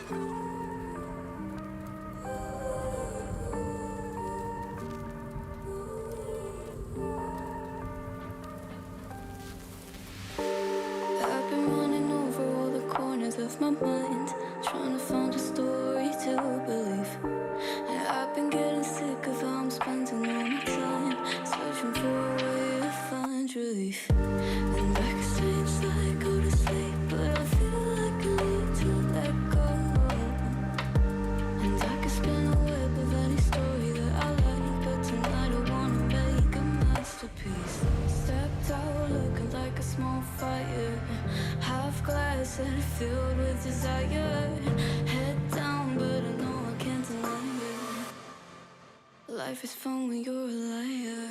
I've been running over all the corners of my mind, trying to find a story to believe. And I've been getting sick of how I'm spending all my time, searching for a way to find relief. And I can stay inside, go to sleep, but I feel like I need to let go. And I can spin a web of any story that I like, but tonight I wanna make a masterpiece. Stepped out looking like a small fire, half glass and filled with desire. Head down, but I know I can't deny it. Life is fun when you're a liar.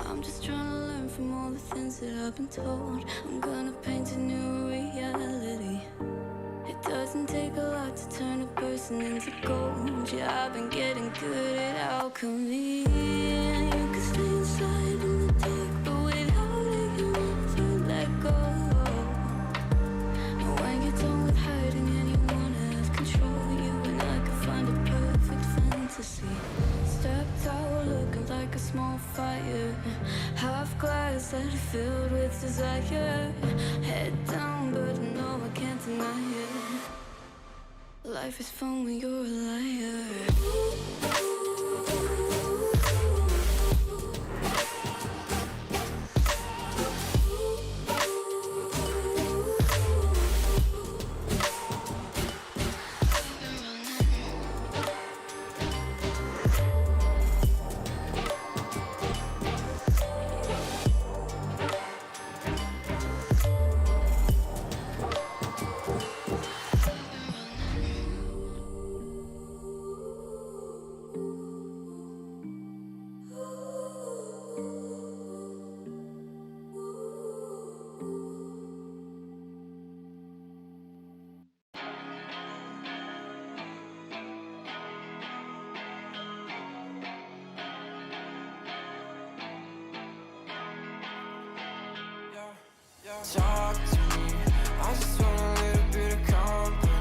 I'm just trying to learn from all the things that I've been told. I'm gonna paint a new reality. It doesn't take a lot to turn a person into gold. Yeah, I've been getting good at alchemy. And you can stay inside in the dark, but without it you never let go. And when you're done with hiding and you wanna have control, you and I can find a perfect fantasy. Stepped out looking like a small fire, half glass that filled with desire. Head down, but I know I can't deny it. Life is fun when you're a liar. Talk to me, I just want a little bit of company.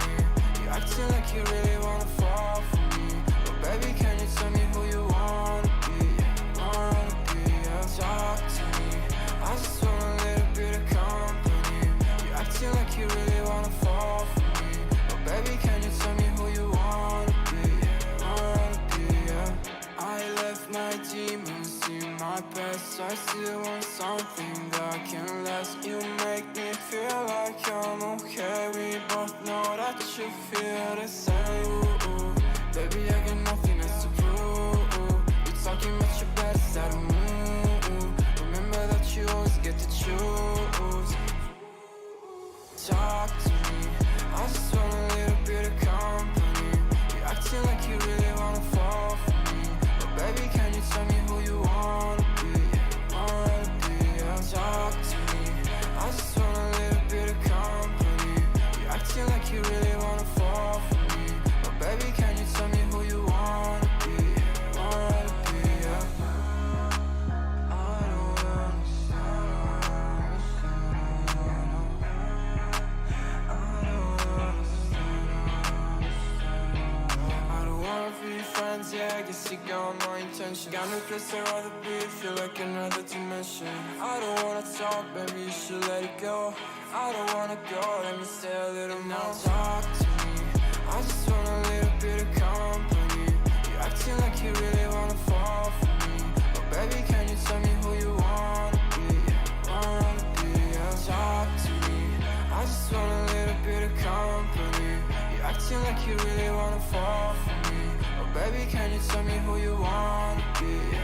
You acting like you really wanna fall for me, but baby, can you tell me who you wanna be? Yeah. Talk to me, I just want a little bit of company. You acting like you really wanna fall for me, but baby, can you tell me who you wanna be? Yeah. I left my demons in my past, I still want something that can last. You make me feel like I'm okay. We both know that you feel the same. Ooh. Baby, I got nothing else to prove. You're talking about your best side of me. Remember that you always get to choose. Talk to me, I just want a little bit of company. You're acting like you really wanna fall for me, but baby, can you tell me who you wanna be? Yeah. Talk to me, I just want a little bit of company. You're acting like you really wanna fall for me, but baby, can you tell me who you wanna be? Yeah. I don't understand. I don't wanna be friends, yeah, I guess you got my intention. Got no place I'd rather be, feel like another dimension. I don't wanna talk, baby, you should let it go. I don't wanna go, let me say a little more. Talk to me, I just want a little bit of company. You acting like you really wanna fall for me, but baby, can you tell me who you wanna be? Yeah. Talk to me, I just want a little bit of company. You acting like you really wanna fall for me, but baby, can you tell me who you wanna be? Yeah.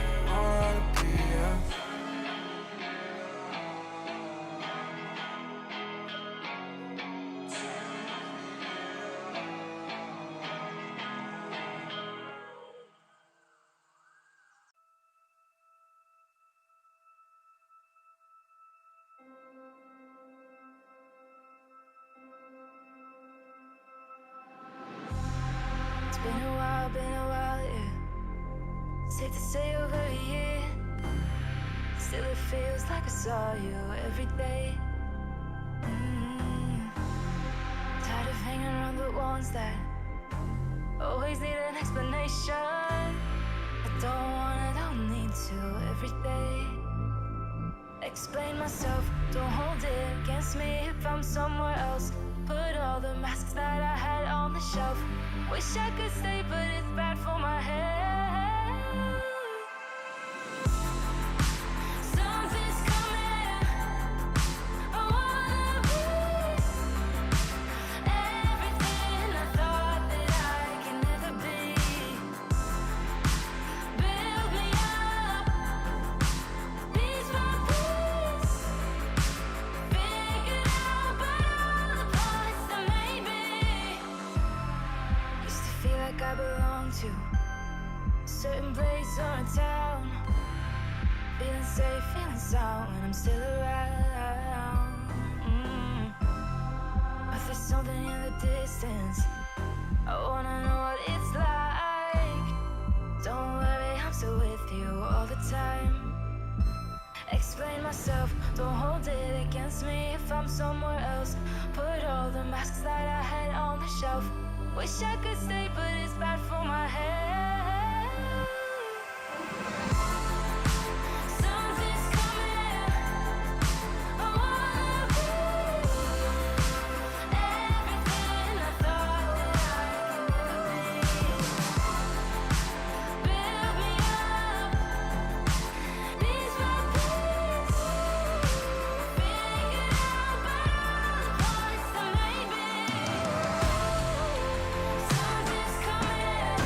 safe to say over a year. Still it feels like I saw you every day. Tired of hanging around the ones that always need an explanation. I don't need to every day. Explain myself, don't hold it against me if I'm somewhere else. Put all the masks that I had on the shelf. Wish I could stay, but it's bad for my head. Something's coming, I wanna be everything I thought that I can never be. Build me up, piece by piece. Figured out but all the parts that maybe used to feel like I belonged to a certain place or a town. Feeling safe, feeling sound when I'm still around. But there's something in the distance, I wanna know what it's like. Don't worry, I'm still with you all the time. Explain myself, don't hold it against me if I'm somewhere else. Put all the masks that I had on the shelf. Wish I could stay, but it's bad for my head. Something's coming, I wanna be everything I thought that I could never be. Build me up, piece by piece. Figured out but all the parts that maybe something's coming.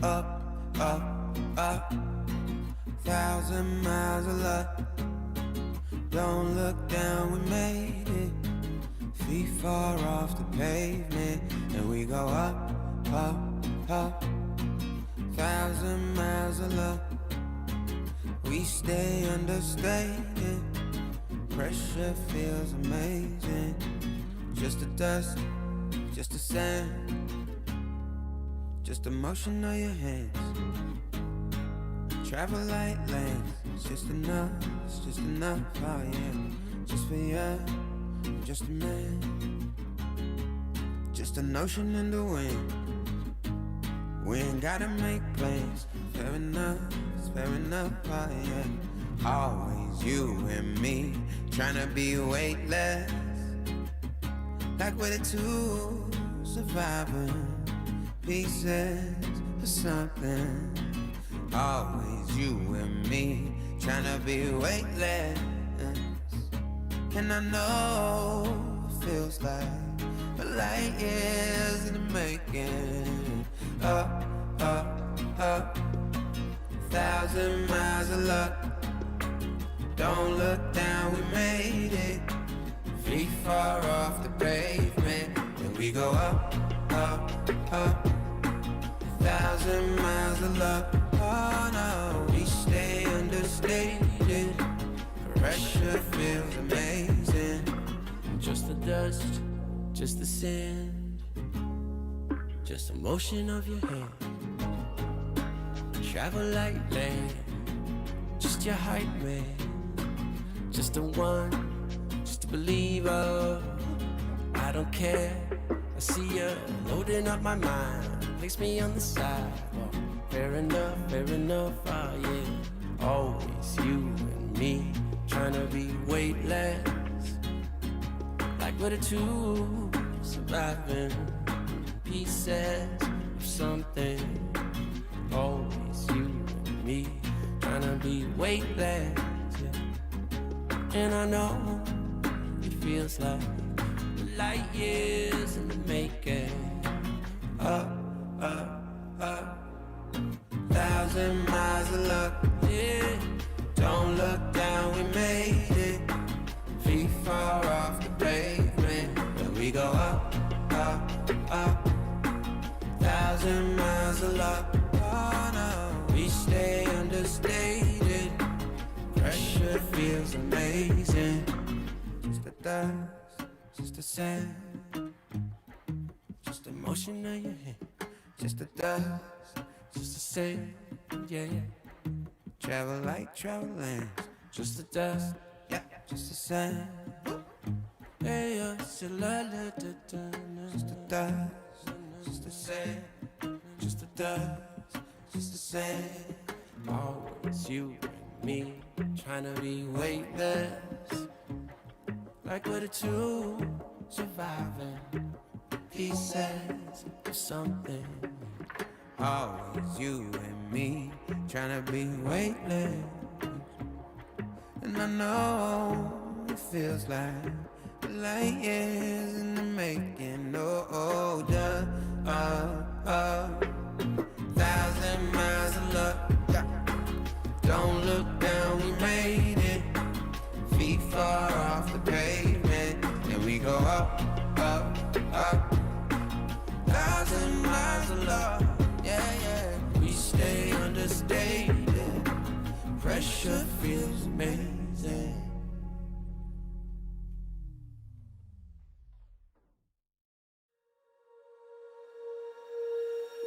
up, up, up. 1,000 miles of luck. Don't look down, we made it. Feet far off the pavement, and we go up, up, up. 1,000 miles of luck. We stay understated. Pressure feels amazing. Just the dust, just the sand, just the motion of your hands. Travel light lanes, it's just enough, oh yeah. Just for you, just a man. Just an ocean in the wind. We ain't gotta make plans. Fair enough, it's fair enough, oh yeah. Always you and me, tryna be weightless. Like we're the two surviving pieces of something. Always you and me, tryna be weightless. And I know it feels like a light years in the making. Up, up, up. 1,000 miles of luck. Don't look down, we made it. Feet far off the pavement, and we go up, up, up. 1,000 miles of luck. Oh no, we stay understated. Pressure feels amazing. Just the dust, just the sand, just the motion of your hand. Travel like land, just your height, man. Just the one, just a believer. I don't care, I see you loading up my mind. Place me on the sidewalk. Fair enough, oh yeah. Always you and me, tryna be weightless. Like we're the two surviving pieces of something. Always you and me, tryna be weightless, yeah. And I know it feels like light years in the making. Up, up, up. 1,000 miles of luck, yeah. Don't look down, we made it. Feet far off the pavement, and we go up, up, up. 1,000 miles of luck. Oh no, we stay understated. Pressure feels amazing. Just the dust, just the sand, just the motion of your hand. Just the dust, just the sand, yeah. Travel like travel lanes. Just the dust, yeah. Just the sand. Hey, just the dust, just the sand. Just the dust, just the sand. Always you and me, tryna be weightless. Like we're the two surviving pieces of something. Always you and me, tryna be weightless. And I know it feels like light years in the making. Oh, duh, 1,000 miles of luck. Don't look down, we made it. Feet far off the pavement, and we go up, up, up. 1,000 miles of luck, yeah, yeah. We stay understated. Pressure feels amazing.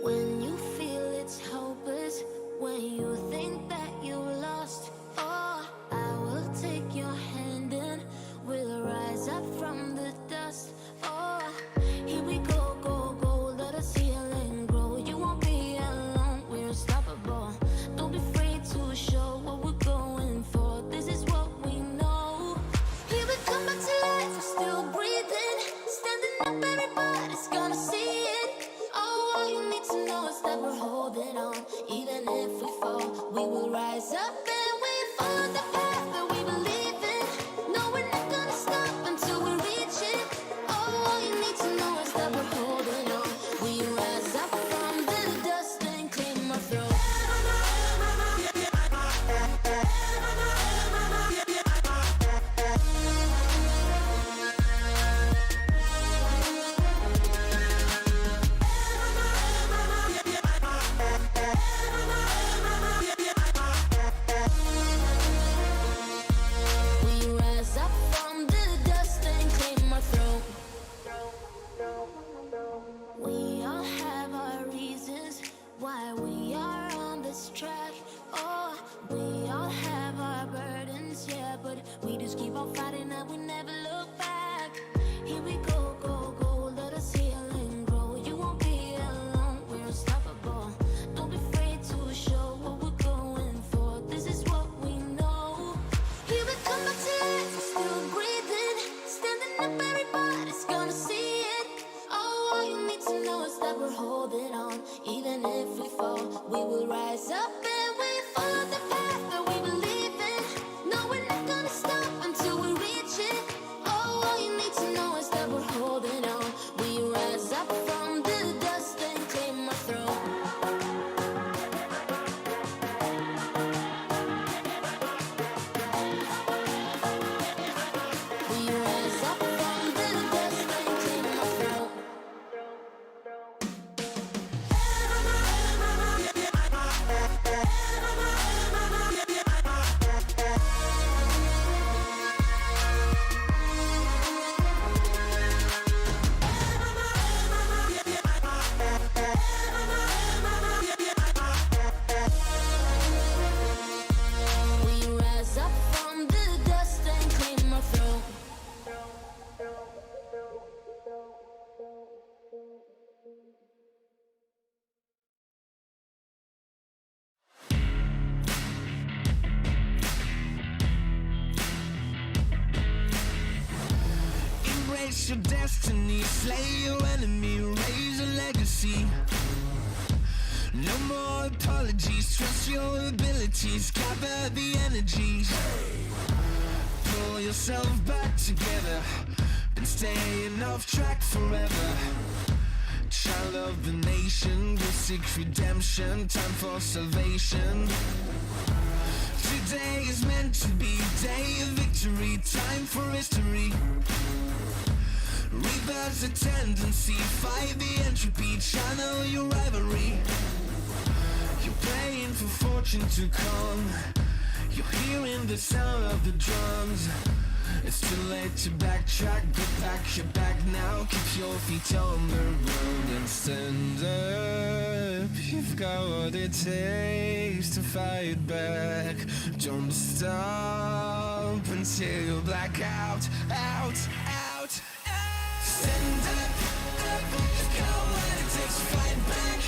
When you feel it's hopeless, when you think that you lost, oh, I will take your hand and we'll rise up from the dust. Oh, here we go, go, go, let us heal and grow. You won't be alone, we're unstoppable. Don't be afraid to show what we're going for. This is what we know. embrace your destiny, slay your enemy, raise a legacy. No more apologies, trust your abilities, gather the energies. Pull yourself back together, been staying off track forever. Child of the nation, will seek redemption, time for salvation. Today is meant to be day of victory, time for history. Reverse the tendency, fight the entropy, channel your rivalry. You're praying for fortune to come, you're hearing the sound of the drums. It's too late to backtrack, go back, you're back now. Keep your feet on the road and stand up. You've got what it takes to fight back. Don't stop until you black out, out, out. Stand up, up. You've got what it takes to fight back,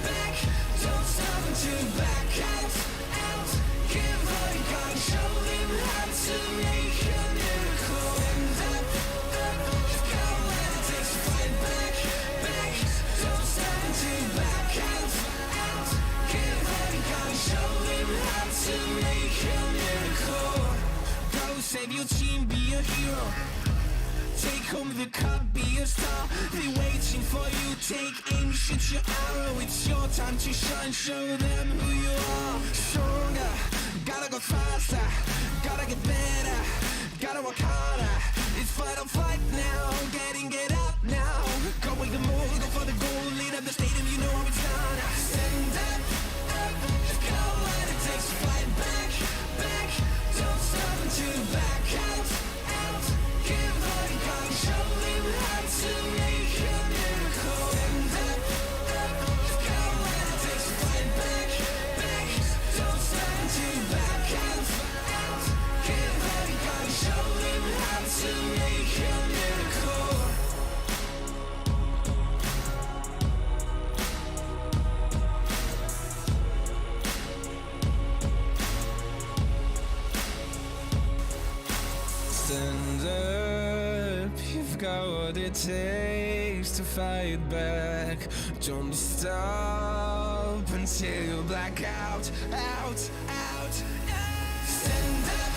back. Don't stop until you black out, out. Give all you got, show them how to make a miracle. Stand up, up. You've got what it takes to fight back, back. Don't stop until you black out, out. Give all you got, show them how to make a miracle. Go save your team, be a hero. Take home the cup, be a star. They're waiting for you, take aim, shoot your arrow. It's your time to shine, show them who you are. Stronger, gotta go faster, gotta get better, gotta work harder. It's fight or flight now, get up now. Go with the move, go for the goal, lead up the stadium, you know how it's done. Stand up, up, go what it takes to fight back, back. Don't stop until you back out, out. Give all you got, show them how to make a miracle. Stand up, up, go what it takes to fight back, back. Don't stop until you back out, out. Give all you got, show them how to make a miracle. Stand up, you've got what it takes to fight back. Don't stop until you black out, out, out. Stand up,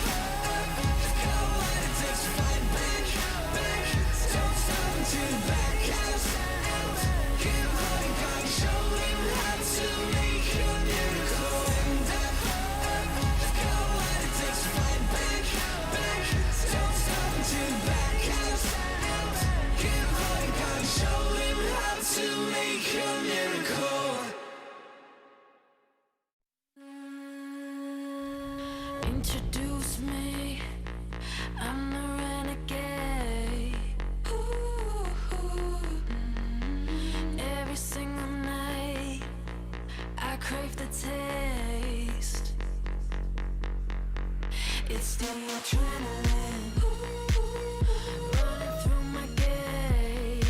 you've got what it takes to fight back, back. Don't stop until you black out, out. Give all you got, show them how to make a miracle. Stand up, you've got what it takes to fight back, back. Don't stop until you back out, out. Give all you got, show them how to make a miracle. Introduce me, I'm the renegade. Ooh, every single night, I crave the taste. It's the adrenaline running through my gait.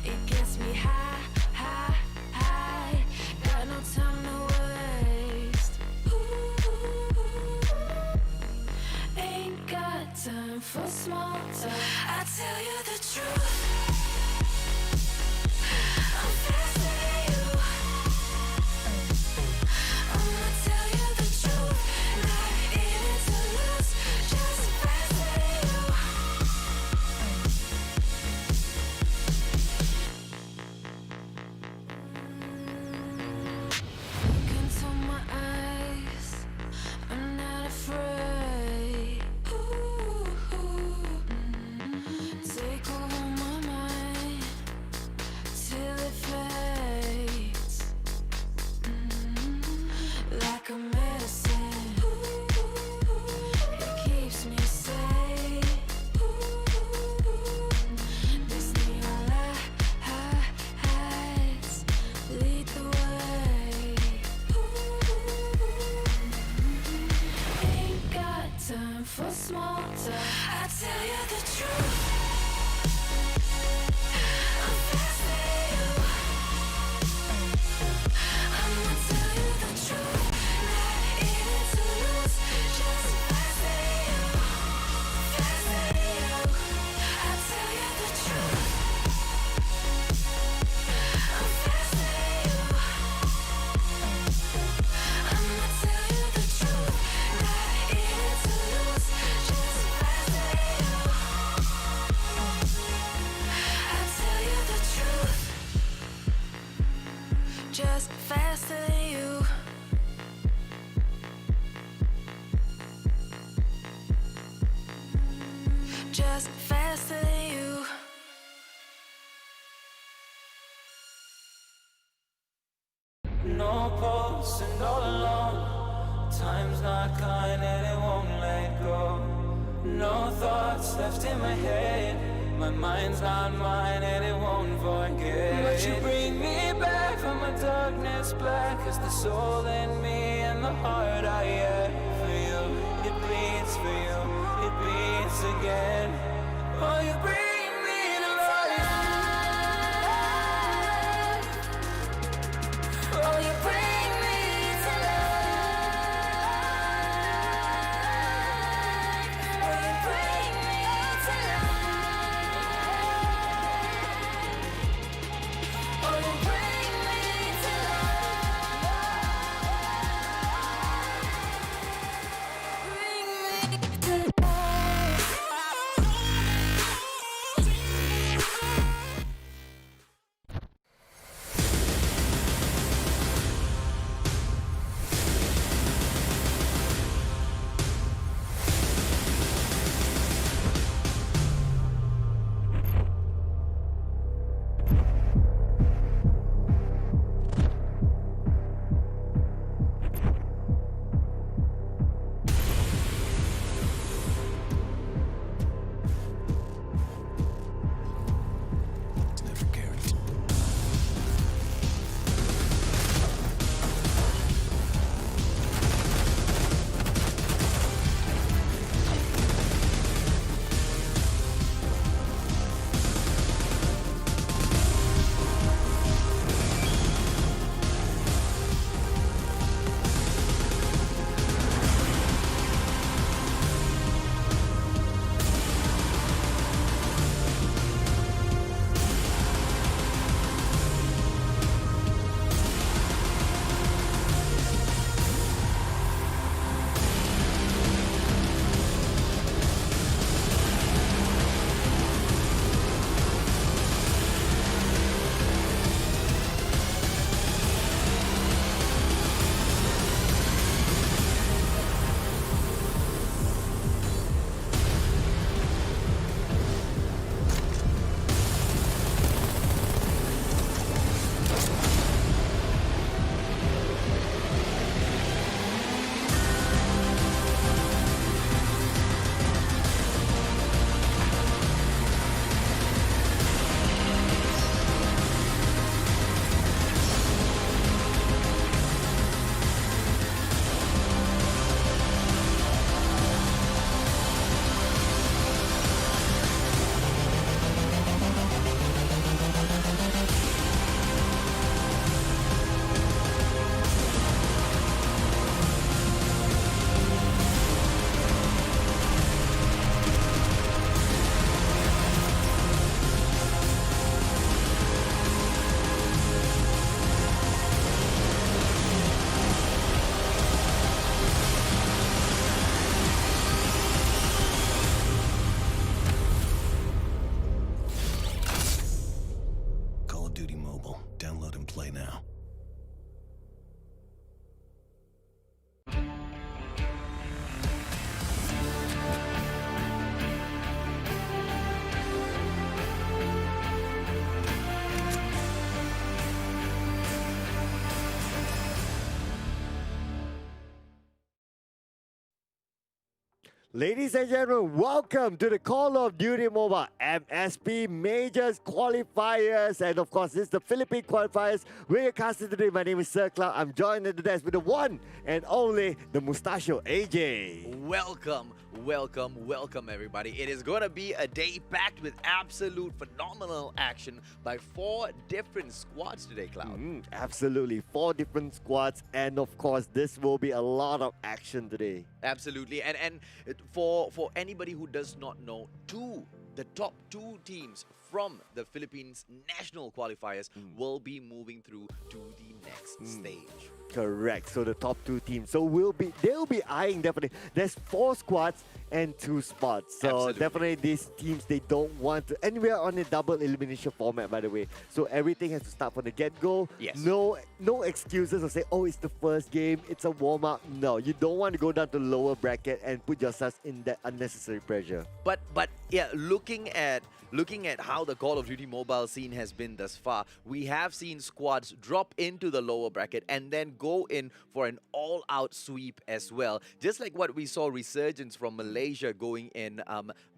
It gets me high, high, high. Got no time to waste. Ain't got time for small talk. I tell you the truth, I'm faster than you. I'ma tell you the truth, not in it to lose, just faster than you. Look into my eyes, I'm not afraid. Take over my mind till it fades. Like a medicine, it keeps me safe. This neon lights lead the way. Ain't got time for small talk. I tell you the truth, I'm faster than you. I'ma tell you the truth, not in it to lose, just faster than you, faster than you. faster than you. No pulse and all alone. Time's not kind and it won't let go. No thoughts left in my head. My mind's not mine and it won't forget. But you bring me back from my darkness black. Cause the soul in me and the heart I have for you. It bleeds for you, it beats again. Oh, you bring me to life. Oh, you bring me to life. Oh, you bring me to life. Oh, you bring me to life. Bring me to life. Never guaranteed. Call of Duty Mobile. Download and play now. Ladies and gentlemen, welcome to the Call of Duty Mobile MSP Major Qualifiers. And of course, this is the Philippines Qualifiers. We're your caster today. My name is Sir Cloud. I'm joined at the desk with the one and only, the Mustachio AJ. Welcome, welcome, welcome everybody. It is going to be a day packed with absolute phenomenal action by 4 different squads today, Cloud. Absolutely. 4 different squads. And of course, this will be a lot of action today. Absolutely. And for anybody who does not know, the top 2 teams from the Philippines National Qualifiers will be moving through to the next stage. Correct. So the top 2 teams. So they'll be eyeing definitely. There's 4 squads and 2 spots. So Absolutely. definitely these teams, they don't want to. And we are on a double elimination format, by the way. So everything has to start from the get-go. Yes. No excuses of say, oh, it's the first game, it's a warm-up. No, you don't want to go down to lower bracket and put yourselves in that unnecessary pressure. But yeah, looking at how the Call of Duty mobile scene has been thus far, we have seen squads drop into the lower bracket and then go in for an all-out sweep as well. Just like what we saw Resurgence from Malaysia going in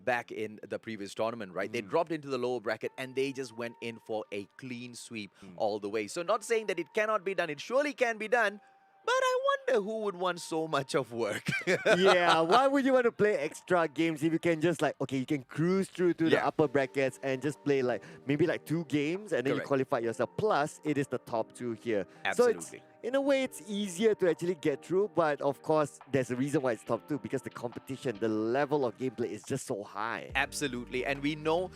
back in the previous tournament, right? They dropped into the lower bracket and they just went in for a clean sweep all the way. So not saying that it cannot be done, it surely can be done. But I wonder who would want so much of work. Yeah, why would you want to play extra games if you can just like, okay, you can cruise through to the Yeah. upper brackets and just play like maybe like 2 games and then Correct. you qualify yourself. Plus, it is the top 2 here. So it's, Absolutely. in a way, it's easier to actually get through, but of course, there's a reason why it's top 2 because the competition, the level of gameplay is just so high. Absolutely. And we know,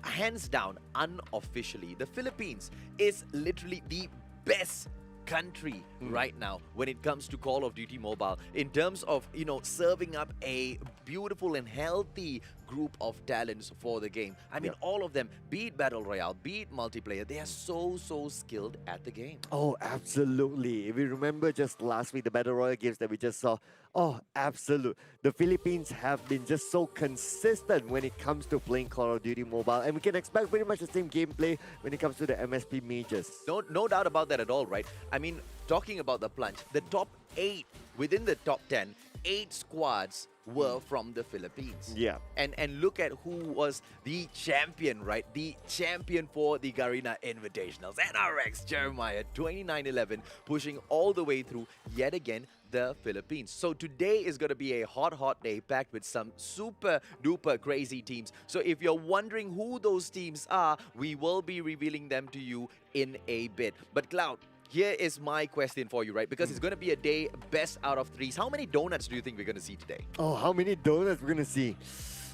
hands down, unofficially, the Philippines is literally the best country right now when it comes to Call of Duty Mobile in terms of, you know, serving up a beautiful and healthy group of talents for the game. I mean, all of them, be it Battle Royale, be it multiplayer, they are so skilled at the game. Oh, absolutely. If you remember just last week, the Battle Royale games that we just saw, oh, absolute. The Philippines have been just so consistent when it comes to playing Call of Duty Mobile, and we can expect pretty much the same gameplay when it comes to the MSP Majors. No doubt about that at all, right? I mean, talking about the plunge, the top 8, within the top 10, 8 squads were from the Philippines. Yeah. And look at who was the champion, right? The champion for the Garena Invitationals. NRX Jeremiah 2911 pushing all the way through yet again the Philippines. So today is going to be a hot day packed with some super duper crazy teams. So if you're wondering who those teams are, we will be revealing them to you in a bit. But Cloud, here is my question for you, right? Because it's going to be a day best out of 3s. How many donuts do you think we're going to see today? Oh, how many donuts we're gonna see?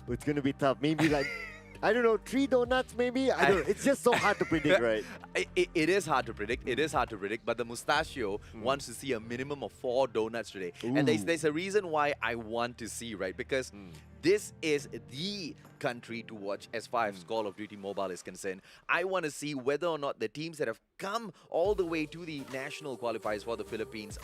It's gonna be tough. Maybe like, I don't know, 3 donuts maybe? I don't know. It's just so hard to predict, right? It is hard to predict. It is hard to predict. But the Mustachio wants to see a minimum of 4 donuts today. And there's a reason why I want to see, right? Because this is the country to watch as far as Call of Duty Mobile is concerned. I want to see whether or not the teams that have come all the way to the national qualifiers for the Philippines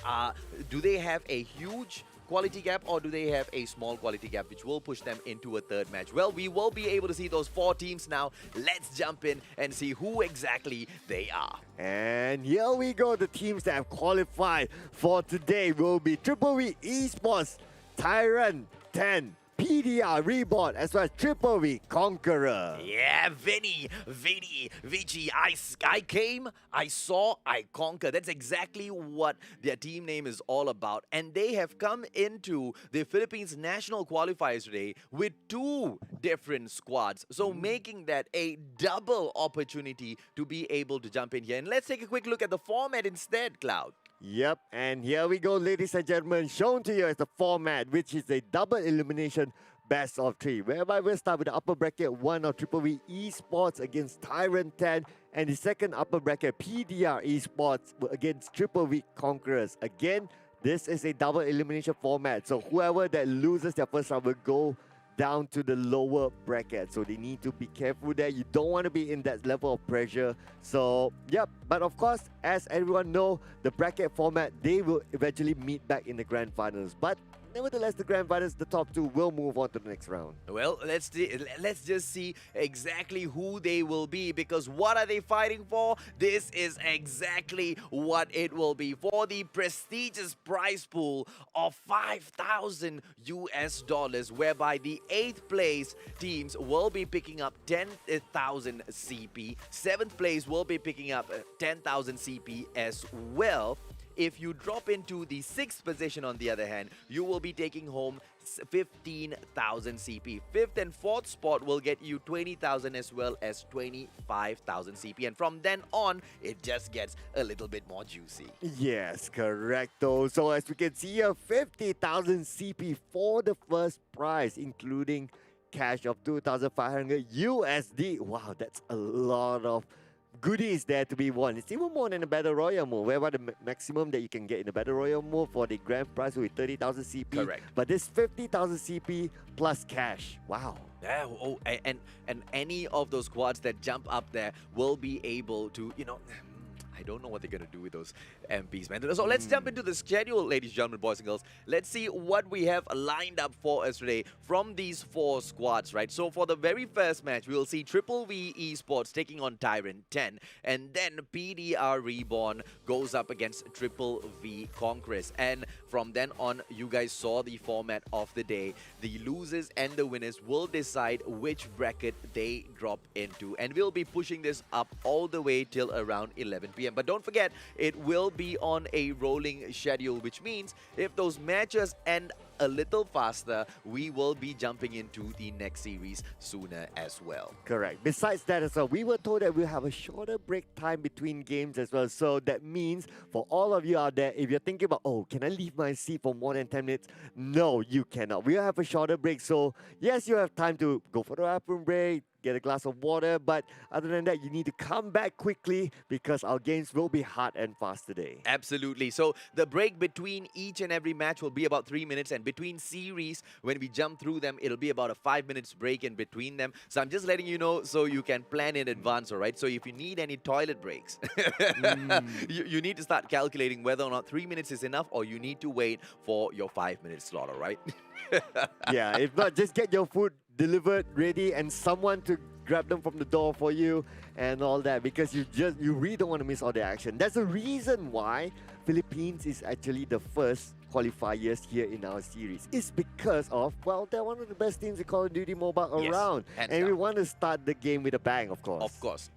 do they have a huge quality gap or do they have a small quality gap which will push them into a 3rd match? Well, we will be able to see those 4 teams now. Let's jump in and see who exactly they are. And here we go. The teams that have qualified for today will be VVV Esports, Tyrant 10, PDR Reborn, as well as VVV Conqueror. Yeah, Vinny, Vici, I came, I saw, I conquered. That's exactly what their team name is all about. And they have come into the Philippines National Qualifiers today with 2 different squads. So making that a double opportunity to be able to jump in here. And let's take a quick look at the format instead, Cloud. Yep, and here we go, ladies and gentlemen. Shown to you as the format, which is a double elimination best of 3, whereby we'll start with the upper bracket 1 of VVV Esports against Tyrant 10, and the second upper bracket PDR Esports against VVV Conquerors. Again, this is a double elimination format, so whoever that loses their first round will go down to the lower bracket, so they need to be careful there. You don't want to be in that level of pressure. So yep, but of course, as everyone know, the bracket format, they will eventually meet back in the grand finals, but nevertheless, the grand finals, the top 2 will move on to the next round. Well, let's just see exactly who they will be, because what are they fighting for? This is exactly what it will be, for the prestigious prize pool of $5,000 US, whereby the 8th place teams will be picking up 10,000 CP. 7th place will be picking up 10,000 CP as well. If you drop into the 6th position, on the other hand, you will be taking home 15,000 CP. 5th and 4th spot will get you 20,000 as well as 25,000 CP. And from then on, it just gets a little bit more juicy. Yes, correct though. So as we can see here, 50,000 CP for the first prize, including cash of 2,500 USD. Wow, that's a lot of goodies there to be won. It's even more than a Battle Royale mode, whereby the maximum that you can get in the Battle Royale mode for the grand prize will be 30,000 CP. Correct. But this 50,000 CP plus cash. Wow. Yeah, and any of those squads that jump up there will be able to, I don't know what they're going to do with those MPs, man. So let's jump into the schedule, ladies and gentlemen, boys and girls. Let's see what we have lined up for us today from these 4 squads, right? So for the very first match, we will see Triple V Esports taking on Tyrant 10. And then PDR Reborn goes up against Triple V Conquerors. And from then on, you guys saw the format of the day. The losers and the winners will decide which bracket they drop into. And we'll be pushing this up all the way till around 11 p.m. But don't forget, it will be on a rolling schedule, which means if those matches end a little faster, we will be jumping into the next series sooner as well. Correct. Besides that as well, we were told that we'll have a shorter break time between games as well. So that means for all of you out there, if you're thinking about, oh, can I leave my seat for more than 10 minutes? No, you cannot. We'll have a shorter break. So yes, you have time to go for the bathroom break, get a glass of water, but other than that, you need to come back quickly because our games will be hard and fast today. Absolutely. So the break between each and every match will be about 3 minutes, and between series, when we jump through them, it'll be about a 5 minutes break in between them. So I'm just letting you know so you can plan in advance, all right? So if you need any toilet breaks, you need to start calculating whether or not 3 minutes is enough or you need to wait for your 5 minute slot, all right? Yeah, if not, just get your food delivered, ready, and someone to grab them from the door for you and all that, because you really don't want to miss all the action. That's the reason why Philippines is actually the first qualifiers here in our series. It's because of, well, they're one of the best teams in Call of Duty Mobile Yes, around. hands And we down. want to start the game with a bang, of course.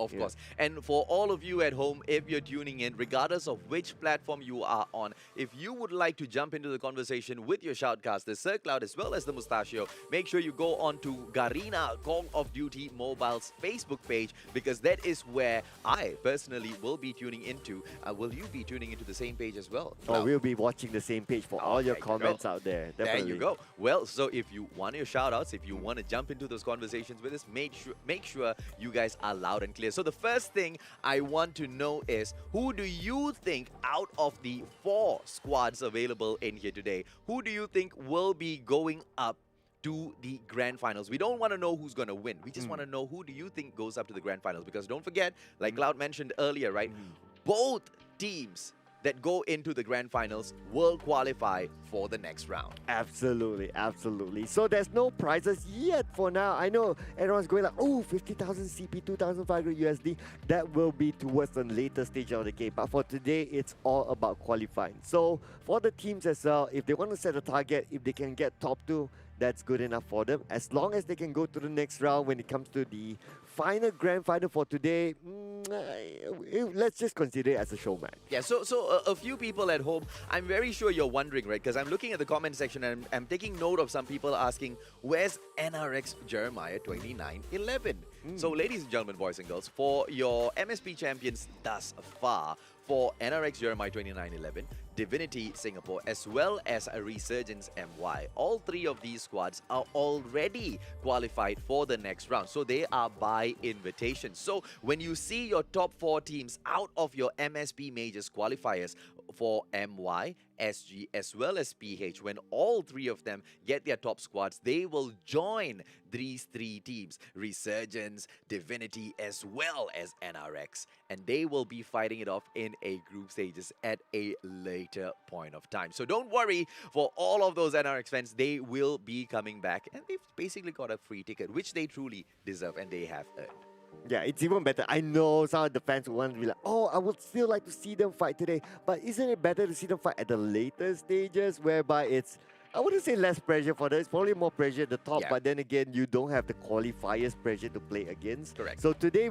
Of Yeah. course. And for all of you at home, if you're tuning in, regardless of which platform you are on, if you would like to jump into the conversation with your shoutcasters, Sir Cloud as well as the Mustachio, make sure you go on to Garena Call of Duty Mobile's Facebook page, because that is where I personally will be tuning into. Will you be tuning into the same page as well? Oh, Cloud? we'll be watching the same page for all your there you go. comments out there. Definitely. There you go. Well, so if you want your shout outs, if you want to jump into those conversations with us, make sure you guys are loud and clear. So the first thing I want to know is, who do you think out of the 4 squads available in here today, who do you think will be going up to the grand finals? We don't want to know who's going to win. We just want to know, who do you think goes up to the grand finals? Because don't forget, like Cloud mentioned earlier, right? Both teams that go into the grand finals will qualify for the next round. Absolutely, absolutely. So there's no prizes yet for now. I know everyone's going like, oh, 50,000 CP, 2,500 USD. That will be towards the later stage of the game. But for today, it's all about qualifying. So for the teams as well, if they want to set a target, if they can get top 2, that's good enough for them. As long as they can go to the next round when it comes to the final grand final for today, let's just consider it as a show match. Yeah, so a few people at home, I'm very sure you're wondering, right? Because I'm looking at the comment section and I'm taking note of some people asking, where's NRX Jeremiah 2911? So ladies and gentlemen, boys and girls, for your MSP champions thus far, for NRX Jeremiah 2911, Divinity Singapore, as well as a Resurgence MY, all 3 of these squads are already qualified for the next round. So they are by invitation. So when you see your top 4 teams out of your MSP Majors qualifiers for MY, SG, as well as PH, when all 3 of them get their top squads, they will join these 3 teams, Resurgence, Divinity, as well as NRX, and they will be fighting it off in a group stages at a later point of time. So don't worry, for all of those NRX fans, they will be coming back, and they've basically got a free ticket, which they truly deserve and they have earned. Yeah, it's even better. I know some of the fans want to be like, oh, I would still like to see them fight today. But isn't it better to see them fight at the later stages, whereby it's, I wouldn't say less pressure for them. It's probably more pressure at the top. Yeah. But then again, you don't have the qualifiers pressure to play against. Correct. So today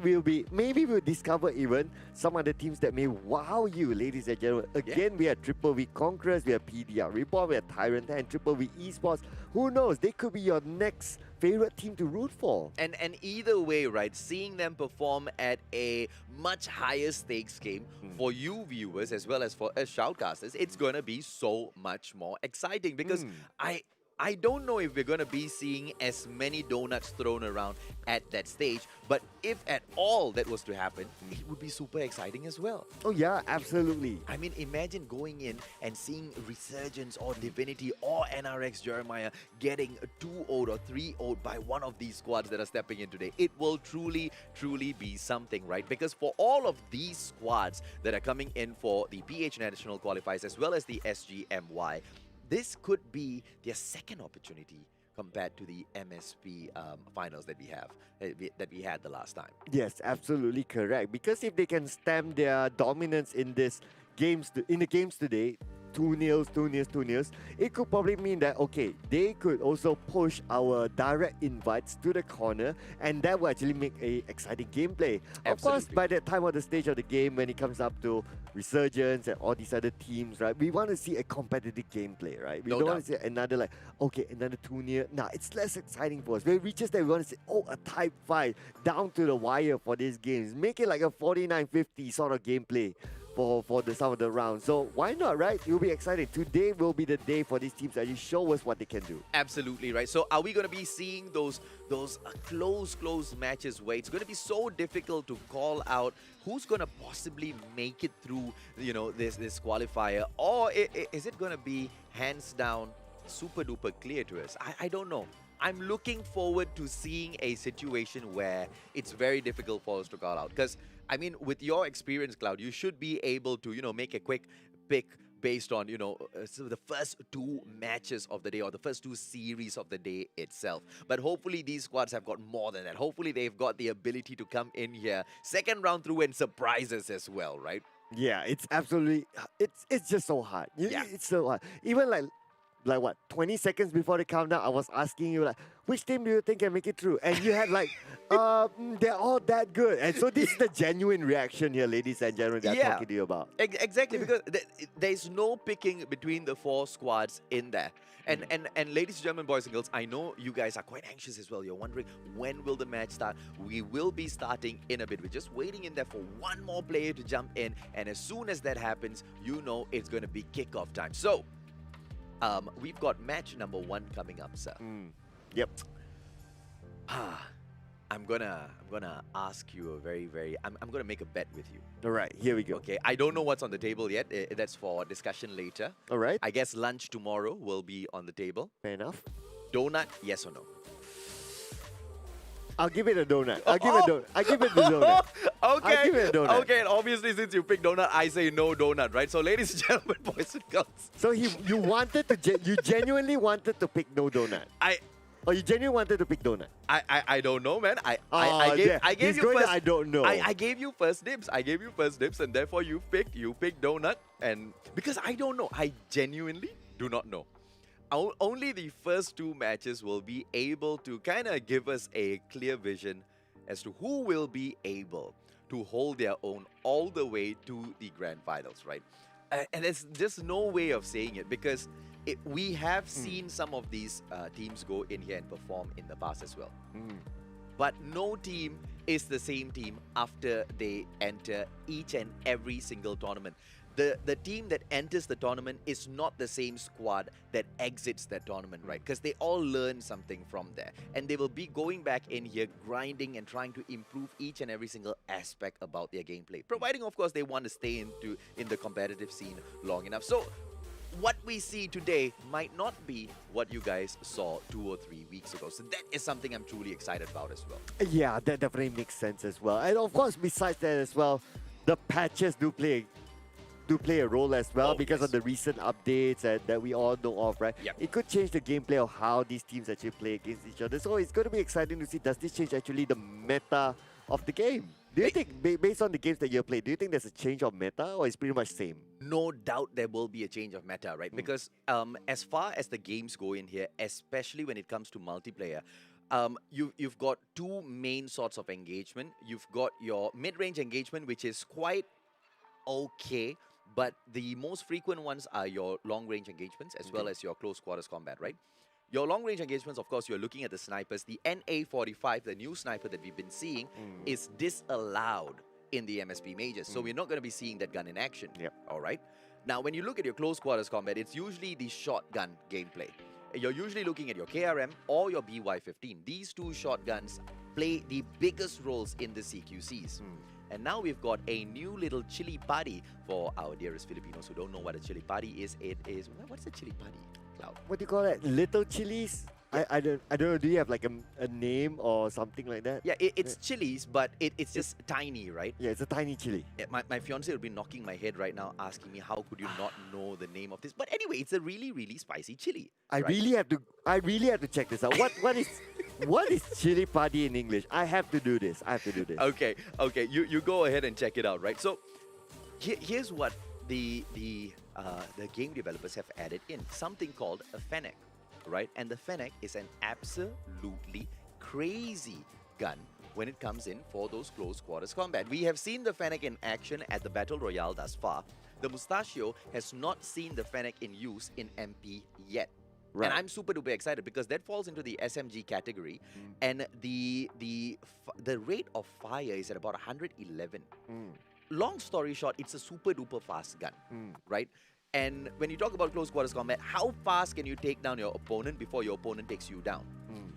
maybe we'll discover even some other teams that may wow you, ladies and gentlemen. Again, we have Triple V Conquerors, we have PDR Reborn, we have Tyrant and Triple V Esports. Who knows? They could be your next favorite team to root for. And either way, right, seeing them perform at a much higher stakes game for you viewers as well as for us shoutcasters, it's going to be so much more exciting, because I I don't know if we're going to be seeing as many donuts thrown around at that stage, but if at all that was to happen, it would be super exciting as well. Oh yeah, absolutely. I mean, imagine going in and seeing Resurgence or Divinity or NRX Jeremiah getting 2-0 or 3-0 by one of these squads that are stepping in today. It will truly, truly be something, right? Because for all of these squads that are coming in for the PH National Qualifiers as well as the SGMY, this could be their second opportunity compared to the MSP finals that we had the last time. Yes, absolutely correct. Because if they can stem their dominance in this in the games today, 2-0, 2-0, 2-0, it could probably mean that, okay, they could also push our direct invites to the corner, and that will actually make a exciting gameplay. Of course, by the time of the stage of the game, when it comes up to Resurgence and all these other teams, right, we want to see a competitive gameplay, right? We don't want to see another like, okay, another 2-0. Nah, it's less exciting for us. When it reaches that, we want to see, oh, a type fight down to the wire for these games. Make it like a 49-50 sort of gameplay for some of the rounds. So why not, right? It will be exciting. Today will be the day for these teams to actually show us what they can do. Absolutely right. So are we going to be seeing those close matches where it's going to be so difficult to call out who's going to possibly make it through, you know, this qualifier, or is it going to be hands down super duper clear to us? I don't know. I'm looking forward to seeing a situation where it's very difficult for us to call out. Because, I mean, with your experience, Cloud, you should be able to, you know, make a quick pick based on, you know, so the first 2 matches of the day or the first 2 series of the day itself. But hopefully these squads have got more than that. Hopefully they've got the ability to come in here second round through and surprise us as well, right? Yeah, it's absolutely, it's just so hard. Yeah. It's so hard. Even like what, 20 seconds before the countdown, I was asking you like, which team do you think can make it through? And you had like, they're all that good. And so this is the genuine reaction here, ladies and gentlemen, that I'm talking to you about. Exactly, because there's no picking between the 4 squads in there. And ladies and gentlemen, boys and girls, I know you guys are quite anxious as well. You're wondering, when will the match start? We will be starting in a bit. We're just waiting in there for one more player to jump in. And as soon as that happens, you know it's going to be kickoff time. So, we've got match number 1 coming up, sir. Yep. I'm gonna ask you a I'm gonna make a bet with you. All right, here we go. Okay, I don't know what's on the table yet. That's for discussion later. All right. I guess lunch tomorrow will be on the table. Fair enough. Donut, yes or no? I'll give it a donut. I'll give it a donut. I give it the donut. Okay. I'll give it a donut. Okay, and obviously since you picked donut, I say no donut, right? So ladies and gentlemen, boys and girls. So you genuinely wanted to pick no donut. Or you genuinely wanted to pick donut? I don't know, man. I gave He's you going first. to, I don't know. I gave you first dibs. And therefore you picked donut. And because I don't know, I genuinely do not know. Only the first 2 matches will be able to kind of give us a clear vision as to who will be able to hold their own all the way to the grand finals, right? And there's just no way of saying it because we have seen some of these teams go in here and perform in the past as well. But no team is the same team after they enter each and every single tournament. The team that enters the tournament is not the same squad that exits that tournament, right? Because they all learn something from there. And they will be going back in here, grinding and trying to improve each and every single aspect about their gameplay. Providing, of course, they want to stay in the competitive scene long enough. So, what we see today might not be what you guys saw 2 or 3 weeks ago. So that is something I'm truly excited about as well. Yeah, that definitely makes sense as well. And of course, besides that as well, the patches do play a role as well because of the recent updates that we all know of, right? Yep. It could change the gameplay of how these teams actually play against each other. So it's going to be exciting to see, does this change actually the meta of the game? Do you think, based on the games that you play, do you think there's a change of meta or it's pretty much same? No doubt there will be a change of meta, right? Because as far as the games go in here, especially when it comes to multiplayer, you've got 2 main sorts of engagement. You've got your mid-range engagement, which is quite okay, but the most frequent ones are your long-range engagements as well as your close quarters combat, right? Your long-range engagements, of course, you're looking at the snipers. The NA-45, the new sniper that we've been seeing, is disallowed in the MSP Majors. So we're not going to be seeing that gun in action. Yep. All right? Now, when you look at your close quarters combat, it's usually the shotgun gameplay. you're usually looking at your KRM or your BY-15. These two shotguns play the biggest roles in the CQCs. And now we've got a new little chili padi for our dearest Filipinos who don't know what a chili padi is. It is, what's a chili padi, Cloud? What do you call that? Little chilies? I don't know. Do you have like a name or something like that? Yeah, it's chilies, but it's just tiny, right? Yeah, it's a tiny chili. My fiance will be knocking my head right now, asking me how could you not know the name of this? But anyway, it's a really, really spicy chili. I really have to check this out. What is chili padi in English? I have to do this. Okay, you go ahead and check it out, right? So here's what the game developers have added in, something called a Fennec, right? And the Fennec is an absolutely crazy gun when it comes in for those close quarters combat. We have seen the Fennec in action at the Battle Royale thus far. The Mustachio has not seen the Fennec in use in MP yet. Right. And I'm super duper excited because that falls into the SMG category, and the rate of fire is at about 111. Long story short, it's a super duper fast gun, right? And when you talk about close quarters combat, how fast can you take down your opponent before your opponent takes you down?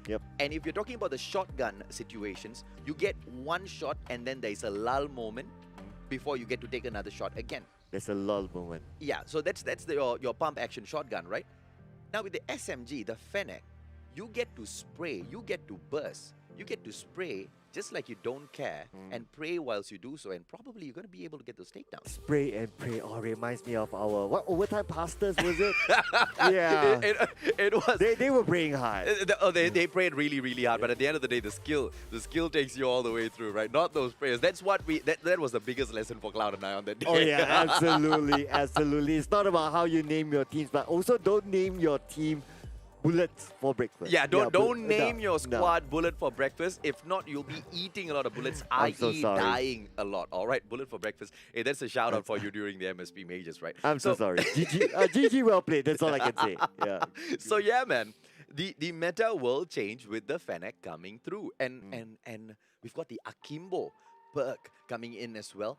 Yep. And if you're talking about the shotgun situations, you get one shot and then there's a lull moment before you get to take another shot again. There's a lull moment. Yeah, so that's your pump action shotgun, right? Now with the SMG, the Fennec, you get to spray, you get to burst, you get to spray just like you don't care and pray whilst you do so, and probably you're going to be able to get those takedowns. Spray and pray. Oh, reminds me of our overtime pastors, was it? Yeah. It was. They were praying hard. They prayed really, really hard, but at the end of the day, the skill takes you all the way through, right? Not those prayers. That's what that was the biggest lesson for Cloud and I on that day. Oh yeah, absolutely. It's not about how you name your teams, but also don't name your team bullets for breakfast. Yeah, don't name your squad bullet for breakfast. If not, you'll be eating a lot of bullets, i.e. dying a lot. All right, bullet for breakfast. Hey, that's a shout out for you during the MSP Majors, right? I'm so sorry. GG, well played. That's all I can say. Yeah. So yeah, man, the meta will change with the Fennec coming through, and we've got the Akimbo perk coming in as well.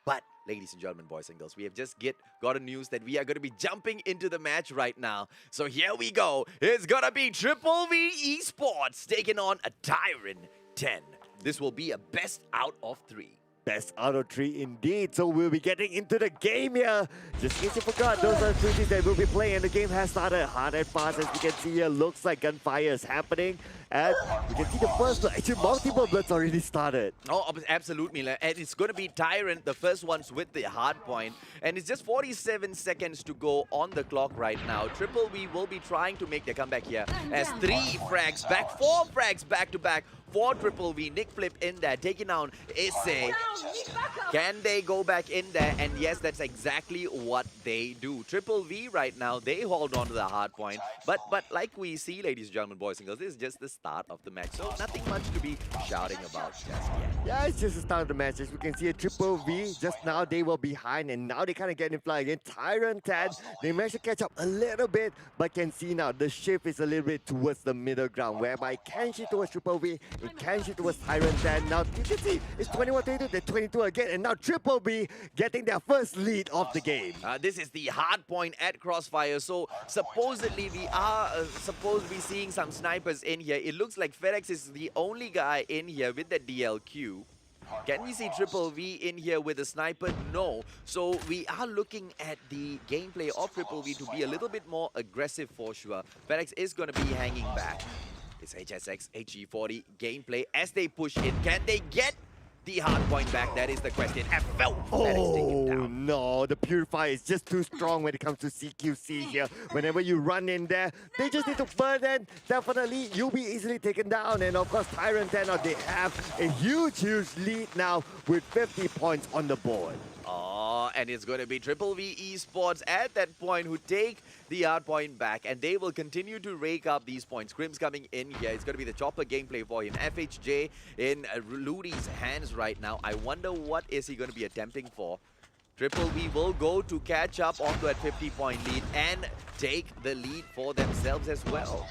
But, ladies and gentlemen, boys and girls, we have just got a news that we are going to be jumping into the match right now. So here we go. It's going to be VVV Esports taking on a Tyrant 10. This will be a best out of 3. Best out of 3 indeed. So we'll be getting into the game here. Just in case you forgot, those are 2 teams that we'll be playing, and the game has started hard and fast. As we can see here, looks like gunfire is happening. And we can see the first blood. Actually, multiple bloods already started. Oh, absolutely. And it's going to be Tyrant, the first ones with the hard point. And it's just 47 seconds to go on the clock right now. VVV will be trying to make their comeback here as 3 frags back, 4 frags back to back for VVV. Nick Flip in there, taking down Issei. Can they go back in there? And yes, that's exactly what they do. VVV right now, they hold on to the hard point. But like we see, ladies and gentlemen, boys and girls, this is just the start of the match. So nothing much to be shouting about just yet. Yeah, it's just the start of the match. As we can see, VVV, just now they were behind, and now they kind of get in fly again. Tyrant 10, they managed to catch up a little bit, but can see now the shift is a little bit towards the middle ground, whereby it can shift towards VVV, it can shift towards Tyrant 10. Now you can see it's 21-22, then 22 again, and now VVV getting their first lead of the game. This is the hard point at Crossfire, so supposedly we are supposed to be seeing some snipers in here. It looks like FedEx is the only guy in here with the DLQ. Can we see VVV in here with a sniper? No. So we are looking at the gameplay of VVV to be a little bit more aggressive for sure. FedEx is going to be hanging back. It's HSX, HE40 gameplay as they push in. Can they get the hard point back? That is the question. FL, FedEx take him down. No, the Purifier is just too strong when it comes to CQC here. Whenever you run in there, they just need to burn, and definitely you'll be easily taken down. And of course, Tyrant 10, they have a huge lead now with 50 points on the board. Oh, and it's going to be VVV Esports at that point who take the hard point back, and they will continue to rake up these points. Grim's coming in here. It's going to be the chopper gameplay for him. FHJ in Ludi's hands right now. I wonder what is he going to be attempting for. Triple V will go to catch up onto that 50-point lead and take the lead for themselves as well.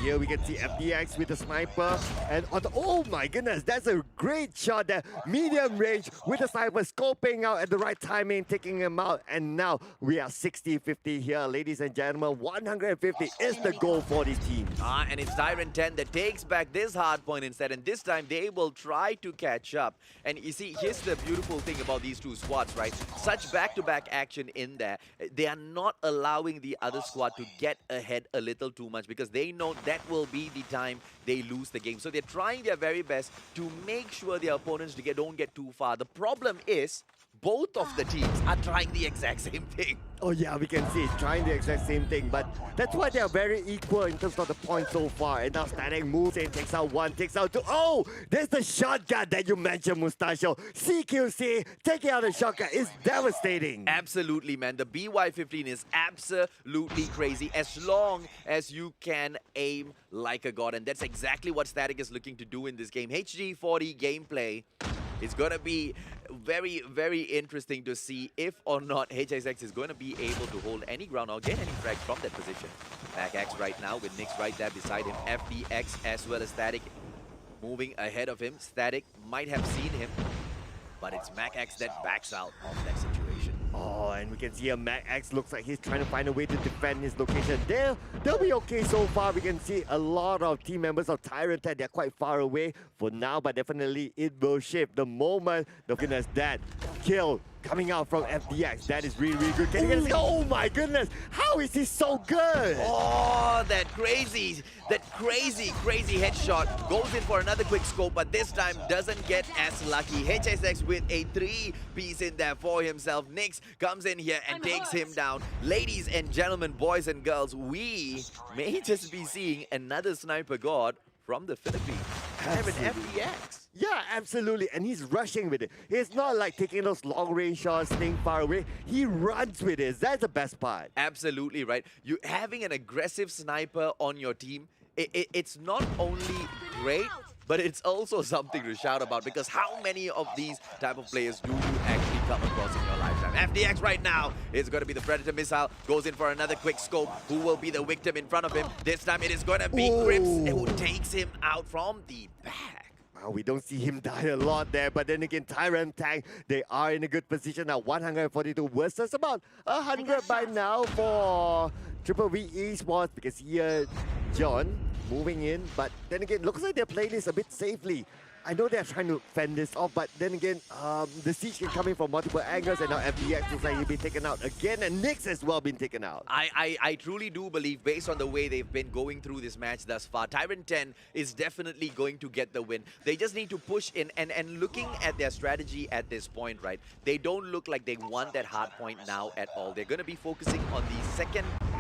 Here we can see FDX with the sniper, and on the, oh my goodness, that's a great shot there. Medium range with the sniper scoping out at the right timing, taking him out, and now we are 60-50 here, ladies and gentlemen. 150 is the goal for these teams. And it's Tyrant 10 that takes back this hard point instead, and this time they will try to catch up. And you see, here's the beautiful thing about these two squads, right? Such back-to-back action in there. They are not allowing the other squad to get ahead a little too much because they know that will be the time they lose the game. So they're trying their very best to make sure their opponents don't get too far. The problem is both of the teams are trying the exact same thing. Oh yeah, we can see it, trying the exact same thing, but that's why they are very equal in terms of the points so far. And now Static moves in, takes out one, takes out two. Oh, there's the shotgun that you mentioned, Mustachio. CQC taking out the shotgun is devastating. Absolutely, man. The BY-15 is absolutely crazy as long as you can aim like a god. And that's exactly what Static is looking to do in this game. HG40 gameplay is going to be very, very interesting to see if or not HSX is going to be able to hold any ground or get any frag from that position. MacX right now with Nyx right there beside him. FDX as well as Static moving ahead of him. Static might have seen him, but it's MacX that backs out of that situation. Oh, and we can see a MacX looks like he's trying to find a way to defend his location. They'll be okay so far. We can see a lot of team members of Tyrant Tech. They're quite far away for now, but definitely it will shift the moment the goodness that kill coming out from FDX. That is really, really good. Can you get oh my goodness, how is he so good? Oh, that crazy headshot goes in for another quick scope, but this time doesn't get as lucky. HSX with a 3-piece in there for himself. Nyx comes in here and takes him down. Ladies and gentlemen, boys and girls, we may just be seeing another sniper god from the Philippines. FDX. Yeah, absolutely. And he's rushing with it. It's not like taking those long range shots, staying far away. He runs with it. That's the best part. Absolutely right. You having an aggressive sniper on your team, it's not only great, but it's also something to shout about, because how many of these type of players do you actually come across in your lifetime? FDX right now is going to be the Predator missile, goes in for another quick scope. Who will be the victim in front of him? This time it is going to be Grips who takes him out from the back. Wow, we don't see him die a lot there, but then again, Tyrant Tank, they are in a good position now. 142 versus about 100 by now for Triple V Esports, because here, John moving in, but then again, looks like they're playing this a bit safely. I know they're trying to fend this off, but then again, the siege can come in from multiple angles, and now FDX looks like he'll be taken out again, and Nyx as well been taken out. I truly do believe, based on the way they've been going through this match thus far, Tyrant 10 is definitely going to get the win. They just need to push in, and looking at their strategy at this point, right, they don't look like they want that hard point now at all. They're going to be focusing on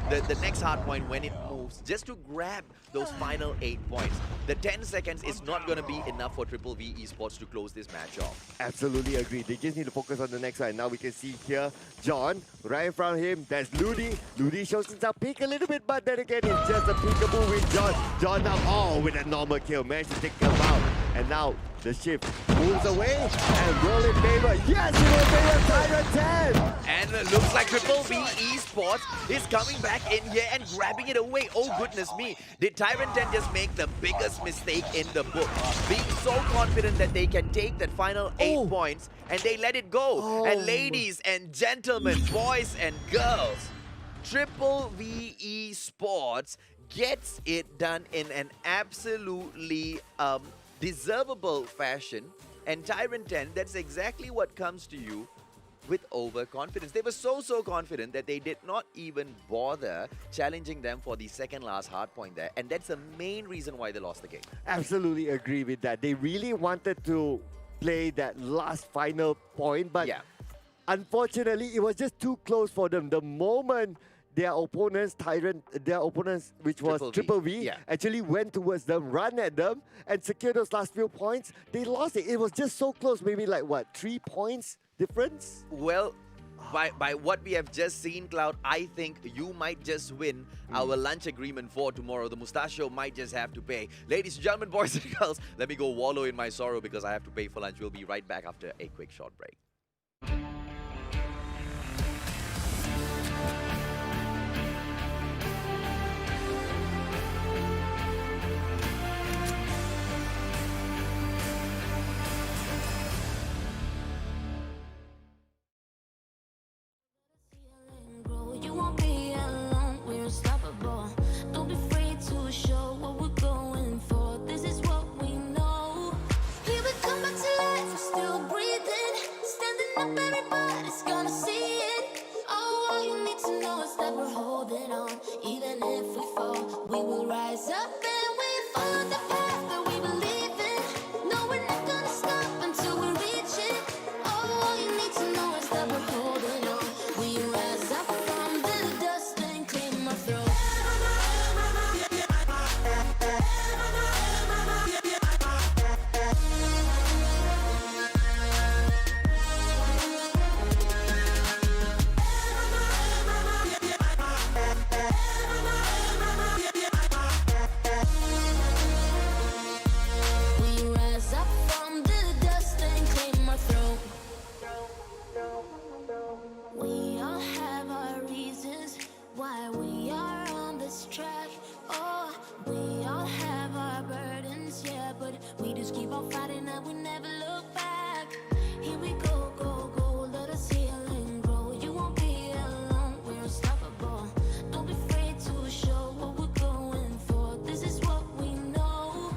the next hard point when it moves, just to grab those final 8 points. The 10 seconds is not going to be enough for Triple V Esports to close this match off. Absolutely agree. They just need to focus on the next one. Now we can see here, John, right in front of him, there's Ludi. Ludi shows himself peek a little bit, but then again, it's just a peekaboo with John. John now, with a normal kill, managed to take him out. And now the shift moves away and roll in favor. Yes, it will favor Tyrant 10. And it looks like Triple V Esports is coming back in here and grabbing it away. Oh goodness me, did Tyrant 10 just make the biggest mistake in the book? Being so confident that they can take that final 8 points, and they let it go. And ladies and gentlemen, boys and girls, Triple V Esports gets it done in an absolutely deservable fashion. And Tyrant 10, that's exactly what comes to you with overconfidence. They were so confident that they did not even bother challenging them for the second last hard point there. And that's the main reason why they lost the game. Absolutely agree with that. They really wanted to play that last final point, but unfortunately, it was just too close for them. The moment their opponents, which was Triple V, actually went towards them, ran at them, and secured those last few points, they lost it. It was just so close, maybe like, what, 3 points difference? Well, by what we have just seen, Cloud, I think you might just win our lunch agreement for tomorrow. The Mustachio might just have to pay. Ladies and gentlemen, boys and girls, let me go wallow in my sorrow because I have to pay for lunch. We'll be right back after a quick short break. We will rise up and we follow the path that we believe in. No, we're not gonna stop until we reach it. All you need to know is that we're holding on. We rise up from the dust and claim our throne. We rise up from the dust and claim our throne. We all have our reasons why we are on this track. Oh, we all have our burdens, yeah, but we just keep on fighting and we never look back. Here we go, go, go, let us heal and grow. You won't be alone, we're unstoppable. Don't be afraid to show what we're going for. This is what we know.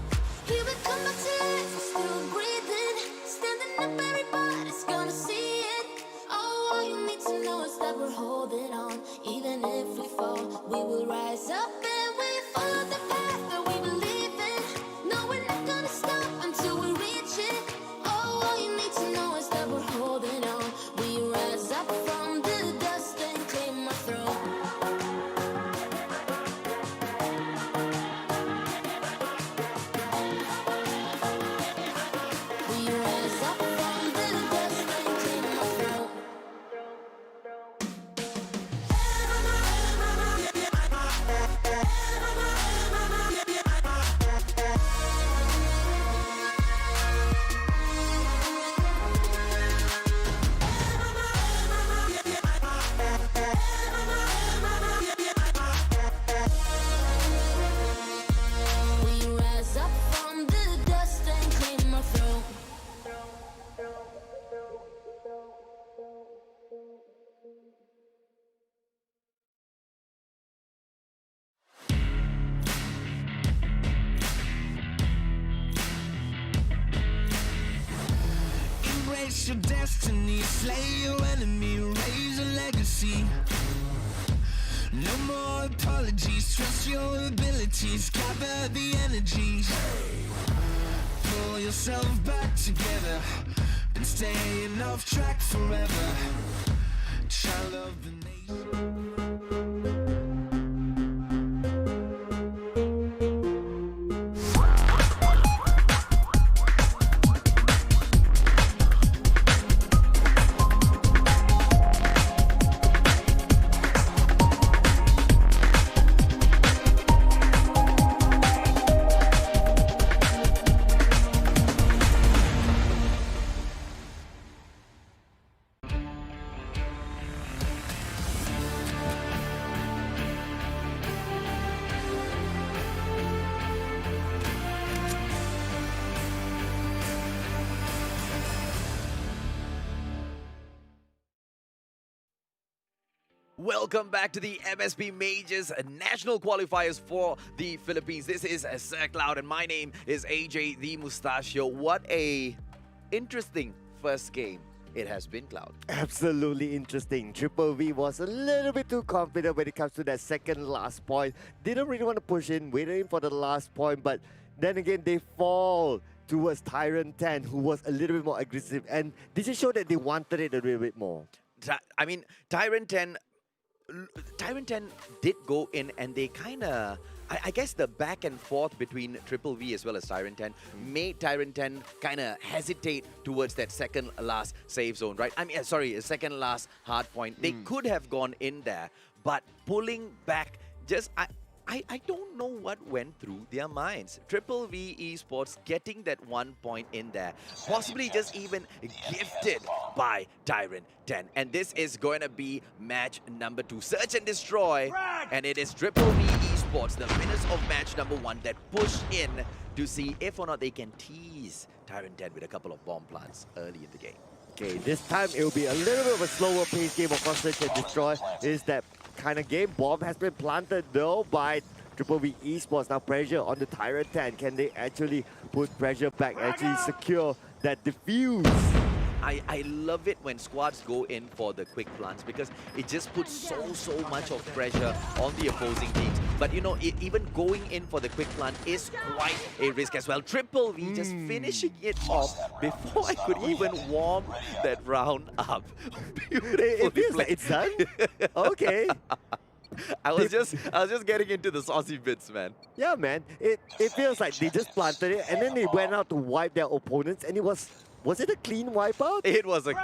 Here we come back to life, we're still breathing. Standing up, everybody's gonna see it. Oh, all you need to know is that we're holding on. Even if we fall, we will rise up and we follow the path that we believe in. No, we're not gonna stop until we reach it. Oh, all you need to know is that we're holding on. We rise up from the dust and claim our throne. We rise up from the dust and claim our throne. We rise up from the dust and claim our throne. Embrace your destiny, slay your enemy, raise a legacy. No more apologies, trust your abilities, gather the energies. Pull yourself back together, and staying off track forever. Child of the nation. Welcome back to the MSP Majors National Qualifiers for the Philippines. This is Sir Cloud and my name is AJ the Mustachio. What a interesting first game it has been, Cloud. Absolutely interesting. Triple V was a little bit too confident when it comes to that second last point. Didn't really want to push in, waiting for the last point, but then again they fall towards Tyrant 10, who was a little bit more aggressive, and this just showed that they wanted it a little bit more. I mean, Tyrant 10 did go in and they kind of, I guess the back and forth between Triple V as well as Tyrant 10 made Tyrant 10 kind of hesitate towards that second last save zone, right? I mean, sorry, second last hard point. They could have gone in there, but pulling back just, I don't know what went through their minds. Triple V Esports getting that 1 point in there, possibly just even gifted by Tyrant 10. And this is going to be match number 2. Search and destroy. And it is Triple V Esports, the winners of match number 1, that push in to see if or not they can tease Tyrant 10 with a couple of bomb plants early in the game. Okay, this time it will be a little bit of a slower pace game. Of course, Search and Destroy is that kind of game. Bomb has been planted though by Triple V Esports. Now pressure on the Tyrant 10. Can they actually put pressure back, actually secure that defuse? I love it when squads go in for the quick plants because it just puts so much of pressure on the opposing teams. But you know, even going in for the quick plant is quite a risk as well. Triple V just finishing it off before I could even warm that round up. It feels like it's done. Okay. I was just getting into the saucy bits, man. Yeah, man. It feels like they just planted it and then they went out to wipe their opponents, and it was it a clean wipeout? It was a...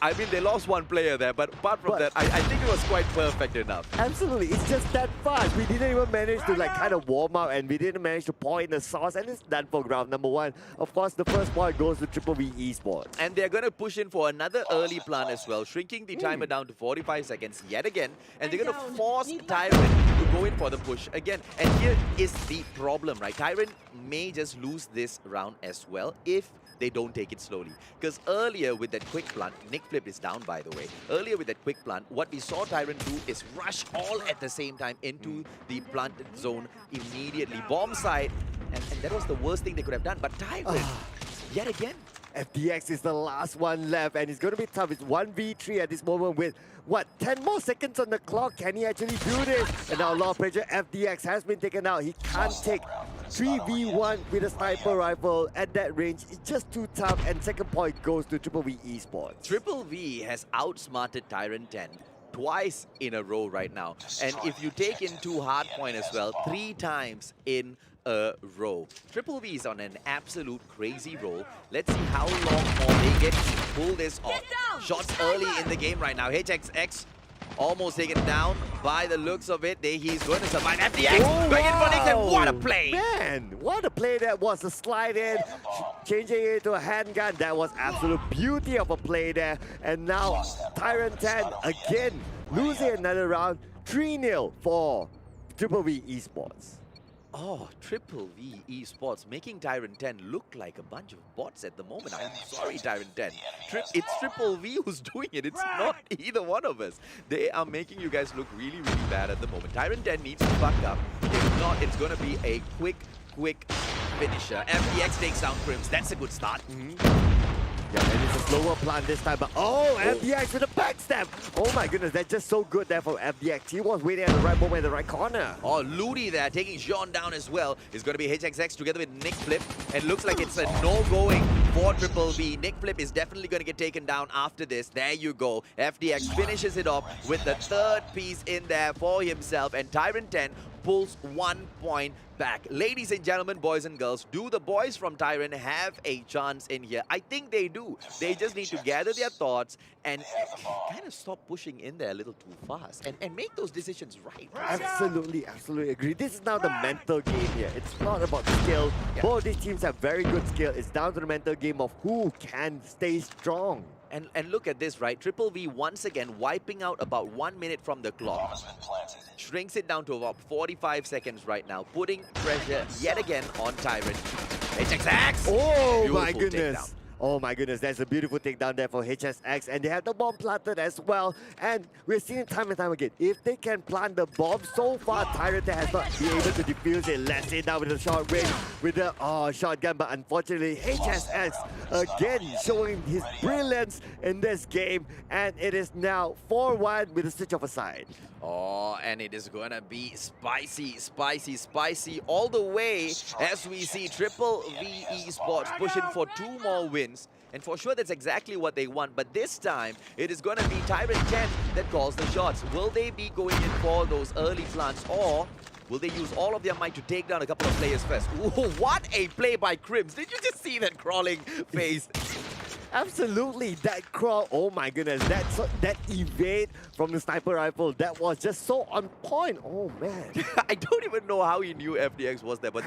I mean, they lost one player there, but apart from that, I think it was quite perfect enough. Absolutely. It's just that fast. We didn't even manage to like kind of warm up, and we didn't manage to pour in the sauce, and it's done for round number 1. Of course, the first point goes to Triple V Esports. And they're going to push in for another early plant as well, shrinking the timer down to 45 seconds yet again. And they're going to force Tyrant to go in for the push again. And here is the problem, right? Tyrant may just lose this round as well if they don't take it slowly. Because earlier with that quick plant, Nick Flip is down by the way. Earlier with that quick plant, what we saw Tyrant do is rush all at the same time into the planted zone immediately. Bomb side, and that was the worst thing they could have done. But Tyrant, yet again, FDX is the last one left, and it's going to be tough. It's 1v3 at this moment with, what, 10 more seconds on the clock. Can he actually do this? And now a lot of pressure. FDX has been taken out. He can't take 3v1 with a sniper rifle at that range. It's just too tough, and second point goes to Triple V Esports. Triple V has outsmarted Tyrant 10 twice in a row right now. And if you take into hard point as well, 3 times in a row. Triple V is on an absolute crazy roll. Let's see how long more they get to pull this off. Shots early in the game right now. HXX almost taken down by the looks of it. He's going to survive. FDX going in for Nick, and what a play! Man, what a play that was. A slide in, changing it to a handgun. That was absolute beauty of a play there. And now Tyrant 10 again losing another round. 3-0 for Triple V Esports. Oh, Triple V Esports making Tyrant 10 look like a bunch of bots at the moment. I'm sorry, Tyrant 10. It's Triple V who's doing it. It's not either one of us. They are making you guys look really bad at the moment. Tyrant 10 needs to fuck up. If not, it's going to be a quick finisher. FDX takes down Crims. That's a good start. Yeah, and it's a slower plant this time, but FDX with a backstab! Oh my goodness, that's just so good there from FDX. He was waiting at the right moment in the right corner. Oh, Ludi there, taking Jean down as well. It's going to be HXX together with Nick Flip. And looks like it's a no-going for Triple V. Nick Flip is definitely going to get taken down after this. There you go. FDX finishes it off with the third piece in there for himself. And Tyrant 10 pulls 1 point back. Ladies and gentlemen, boys and girls, do the boys from Tyrant have a chance in here? I think they do. They just need to gather their thoughts and kind of stop pushing in there a little too fast and make those decisions right. Absolutely agree. This is now the mental game here. It's not about skill. Yeah. Both these teams have very good skill. It's down to the mental game of who can stay strong. And look at this, right? Triple V once again wiping out about 1 minute from the clock. Shrinks it down to about 45 seconds right now, putting pressure yet again on Tyrant. HXX! Oh Beautiful my goodness. takedown. Oh my goodness, that's a beautiful takedown there for HSX, and they have the bomb planted as well. And we're seeing it time and time again. If they can plant the bomb, so far Tyrant has not been able to defuse it. Let's say down with the short range with the shotgun, but unfortunately HSX again showing his brilliance in this game, and it is now 4-1 with a switch of a side. Oh, and it is gonna be spicy all the way as we see Triple V Esports pushing for 2 more wins. And for sure, that's exactly what they want. But this time, it is gonna be Tyrant 10 that calls the shots. Will they be going in for those early plants, or will they use all of their might to take down a couple of players first? Ooh, what a play by Crims. Did you just see that crawling face? Absolutely, that crawl, oh my goodness, that evade from the sniper rifle, that was just so on point. Oh man. I don't even know how he knew FDX was there, but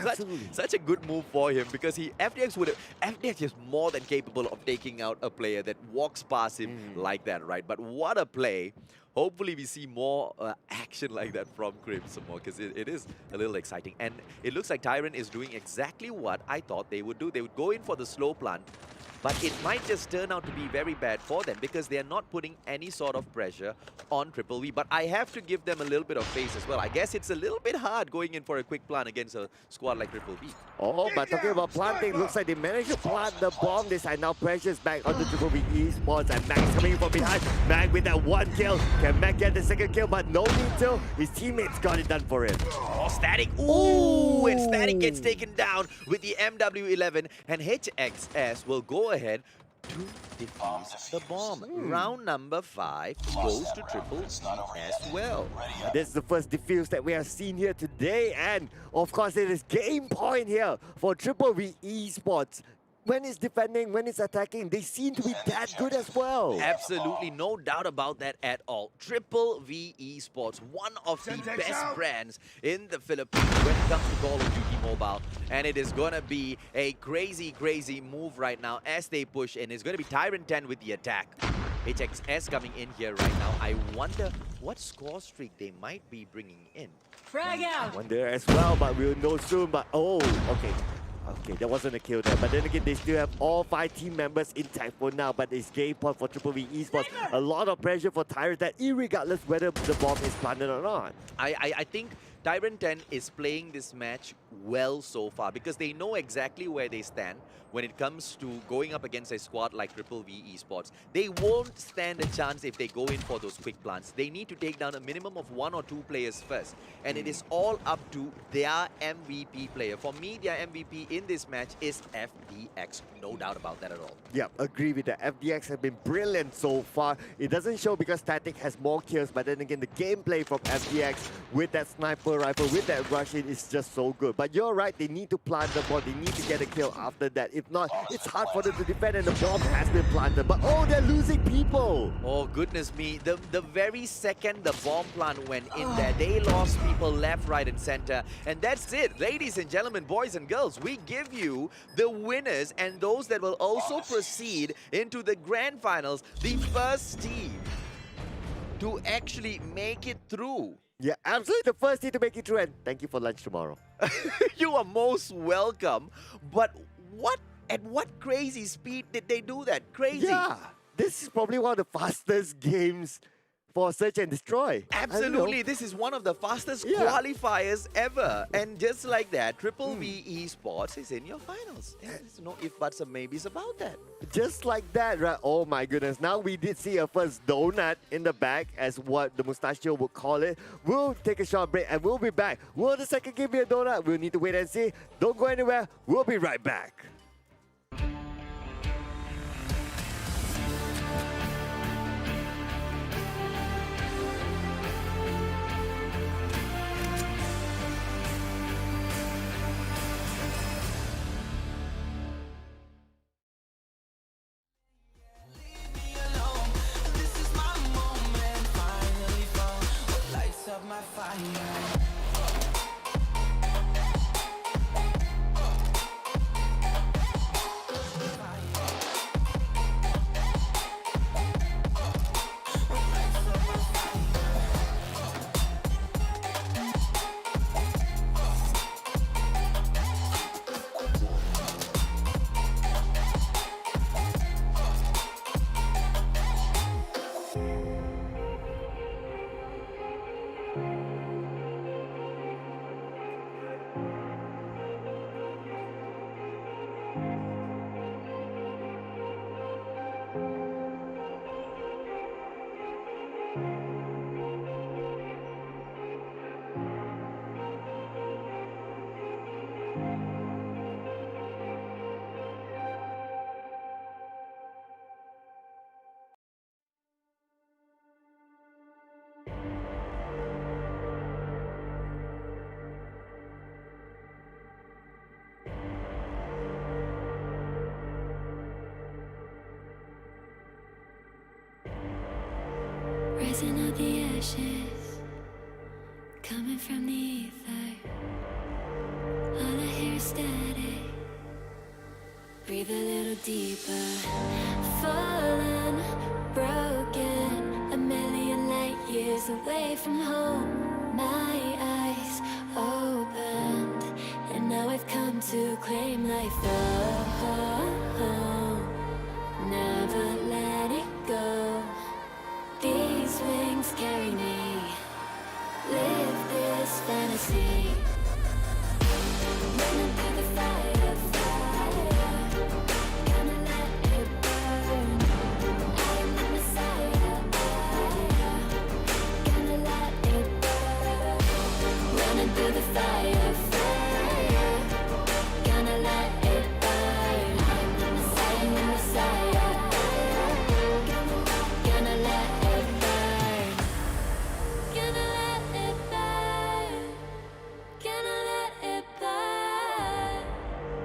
such a good move for him, because FDX is more than capable of taking out a player that walks past him like that, right? But what a play. Hopefully we see more action like that from Crims some more, because it is a little exciting. And it looks like Tyrant is doing exactly what I thought they would do. They would go in for the slow plant, but it might just turn out to be very bad for them because they are not putting any sort of pressure on Triple V. But I have to give them a little bit of face as well. I guess it's a little bit hard going in for a quick plant against a squad like Triple V. Oh, but talking about planting, looks like they managed to plant the bomb this time. Now pressure's back onto Triple V Esports, and Max coming in from behind. Mag with that one kill. Can Mac get the second kill? But no need to. His teammates got it done for him. Oh, Static. Ooh, and Static gets taken down with the MW11, and HXS will go ahead to defuse the bomb. Round number 5 goes to Triple E as well. This is the first defuse that we have seen here today, and of course it is game point here for Triple V Esports. When it's defending, when it's attacking, they seem to be that good as well. Absolutely, no doubt about that at all. Triple V Esports, one of the best brands in the Philippines when it comes to Call of Duty Mobile. And it is going to be a crazy, crazy move right now as they push in. It's going to be Tyrant 10 with the attack. HXS coming in here right now. I wonder what score streak they might be bringing in. Frag out! I wonder as well, but we'll know soon. But oh, okay. Okay, that wasn't a kill there. But then again, they still have all 5 team members intact for now. But it's game point for Triple V Esports. A lot of pressure for Tyrant 10, irregardless whether the bomb is planted or not. I think Tyrant 10 is playing this match well so far because they know exactly where they stand when it comes to going up against a squad like Triple V Esports. They won't stand a chance if they go in for those quick plants. They need to take down a minimum of 1 or 2 players first. And it is all up to their MVP player. For me, their MVP in this match is FDX. No doubt about that at all. Yeah, agree with that. FDX has been brilliant so far. It doesn't show because Static has more kills, but then again, the gameplay from FDX with that sniper rifle, with that rush in is just so good. But you're right, they need to plant the bomb. They need to get a kill after that. If not, it's hard for them to defend, and the bomb has been planted. But oh, they're losing people. Oh, goodness me. The very second the bomb plant went in there, they lost people left, right, and center. And that's it. Ladies and gentlemen, boys and girls, we give you the winners and those that will also proceed into the grand finals, the first team to actually make it through. Yeah, absolutely the first team to make it through, and thank you for lunch tomorrow. You are most welcome. But at what crazy speed did they do that? Crazy. Yeah, this is probably one of the fastest games for Search and Destroy. Absolutely, this is one of the fastest qualifiers ever. And just like that, Triple V Esports is in your finals. There's no if, buts, or maybes about that. Just like that, right? Oh my goodness. Now we did see a first donut in the back, as what the Mustachio would call it. We'll take a short break and we'll be back. Will the second game be a donut? We'll need to wait and see. Don't go anywhere. We'll be right back. Rising out the ashes, coming from the ether. All I hear is static. Breathe a little deeper. Fallen, broken, a million light years away from home. My eyes opened, and now I've come to claim life. Oh, never let it go. These wings carry me. Live this fantasy. Running through the fire, fire. Gonna let it burn. I am the Messiah. Gonna let it burn. Running through the fire, fire. Gonna let it burn. I am the Messiah. Gonna let it burn. Gonna let it burn. Gonna let it burn.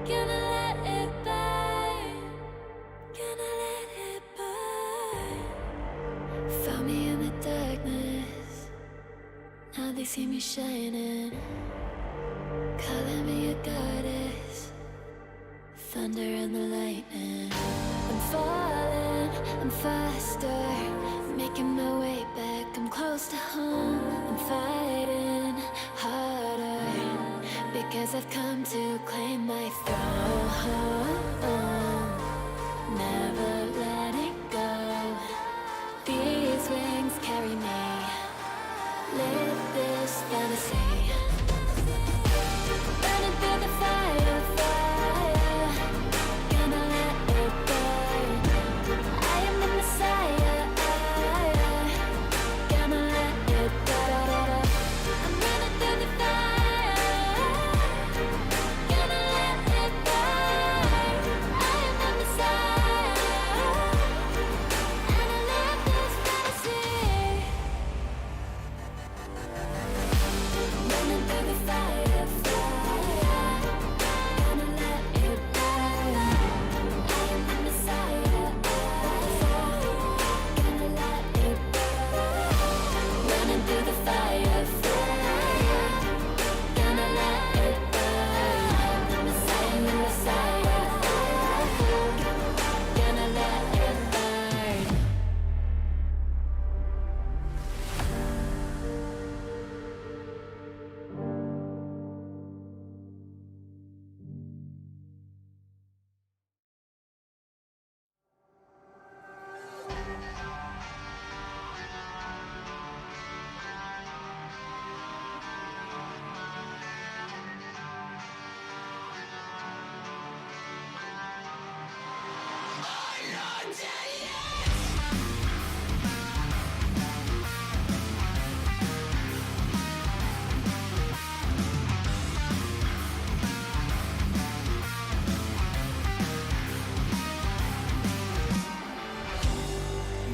Gonna let it burn. Gonna let it burn. Found me in the darkness. Now they see me shining. Calling me a goddess. Thunder and the lightning. I'm falling, I'm faster. Making my way back, I'm close to home. I'm fighting harder. Because I've come to claim my throne. Never letting go. These wings carry me. Live this fantasy. Running through the fire, fire. Gonna let it burn. I am the Messiah. Gonna let it burn. I'm running through the fire. Gonna let it burn. I am the Messiah. And I live this fantasy. Running through the fire, fire. Gonna let it burn. I am the Messiah. Gonna let it burn. Running through the fire, fire. Gonna let it burn. I am the Messiah. Gonna let it burn.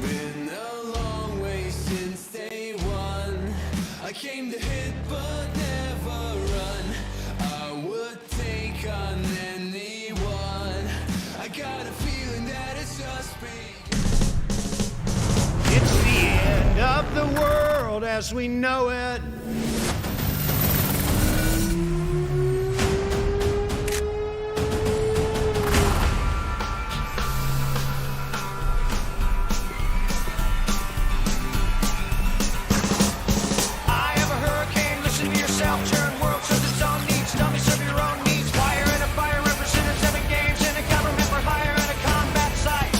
Been a long way since day one. I came to hit but never run. I would take on anyone. I got a feeling that it's just begun. It's the end of the world as we know it. I have a hurricane, listen to yourself, turn world serve its own needs, dummy serve your own needs. Fire and a fire represented 7 games in a government for hire and a combat site.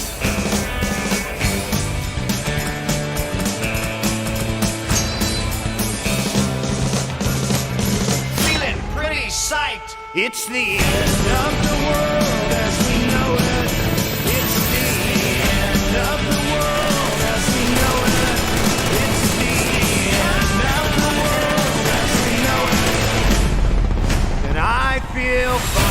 Feeling pretty psyched. It's the end of the world as we know it. It's the end of the world as we know it. It's the end of the world as we know it. And I feel fine.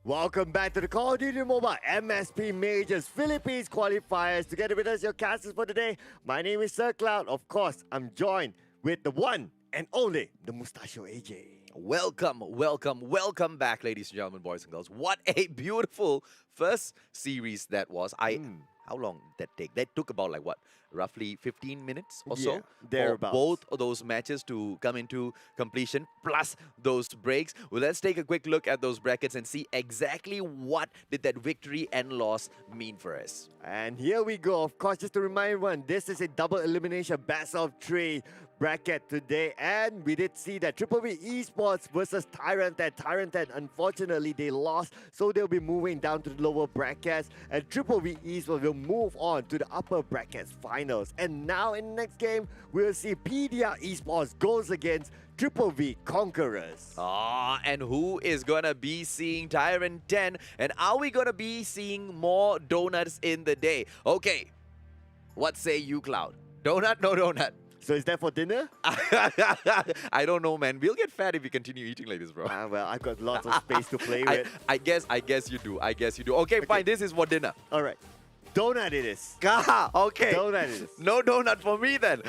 Welcome back to the Call of Duty Mobile MSP Majors Philippines Qualifiers. Together with us, your casters for today. My name is Sir Cloud. Of course, I'm joined with the one and only, the Mustachio AJ. Welcome, welcome, welcome back, ladies and gentlemen, boys and girls. What a beautiful first series that was. How long did that take? That took about like what? roughly 15 minutes or so Yeah, for thereabouts. both of those matches to come into completion, plus those breaks. Well, let's take a quick look at those brackets and see exactly what did that victory and loss mean for us. And here we go. Of course, just to remind everyone, this is a double elimination best of 3 bracket today. And we did see that Triple V Esports versus Tyrant 10. Tyrant 10, unfortunately, they lost. So they'll be moving down to the lower brackets. And Triple V Esports will move on to the upper brackets finals. And now in the next game, we'll see PDR Esports goes against Triple V Conquerors. And who is gonna be seeing Tyrant 10? And are we gonna be seeing more donuts in the day? Okay, what say you, Cloud? Donut, no donut. So is that for dinner? I don't know, man. We'll get fat if we continue eating like this, bro. Well, I've got lots of space to play with. I guess you do. Okay, fine. This is for dinner. All right. Donut it is. Okay. Donut it is. No donut for me then.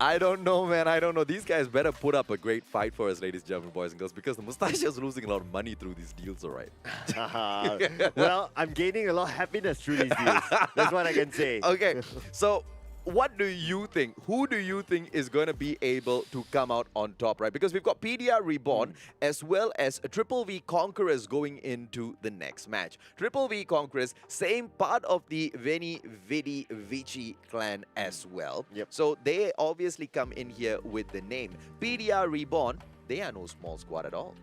I don't know, man. I don't know. These guys better put up a great fight for us, ladies and gentlemen, boys and girls, because the Mustache is losing a lot of money through these deals, all right? Well, I'm gaining a lot of happiness through these deals. That's what I can say. Okay, so what do you think? Who do you think is going to be able to come out on top, right? Because we've got PDR Reborn as well as Triple V Conquerors going into the next match. Triple V Conquerors, same part of the Veni Vidi Vici clan as well. Yep. So they obviously come in here with the name. PDR Reborn, they are no small squad at all.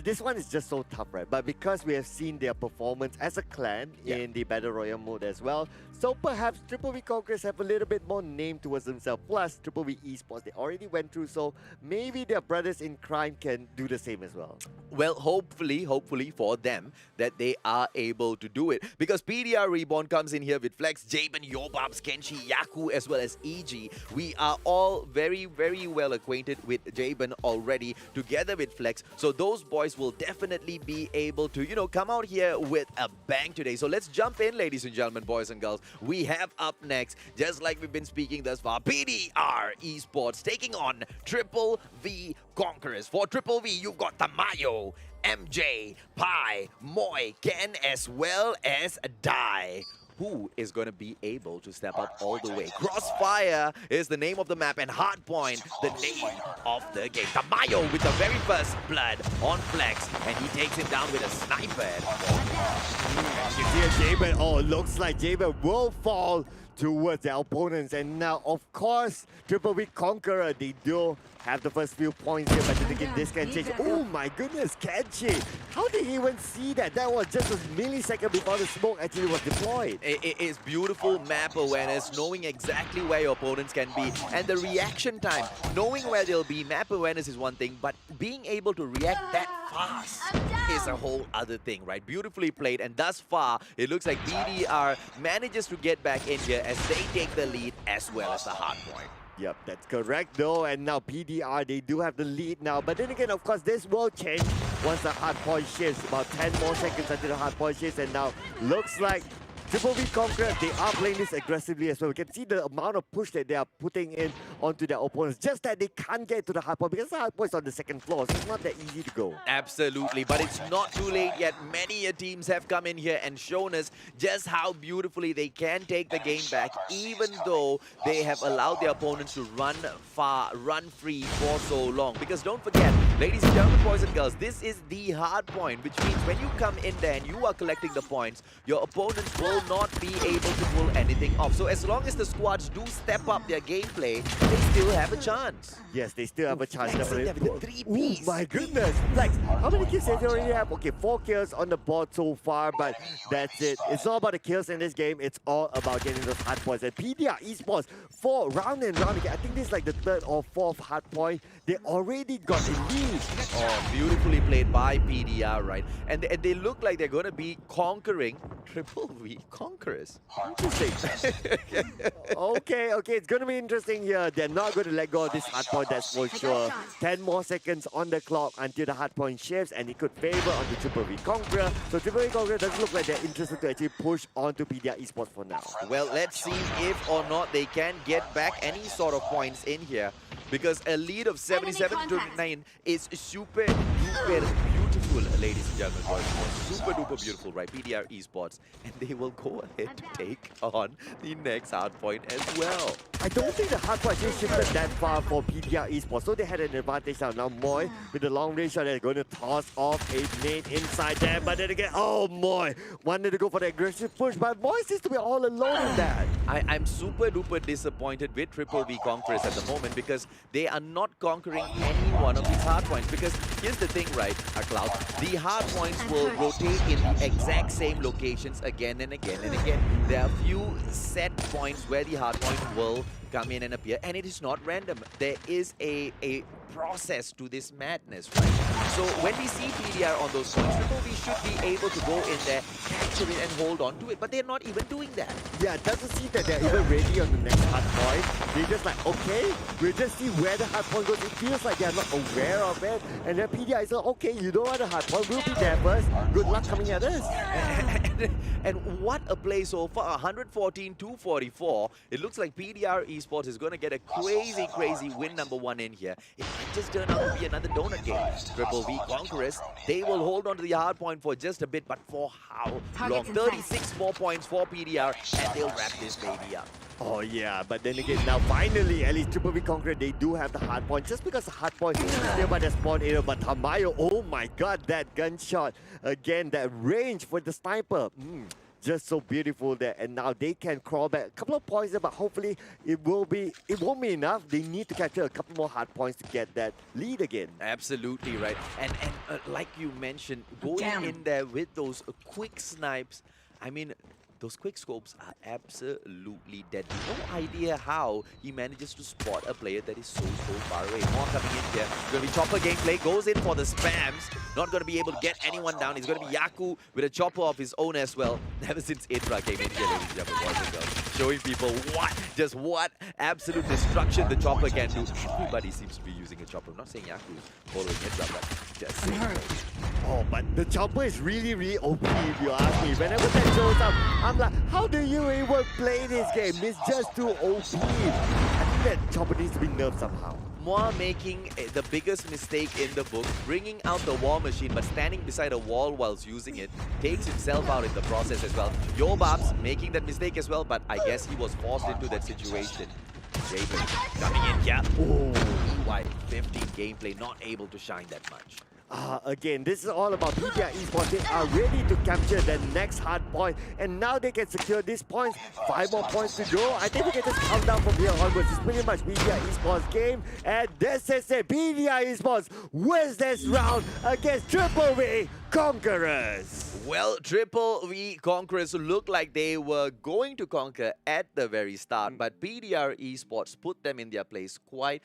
This one is just so tough, right? But because we have seen their performance as a clan in the Battle Royale mode as well, so perhaps Triple V Conquerors have a little bit more name towards themselves. Plus, Triple V Esports, they already went through, so maybe their brothers in crime can do the same as well. Well, hopefully for them that they are able to do it. Because PDR Reborn comes in here with Flex, Jabin, Yobabs, Kenshi, Yaku, as well as EG. We are all very, very well acquainted with Jabin already, together with Flex. So those boys will definitely be able to, you know, come out here with a bang today. So let's jump in, ladies and gentlemen, boys and girls. We have up next, just like we've been speaking thus far, PDR Esports taking on Triple V Conquerors. For Triple V, you've got Tamayo, MJ, Pi, Moy, Ken, as well as Dai. Who is going to be able to step up all the way? Crossfire is the name of the map, and Hardpoint, the name of the game. Tamayo with the very first blood on Flex, and he takes him down with a sniper. You see a Jabin, looks like Jabin will fall towards their opponents. And now, of course, Triple V Conqueror, they do have the first few points here, but then again, this can change. Oh my goodness, Kenshi! How did he even see that? That was just a millisecond before the smoke actually was deployed. It is beautiful map awareness, knowing exactly where your opponents can be, and the reaction time. Knowing where they'll be, map awareness is one thing, but being able to react that fast is a whole other thing, right? Beautifully played, and thus far, it looks like PDR manages to get back in here as they take the lead as well as the hard point. Yep, that's correct though. And now PDR, they do have the lead now. But then again, of course, this will change once the hard point shifts. About 10 more seconds until the hard point shifts. And now looks like Triple V Conqueror, they are playing this aggressively as well. We can see the amount of push that they are putting in onto their opponents. Just that they can't get to the hard point because the hard point is on the second floor, so it's not that easy to go. Absolutely, but it's not too late yet. Many teams have come in here and shown us just how beautifully they can take the game back, even though they have allowed their opponents to run far, run free for so long. Because don't forget, ladies and gentlemen, boys and girls, this is the hard point, which means when you come in there and you are collecting the points, your opponents will not be able to pull anything off. So as long as the squads do step up their gameplay, they still have a chance. Yes, they still have a chance. Flex in there with the three-piece. Oh my goodness! Flex, how many kills does he already have? Okay, 4 kills on the board so far, but that's it. It's not about the kills in this game. It's all about getting those hard points. And PDR Esports, for round and round again, I think this is like the 3rd or 4th hard point. They already got a lead. Oh, beautifully played by PDR, right? And they look like they're going to be conquering Triple V Conquerors. Interesting. okay, it's going to be interesting here. They're not going to let go of this hard point, that's for sure. 10 more seconds on the clock until the hard point shifts, and it could favor onto Triple V Conqueror. So Triple V Conqueror doesn't look like they're interested to actually push onto PDR Esports for now. Well, let's see if or not they can get back any sort of points in here, because a lead of 77 to 9 is super duper beautiful, ladies and gentlemen, boys and girls. Super duper beautiful, right? PDR Esports. And they will go ahead to take on the next hard point as well. I don't think the hardpoint actually shifted that far for PDR Esports, so they had an advantage now. Now Moy with the long range shot, they're going to toss off a nade inside there, but then again, oh Moy wanted to go for the aggressive push, but Moy seems to be all alone in that. I'm super duper disappointed with Triple V Conquerors at the moment because they are not conquering any one of these hard points. Because here's the thing, right, Cloud? The hard points will rotate in the exact same locations again and again and again. There are few set points where the hard point will come in and appear, and it is not random. There is a process to this madness, right? So when we see PDR on those points, Triple V should be able to go in there, capture it and hold on to it, but they're not even doing that. Yeah, it doesn't seem that they're even ready on the next hard point. They're just like, okay, we'll just see where the hard point goes. It feels like they're not aware of it. And then PDR is like, okay, you know what, the hard point will be there first. Good luck coming at us. And what a play so far, 114-244. It looks like PDR Esports is going to get a crazy win number 1 in here. It might just turn out to be another donut game. Triple V Conquerors, they will hold on to the hard point for just a bit, but for how long? 36 more points for PDR, and they'll wrap this baby up. Oh yeah, but then again, now finally, at least Triple V Conqueror, they do have the hard point. Just because the hard point is nearby the spawn area, but Tamayo, oh my god, that gunshot. Again, that range for the sniper. Just so beautiful there, and now they can crawl back. A couple of points there, but hopefully it won't be enough. They need to capture a couple more hard points to get that lead again. Absolutely right. And like you mentioned, going in there with those quick snipes, I mean, those quick scopes are absolutely deadly. No idea how he manages to spot a player that is so far away. More coming in here. Going to be Chopper gameplay. Goes in for the spams. Not going to be able to get anyone down. He's going to be Yaku with a chopper of his own as well. Ever since Indra came in here, ladies and gentlemen, boys and girls, showing people what absolute destruction the chopper can do. Everybody seems to be using a chopper. I'm not saying Yaku is following Indra, but just saying. Oh, but the chopper is really OP if you ask me. Whenever that shows up, I'm like, how do you even play this game? It's just too OP. I think that chopper needs to be nerfed somehow. Moa making the biggest mistake in the book, bringing out the war machine but standing beside a wall whilst using it, takes himself out in the process as well. Yobabs making that mistake as well, but I guess he was forced into that situation. Javen coming in here. Oh, why 15 gameplay, not able to shine that much. Again, this is all about PDR Esports. They are ready to capture the next hard point, and now they can secure these points. 5 more points to go. I think we can just count down from here onwards. It's pretty much PDR Esports game, and this is it. PDR Esports wins this round against Triple V Conquerors. Well, Triple V Conquerors looked like they were going to conquer at the very start, but PDR Esports put them in their place quite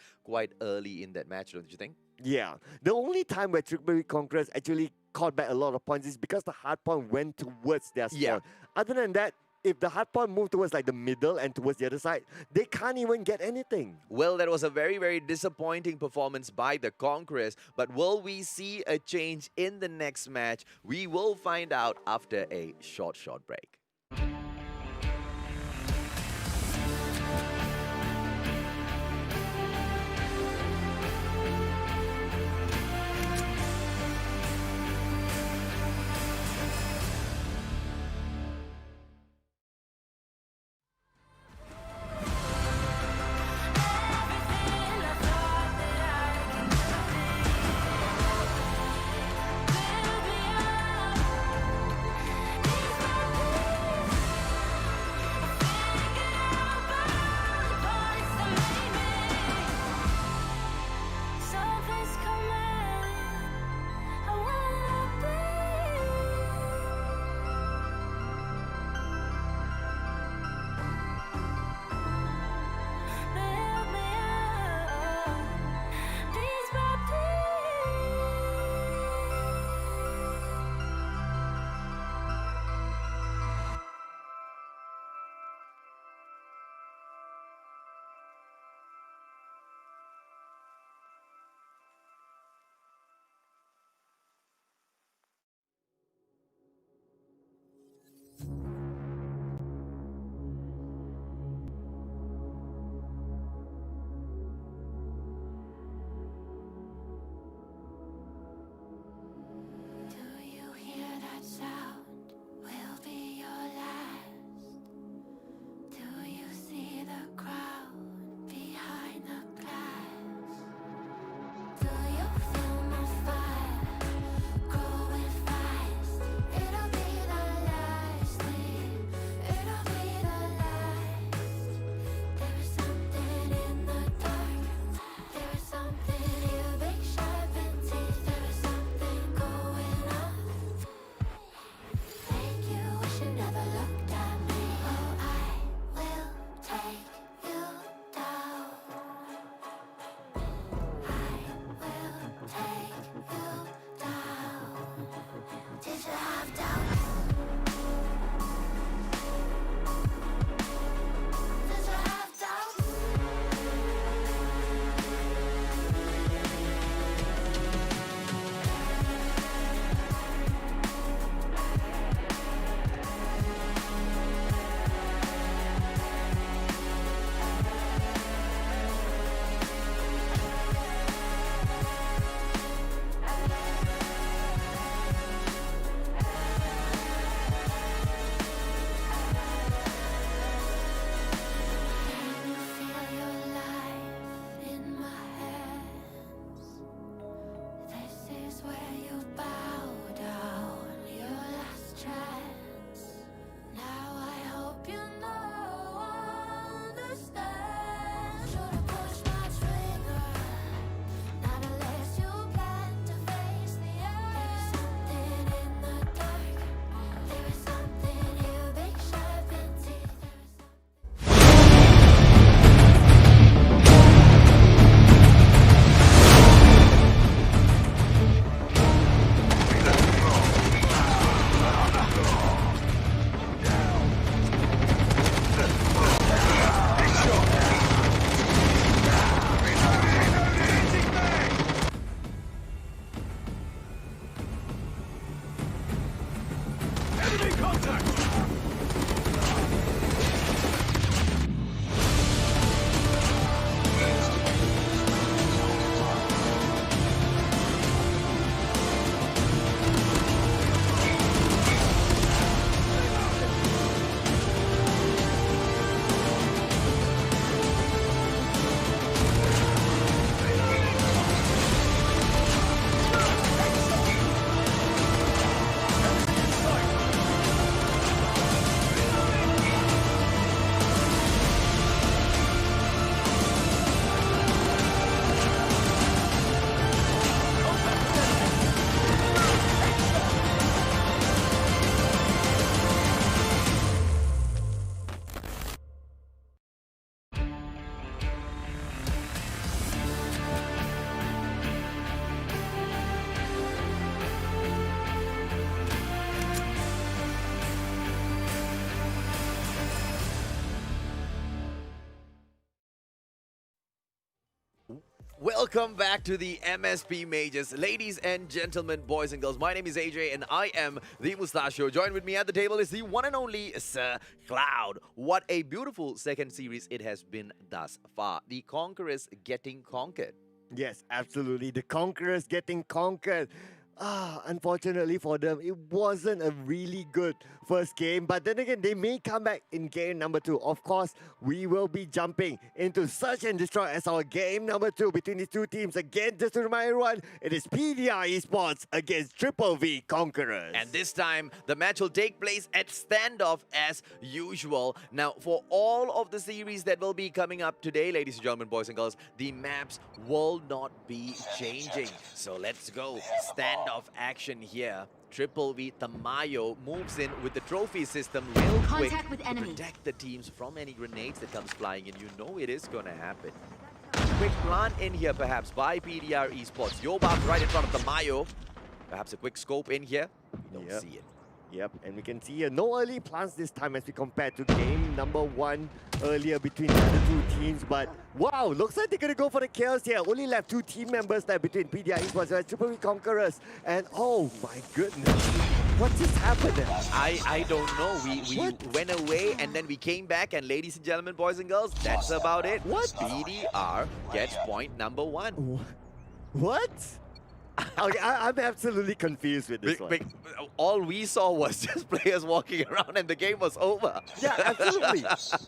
early in that match, don't you think? Yeah, the only time where Triple V Conquerors actually caught back a lot of points is because the hard point went towards their spawn. Yeah. Other than that, if the hard point moved towards like the middle and towards the other side, they can't even get anything. Well, that was a very disappointing performance by the Conquerors, but will we see a change in the next match? We will find out after a short break. Welcome back to the MSP Majors. Ladies and gentlemen, boys and girls, my name is AJ and I am the Mustachio. Joined with me at the table is the one and only Sir Cloud. What a beautiful second series it has been thus far. The Conquerors getting conquered. Yes, absolutely. The Conquerors getting conquered. Unfortunately for them, it wasn't a really good first game. But then again, they may come back in game number 2. Of course, we will be jumping into Search and Destroy as our game number 2 between these two teams. Again, just to remind everyone, it is PDR Esports against VVV Conquerors. And this time, the match will take place at standoff as usual. Now, for all of the series that will be coming up today, ladies and gentlemen, boys and girls, the maps will not be changing. So let's go. Standoff action here. VVV Tamayo moves in with the trophy system real quick to protect the teams from any grenades that comes flying in. You know it is going to happen. Quick plant in here perhaps by PDR Esports. Yobab right in front of Tamayo. Perhaps a quick scope in here. We don't see it. Yep, and we can see here no early plants this time as we compare to game number 1 earlier between the other two teams. But wow, looks like they're going to go for the kills here. Only left 2 team members there between PDR Esports and VVV Conquerors. And oh my goodness, what just happened there? I don't know. We went away and then we came back, and ladies and gentlemen, boys and girls, that's about it. What? PDR gets point number 1. What? Okay, I'm absolutely confused with this one. All we saw was just players walking around and the game was over. Yeah, absolutely.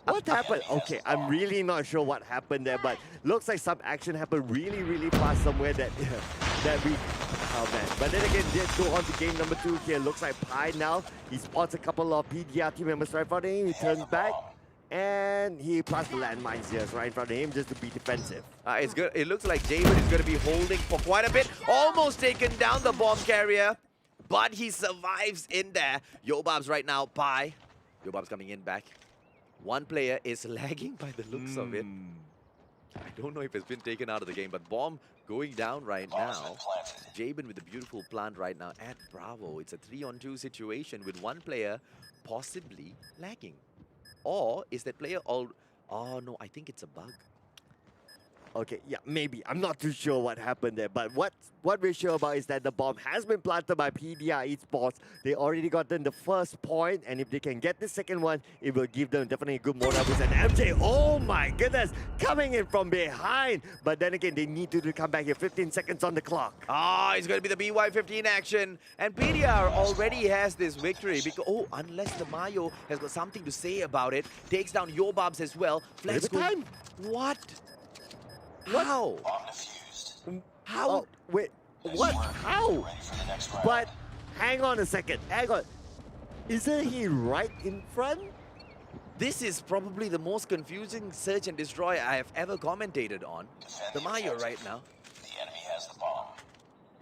What happened? Okay, I'm really not sure what happened there, but looks like some action happened really, really fast somewhere that we... Oh man. But then again, let's go on to game number 2 here. Looks like Pi now. He spots a couple of PDR team members right in front of him. He turns back. And he plants the landmines here right in front of him just to be defensive. It's good. It looks like David is going to be holding for quite a bit. Almost taken down the bomb carrier, but he survives in there. Yobab's right now. Pi. Yobab's coming in back. One player is lagging by the looks of it. I don't know if it's been taken out of the game, but bomb going down right now. Jabin with the beautiful plant right now at Bravo. It's a 3-on-2 situation with one player possibly lagging. Or is that player all... Oh no, I think it's a bug. Okay, yeah, maybe. I'm not too sure what happened there. But what we're sure about is that the bomb has been planted by PDR Esports. They already gotten the first point, and if they can get the second one, it will give them definitely a good morale boost. And MJ, oh my goodness, coming in from behind. But then again, they need to come back here. 15 seconds on the clock. Ah, it's going to be the BY15 action. And PDR already has this victory because, unless the Mayo has got something to say about it, takes down Yobabs as well. Flex time? What? How? How? Oh, wait, what? How? But hang on a second. Hang on. Isn't he right in front? This is probably the most confusing search and destroy I have ever commentated on. The Mayo right now. The enemy has the bomb.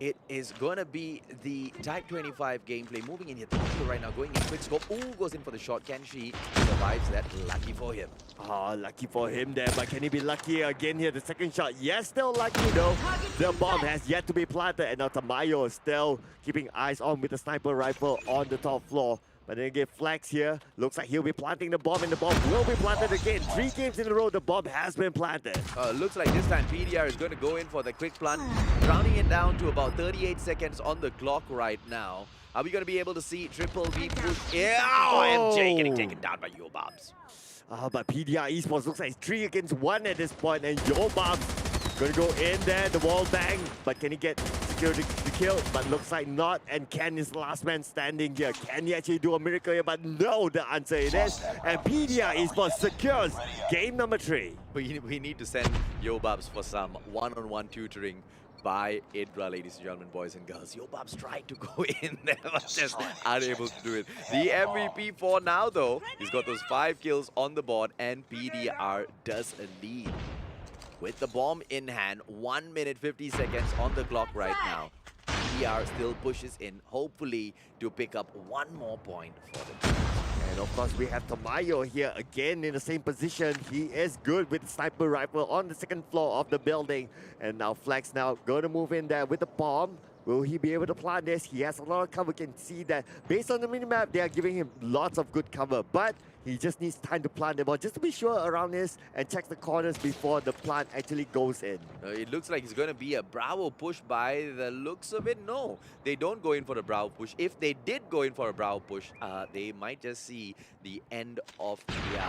It is going to be the Type 25 gameplay. Moving in here. The Mayo right now going in quick scope. Ooh, goes in for the shot. Can she? Survives that. Lucky for him. Oh, lucky for him there, but can he be lucky again here? The second shot, yes, still lucky though. The bomb has yet to be planted, and now Tamayo is still keeping eyes on with the sniper rifle on the top floor. But then again, Flex here, looks like he'll be planting the bomb, and the bomb will be planted again. 3 games in a row, the bomb has been planted. Looks like this time PDR is going to go in for the quick plant, rounding it down to about 38 seconds on the clock right now. Are we going to be able to see Triple V push? Yeah, oh, MJ getting taken down by Yobabs. But PDR Esports looks like it's 3 against 1 at this point, and Yobab's gonna go in there, the wall bang, but can he get security to kill? But looks like not, and Ken is the last man standing here. Can he actually do a miracle here? But no, the answer it is, and PDR Esports secures game number 3. We need to send Yobabs for some one-on-one tutoring by Idra, ladies and gentlemen, boys and girls. Yobabs tried to go in there, but just unable to do it. The MVP for now, though, he's got those 5 kills on the board, and PDR does a lead. With the bomb in hand, 1 minute 50 seconds on the clock right now. PDR still pushes in, hopefully to pick up 1 more point for the team. And of course, we have Tamayo here again in the same position. He is good with the sniper rifle on the 2nd floor of the building. And now Flex now going to move in there with the bomb. Will he be able to plant this? He has a lot of cover. Can see that based on the minimap, they are giving him lots of good cover. But he just needs time to plant them all, just to be sure around this and check the corners before the plant actually goes in. It looks like it's going to be a Bravo push by the looks of it. No, they don't go in for the Bravo push. If they did go in for a Bravo push, they might just see the end of their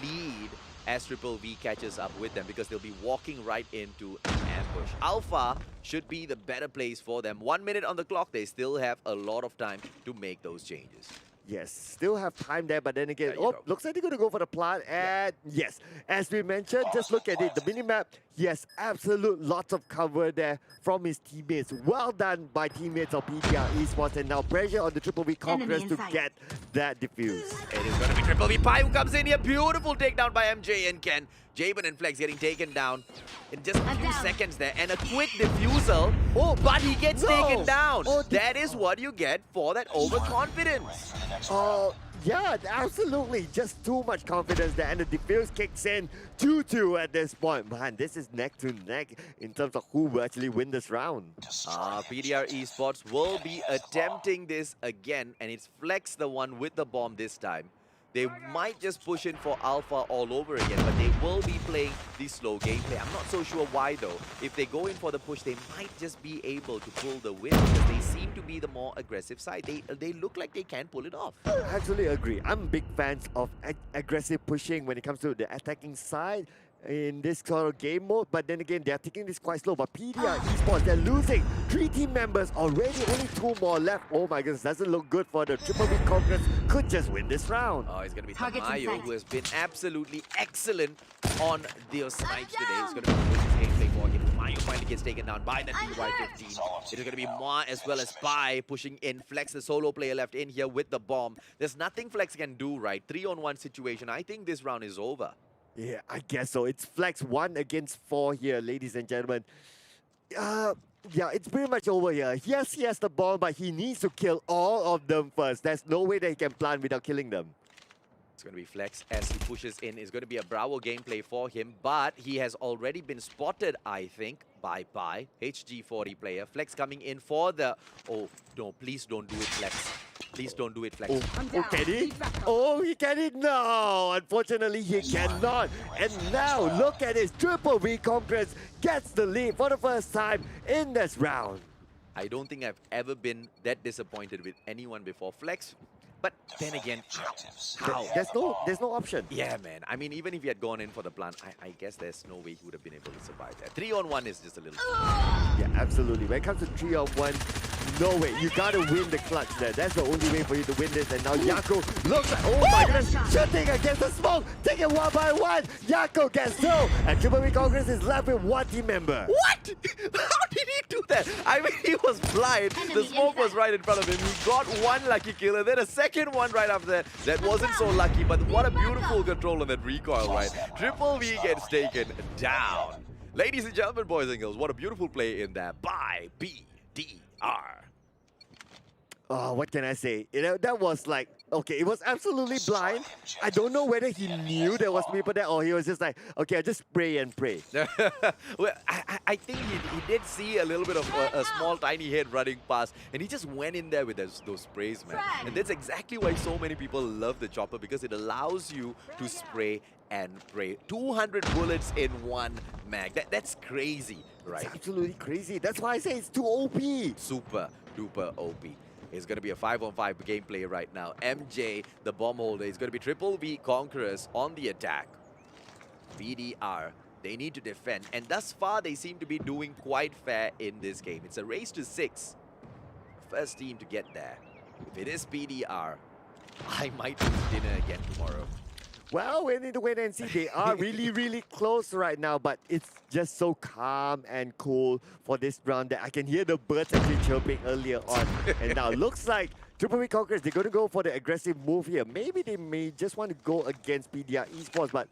lead as Triple V catches up with them, because they'll be walking right into an ambush. Alpha should be the better place for them. 1 minute on the clock. They still have a lot of time to make those changes. Yes, still have time there, but then again, There you go. looks like they're going to go for the plant. And yes, as we mentioned, just look at it. The minimap, yes, absolute lots of cover there from his teammates. Well done by teammates of PDR Esports, and now pressure on the Triple V Conquerors to get that defuse. It is going to be Triple V Pi who comes in here. Beautiful takedown by MJ and Ken. Jabin and Flex getting taken down in just a few seconds there. And a quick defusal. Oh, but he gets taken down. Oh, that is what you get for that overconfidence. Oh, yeah, absolutely. Just too much confidence there. And the defuse kicks in 2-2 at this point. Man, this is neck to neck in terms of who will actually win this round. PDR Esports will be attempting this again. And it's Flex the one with the bomb this time. They might just push in for Alpha all over again, but they will be playing the slow gameplay. I'm not so sure why, though. If they go in for the push, they might just be able to pull the win, because they seem to be the more aggressive side. They look like they can pull it off. I actually agree. I'm big fans of aggressive pushing when it comes to the attacking side in this sort of game mode, but then again, they're taking this quite slow. But PDR Esports, they're losing 3 team members already, only 2 more left. Oh my goodness, doesn't look good for the Triple V Conquerors. Could just win this round. Oh, it's going to be Tamayo, who has been absolutely excellent on the snipes today. It's going to be good gameplay for him. Tamayo finally gets taken down by the DY15. It is going to be Moa as well as Pai pushing in. Flex, the solo player, left in here with the bomb. There's nothing Flex can do, right? 3-on-1 situation. I think this round is over. Yeah, I guess so. It's Flex 1 against 4 here, ladies and gentlemen. Yeah, it's pretty much over here. Yes, he has the bomb, but he needs to kill all of them first. There's no way that he can plant without killing them. It's going to be Flex as he pushes in. It's going to be a Bravo gameplay for him, but he has already been spotted, I think, by Pai, HG40 player. Flex coming in for the... Oh, no, please don't do it, Flex. Please don't do it, Flex. Oh, can he? Oh, he can it? No, unfortunately, he cannot. And now, look at this. Triple V Conquerors gets the lead for the first time in this round. I don't think I've ever been that disappointed with anyone before. Flex, but then again, how? There's no option. Yeah, man. I mean, even if he had gone in for the plant, I guess there's no way he would have been able to survive that. 3-on-1 is just a little... Yeah, absolutely. When it comes to 3-on-1, no way. You gotta win the clutch there. That's the only way for you to win this. And now Yako looks like, oh my goodness, shooting against the smoke, taking 1 by 1. Yako gets 2, and Triple V Conquerors is left with 1 team member. What? How did he do that? I mean, he was blind. The smoke was right in front of him. He got 1 lucky kill, and then a second one right after that. That wasn't so lucky, but what a beautiful control on that recoil, right? Triple V gets taken down. Ladies and gentlemen, boys and girls, what a beautiful play in there by PDR. Oh, what can I say? You know, that was like, okay, it was absolutely blind. I don't know whether he knew there was people there or he was just like, okay, I just pray and pray. Well, I think he did see a little bit of a small tiny head running past, and he just went in there with those sprays, man. And that's exactly why so many people love the chopper, because it allows you to spray and pray. 200 bullets in 1 mag. That's crazy, right? It's absolutely crazy. That's why I say it's too OP. Super duper OP. It's going to be a 5-on-5 gameplay right now. MJ, the bomb holder, is going to be Triple V Conquerors on the attack. PDR, they need to defend. And thus far, they seem to be doing quite fair in this game. It's a race to 6. First team to get there. If it is PDR, I might lose dinner again tomorrow. Well, we need to wait and see. They are really, really close right now, but it's just so calm and cool for this round that I can hear the birds actually chirping earlier on. And now looks like Triple V Conquerors, they're going to go for the aggressive move here. Maybe they may just want to go against PDR Esports, but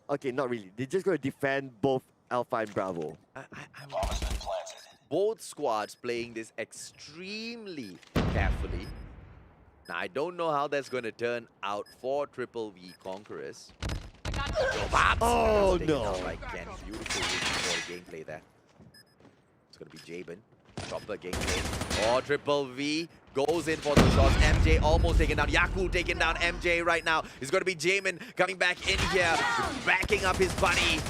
okay, not really. They're just going to defend both Alpha and Bravo. Both squads playing this extremely carefully. Now, I don't know how that's going to turn out for Triple V Conquerors. Oh, no. Right, Ken. Beautiful for gameplay there. It's going to be Jabin. Chopper gameplay. Oh, Triple V goes in for the shots. MJ almost taken down. Yaku taking down MJ right now. It's going to be Jamin coming back in here, backing up his buddy.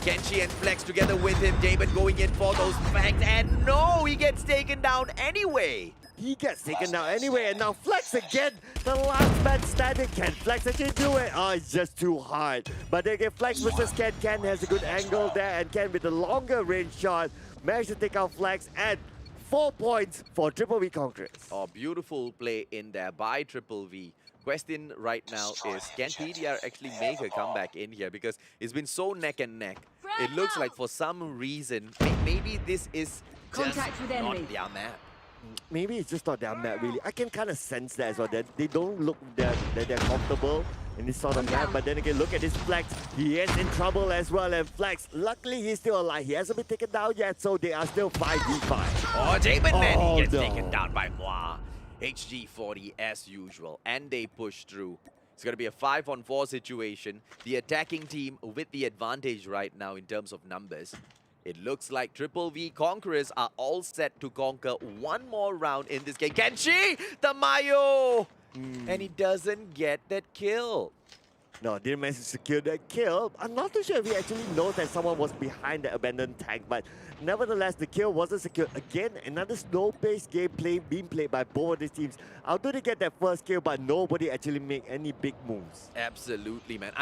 Kenshi and Flex together with him. Jabin going in for those fangs. And no, he gets taken down anyway. He gets taken down anyway, and now Flex again, the last man standing. Can Flex actually do it? Oh, it's just too hard. But then again, Flex versus Ken. Ken has a good angle there, and Ken with a longer range shot managed to take out Flex, and 4 points for Triple V Conquerors. Oh, beautiful play in there by Triple V. Question right now is, can PDR actually make a comeback in here? Because it's been so neck and neck. It looks like for some reason, maybe this is just not their map. Maybe it's just not their map, really. I can kind of sense that as well, that they don't look that they're comfortable in this sort of map. But then again, look at this Flex. He is in trouble as well. And Flex, luckily, he's still alive. He hasn't been taken down yet, so they are still 5v5. Oh, Jabin then he gets no. taken down by Moi. HG40 as usual, and they push through. It's going to be a 5-on-4 situation. The attacking team with the advantage right now in terms of numbers. It looks like Triple V Conquerors are all set to conquer one more round in this game. Kenshi, the Mayo! And he doesn't get that kill. No, didn't manage to secure that kill. I'm not too sure if he actually knows that someone was behind the abandoned tank, but nevertheless, the kill wasn't secured. Again, another slow-paced gameplay being played by both of these teams. Although they get that first kill, but nobody actually make any big moves. Absolutely, man.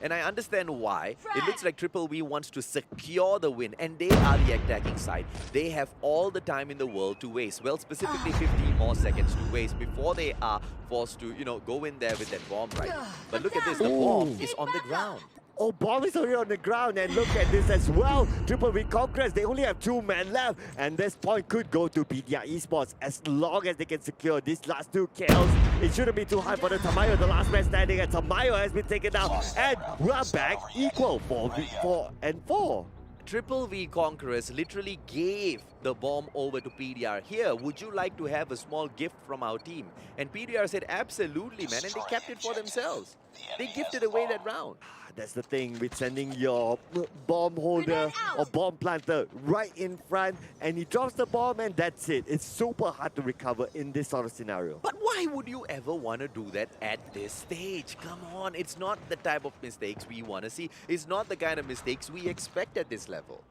And I understand why. It looks like Triple V wants to secure the win, and they are the attacking side. They have all the time in the world to waste. Well, specifically 15 more seconds to waste before they are forced to, you know, go in there with that bomb, right? But look at this. The bomb is on the ground. Oh, bomb is already on the ground, and look at this as well. Triple V Conquerors, they only have 2 men left, and this point could go to PDR Esports as long as they can secure these last 2 kills. It shouldn't be too hard for the Tamayo, the last man standing, and Tamayo has been taken down, and we're back equal 4v4 and 4. Triple V Conquerors literally gave the bomb over to PDR. Here, would you like to have a small gift from our team? And PDR said, absolutely, man, and they kept it for themselves. They gifted away that round. That's the thing with sending your bomb holder or bomb planter right in front, and he drops the bomb, and that's it. It's super hard to recover in this sort of scenario. But why would you ever want to do that at this stage? Come on, it's not the type of mistakes we want to see. It's not the kind of mistakes we expect at this level.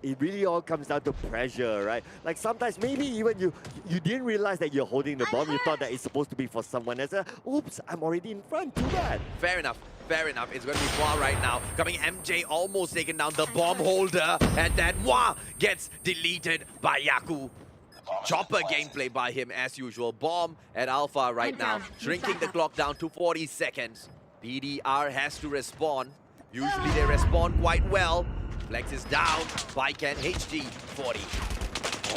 It really all comes down to pressure, right? Like sometimes maybe even you didn't realize that you're holding the bomb. You thought that it's supposed to be for someone else. Oops, I'm already in front. Too bad. Fair enough. Fair enough. It's going to be Moi right now. Coming MJ almost taking down the bomb holder. And then Moi gets deleted by Yaku. Chopper gameplay by him as usual. Bomb at Alpha right now. Shrinking the clock down to 40 seconds. PDR has to respond. Usually they respond quite well. Flex is down. Bike and HG40.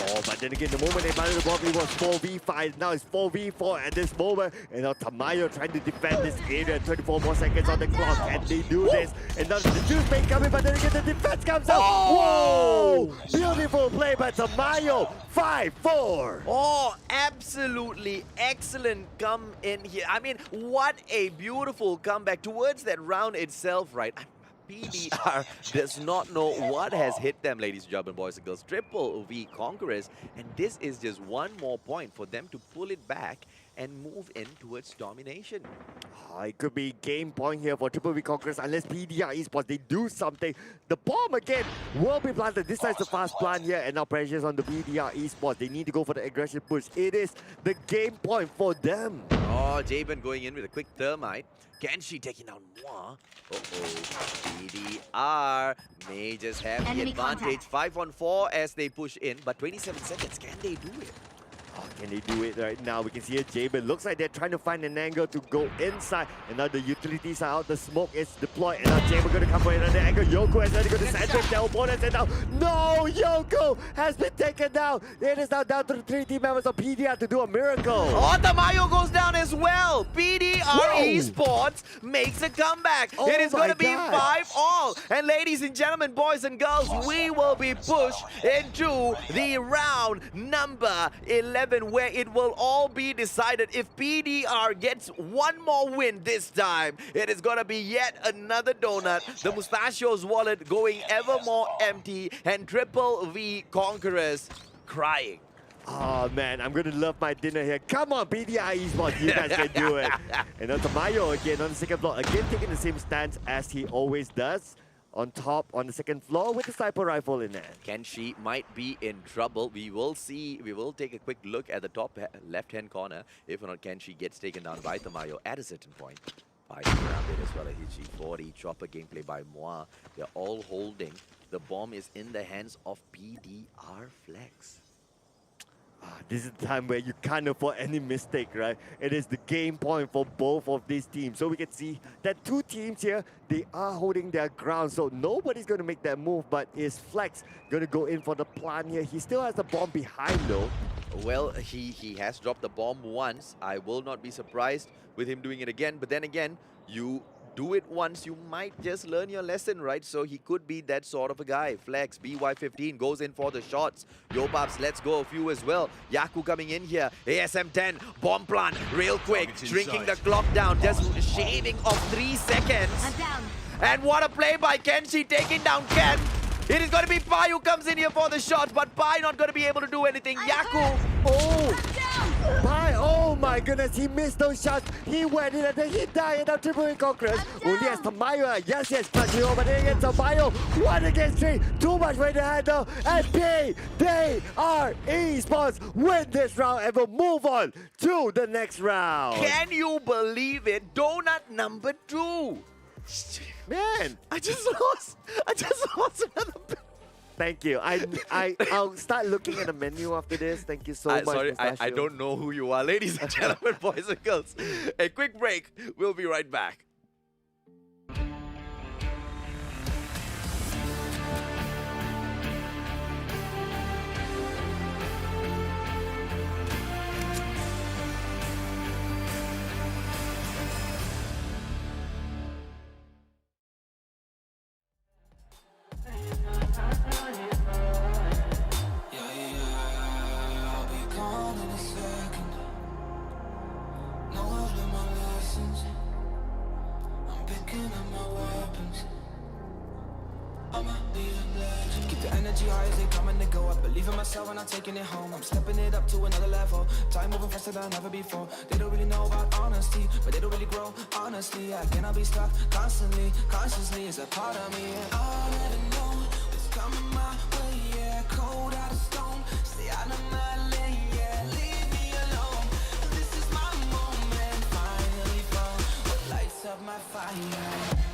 Oh, but then again, the moment they planted the bomb, it was 4v5. Now it's 4v4 at this moment. And now Tamayo trying to defend this area. 24 more seconds on the clock. Can they do this? And now the juice may come in, but then again, the defense comes out. Whoa! Beautiful play by Tamayo. 5-4. Oh, absolutely excellent come in here. I mean, what a beautiful comeback towards that round itself, right? PDR does not know what has hit them, ladies and gentlemen, boys and girls. Triple V Conquerors, and this is just one more point for them to pull it back and move in towards domination. It could be game point here for Triple V Conquerors unless PDR Esports, they do something. The bomb again will be planted. This time's the fast plant here, and now pressure's on the PDR Esports. They need to go for the aggression push. It is the game point for them. Oh, Jabin going in with a quick thermite. Kenshi taking down Moi. PDR may just have the Enemy advantage. contact. 5 on 4 as they push in, but 27 seconds. Can they do it? Oh, can they do it right now? We can see it, Jabin. Looks like they're trying to find an angle to go inside. And now the utilities are out. The smoke is deployed. And now Jabin going to come for another angle. Yoko has already got to send their opponents. And now, no! Yoko has been taken down. It is now down to the 3 team members of PDR to do a miracle. Oh, Tamayo goes down as well. PDR Whoa. Esports makes a comeback. Oh It is going my to be God. 5-all. And ladies and gentlemen, boys and girls, we will be pushed into the round number 11, where it will all be decided. If PDR gets one more win this time, it is going to be yet another donut. The Mustachio's wallet going ever more empty, and Triple V Conquerors crying. Oh man, I'm gonna love my dinner here. Come on, PDR Esports, you guys can do it. And now Tamayo again on the second floor, again taking the same stance as he always does. On top, on the second floor with the sniper rifle in hand. Kenshi might be in trouble. We will see. We will take a quick look at the top left-hand corner. If or not Kenshi gets taken down by Tamayo at a certain point. By around it as well as HG40. Chopper gameplay by Moi. They're all holding. The bomb is in the hands of PDR Flex. This is the time where you can't afford any mistake, right? It is the game point for both of these teams. So we can see that 2 teams here, they are holding their ground. So nobody's going to make that move, but is Flex going to go in for the plant here? He still has the bomb behind though. Well, he has dropped the bomb once. I will not be surprised with him doing it again. But then again, you do it once, you might just learn your lesson, right? So he could be that sort of a guy. Flex, BY15 goes in for the shots. Yobabs lets go a few as well. Yaku coming in here. ASM-10, bomb plant, real quick. Target's Drinking the inside. clock down, just shaving off 3 seconds. I'm down. And what a play by Kenshi, taking down Ken. It is going to be Pai who comes in here for the shots, but Pai not going to be able to do anything. Yaku, Pai, oh my goodness, he missed those shots. He went in and then he died, and now Triple V Conquerors. Only has Tamayo, yes, clutching over there against Tamayo. 1 against 3, too much way to handle. And PDR Esports win this round and will move on to the next round. can you believe it? Donut number 2. Man, I just lost another bit. thank you. I'll start looking at the menu after this. Thank you so much. Sorry, I Mustachio. don't know who you are, ladies and gentlemen, boys and girls. A quick break. We'll be right back. I'll be gone in a second. No, I've learned my lessons. I'm picking up my weapons. I'ma be a legend. Keep the energy high as they coming to go up. Believe in myself and I'm taking it home. I'm stepping it up to another level. Time moving faster than ever before. They don't really know about honesty, but they don't really grow honestly. I cannot be stuck constantly. Consciously is a part of me. And I'll never know what's coming my way. Yeah, cold out of stone. Stay out of my lane. Yeah, leave me alone. This is my moment. Finally found what lights up my fire.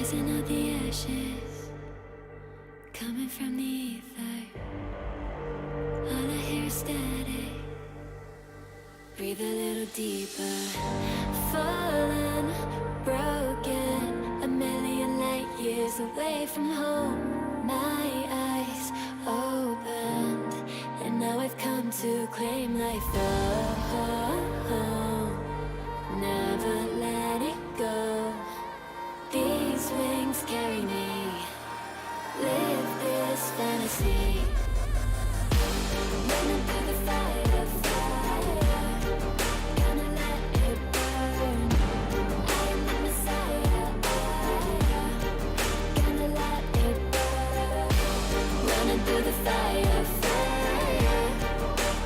rising of the ashes, coming from the ether. All I hear is static. Breathe a little deeper. Fallen, broken, a million light years away from home. My eyes opened, and now I've come to claim life. Oh, never let it go. These wings carry me. Live this fantasy. Running through the fire, fire. Gonna let it burn. I am the Messiah. Gonna let it burn. Running through the fire, fire.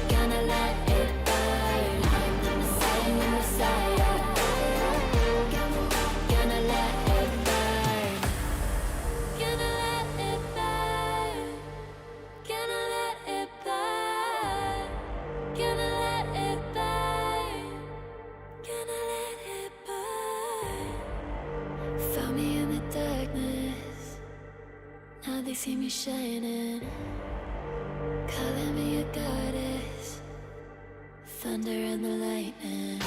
Gonna let it burn. I am the Messiah. Gonna let it burn. Gonna let it burn. Gonna let it burn. Gonna let it burn. Gonna let it burn. Found me in the darkness. Now they see me shining. Calling me a goddess. Thunder and the lightning.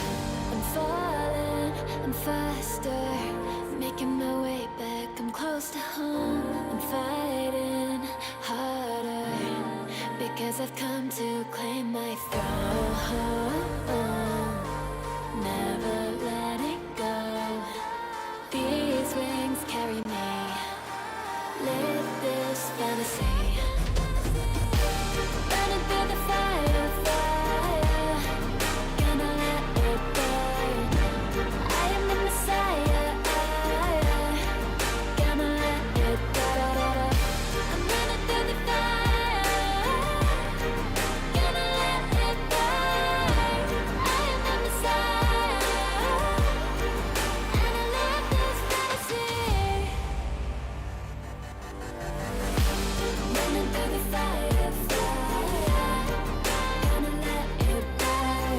I'm falling, I'm faster. Making my way back, I'm close to home. I'm fighting harder because I've come to claim my throne. Never letting go. These wings carry me. Live this fantasy. Running through the fire, fire. Gonna let it burn. I am the Messiah. Gonna let it burn. I'm running through the fire. Gonna let it burn. I am the Messiah. And I love this fantasy. Running through the fire, fire. Gonna let it burn.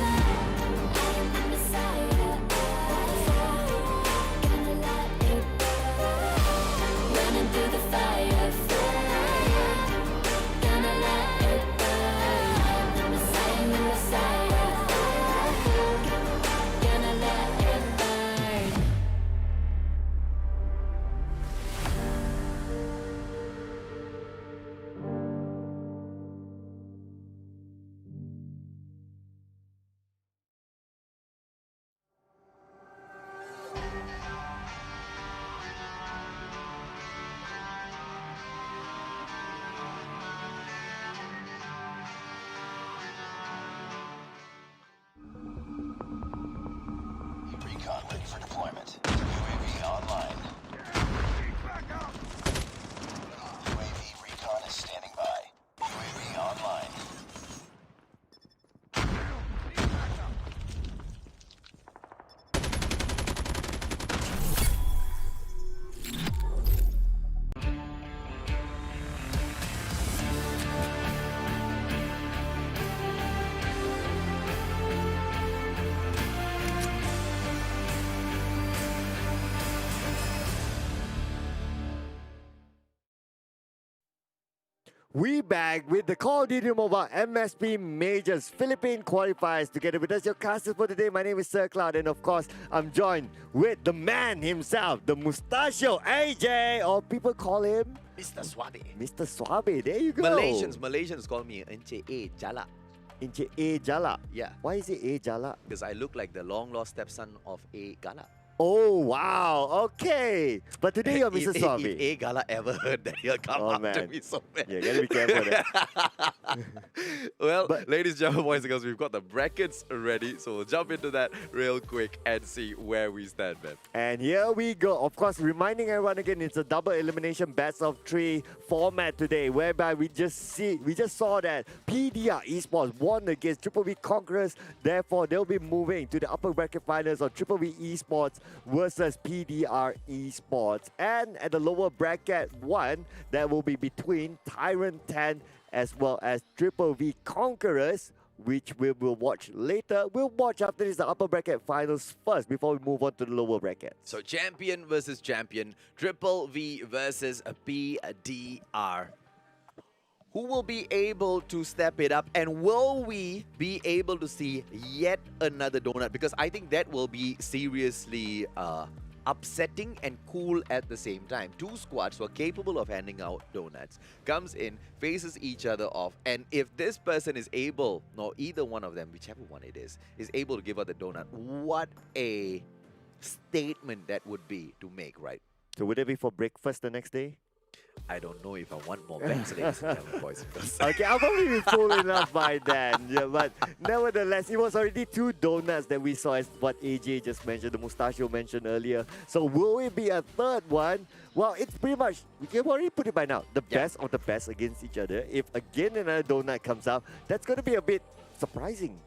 I am the Messiah. Gonna let it burn. Running through the fire, fire. Gonna let it burn. I am the Messiah. Gonna let it burn. Recon ready for deployment. UAV online. UAV recon is standing by. UAV online. We back with the Call of Duty Mobile MSP Majors Philippine Qualifiers. Together with us, your casters for today. My name is Sir Cloud, and of course, I'm joined with the man himself, the Mustachio AJ, or people call him Mr. Swabe. Mr. Swabe. There you go. Malaysians call me NCA Jala. Inche A Jala. Yeah, Why is it A Jala? because I look like the long lost stepson of A Gala. Oh, wow. Okay. But today you're Mr. If Swabe. A Gala ever heard that, he'll come Oh, after man. me so bad. Yeah, gotta be careful there. Well, But- ladies and gentlemen, boys and girls, we've got the brackets ready. So we'll jump into that real quick and see where we stand, man. And here we go. Of course, reminding everyone again, it's a double elimination best of 3 format today, whereby we just saw that PDR Esports won against VVV Conquerors. Therefore, they'll be moving to the upper bracket finals of VVV Esports versus PDR Esports. And at the lower bracket one, that will be between Tyrant 10 as well as VVV Conquerors which we will watch later. We'll watch after this the upper bracket finals first before we move on to the lower bracket. So champion versus champion, Triple V versus a PDR. Who will be able to step it up, and will we be able to see yet another donut? Because I think that will be seriously upsetting and cool at the same time. Two squads who are capable of handing out donuts comes in, faces each other off, and if this person is able, or either one of them, whichever one it is able to give out the donut, what a statement that would be to make, right? So would it be for breakfast the next day? I don't know if I want more banks, ladies and gentlemen, boys and girls. Okay, I'll probably be full enough by then. Yeah, but nevertheless, it was already 2 donuts that we saw, as what AJ just mentioned, the Mustachio mentioned earlier. So will it be a third one? Well, it's pretty much, we can already put it by now, the best of the best against each other. If again another donut comes out, that's going to be a bit surprising.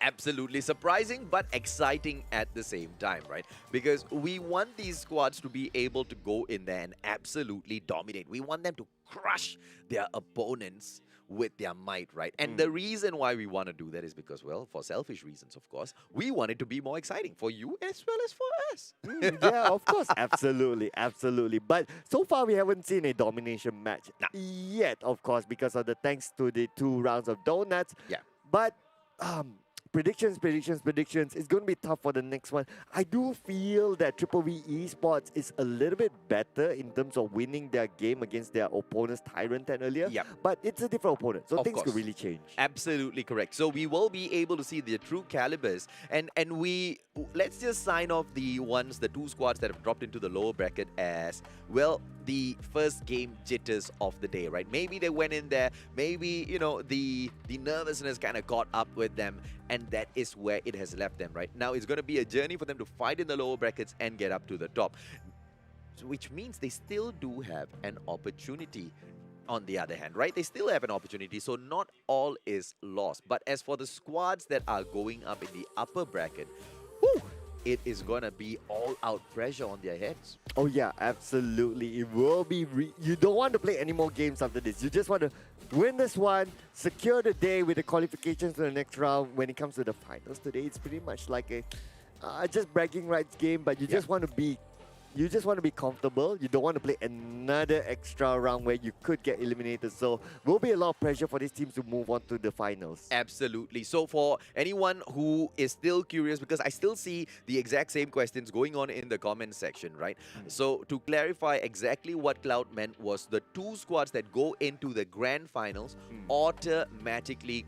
Absolutely surprising, but exciting at the same time, right? Because we want these squads to be able to go in there and absolutely dominate. We want them to crush their opponents with their might, right? And the reason why we want to do that is because, well, for selfish reasons, of course, we want it to be more exciting for you as well as for us. Yeah, of course. Absolutely, absolutely. But so far, we haven't seen a domination match yet, of course, because of the thanks to the 2 rounds of donuts. Yeah. But predictions. It's going to be tough for the next one. I do feel that Triple V Esports is a little bit better in terms of winning their game against their opponents, Tyrant and earlier. Yep. But it's a different opponent, so Of things course. could really change. Absolutely correct. So we will be able to see the true calibers, and let's just sign off the 2 squads that have dropped into the lower bracket as, well, the first game jitters of the day, right? Maybe they went in there, maybe, you know, the nervousness kind of caught up with them, and that is where it has left them, right? Now it's going to be a journey for them to fight in the lower brackets and get up to the top, which means they still do have an opportunity. On the other hand, right? They still have an opportunity, so not all is lost. But as for the squads that are going up in the upper bracket, it is gonna be all-out pressure on their heads. Oh yeah, absolutely. It will be. You don't want to play any more games after this. You just want to win this one, secure the day with the qualifications to the next round. When it comes to the finals today, it's pretty much like a just bragging rights game. But you just want to be. You just want to be comfortable. You don't want to play another extra round where you could get eliminated. So will be a lot of pressure for these teams to move on to the finals. Absolutely. So for anyone who is still curious, because I still see the exact same questions going on in the comment section, right? So to clarify exactly what Cloud meant was the 2 squads that go into the grand finals automatically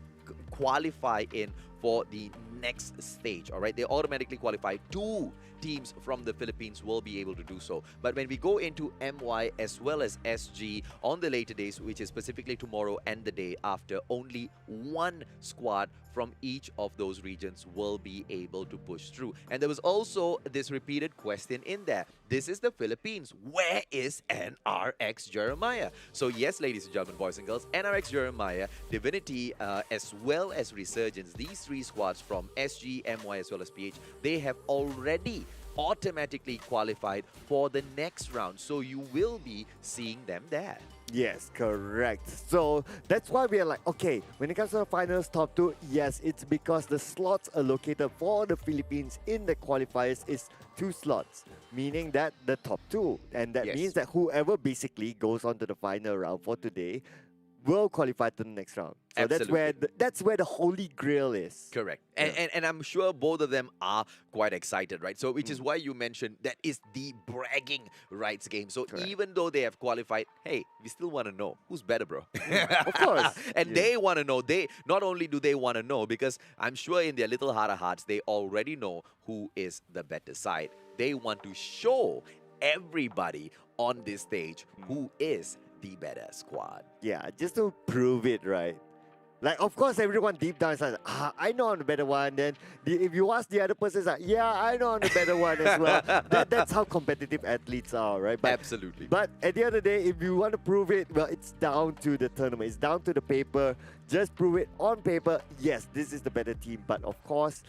qualify in for the next stage, all right? They automatically qualify. 2 teams from the Philippines will be able to do so. But when we go into MY as well as SG on the later days, which is specifically tomorrow and the day after, only 1 squad from each of those regions will be able to push through. And there was also this repeated question in there. This is the Philippines. Where is NRX Jeremiah? So yes, ladies and gentlemen, boys and girls, NRX Jeremiah, Divinity, as well as Resurgence, these 3 squads from SG, MY, as well as PH, they have already automatically qualified for the next round. So you will be seeing them there. Yes, correct. So that's why we are like, okay, when it comes to the finals top 2, yes, it's because the slots allocated for the Philippines in the qualifiers is 2 slots, meaning that the top 2. And that means that whoever basically goes on to the final round for today will qualify to the next round. So that's where the holy grail is. Correct. And I'm sure both of them are quite excited, right? So which is why you mentioned that is the bragging rights game. So even though they have qualified, hey, we still want to know who's better, bro. Of course. And they want to know. They not only do they want to know, because I'm sure in their little heart of hearts, they already know who is the better side. They want to show everybody on this stage who is the better squad. Yeah, just to prove it, right? Like, of course, everyone deep down is like, I know I'm the better one. Then if you ask the other person, it's like, yeah, I know I'm the better one as well. That's how competitive athletes are, right? But, absolutely. But at the end of the day, if you want to prove it, well, it's down to the tournament. It's down to the paper. Just prove it on paper. Yes, this is the better team. But of course,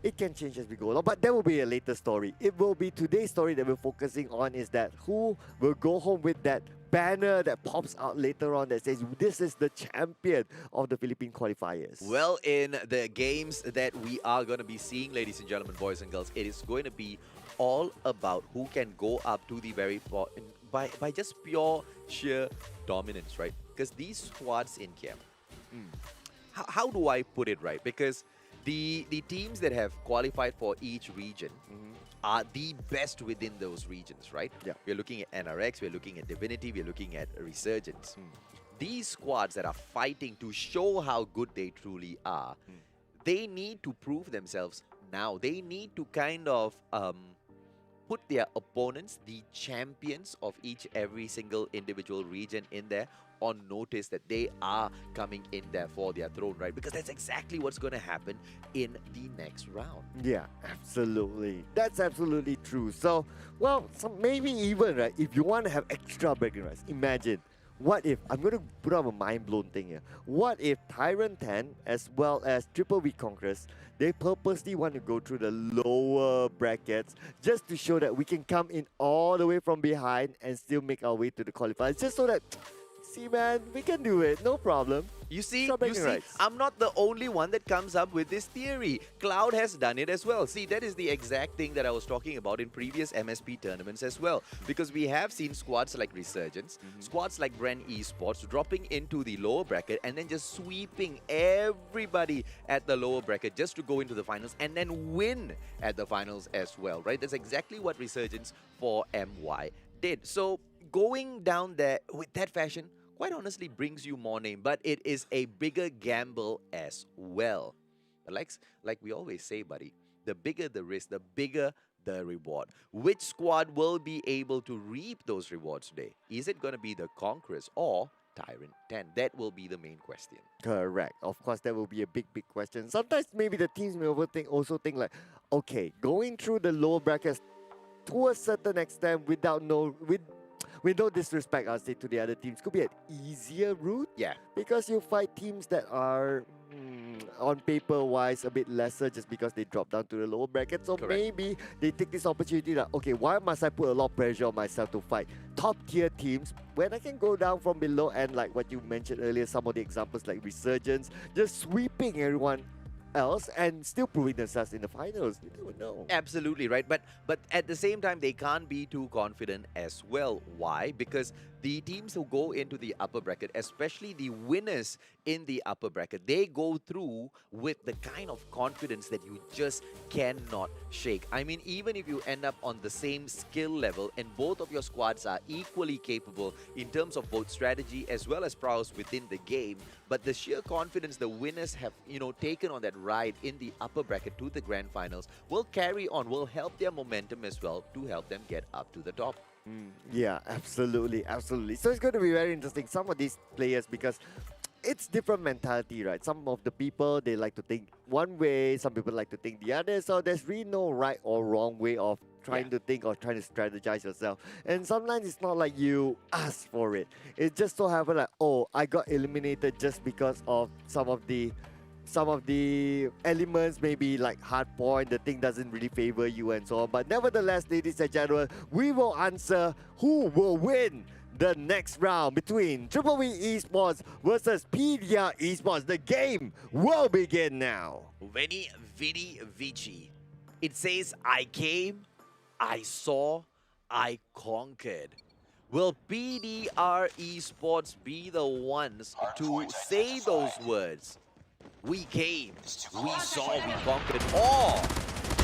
it can change as we go along, but that will be a later story. It will be today's story that we're focusing on, is that who will go home with that banner that pops out later on that says this is the champion of the Philippine qualifiers. Well, in the games that we are going to be seeing, ladies and gentlemen, boys and girls, it is going to be all about who can go up to the very by just pure sheer dominance, right? Because these squads in camp, how do I put it right? Because the teams that have qualified for each region are the best within those regions, right? Yeah. We're looking at NRX, we're looking at Divinity, we're looking at Resurgence. These squads that are fighting to show how good they truly are, they need to prove themselves now. They need to kind of put their opponents, the champions of every single individual region in there, on notice that they are coming in there for their throne, right? Because that's exactly what's going to happen in the next round. Yeah, absolutely. That's absolutely true. So, well, maybe even, right, if you want to have extra bragging rights, imagine, what if, I'm going to put up a mind-blown thing here, what if Tyrant 10 as well as Triple V Conquerors, they purposely want to go through the lower brackets just to show that we can come in all the way from behind and still make our way to the qualifiers, just so that, see man, we can do it, no problem. You see, Stop bragging rights. I'm not the only one that comes up with this theory. Cloud has done it as well. See, that is the exact thing that I was talking about in previous MSP tournaments as well. Because we have seen squads like Resurgence, squads like VVV Esports dropping into the lower bracket and then just sweeping everybody at the lower bracket just to go into the finals and then win at the finals as well, right? That's exactly what Resurgence for MY did. So going down there with that fashion, quite honestly brings you more name, but it is a bigger gamble as well. But like we always say, buddy, the bigger the risk, the bigger the reward. Which squad will be able to reap those rewards today? Is it going to be the Conquerors or Tyrant 10? That will be the main question. Correct. Of course, that will be a big question. Sometimes maybe the teams may also think like, okay, going through the lower brackets to a certain extent with no disrespect, I'll say, to the other teams, could be an easier route. Yeah. Because you fight teams that are, on paper-wise, a bit lesser just because they drop down to the lower bracket. So Correct. maybe they take this opportunity that, okay, why must I put a lot of pressure on myself to fight top-tier teams when I can go down from below and, like what you mentioned earlier, some of the examples like Resurgence, just sweeping everyone else and still proving themselves in the finals. You never know. Absolutely right, but at the same time they can't be too confident as well. Why? Because the teams who go into the upper bracket, especially the winners in the upper bracket, they go through with the kind of confidence that you just cannot shake. I mean, even if you end up on the same skill level and both of your squads are equally capable in terms of both strategy as well as prowess within the game, but the sheer confidence the winners have, taken on that ride in the upper bracket to the grand finals will carry on, will help their momentum as well to help them get up to the top. Yeah, absolutely. So it's going to be very interesting. Some of these players, because it's different mentality, right? Some of the people, they like to think one way, some people like to think the other. So there's really no right or wrong way of trying to think or trying to strategize yourself. And sometimes it's not like you ask for it. It just so happened like, oh, I got eliminated just because of some of the elements, maybe like hard point, the thing doesn't really favor you and so on. But nevertheless, ladies and gentlemen, we will answer who will win the next round between Triple V Esports versus PDR Esports. The game will begin now. Veni Vidi Vici. It says, I came, I saw, I conquered. Will PDR Esports be the ones to say those words? We came, we saw, we conquered, or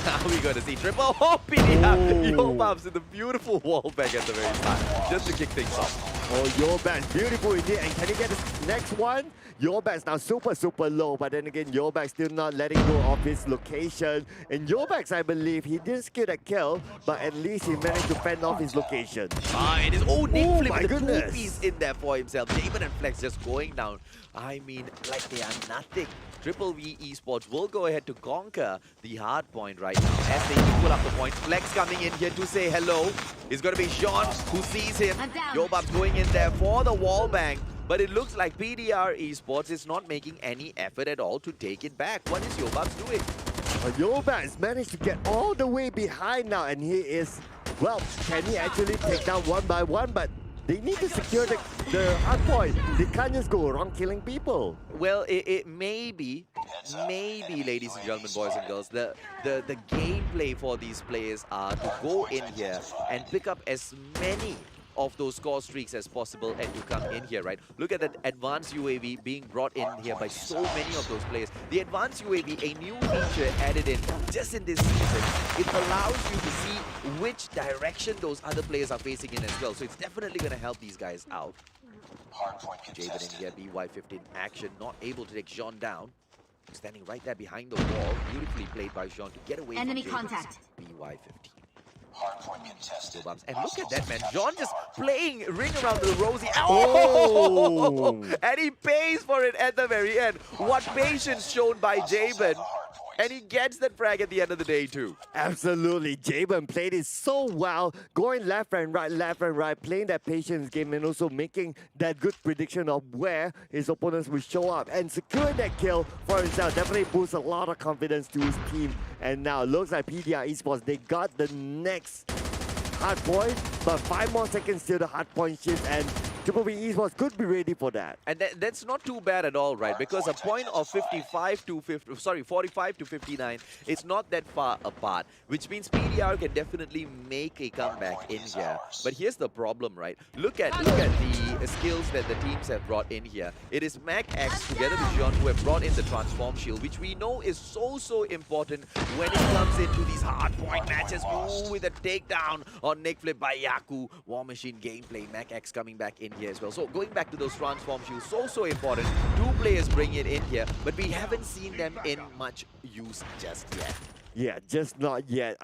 now we're going to see triple PDR. Yo Bubs with the beautiful wall back at the very start, just to kick things off. Oh, your back's beautiful indeed. And can he get this next one? Your back's now super low, but then again, your back's still not letting go of his location. And your back's, I believe, he didn't skill that kill, but at least he managed to fend off his location. It is Nick Flip my with the goodness. two-piece in there for himself. David and Flex just going down. I mean, like they are nothing. Triple V Esports will go ahead to conquer the hard point right now as they equal up the points. Flex coming in here to say hello. It's going to be Sean who sees him. Yobab's going in there for the wall bang. But it looks like PDR Esports is not making any effort at all to take it back. What is Yobab's doing? Yobab's managed to get all the way behind now, and he is, well, can he actually take down one by one? But They need to secure the hard point. They can't just go around killing people. Well, it may be, ladies and gentlemen, boys and girls, the gameplay for these players are to go in here and pick up as many of those score streaks as possible and to come in here, right? Look at that advanced UAV being brought in here by so many of those players. The advanced UAV, a new feature added in just in this season. It allows you to see which direction those other players are facing in as well. So it's definitely going to help these guys out. Hardpoint Javen contested. in here, BY15 action, not able to take Jean down. Standing right there behind the wall. Beautifully played by Jean to get away Enemy from Javen's contact. BY15. Hardpoint contested. And look at that, man. John just playing ring around the rosy. Oh! And he pays for it at the very end. What patience shown by Javen. And he gets that frag at the end of the day, too. Absolutely. Javen played it so well, going left and right, playing that patience game and also making that good prediction of where his opponents will show up. And securing that kill for himself definitely boosts a lot of confidence to his team. And now it looks like PDR Esports, they got the next hard point, but 5 more seconds till the hard point shift, and VVV Esports could be ready for that. And that's not too bad at all, right? Because a point of 45 to 59, it's not that far apart, which means PDR can definitely make a comeback in here. But here's the problem, right? Look at the skills that the teams have brought in here. It is Mac X together with Jean who have brought in the Transform Shield, which we know is so important when it comes into these hard point matches. Ooh, with a takedown on Nick Flip by Yaku. War Machine gameplay, Mac X coming back in here as well. So going back to those Transform Shields, so important. 2 players bring it in here, but we haven't seen them in much use just yet. Yeah, just not yet.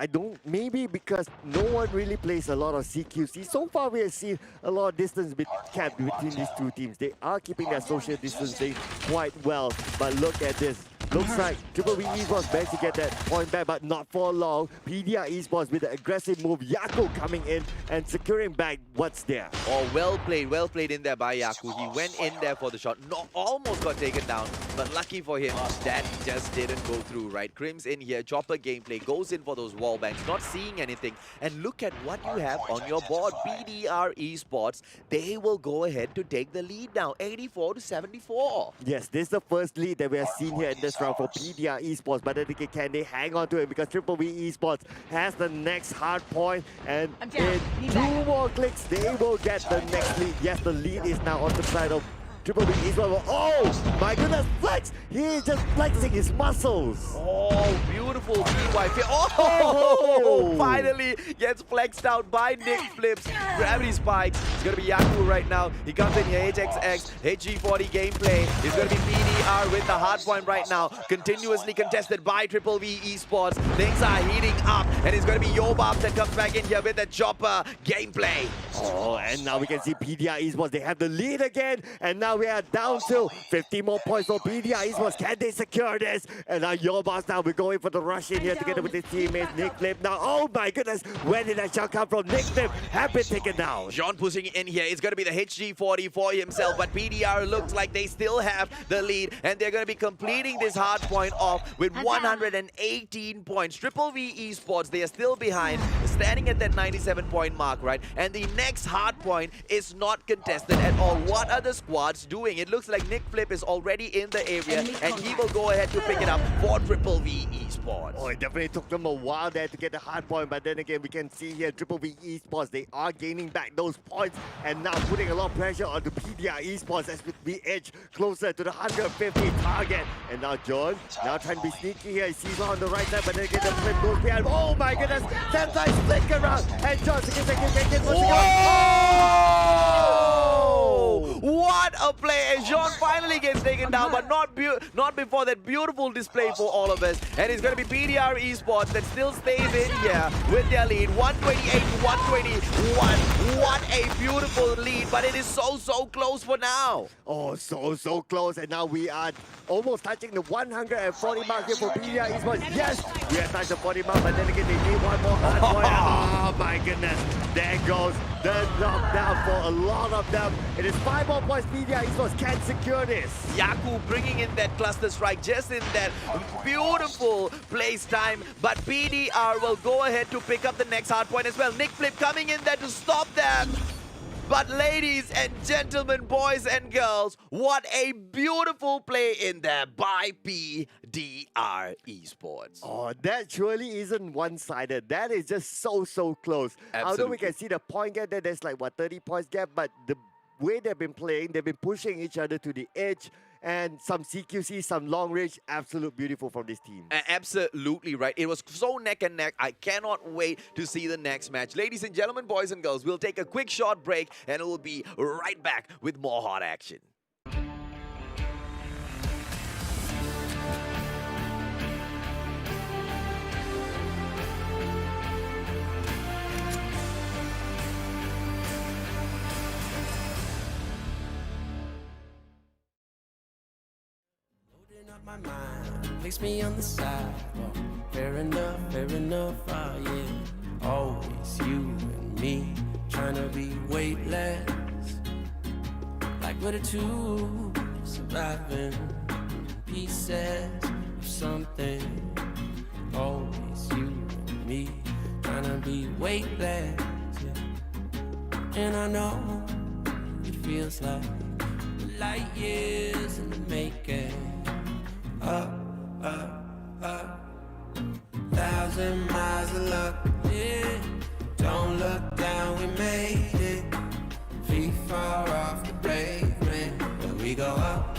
Maybe because no one really plays a lot of CQC. So far, we have seen a lot of distance kept between these two teams. They are keeping their social distancing quite well, but look at this. Looks like VVV Esports managed to get that point back, but not for long. PDR Esports with the aggressive move. Yaku coming in and securing back what's there. Oh, well played in there by Yaku. He went in there for the shot. No, almost got taken down, but lucky for him, that just didn't go through, right? Crim's in here, chopper gameplay, goes in for those wall banks, not seeing anything. And look at what you have on your board. PDR Esports, they will go ahead to take the lead now, 84 to 74. Yes, this is the first lead that we have seen here in this round for PDR Esports, but then again, can they hang on to it? Because VVV Esports has the next hard point, and in 2 more clicks, they will get the next lead. Yes, the lead is now on the side of VVV Esports. Oh my goodness, flex! He is just flexing his muscles. Oh, beautiful BY. Oh, finally gets flexed out by Nick Flips. Gravity spikes. It's going to be Yaku right now. He comes in here, HXX, HG40 gameplay. It's going to be PDR with the hard point right now. Continuously contested by VVV Esports. Things are heating up, and it's going to be Yobab that comes back in here with the chopper gameplay. Oh, and now we can see PDR Esports. They have the lead again, and now we are down to 50 more points for PDR Esports. Can they secure this? And now Yobab now we're going for the rush in here together with his teammates. Nick Flip now. Oh my goodness, where did that shot come from? Nick Flip have been taken down. Jean pushing in here. It's going to be the HG40 for himself, but PDR looks like they still have the lead, and they're going to be completing this hard point off with 118 points. VVV Esports, they are still behind, standing at that 97-point mark, right? And the next hard point is not contested at all. What are the squads doing? It looks like Nick Flip is already in the area, and he will go ahead to pick it up for VVV Esports. Oh, it definitely took them a while there to get the hard point, but then again, we can see here VVV Esports, they are gaining back those points and now putting a lot of pressure on the PDR Esports as we edge closer to the 150 target. And now John, now trying to be sneaky here. He sees one on the right side, but then again, the flip goes behind. Oh my goodness, Sensei's flick around, and John again. Whoa! What a play! And Jean finally gets taken down, but not before that beautiful display for all of us. And it's going to be PDR Esports that still stays in here with their lead, 128 to 121. What a beautiful lead, but it is so close for now. Oh, so close, and now we are almost touching the 140 mark here for PDR Esports. Yes, we have touched the 40 mark, but then again, they need one more hard point. Oh my goodness, there goes the knockdown for a lot of them. It is 5 more points. PDR Esports can secure this. Yaku bringing in that cluster strike just in that beautiful place time, but PDR will go ahead to pick up the next hard point as well. Nick Flip coming in there to stop them. But ladies and gentlemen, boys and girls, what a beautiful play in there by PDR Esports. Oh, that surely isn't one-sided. That is just so close. Although we Absolutely. can see the point gap there's like, what, 30 points gap, but the way they've been playing, they've been pushing each other to the edge, and some CQC, some long range, absolute beautiful from this team. Absolutely right. It was so neck and neck. I cannot wait to see the next match. Ladies and gentlemen, boys and girls, we'll take a quick short break and we'll be right back with more hot action. Loading up my mind, place me on the sidewalk. Fair enough, ah yeah. Always you and me, trying to be weightless. Like we're the two surviving pieces of something. Always you and me, trying to be weightless, yeah. And I know it feels like light years in the making. Up, 1,000 miles of luck, yeah. Don't look down, we made it. Feet far off the pavement, but we go up,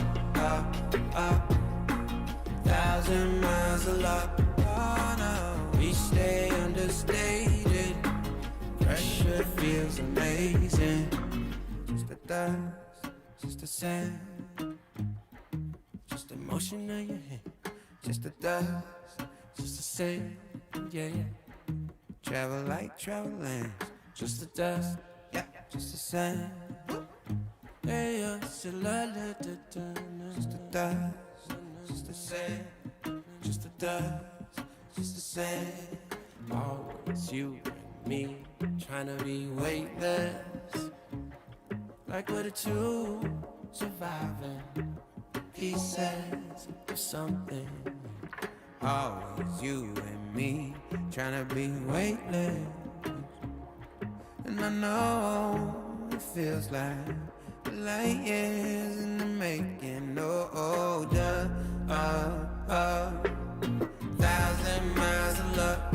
1,000 miles of luck. Oh no, we stay understated. Pressure feels amazing. Just the dust, just the sand. Just the motion of your hand, just the dust, just the sand, yeah. Travel like traveling, just the dust, yeah, just the sand. Hey, just the dust, just the sand, just the dust, just the sand. Always you and me, trying to be weightless. Like we're the two surviving pieces of something. Always you and me, trying to be weightless. And I know it feels like light years in the making. Oh, 1,000 miles of luck.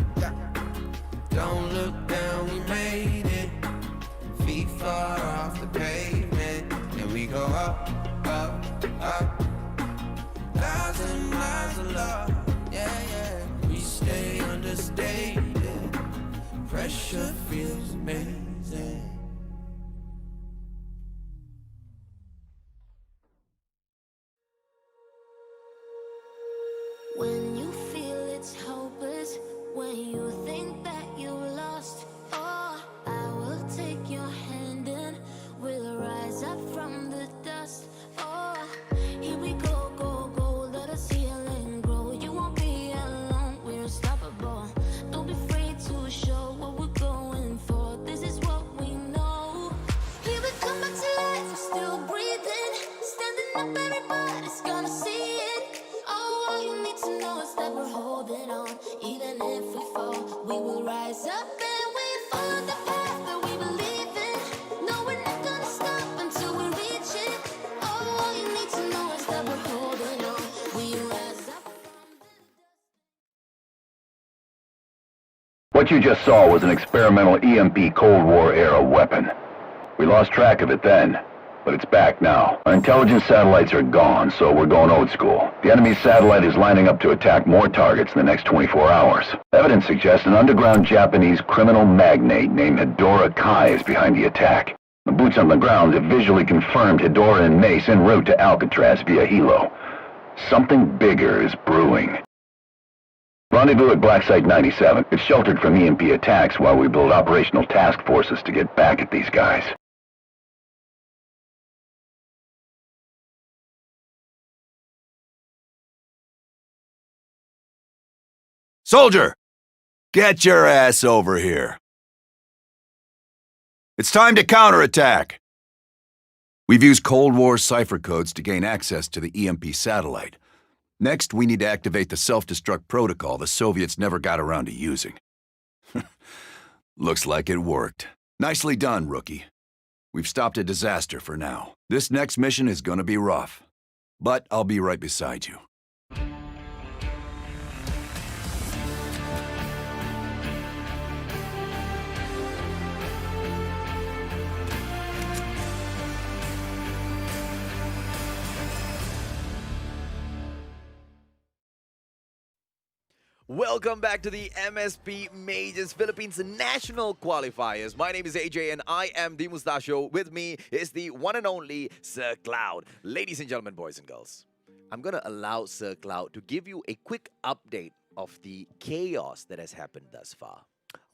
Don't look down, we made it. Feet far off the pavement, and we go up. 1,000 miles of love, yeah. We stay understated. Pressure feels amazing. When you feel it's hopeless, when you think that you lost, oh, I will take your hand and we'll rise up from the dust. Oh, here we go, let us heal and grow. You won't be alone, we're unstoppable. Don't be afraid to show what we're going for. This is what we know. Here we come back to life, we're still breathing. Standing up, everybody's gonna see it. Oh, all you need to know is that we're holding on. Even if we fall, we will rise up and we follow the path that we believe in. No, we're not gonna stop until we reach it. Oh, all you need to know is that we're holding on. We rise up from the dust. What you just saw was an experimental EMP Cold War era weapon. We lost track of it then, but it's back now. Our intelligence satellites are gone, so we're going old school. The enemy's satellite is lining up to attack more targets in the next 24 hours. Evidence suggests an underground Japanese criminal magnate named Hidora Kai is behind the attack. The boots on the ground have visually confirmed Hidora and Mace en route to Alcatraz via Hilo. Something bigger is brewing. Rendezvous at Black Site 97. It's sheltered from EMP attacks while we build operational task forces to get back at these guys. Soldier! Get your ass over here. It's time to counterattack. We've used Cold War cipher codes to gain access to the EMP satellite. Next, we need to activate the self-destruct protocol the Soviets never got around to using. Looks like it worked. Nicely done, rookie. We've stopped a disaster for now. This next mission is gonna be rough. But I'll be right beside you. Welcome back to the MSP Majors Philippines National Qualifiers. My name is AJ and I am the Mustachio. With me is the one and only Sir Cloud. Ladies and gentlemen, boys and girls, I'm going to allow Sir Cloud to give you a quick update of the chaos that has happened thus far.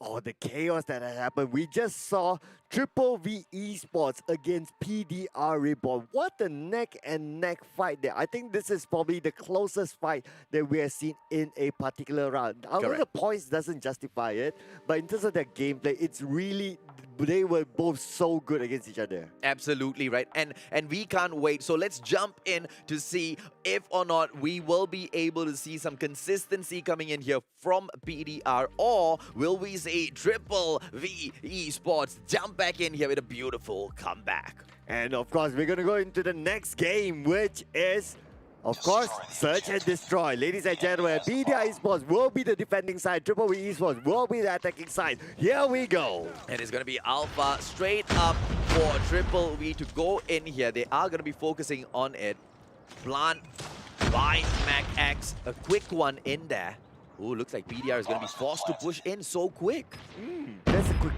Oh, the chaos that has happened. We just saw Triple V Esports against PDR Reborn. What a neck and neck fight there. I think this is probably the closest fight that we have seen in a particular round. Although the points doesn't justify it, but in terms of their gameplay, it's really, they were both so good against each other. Absolutely right. And we can't wait. So let's jump in to see if or not we will be able to see some consistency coming in here from PDR, or will we see Triple V Esports jump back in here with a beautiful comeback? And of course, we're going to go into the next game, which is, of course, Search and Destroy. Ladies and gentlemen, PDR Esports will be the defending side. Triple V Esports will be the attacking side. Here we go. And it's going to be Alpha straight up for Triple V to go in here. They are going to be focusing on it. Plant by Mac X. A quick one in there. Ooh, looks like PDR is going to be forced to push in so quick. That's a quick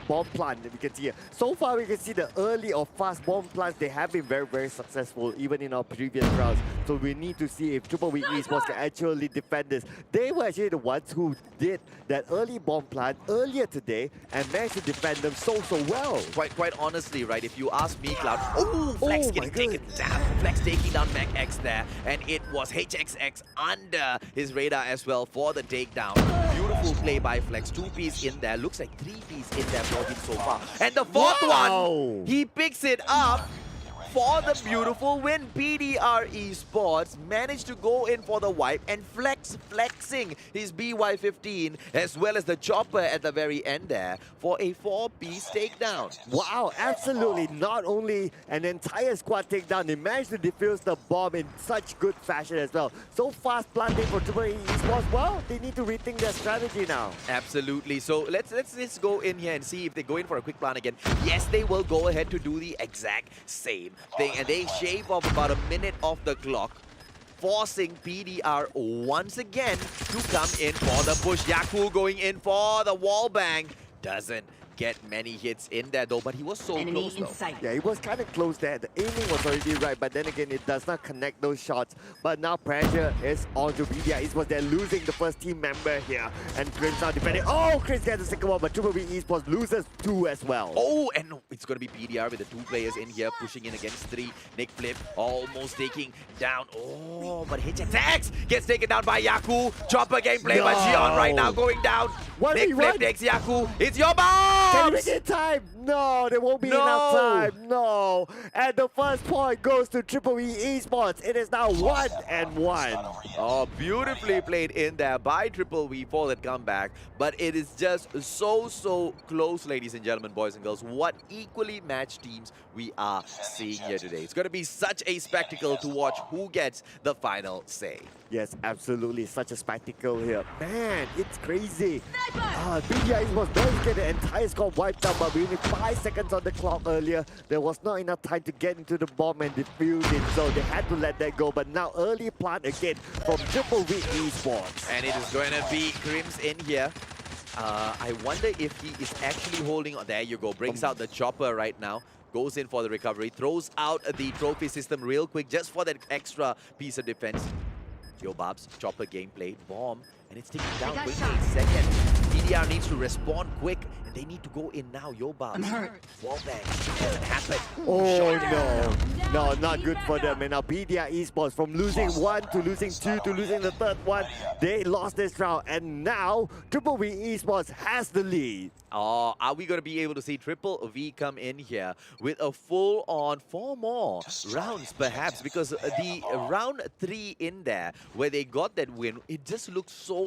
bomb plant that we can see here. So far, we can see the early or fast bomb plants. They have been very, very successful, even in our previous rounds. So we need to see if Triple V Esports can actually defend this. They were actually the ones who did that early bomb plant earlier today and managed to defend them so well. Quite honestly, right? If you ask me, Cloud, Flex getting taken down. Flex taking down Mac X there, and it was HXX under his radar as well for the takedown. Beautiful play by Flex. 2-piece in there. Looks like 3-piece in there for him so far. And the fourth one, he picks it up for the beautiful win. PDR Esports managed to go in for the wipe, and flexing his BY-15 as well as the chopper at the very end there for a 4-piece takedown. Wow, absolutely. Not only an entire squad takedown, they managed to defuse the bomb in such good fashion as well. So fast planting for Triple V Esports. Well, they need to rethink their strategy now. Absolutely. So let's go in here and see if they go in for a quick plan again. Yes, they will go ahead to do the exact same thing, and they shave off about a minute off the clock, forcing PDR once again to come in for the push. Yaku going in for the wall bang. Doesn't get many hits in there though, but he was so close though. Yeah, he was kind of close there. The aiming was already right, but then again, it does not connect those shots. But now pressure is on to PDR Esports. They're losing the first team member here, and Chris now defending. Oh, Chris gets the second one, but Triple V Esports loses 2 as well. Oh, and it's going to be PDR with the 2 players in here, pushing in against 3. Nick Flip almost taking down. Oh, but HXX gets taken down by Yaku. Chopper gameplay by Xion right now going down. Nick Flip takes Yaku. It's your bomb! Can we get time? No, there won't be enough time. No. And the first point goes to Triple V Esports. It is now 1-1. Oh, beautifully played in there by Triple V for that comeback. But it is just so close, ladies and gentlemen, boys and girls. What equally matched teams we are seeing here today. It's going to be such a spectacle to watch who gets the final say. Yes, absolutely. Such a spectacle here. Man, it's crazy. PDR Esports does get the entire score wiped out, but we only 5 seconds on the clock earlier. There was not enough time to get into the bomb and defuse it, so they had to let that go. But now early plant again from Triple V Esports. And it is going to be Crims in here. I wonder if he is actually holding on. There you go. Brings out the chopper right now. Goes in for the recovery. Throws out the trophy system real quick just for that extra piece of defense. Yo Babs, chopper gameplay, bomb, and it's taken down quickly in second. PDR needs to respond quick, and they need to go in now. Yo Babs, wall bang, doesn't happen. Oh no, not good for them. And now PDR Esports, from losing 1 to losing 2 to losing the third one, they lost this round, and now Triple V Esports has the lead. Oh, are we going to be able to see Triple V come in here with a full-on 4 more rounds, perhaps? Because the round 3 in there, where they got that win, it just looked so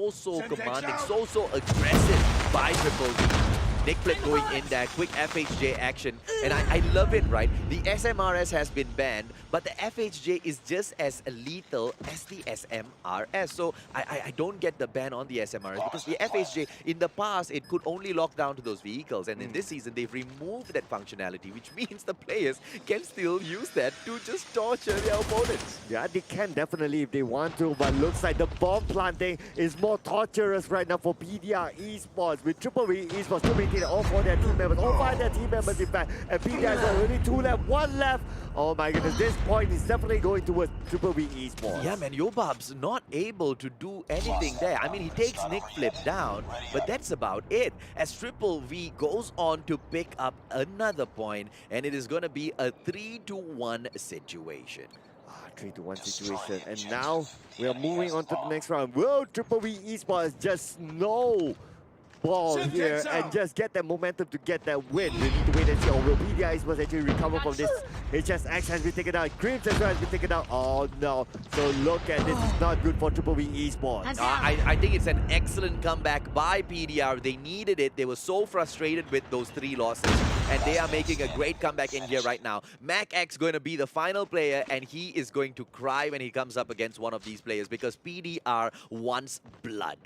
commanding, so aggressive by Triple V. Nick Flip going in there, quick FHJ action, and I love it, right? The SMRS has been banned, but the FHJ is just as lethal as the SMRS. So I don't get the ban on the SMRS because the FHJ, in the past, it could only lock down to those vehicles, and in this season, they've removed that functionality, which means the players can still use that to just torture their opponents. Yeah, they can definitely if they want to, but looks like the bomb planting is more torturous right now for PDR Esports. With Triple V Esports still maintaining all 4 their team members, all 5 their team members in fact, and PDR is only 2 left, 1 left. Oh my goodness, this point is definitely going towards Triple V Esports. Yeah, man, Yobab's not able to do anything there. I mean, he takes Nick Flip down, but that's about it. As Triple V goes on to pick up another point, and it is going to be a 3-1 situation. 3-1 situation, and now we are moving on to the next round. Will Triple V Esports just snowball here and just get that momentum to get that win? We need to wait and see. Or will PDR Esports actually recover from this? HSX has been taken out. Grims as well has been taken out. Oh no. So look at this. It's not good for Triple V Esports. I think it's an excellent comeback by PDR. They needed it. They were so frustrated with those 3 losses, and they are making a great comeback in here right now. MacX going to be the final player, and he is going to cry when he comes up against one of these players because PDR wants blood.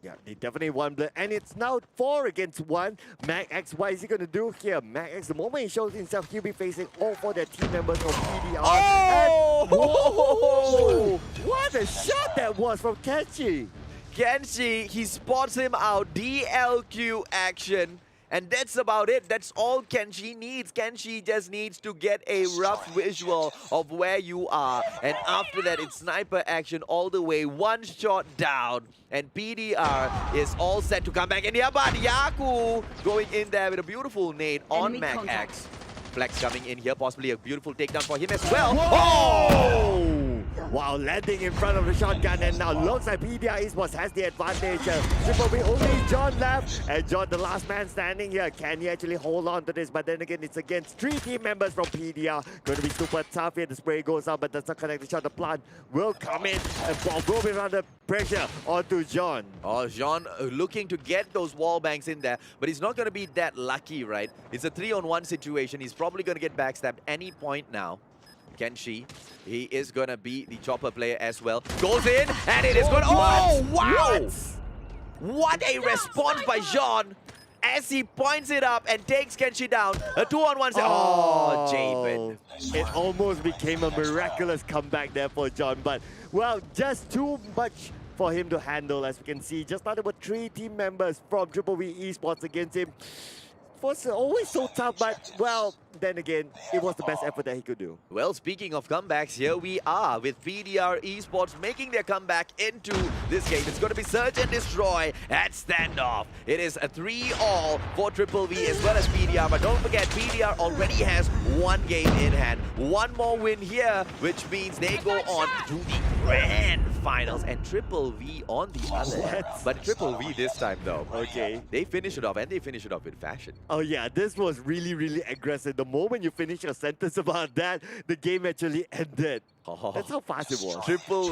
Yeah, they definitely won blood, and it's now 4 against 1. MacX, what is he going to do here? MacX, the moment he shows himself, he'll be facing all 4 their team members from PDR. Oh! And, whoa! What a shot that was from Kenshi! Kenshi, he spots him out. DLQ action. And that's about it. That's all Kenshi needs. Kenshi just needs to get a rough visual of where you are. And after that, it's sniper action all the way. 1 shot down. And PDR is all set to come back. And yeah, but Yaku going in there with a beautiful nade on MacX. Flex coming in here. Possibly a beautiful takedown for him as well. Oh! Wow, landing in front of the shotgun, and now looks like PDR Esports has the advantage. Triple B, only John left, and John, the last man standing here. Can he actually hold on to this? But then again, it's against 3 team members from PDR. Going to be super tough here. The spray goes out, but does not connect the shot. The plant will come in, and Bob will be under pressure onto John. Oh, Jean looking to get those wall banks in there, but he's not going to be that lucky, right? It's a 3-on-1 situation. He's probably going to get backstabbed any point now. Kenshi, he is going to be the chopper player as well. Goes in, and it is good. Oh, wow! What a response by Jean as he points it up and takes Kenshi down. A 2-on-1. Oh, Jabin. It almost became a miraculous comeback there for John, but, well, just too much for him to handle, as we can see. Just now there were 3 team members from Triple V Esports against him. It was always so tough, but, well, then again, it was the best effort that he could do. Well, speaking of comebacks, here we are with PDR Esports making their comeback into this game. It's going to be Search and Destroy at standoff. It is a 3-all for Triple V as well as PDR, but don't forget, PDR already has 1 game in hand. 1 more win here, which means they go on to the grand finals, and Triple V on the other hand. But Triple V this time, though. Okay. They finish it off, and they finish it off with fashion. Oh yeah, this was really, really aggressive. The moment you finish your sentence about that, the game actually ended. Oh. That's how fast it was. Triple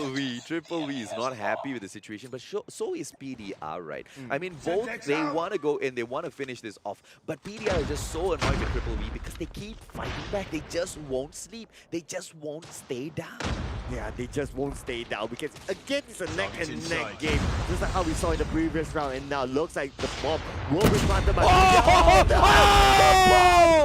V is not happy with the situation, but so is PDR, right? I mean, both, they want to go in, they want to finish this off, but PDR is just so annoyed with Triple V because they keep fighting back. They just won't sleep. They just won't stay down. Yeah, they just won't stay down because, again, it's a neck-and-neck game. Just like how we saw in the previous round, and now looks like the bomb will be planted by PDR.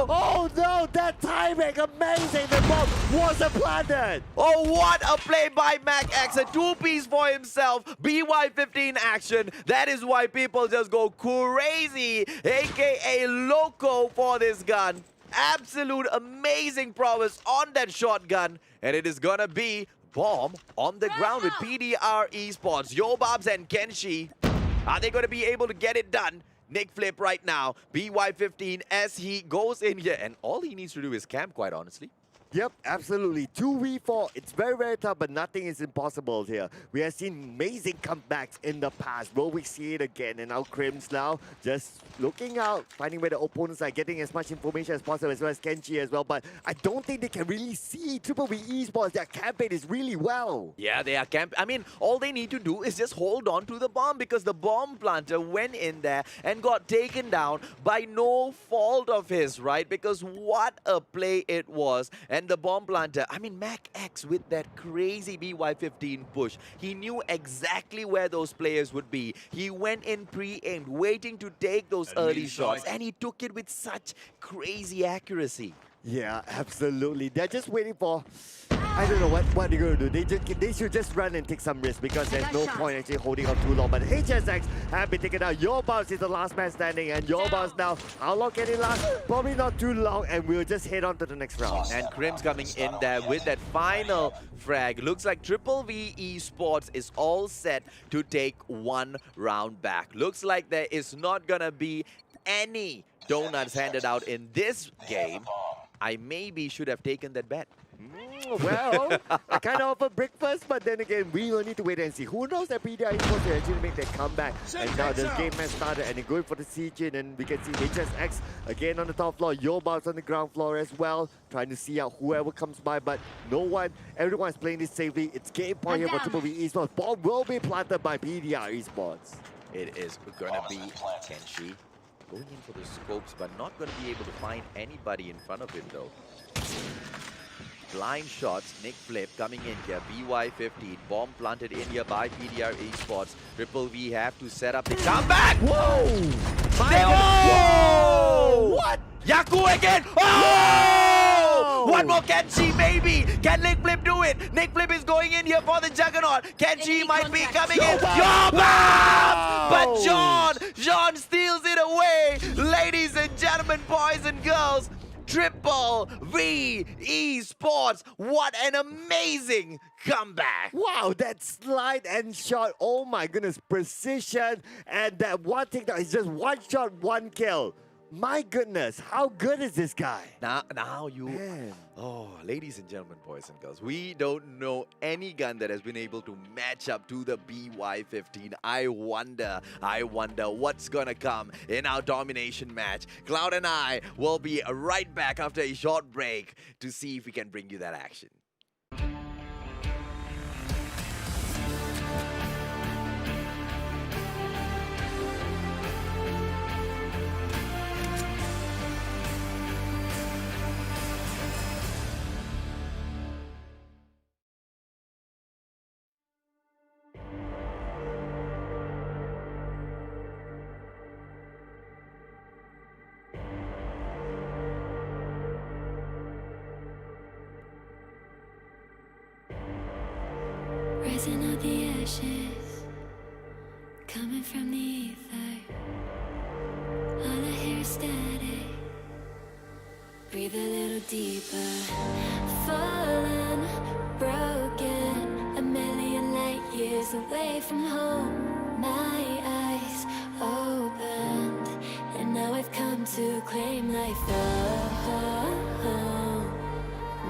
Oh no, that timing, amazing! The bomb wasn't planted! Oh, what a play by MacX, a 2-piece for himself, BY15 action. That is why people just go crazy, aka loco for this gun. Absolute amazing prowess on that shotgun, and it is gonna be bomb on the ground with PDR Esports. Yobabs and Kenshi, are they gonna be able to get it done? Nick Flip right now, BY15 as he goes in here, and all he needs to do is camp, quite honestly. Yep, absolutely. 2v4, it's very, very tough, but nothing is impossible here. We have seen amazing comebacks in the past. Will we see it again? And now Crims now just looking out, finding where the opponents are, getting as much information as possible, as well as Kenji as well. But I don't think they can really see Triple V Esports. Their campaign is really well. Yeah, they are I mean, all they need to do is just hold on to the bomb, because the bomb planter went in there and got taken down by no fault of his, right? Because what a play it was. And the bomb planter, I mean, Mac X with that crazy BY15 push, he knew exactly where those players would be. He went in pre-aimed, waiting to take those early shots, and he took it with such crazy accuracy. Yeah, absolutely. They're just waiting for, I don't know what they're going to do. They should just run and take some risk, because there's no point actually holding on too long. But HSX have been taken out. Your Bounce is the last man standing, and Your Bounce now, how long can it last? Probably not too long, and we'll just head on to the next round. And Crims coming in there with that final frag. Looks like Triple V Esports is all set to take one round back. Looks like there is not gonna be any donuts handed out in this game. I maybe should have taken that bet. Well, I kind of offered breakfast, but then again, we will need to wait and see. Who knows that PDR Reborn will actually make that comeback. And now the game has started, and they're going for the siege in, and we can see HSX again on the top floor, Yo Bounce on the ground floor as well, trying to see out whoever comes by, but no one, everyone's playing this safely. It's game point here for Triple V Esports. Bomb will be planted by PDR Esports. It is gonna be Kenshi going in for the scopes, but not gonna be able to find anybody in front of him though. Blind shots, Nick Flip coming in here, BY15, bomb planted in here by PDR Esports. Triple V have to set up the comeback! Whoa! Whoa! What? Yaku again! Oh! One more Kenshi, maybe! Can Nick Flip do it? Nick Flip is going in here for the Juggernaut. Kenshi might be coming in. Yo, but John steals it away! Ladies and gentlemen, boys and girls, Triple V Esports, what an amazing comeback! Wow, that slide and shot, oh my goodness, precision, and that one takedown is just one shot, one kill. My goodness, how good is this guy? Now you... Man. Oh, ladies and gentlemen, boys and girls, we don't know any gun that has been able to match up to the BY15. I wonder what's gonna come in our domination match. Cloud and I will be right back after a short break to see if we can bring you that action. Rising out the ashes, coming from the ether. All I hear is static. Breathe a little deeper. Fallen, broken, a million light years away from home. My eyes opened, and now I've come to claim life. Oh,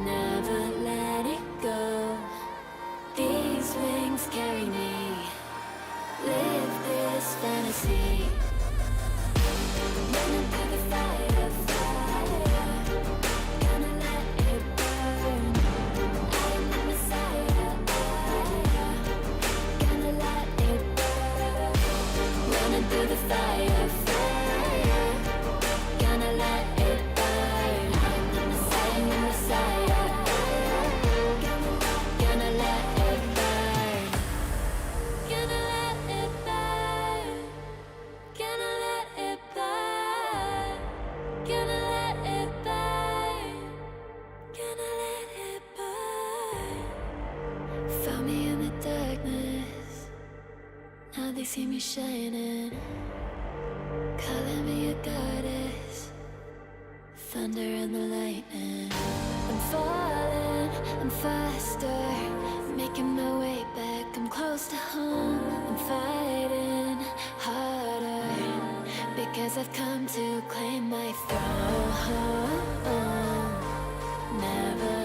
never let it go. These wings carry me. Live this fantasy. Running through the fire, fire. Gonna let it burn. I am the Messiah. Gonna let it burn. Running through the fire, fire. Gonna let it burn. I am the Messiah, Gonna let it burn. Gonna let it burn. Gonna let it burn. Gonna let it burn. Gonna let it burn. Found me in the darkness. Now they see me shining. Calling me a goddess. Thunder and the lightning. I'm falling, I'm faster. Making my way back, I'm close to home. I'm fighting harder, because I've come to claim my throne. Never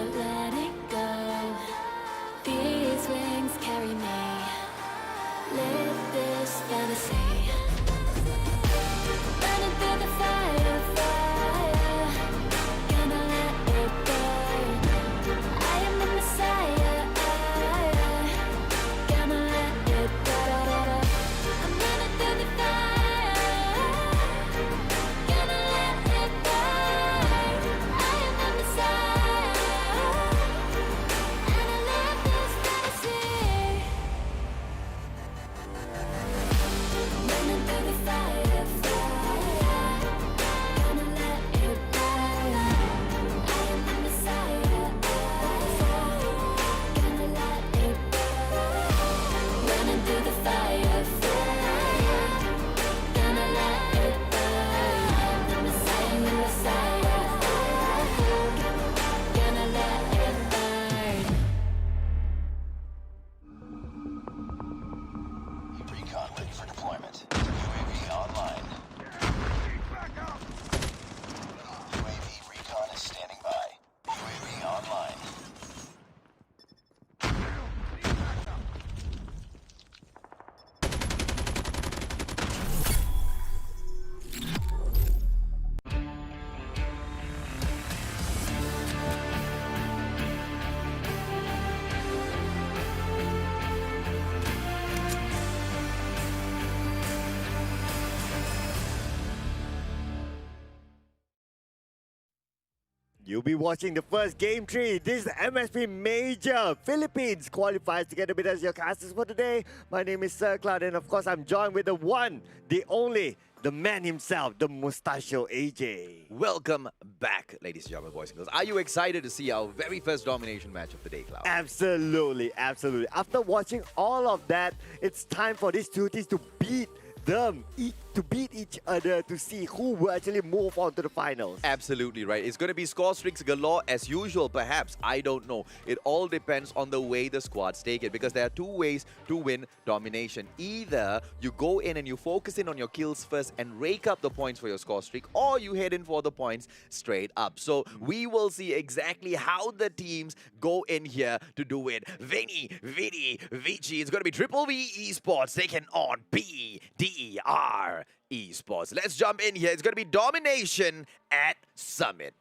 You'll be watching the first game 3. This is the MSP Major Philippines Qualifiers. Together with us, your casters for today. My name is Sir Cloud, and of course, I'm joined with the one, the only, the man himself, the mustachio AJ. Welcome back, ladies and gentlemen, boys and girls. Are you excited to see our very first domination match of the day, Cloud? Absolutely, absolutely. After watching all of that, it's time for these two teams to beat each other to see who will actually move on to the finals. Absolutely right. It's going to be score streaks galore as usual, perhaps. I don't know. It all depends on the way the squads take it, because there are two ways to win domination. Either you go in and you focus in on your kills first and rake up the points for your score streak, or you head in for the points straight up. So we will see exactly how the teams go in here to do it. Vinny, Vici. It's going to be Triple V Esports taking on PDR Esports. Let's jump in here. It's going to be domination at Summit.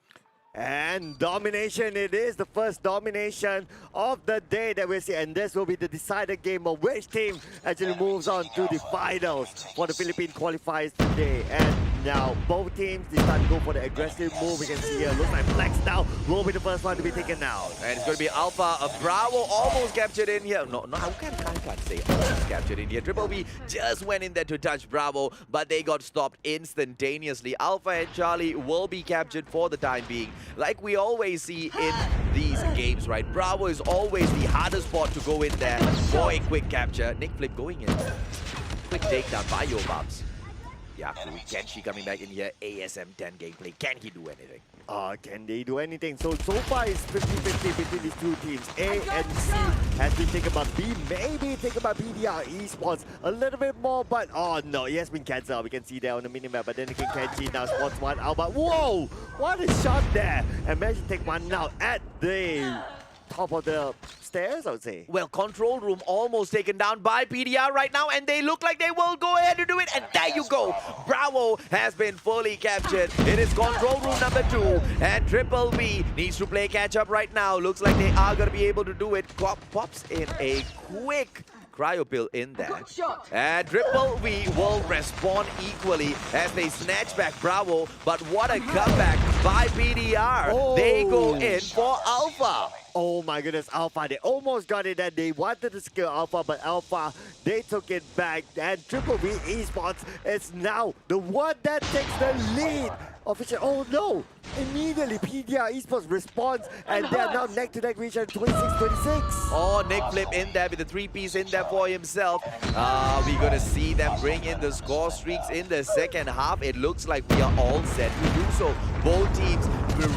And domination it is, the first domination of the day that we'll see. And this will be the decided game of which team actually moves on to the finals for the Philippine qualifiers today. And now both teams decide to go for the aggressive move. We can see here, looks like Flex now will be the first one to be taken out. And it's going to be Alpha. Bravo almost captured in here. No, I can't say almost captured in here. Triple V just went in there to touch Bravo, but they got stopped instantaneously. Alpha and Charlie will be captured for the time being. Like we always see in these games, right? Bravo is always the hardest spot to go in there for a quick capture. Nick Flip going in. Quick takedown by Yobabs. Yaku, Kenshi coming back in here. ASM 10 gameplay. Can he do anything? Can they do anything? So far it's 50-50 between these two teams. A and C has been taken by B, maybe taken by PDR Esports a little bit more, but oh no, he has been cancelled. We can see there on the minimap, but then again, Kenji now spots one out, but whoa! What a shot there! And managed to take one out at the top of the stairs, I would say. Well, control room almost taken down by PDR right now, and they look like they will go ahead to do it, and there you go. Bravo has been fully captured. It is control room number 2, and Triple V needs to play catch up right now. Looks like they are going to be able to do it. Pops in a quick cryo pill in there. And Triple V will respond equally as they snatch back Bravo, but what a comeback by PDR. Oh. They go in for Alpha. Oh my goodness, Alpha, they almost got it and they wanted to skill Alpha, but Alpha, they took it back. And Triple V Esports is now the one that takes the lead. Official, oh no! Immediately PDR Esports responds and they are now neck-to-neck reach at 26-26. Oh, Nick Flip in there with the 3-piece in there for himself. We're going to see them bring in the score streaks in the second half. It looks like we are all set to do so. Both teams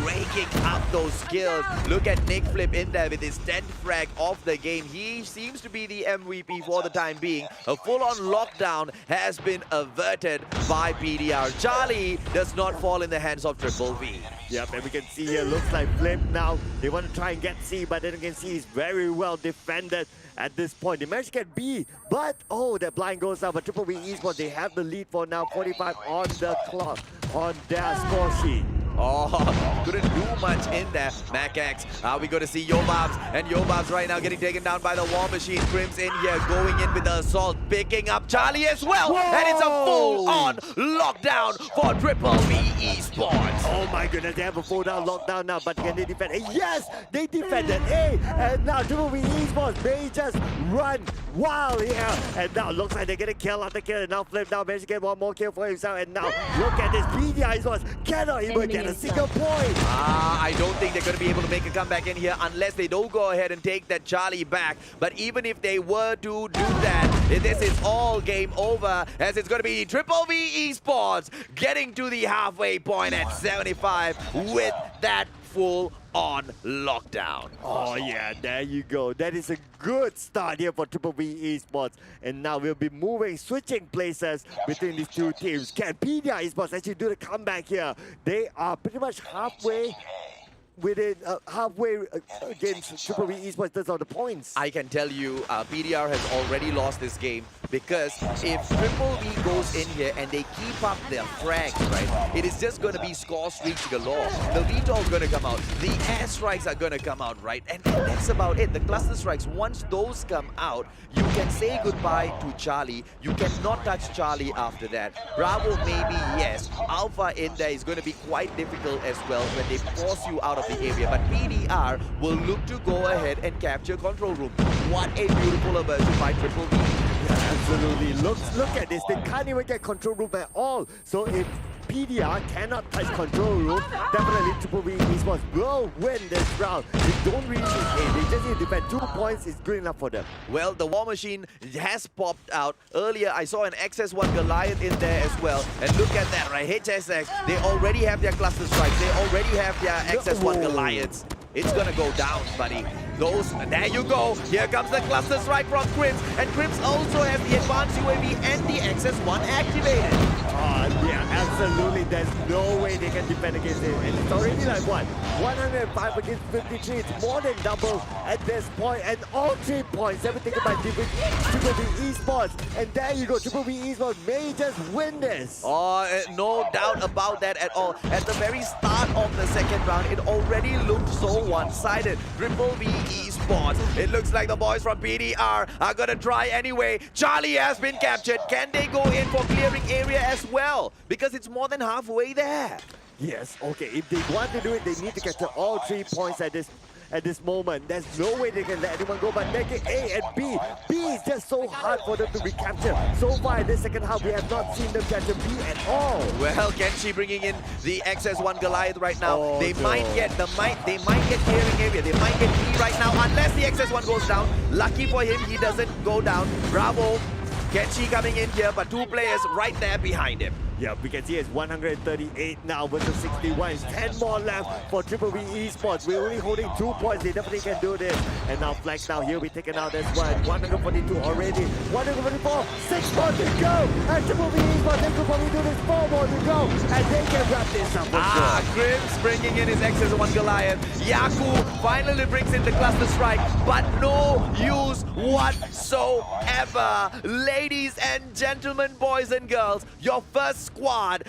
raking up those kills. Look at Nick Flip in there with his 10th frag of the game. He seems to be the MVP for the time being. A full-on lockdown has been averted by PDR. Charlie does not fall in the hands of Triple V. Yep, and we can see here, looks like Flip now. They want to try and get C, but then again, C is very well defended at this point. They managed to get B, but oh, that blind goes down. But Triple V Esports, they have the lead for now, 45 on the clock on their score sheet. Oh, couldn't do much in there. Macax, we got to see Yobabs, and Yobabs right now getting taken down by the War Machine. Crim's in here, going in with the assault, picking up Charlie as well. Whoa! And it's a full-on lockdown for Triple V Esports. Oh my goodness, they have a full-down lockdown now, but can they defend? Yes, they defended A, and now Triple V Esports may just run wild here. And now looks like they're getting kill after kill, and now Flip now managed to get one more kill for himself. And now look at this, PDR Esports cannot even get a single point. I don't think they're going to be able to make a comeback in here unless they don't go ahead and take that Charlie back. But even if they were to do that, this is all game over, as it's going to be Triple V Esports getting to the halfway point at 75 with that full-on lockdown. Oh yeah, there you go. That is a good start here for Triple V Esports. And now we'll be switching places between these two teams. Can PDR Esports actually do the comeback here? They are pretty much halfway. within halfway against Triple V Esports in terms of the points. I can tell you, PDR has already lost this game because if Triple V goes in here and they keep up their frags, right, it is just going to be score streaks galore. The VTOL is going to come out, the air strikes are going to come out, right, and that's about it. The cluster strikes, once those come out, you can say goodbye to Charlie. You cannot touch Charlie after that. Bravo maybe, yes. Alpha in there is going to be quite difficult as well when they force you out of the area, but PDR will look to go ahead and capture control room. What a beautiful aversion by Triple V. Absolutely. Look at this. They can't even get control room at all. So if PDR cannot touch control room, definitely Triple V Esports will win this round. They don't really need A. They just need to defend 2 points. Is good enough for them. Well, the War Machine has popped out. Earlier, I saw an XS1 Goliath in there as well. And look at that, right? HSX, they already have their cluster strikes. They already have their XS1 Goliaths. It's gonna go down, buddy. There you go. Here comes the cluster strike from Crims. And Crims also has the advanced UAV and the XS1 activated. Yeah, absolutely. There's no way they can defend against it. And it's already like what? 105 against 53. It's more than double at this point. And all 3 points have been taken by Triple V Esports. And there you go. Triple V Esports may just win this. No doubt about that at all. At the very start of the second round, it already looked so one-sided. Triple V Esports. It looks like the boys from PDR are gonna try anyway. Charlie has been captured. Can they go in for clearing area as well? Because it's more than halfway there. Yes, okay. If they want to do it, they need to capture all 3 points at this moment. There's no way they can let anyone go, but they get A and B. B is just so hard for them to recapture. So far in this second half, we have not seen them capture B at all. Well, Kenshi bringing in the XS1 Goliath right now. Oh, they no. might get clearing area. They might get B right now unless the XS1 goes down. Lucky for him, he doesn't go down. Bravo. Kenshi coming in here, but 2 players right there behind him. Yeah, we can see it's 138 now versus 61. It's 10 more left for Triple V Esports. We're only holding 2 points. They definitely can do this. And now Flex now here. We taken out as well. 142 already. 144. 6 more to go. And Triple V Esports, they could probably do this. 4 more to go. And they can wrap this up. Grims bringing in his XS1 Goliath. Yaku finally brings in the cluster strike, but no use whatsoever. Ladies and gentlemen, boys and girls, your first squad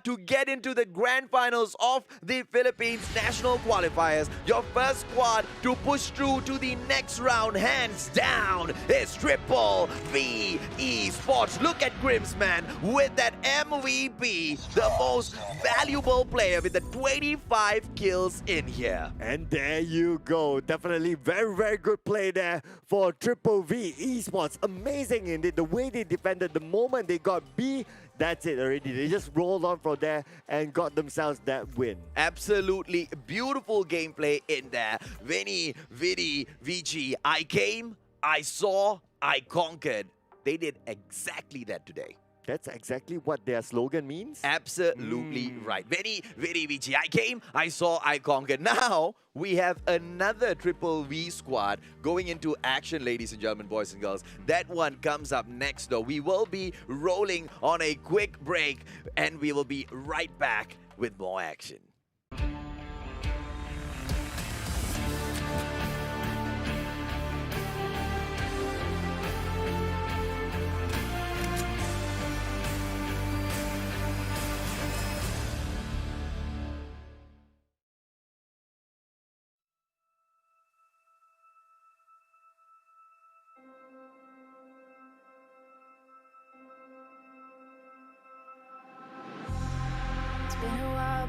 to get into the grand finals of the Philippines National Qualifiers, your first squad to push through to the next round, hands down, is Triple V Esports. Look at Grims, man, with that MVP, the most valuable player with the 25 kills in here. And there you go. Definitely very, very good play there for Triple V Esports. Amazing indeed. The way they defended the moment they got B, that's it already. They just rolled on from there and got themselves that win. Absolutely beautiful gameplay in there. Vinny, VG. I came, I saw, I conquered. They did exactly that today. That's exactly what their slogan means. Absolutely right. Very, VG. I came, I saw, I conquered. Now, we have another Triple V squad going into action, ladies and gentlemen, boys and girls. That one comes up next, though. We will be rolling on a quick break, and we will be right back with more action.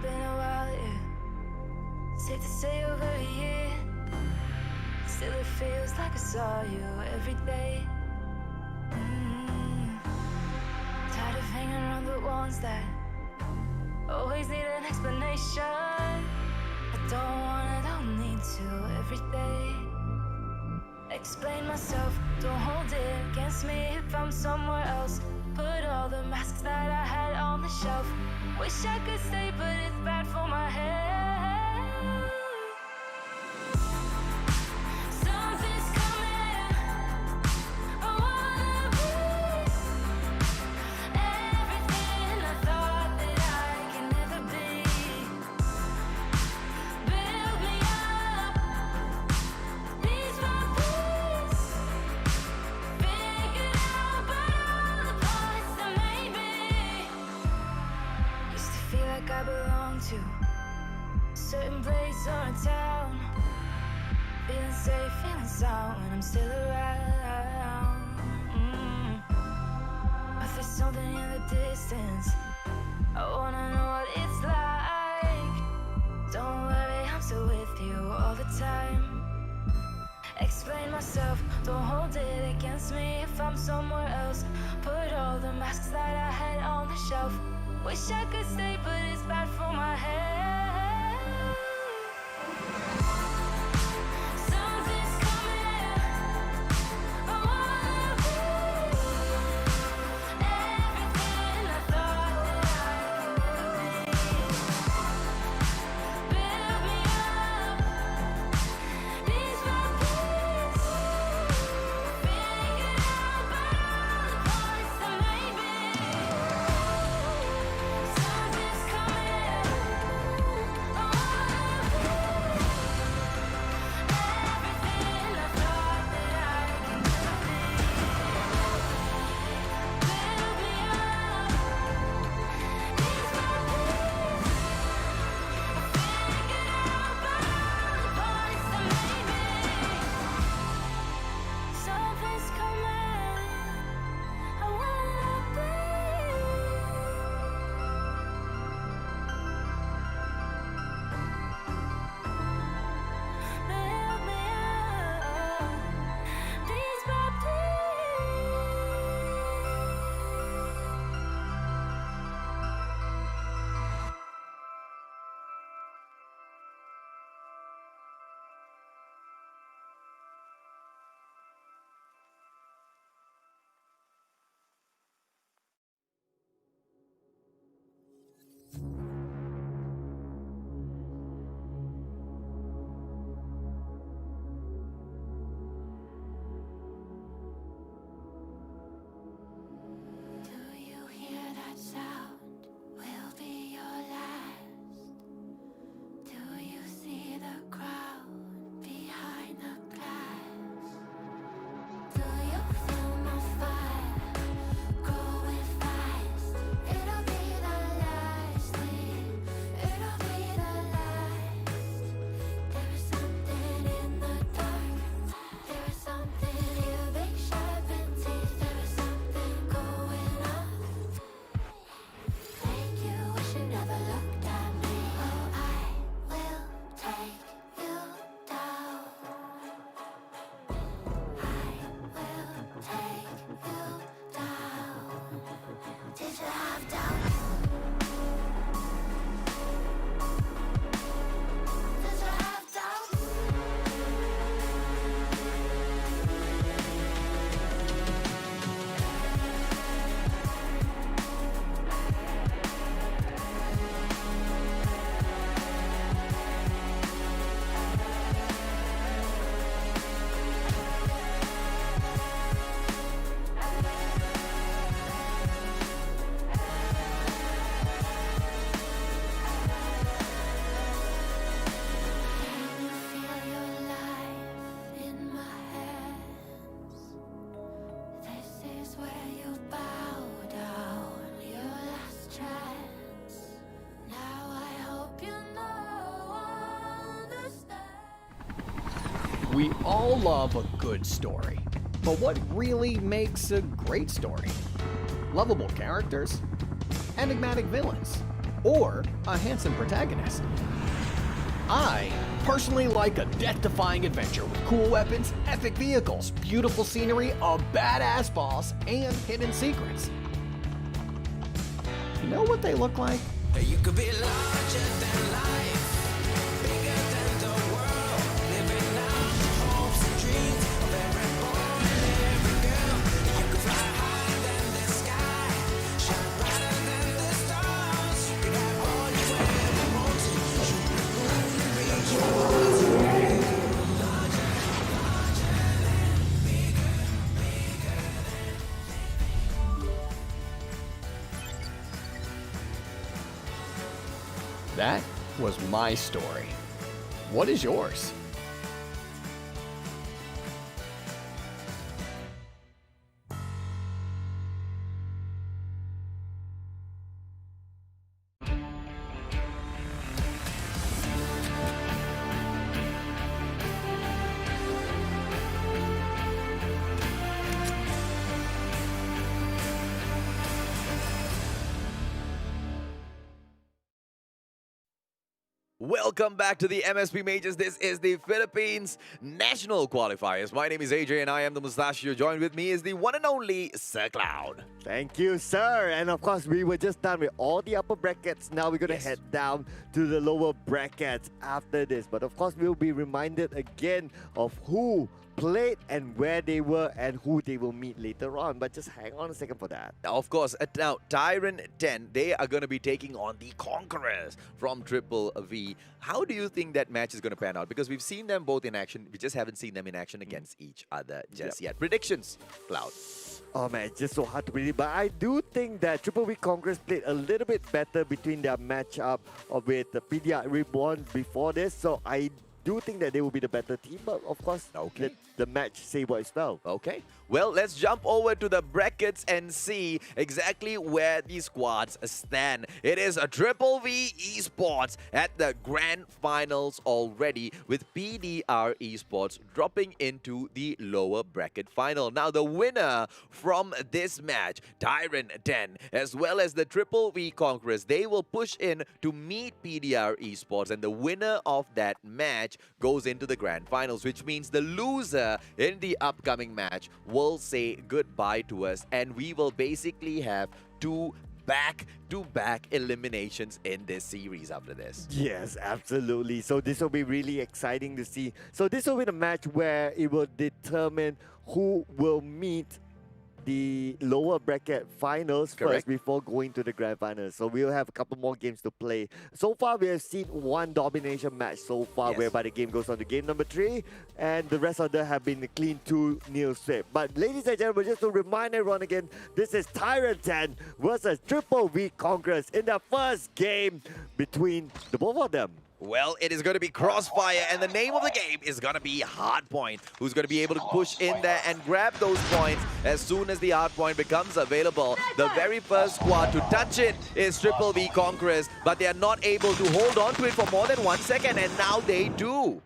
Been a while, yeah. Safe to say over a year. Still it feels like I saw you every day. Tired of hanging around the ones that always need an explanation. I don't need to every day. Explain myself, don't hold it against me if I'm somewhere else. Put all the masks that I had on the shelf. Wish I could stay, but it's bad for my head. Something's coming. I wanna be everything I thought that I can never be. lights out when I'm still around. But there's something in the distance. I wanna know what it's like. Don't worry, I'm still with you all the time. Explain myself, don't hold it against me if I'm somewhere else. Put all the masks that I had on the shelf. Wish I could stay, but it's bad for my head. Something's coming. I wanna be everything I thought that I could be. Build me up, piece by piece. Figure out by all the parts that made me. Something's coming. I wanna be everything I thought that I could be. Build me up, piece by piece. Figure out by all the parts that made me. Something's coming. I wanna be. Build me up, piece by piece. Do you hear that sound? Will be your last. Do you see the crowd behind the glass? Do you feel my fire growing fast? It'll be the last thing. It'll be the last. There is something in the dark. There is something here, big sharpened teeth. There is something going on. Thank you, wish you never looked at me. Oh, I will take you down. I will take you down. Did you have doubts? Did you have doubts? Can you feel your life in my hands? This is where you bow down, your last chance. Now I hope you understand. We all love a good story. But what really makes a great story? Lovable characters? Enigmatic villains? Or a handsome protagonist? I personally like a death-defying adventure with cool weapons, epic vehicles, beautiful scenery, a badass boss, and hidden secrets. You know what they look like? You could be larger than life, bigger than the world, living out the hopes and dreams of every boy and every girl. You could fly higher than the sky, shine brighter than the stars. You could have all you ever wanted, shoot the moon and reach your heart. Larger, larger than, bigger, bigger than. That was my story. What is yours? Welcome back to the MSP Majors. This is the Philippines National Qualifiers. My name is AJ and I am the Mustachio. Joined with me is the one and only Sir Cloud. Thank you, sir. And of course, we were just done with all the upper brackets. Now we're going to head down to the lower brackets after this. But of course, we'll be reminded again of who played and where they were and who they will meet later on. But just hang on a second for that. Now, of course, now Tyrant 10, they are going to be taking on the Conquerors from Triple V. How do you think that match is going to pan out? Because we've seen them both in action. We just haven't seen them in action against each other just yet. Predictions, Cloud. Oh man, it's just so hard to predict. But I do think that Triple V Conquerors played a little bit better between their matchup with the PDR Reborn before this. So I do think that they will be the better team, but of course, let the match say what is well. Okay. Well, let's jump over to the brackets and see exactly where these squads stand. It is a Triple V Esports at the grand finals already, with PDR Esports dropping into the lower bracket final. Now, the winner from this match, Tyrant 10, as well as the Triple V Conquerors, they will push in to meet PDR Esports, and the winner of that match goes into the grand finals, which means the loser in the upcoming match will say goodbye to us, and we will basically have two back-to-back eliminations in this series after this. Yes, absolutely. So this will be really exciting to see. So this will be the match where it will determine who will meet the lower bracket finals first before going to the grand finals. So we'll have a couple more games to play. So far, we have seen one domination match so far, whereby the game goes on to game number 3, and the rest of them have been a clean 2-0 sweep. But ladies and gentlemen, just to remind everyone again, this is Tyrant 10 versus Triple V Conquerors in the first game between the both of them. Well, it is going to be Crossfire, and the name of the game is going to be Hardpoint, who's going to be able to push in there and grab those points as soon as the Hardpoint becomes available. The very first squad to touch it is Triple V Conquerors, but they are not able to hold on to it for more than 1 second, and now they do.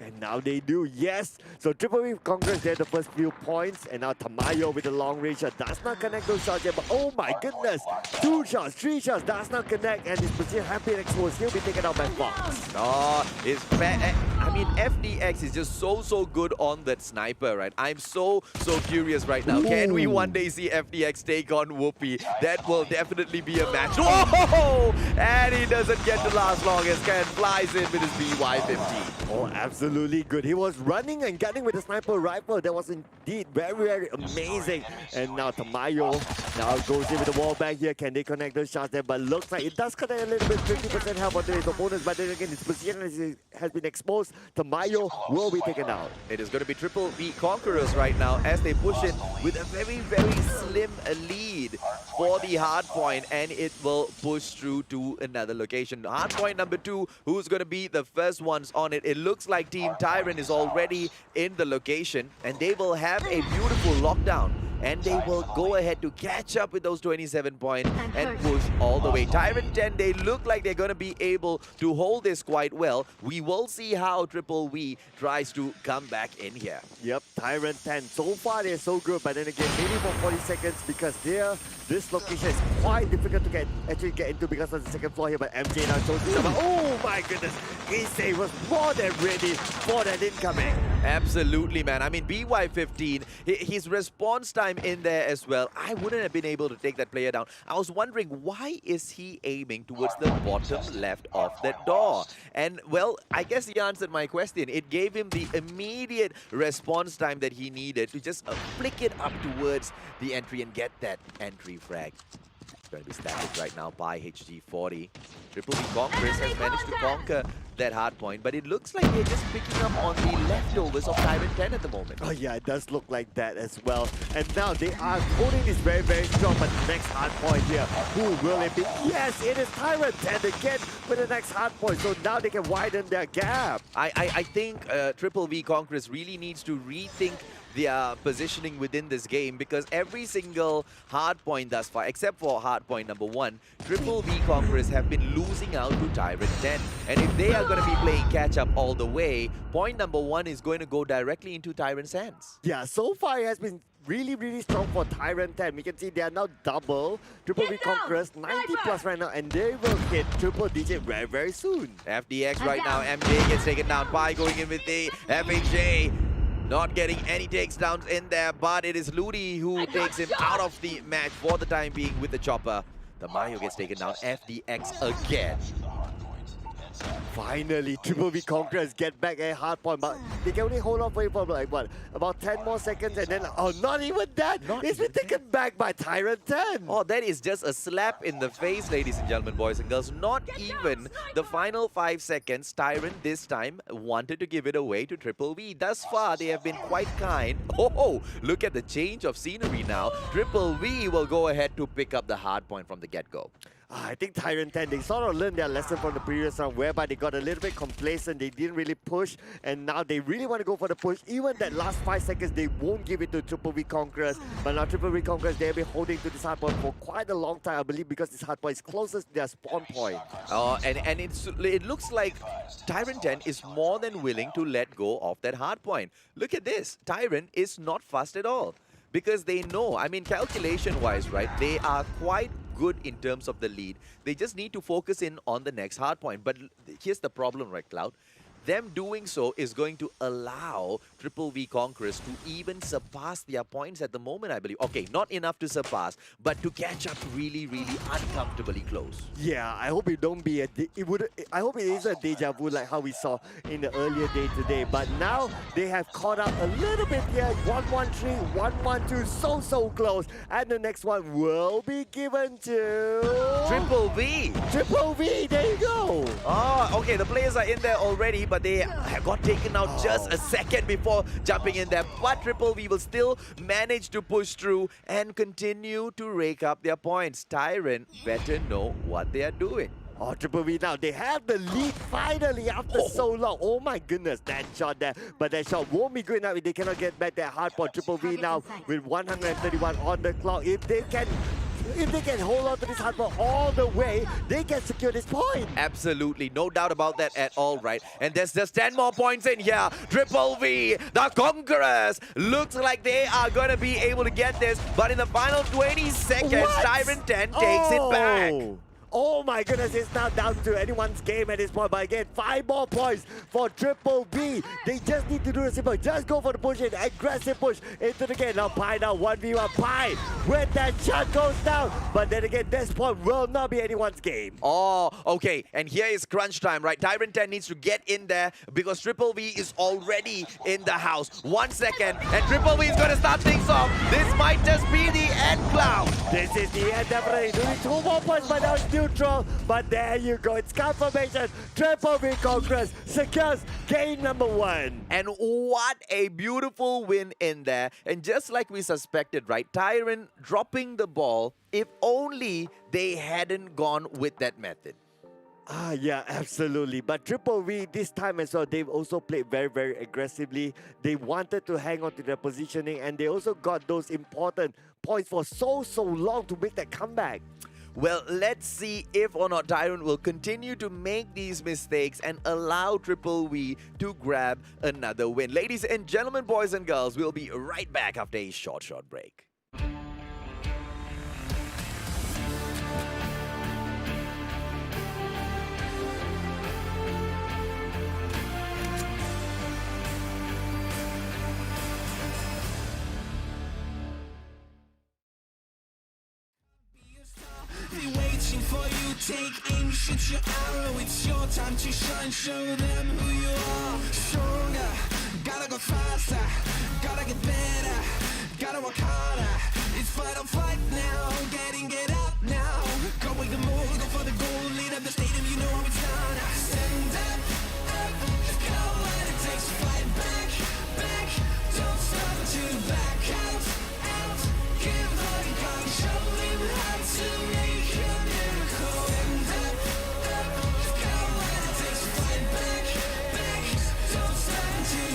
And now they do, yes. So Triple V Conquerors get the first few points, and now Tamayo with the long range shot does not connect those shots yet, but oh my goodness, 2 shots, 3 shots, does not connect, and his position has been exposed. He'll be taken out by Fox. Oh, it's I mean, FDX is just so good on that sniper, right? I'm so curious right now. Can we one day see FDX take on Whoopi? That will definitely be a match. Whoa! And he doesn't get to last long as Ken flies in with his BY-15. Oh, absolutely good. He was running and gunning with the sniper rifle. That was indeed very amazing. And now Tamayo now goes in with the wall back here. Can they connect those shots there? But looks like it does connect a little bit, 50% help onto his opponents. But then again, his position has been exposed. Tamayo will be taken out. It is going to be Triple V Conquerors right now as they push in with a very slim lead for the hardpoint, and it will push through to another location. Hardpoint number 2, who's going to be the first ones on it. It looks like Team Tyrant is already in the location, and they will have a beautiful lockdown, and they will go ahead to catch up with those 27 points and push all the way. Tyrant 10, they look like they're going to be able to hold this quite well. We will see how Triple V tries to come back in here. Yep, Tyrant 10. So far, they're so good, but then again, maybe for 40 seconds because this location is quite difficult to actually get into because of the second floor here, but MJ now shows himself. Oh my goodness, Issei was more than ready for that incoming. Absolutely, man. I mean, BY-15, his response time in there as well, I wouldn't have been able to take that player down. I was wondering, why is he aiming towards the bottom left of that door? And, well, I guess he answered my question. It gave him the immediate response time that he needed to just flick it up towards the entry and get that entry frag. Going to be static right now by HG40. Triple V Conquerors has managed to conquer that hard point, but it looks like they're just picking up on the leftovers of Tyrant 10 at the moment. Oh yeah, it does look like that as well. And now they are holding this very strong, but the next hard point here, who will it be? Yes, it is Tyrant 10 again with the next hard point, so now they can widen their gap. I think Triple V Conquerors really needs to rethink their positioning within this game, because every single hard point thus far, except for hard point number 1, Triple V Conquerors have been losing out to Tyrant 10. And if they are going to be playing catch-up all the way, point number 1 is going to go directly into Tyrant's hands. Yeah, so far it has been really, really strong for Tyrant 10. We can see they are now double. Triple V Conquerors, 90 plus right now, and they will hit triple digit very, very soon. FDX right now, MJ gets taken down by going in with the FHJ. Not getting any takedowns in there, but it is Ludi who takes him out of the match for the time being with the chopper. The Mayo gets taken down, FDX again. Finally, Triple V Conquerors get back a hard point, but they can only hold on for it for like what, about 10 more seconds, and then not even that. It's been taken back by Tyrant 10. Oh, that is just a slap in the face, ladies and gentlemen, boys and girls. Not even the final 5 seconds. Tyrant this time wanted to give it away to Triple V. Thus far, they have been quite kind. Oh, look at the change of scenery now. Triple V will go ahead to pick up the hard point from the get-go. I think Tyrant 10, they sort of learned their lesson from the previous round, whereby they got a little bit complacent, they didn't really push, and now they really want to go for the push. Even that last 5 seconds, they won't give it to Triple V Conquerors, but now Triple V Conquerors, they've been holding to this hard point for quite a long time, I believe, because this hard point is closest to their spawn point. And it looks like Tyrant 10 is more than willing to let go of that hard point. Look at this, Tyrant is not fussed at all. Because they know, I mean, calculation-wise, right, they are quite good in terms of the lead. They just need to focus in on the next hard point. But here's the problem, right, Cloud? Them doing so is going to allow Triple V Conquerors to even surpass their points at the moment, I believe. Okay, not enough to surpass, but to catch up really, really uncomfortably close. Yeah, I hope it don't be I hope it is a deja vu like how we saw in the earlier day today. But now they have caught up a little bit here. 113, 112, so close. And the next one will be given to Triple V. Triple V, there you go. Oh, okay, the players are in there already, but they got taken out just a second before jumping in there. But Triple V will still manage to push through and continue to rake up their points. Tyrant better know what they are doing. Oh, Triple V now, they have the lead finally after so long. Oh my goodness, that shot there. But that shot won't be good enough if they cannot get back that hard point. Triple V now with 131 on the clock. If they can hold on to this hard point all the way, they can secure this point. Absolutely, no doubt about that at all, right? And there's just 10 more points in here. Triple V, the Conquerors, looks like they are going to be able to get this. But in the final 20 seconds, Tyrant 10 takes it back. Oh my goodness, it's now down to anyone's game at this point. But again, 5 more points for Triple V. They just need to do the simple. Just go for the push in. Aggressive push into the game. Now Pi now 1v1 Pi when that shot goes down. But then again, this point will not be anyone's game. Oh, okay. And here is crunch time, right? Tyrant 10 needs to get in there because Triple V is already in the house. 1 second, and Triple V is going to start things off. This might just be the end, Cloud. This is the end, definitely. Doing 2 more points, but now it's neutral. But there you go. It's confirmation. Triple V Conquerors secures game number 1. And what a beautiful win in there. And just like we suspected, right? Tyrant dropping the ball, if only they hadn't gone with that method. Yeah, absolutely. But Triple V, this time as well, they've also played very, very aggressively. They wanted to hang on to their positioning, and they also got those important points for so long to make that comeback. Well, let's see if or not Tyrant will continue to make these mistakes and allow Triple V to grab another win. Ladies and gentlemen, boys and girls, we'll be right back after a short break. Waiting for you, take aim, shoot your arrow. It's your time to shine, show them who you are. Stronger, gotta go faster, gotta get better, gotta work harder. It's fight or flight now, get up now. Go with the move, go for the goal, lead up the stadium, you know how it's done. Stand up, go when it takes to fight back, don't stop to back out, give all you got, show him how to make a miracle. Stand up, go when it takes to fight back, don't stop to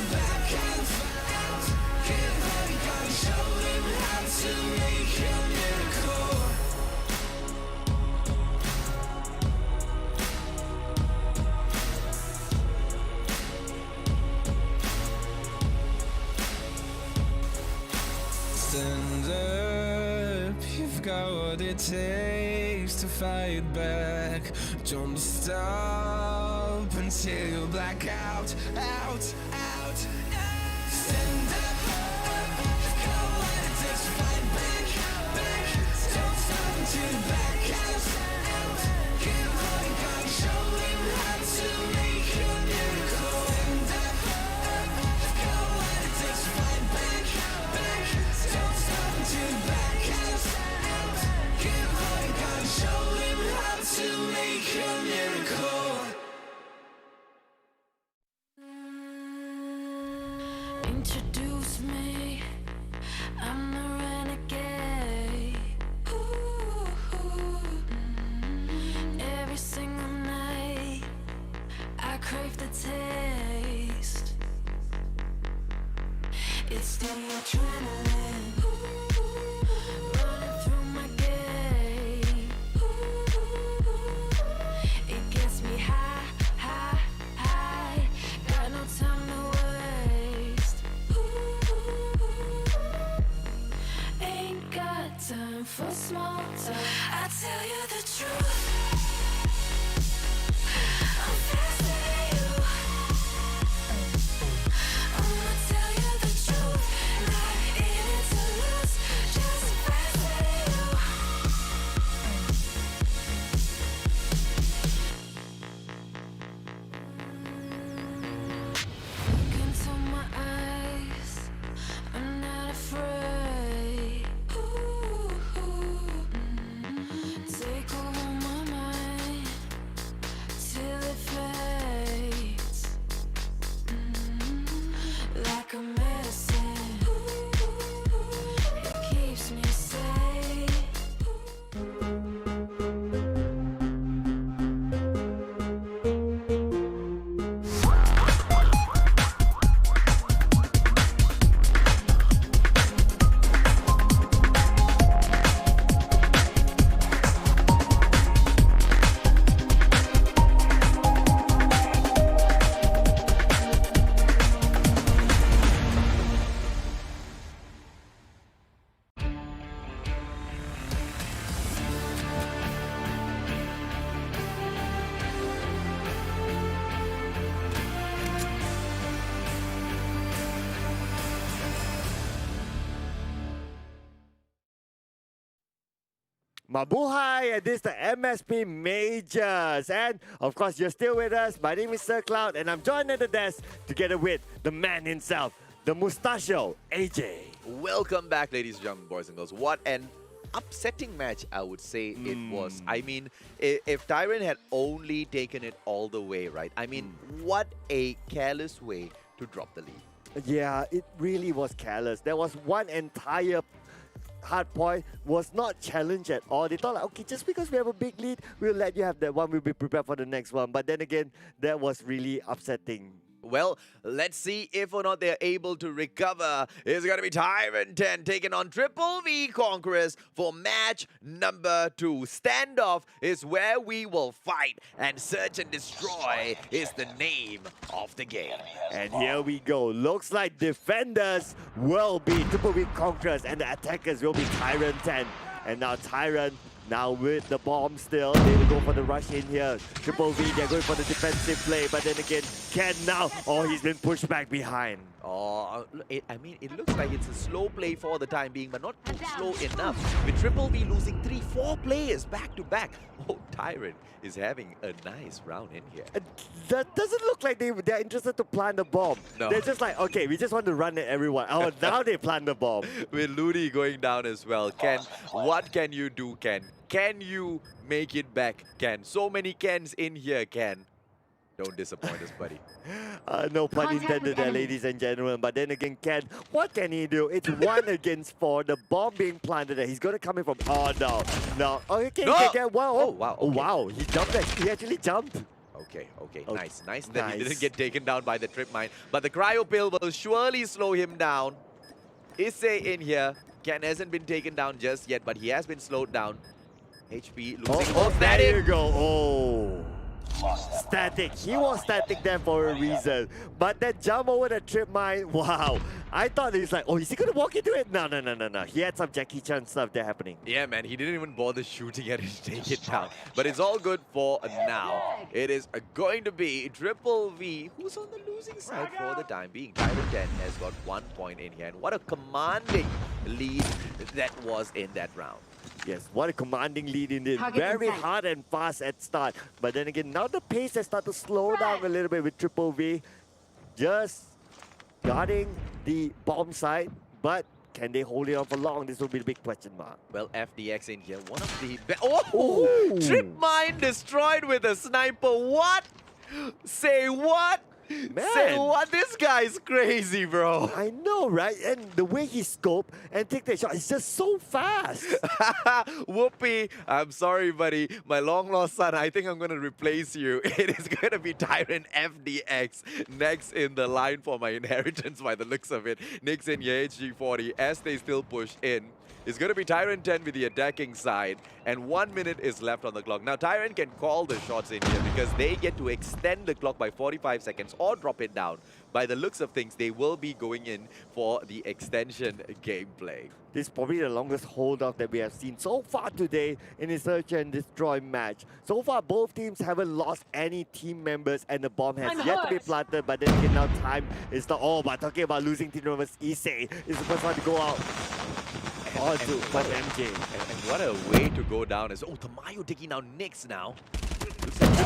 hands up. You've got what it takes to fight back. Don't stop until you black out, out. Stand up, you've got what it takes to fight back. Don't stop until you black out. Keep holding on, show him how to make a miracle. Stand up, you've got what it takes to fight back. Don't stop until you black out. Keep holding on, show him how to make a miracle. Introduce me, I'm the renegade. Ooh, every single night, I crave the taste. It's the adrenaline running through my gait. It gets me high, high, high. Got no time to waste. Ain't got time for small talk. I tell you the truth. I'm faster than you. I'ma tell you the truth. Not in it to lose. Just faster than you. Look into my eyes, I'm not afraid. Take over my mind till it fades. Like a medicine, it keeps me safe. Mabuhay, and this is the MSP Majors. And of course, you're still with us. My name is Sir Cloud, and I'm joined at the desk together with the man himself, the mustachio, AJ. Welcome back, ladies and gentlemen, boys and girls. What an upsetting match, I would say it was. I mean, if Tyrant had only taken it all the way, right? I mean, what a careless way to drop the lead. Yeah, it really was careless. There was one entire hard point was not challenged at all. They thought, like, okay, just because we have a big lead, we'll let you have that one. We'll be prepared for the next one. But then again, that was really upsetting. Well, let's see if or not they're able to recover. It's going to be Tyrant 10 taking on Triple V Conquerors for match number 2. Standoff is where we will fight, and Search and Destroy is the name of the game. And here we go. Looks like defenders will be Triple V Conquerors and the attackers will be Tyrant 10. And now Tyrant, now with the bomb still, they will go for the rush in here. Triple V, they're going for the defensive play, but then again, Ken now, he's been pushed back behind. I mean, it looks like it's a slow play for the time being, but not too slow enough. With Triple V losing 3-4 players back to back. Oh, Tyrant is having a nice round in here. That doesn't look like they're interested to plant the bomb. No. They're just like, okay, we just want to run at everyone. Oh, now they plant the bomb. With Ludi going down as well. Ken, what can you do, Ken? Can you make it back, Ken? So many Kens in here, Ken. Don't disappoint us, buddy. No pun intended there, ladies and gentlemen. But then again, Ken, what can he do? It's 1 against 4. The bomb being planted there. He's going to come in from... Oh, no. No. Okay, No! Ken. Wow. Oh, wow. Oh, Okay. wow. He jumped back. He actually jumped. Okay. Okay. Nice that he Nice. didn't get taken down by the trip mine. But the cryo pill will surely slow him down. Issei in here. Ken hasn't been taken down just yet, but he has been slowed down. HP losing. There you go. Oh. lost that Static. He was static there for a reason. But that jump over the trip mine, wow. I thought he's like, oh, is he going to walk into it? No. He had some Jackie Chan stuff there happening. Yeah, man, he didn't even bother shooting at it to take it down. But it's all good for now. It is going to be Triple V, who's on the losing side for the time being. Tyrant 10 has got 1 point in here. And what a commanding lead that was in that round. Yes, what a commanding lead indeed. Very hard and fast at start. But then again, now the pace has started to slow down a little bit with Triple V. Just guarding the bomb side. But can they hold it on for long? This will be the big question mark. Well, FDX in here, one of the... Oh! Trip mine destroyed with a sniper. What? Say what? Man. Say what? This guy's crazy, bro. I know, right? And the way he scope and take that shot is just so fast. Whoopee, I'm sorry, buddy. My long lost son, I think I'm going to replace you. It is going to be Tyrant FDX next in the line for my inheritance by the looks of it. Nick's in your HG40 as they still push in. It's going to be Tyrant 10 with the attacking side, and 1 minute is left on the clock. Now, Tyrant can call the shots in here because they get to extend the clock by 45 seconds or drop it down. By the looks of things, they will be going in for the extension gameplay. This is probably the longest holdout that we have seen so far today in a search and destroy match. So far, both teams haven't lost any team members, and the bomb has yet to be planted. But then again, now time is the... Oh, but talking about losing team members, Issei is the first one to go out. And what a way to go down is... Oh, Tamayo taking down Nyx now.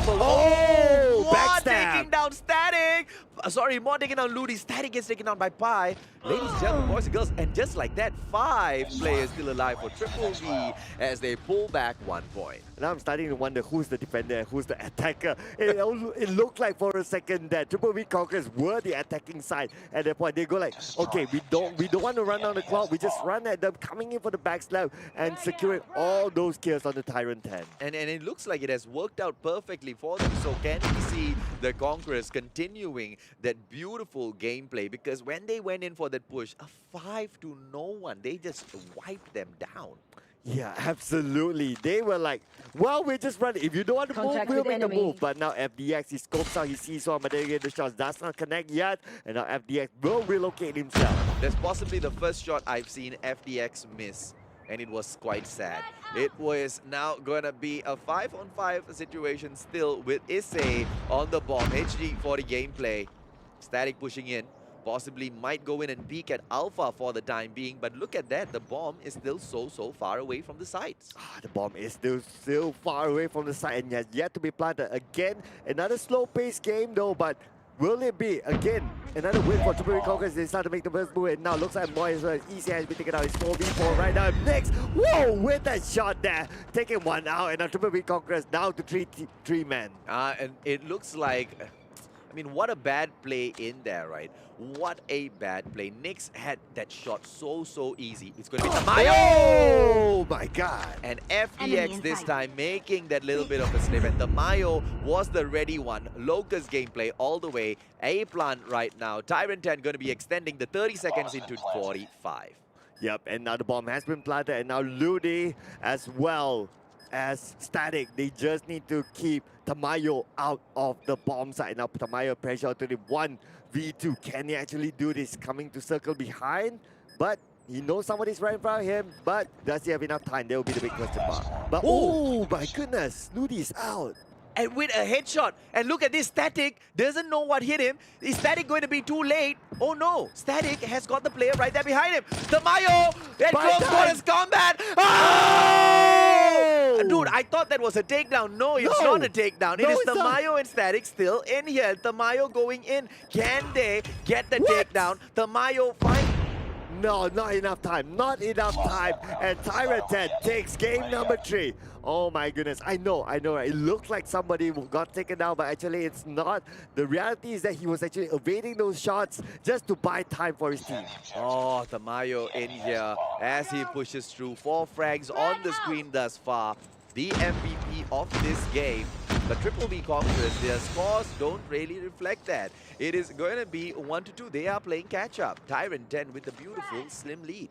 Oh, Mod backstab. taking down Static. Sorry, Mod taking down Ludi. Static gets taken down by Pi. Ladies and gentlemen, boys and girls, and just like that, 5 players still alive for Triple V as they pull back 1 point. Now I'm starting to wonder who's the defender and who's the attacker. It looked like for a second that Triple V Conquerors were the attacking side at that point. They go like, okay, we don't want to run down the clock. We just run at them, coming in for the backslap and securing all those kills on the Tyrant 10. And it looks like it has worked out perfectly for them. So can we see the Conquerors continuing that beautiful gameplay? Because when they went in for that push, a 5-0, they just wiped them down. Yeah, absolutely. They were like, well, we're just running. If you don't want to move, we'll make the move. But now FDX, he scopes out, he sees one, but then again, the shots does not connect yet. And now FDX will relocate himself. That's possibly the first shot I've seen FDX miss, and it was quite sad. It was now going to be a 5-on-5 situation still with Issei on the bomb. HG for the gameplay. Static pushing in. Possibly might go in and peek at Alpha for the time being, but look at that, the bomb is still so far away from the sites. The bomb is still far away from the site and has yet to be planted. Again, another slow-paced game though, but will it be, again, another win for Triple V Conquerors? They start to make the first move, and now looks like Moy as well. Easy has been taken out. It's 4v4 right now. Next, whoa, with that shot there, taking one out, and now Triple V Conquerors down to three men. And it looks like, I mean, what a bad play in there, right? What a bad play. Nyx had that shot so easy. It's going to be Tamayo! Oh my god. And FDX this time making that little bit of a slip. And Tamayo was the ready one. Locust gameplay all the way. A-plant right now. Tyrant 10 going to be extending the 30 seconds into 45. Yep, and now the bomb has been planted, and now Ludi as well as Static. They just need to keep Tamayo out of the bomb side. Now Tamayo pressure to the 1v2. Can he actually do this? Coming to circle behind, but he knows somebody's right in front of him, but does he have enough time? There will be the big question mark. But oh my goodness, Ludi's out. And with a headshot, and look at this, Static doesn't know what hit him. Is Static going to be too late? Oh no, Static has got the player right there behind him. Tamayo at close quarters combat. Oh! Dude, I thought that was a takedown. No, it's not a takedown. It is Tamayo and Static still in here. Tamayo going in. Can they get the takedown? Tamayo find. No, not enough time. Not enough time. And Tyrant 10 takes game number 3. Oh my goodness. I know. It looked like somebody got taken down, but actually it's not. The reality is that he was actually evading those shots just to buy time for his team. Oh, Tamayo in here as he pushes through. 4 frags on the screen thus far. The MVP of this game. But Triple V Conquerors, their scores don't really reflect that. It is going to be 1-2. They are playing catch-up. Tyrant 10 with a beautiful slim lead.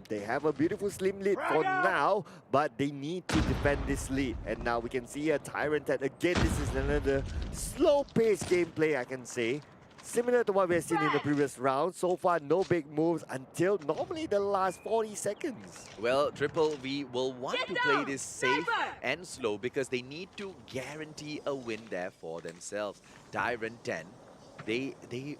They have a beautiful slim lead for now, but they need to defend this lead. And now we can see a Tyrant that again, this is another slow-paced gameplay, I can say. Similar to what we have seen in the previous round. So far, no big moves until normally the last 40 seconds. Well, Triple V will want to play this safe and slow because they need to guarantee a win there for themselves. Tyrant 10, they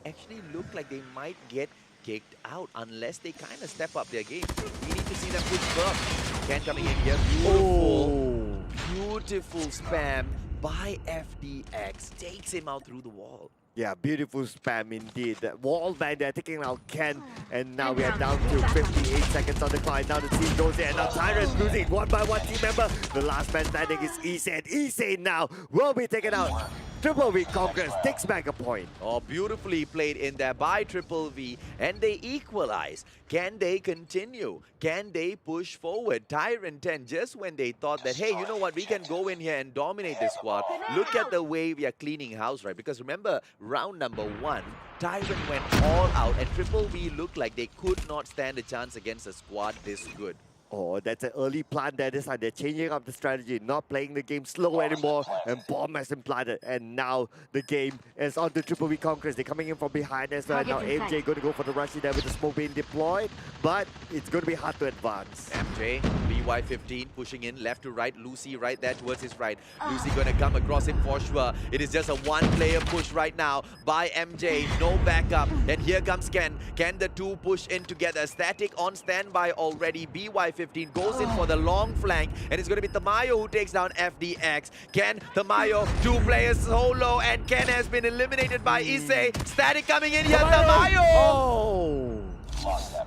actually look like they might get kicked out unless they kind of step up their game. We need to see them push first. Ken coming in here, beautiful, beautiful spam by FDX. Takes him out through the wall. Yeah, beautiful spam indeed. That wall bang, they're taking out Ken, and now we are down to 58 seconds on the clock. Now the team goes in, and now Tyrant's losing one by one team member. The last man standing is Issei, and Issei now will be taken out. Triple V Conqueror takes back a point. Oh, beautifully played in there by Triple V, and they equalize. Can they continue? Can they push forward? Tyrant 10, just when they thought that, hey, you know what, we can go in here and dominate this squad. Look at the way we are cleaning house, right? Because remember, round number 1, Tyrant went all out, and Triple V looked like they could not stand a chance against a squad this good. Oh, that's an early plant there. This time they're changing up the strategy, not playing the game slow anymore, and bomb has been planted. And now the game is on to Triple V Conquerors. They're coming in from behind as well. And now MJ going to go for the rush there with the smoke being deployed, but it's going to be hard to advance. MJ, BY15 pushing in left to right. Lucy right there towards his right. Lucy going to come across him for sure. It is just a one-player push right now by MJ. No backup. And here comes Ken. Can the two push in together? Static on standby already. BY15 goes in for the long flank, and it's going to be Tamayo who takes down FDX. Ken, Tamayo, 2 players solo, and Ken has been eliminated by Issei. Static coming in here, Tamayo! Oh!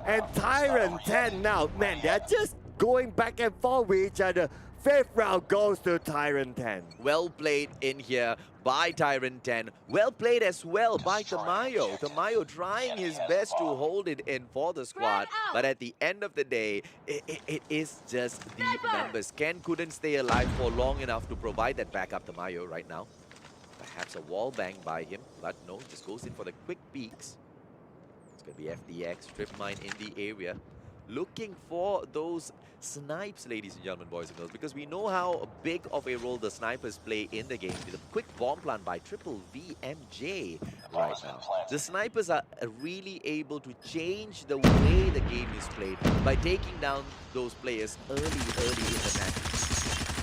And Tyrant 10 now, man, they're just going back and forth with each other. 5th round goes to Tyrant 10. Well played in here by Tyrant 10. Well played as well by Tamayo. Tamayo trying his best to hold it in for the squad. But at the end of the day, it is just the numbers. Ken couldn't stay alive for long enough to provide that backup. Tamayo right now. Perhaps a wall bang by him. But no, just goes in for the quick peeks. It's going to be FDX, strip mine in the area. Looking for those snipes, ladies and gentlemen, boys and girls, because we know how big of a role the snipers play in the game. With a quick bomb plant by Triple V MJ right now. The snipers are really able to change the way the game is played by taking down those players early in the match.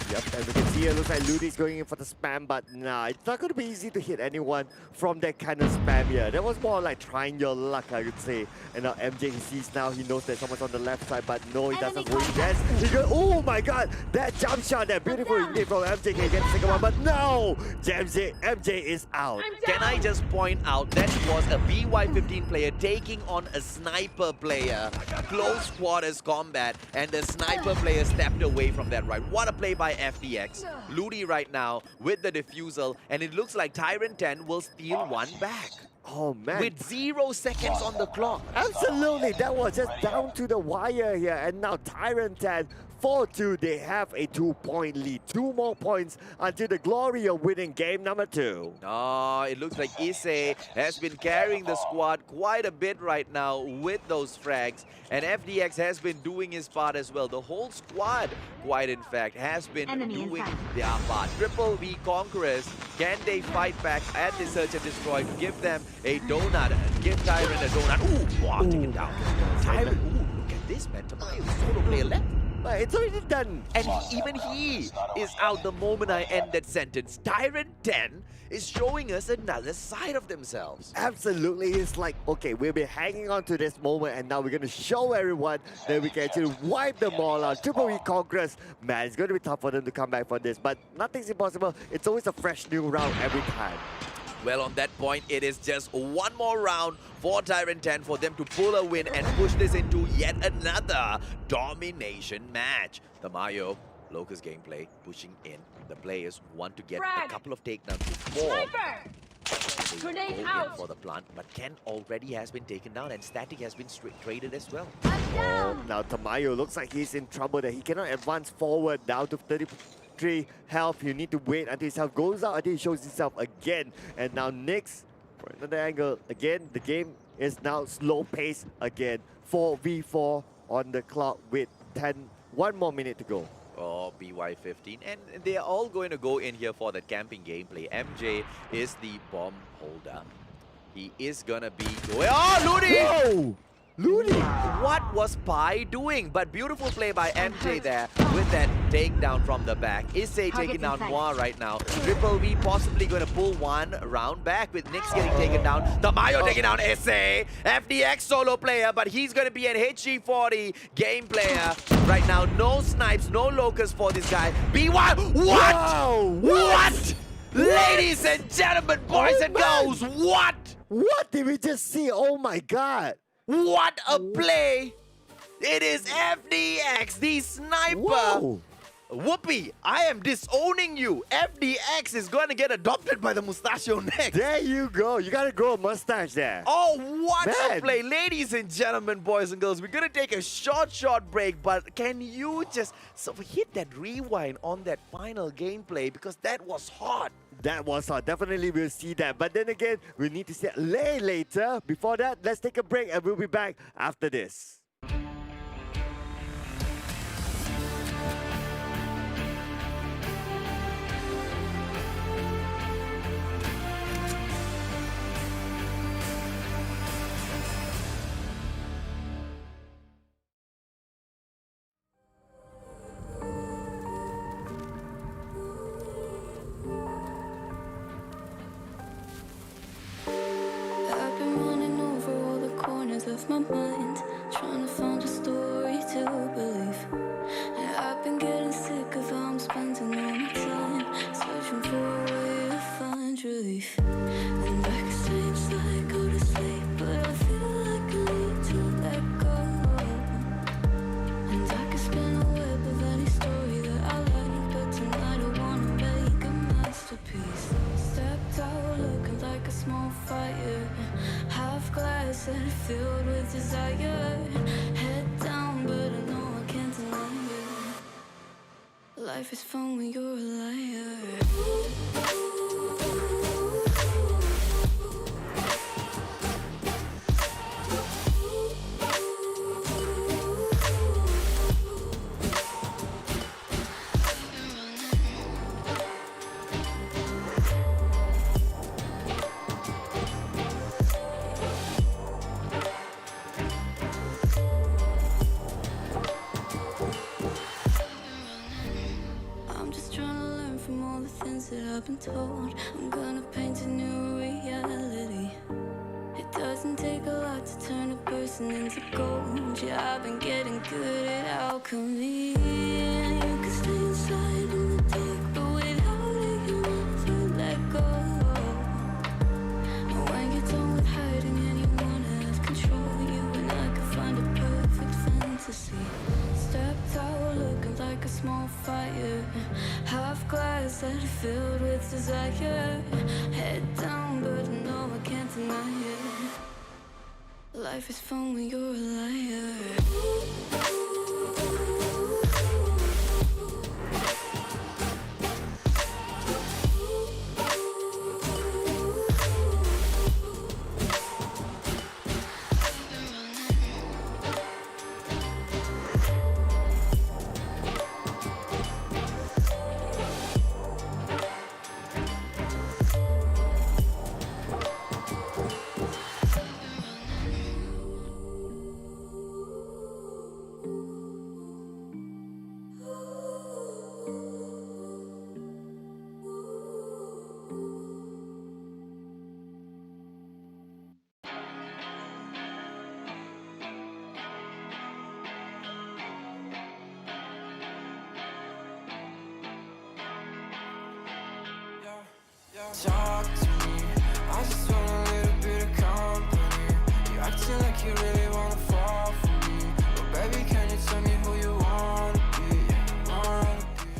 Yep, and we can see it looks like Ludi's going in for the spam, but nah, it's not going to be easy to hit anyone from that kind of spam here. That was more like trying your luck, I would say. And now MJ, he sees now, he knows that someone's on the left side, but no, he doesn't go in. Yes, he goes, oh my god, that jump shot there, beautiful indeed from MJ. Can get the second one, but no, MJ is out. Can I just point out that was a BY15 player taking on a sniper player. Close quarters combat, and the sniper player stepped away from that, right? What a play by FDX. Ludi right now with the defusal, and it looks like Tyrant 10 will steal one back. Oh man. With 0 seconds on the clock. Absolutely, that was just down to the wire here, and now Tyrant 10 4-2, they have a 2-point lead. 2 more points until the glory of winning game number 2. Oh, it looks like Issei has been carrying the squad quite a bit right now with those frags. And FDX has been doing his part as well. The whole squad, quite in fact, has been doing their part. Triple V Conquerors, can they fight back at the Search and Destroy? Give them a donut. Give Tyrant a donut. Ooh, wow, take him down. Tyrant, ooh, look at this, man. Tamayo, solo player left. It's already done. And even he is out the moment I end that sentence. Tyrant 10 is showing us another side of themselves. Absolutely. It's like, okay, we've been hanging on to this moment, and now we're going to show everyone that we can actually wipe them all out. Triple V Conquerors, man, it's going to be tough for them to come back from this, but nothing's impossible. It's always a fresh new round every time. Well, on that point, it is just one more round for Tyrant 10 for them to pull a win and push this into yet another domination match. Tamayo, Locust gameplay, pushing in. The players want to get a couple of takedowns before they go in for the plant. But Ken already has been taken down, and Static has been traded as well. Oh, now Tamayo looks like he's in trouble there. He cannot advance forward down to 33 health. You need to wait until his health goes out, until he shows himself again. And now Nyx, for another angle, again, the game is now slow pace again. 4v4 on the clock with 1 more minute to go. Oh, BY15. And they are all going to go in here for the camping gameplay. MJ is the bomb holder. He is going to be going... Oh, Looney! Whoa! Looney! What was Pai doing? But beautiful play by MJ there with that takedown from the back. Issei taking down Moa right now. Triple V possibly going to pull one round back with Nyx getting taken down. Tamayo taking down Issei. FDX solo player, but he's going to be an HG40 game player. Right now, no snipes, no locus for this guy. BY, what? Wow! What? Ladies and gentlemen, boys and girls, what? What did we just see? Oh my god! What a play! It is FDX, the sniper. Whoa! Whoopee, I am disowning you. FDX is going to get adopted by the Mustachio next. There you go. You gotta grow a mustache there. Oh, what Man. a play. Ladies and gentlemen, boys and girls, we're going to take a short break, but can you just hit that rewind on that final gameplay because that was hot. That was hot. Definitely we'll see that. But then again, we need to see it later. Before that, let's take a break and we'll be back after this. I've been running over all the corners of my mind, trying to find a story to believe. And I've been getting sick of how I'm spending all my time, searching for a way to find relief. And I can stay inside, go to sleep, but I feel like I need to let go. And I can spin a web of any story that I like, but tonight I wanna make a masterpiece. Stepped out looking like a small fire, half glass and filled with desire. Head down, but I know I can't deny it. Life is fun when you're a liar. I'm just trying to learn from all the things that I've been told. I'm gonna paint a new reality. It doesn't take a lot to turn a person into gold. Yeah, I've been getting good at alchemy. And you can stay inside in the dark, but without it, you never let go. And when you're done with hiding and you wanna have control, you and I can find a perfect fantasy. Stepped out looking like a small fire, half glass that filled with desire. Head down, but I know I can't deny it. Life is fun when you're a liar. Talk to me, I just want a little bit of company. You acting like you really wanna fall for me, but baby, can you tell me who you wanna be? Wanna be?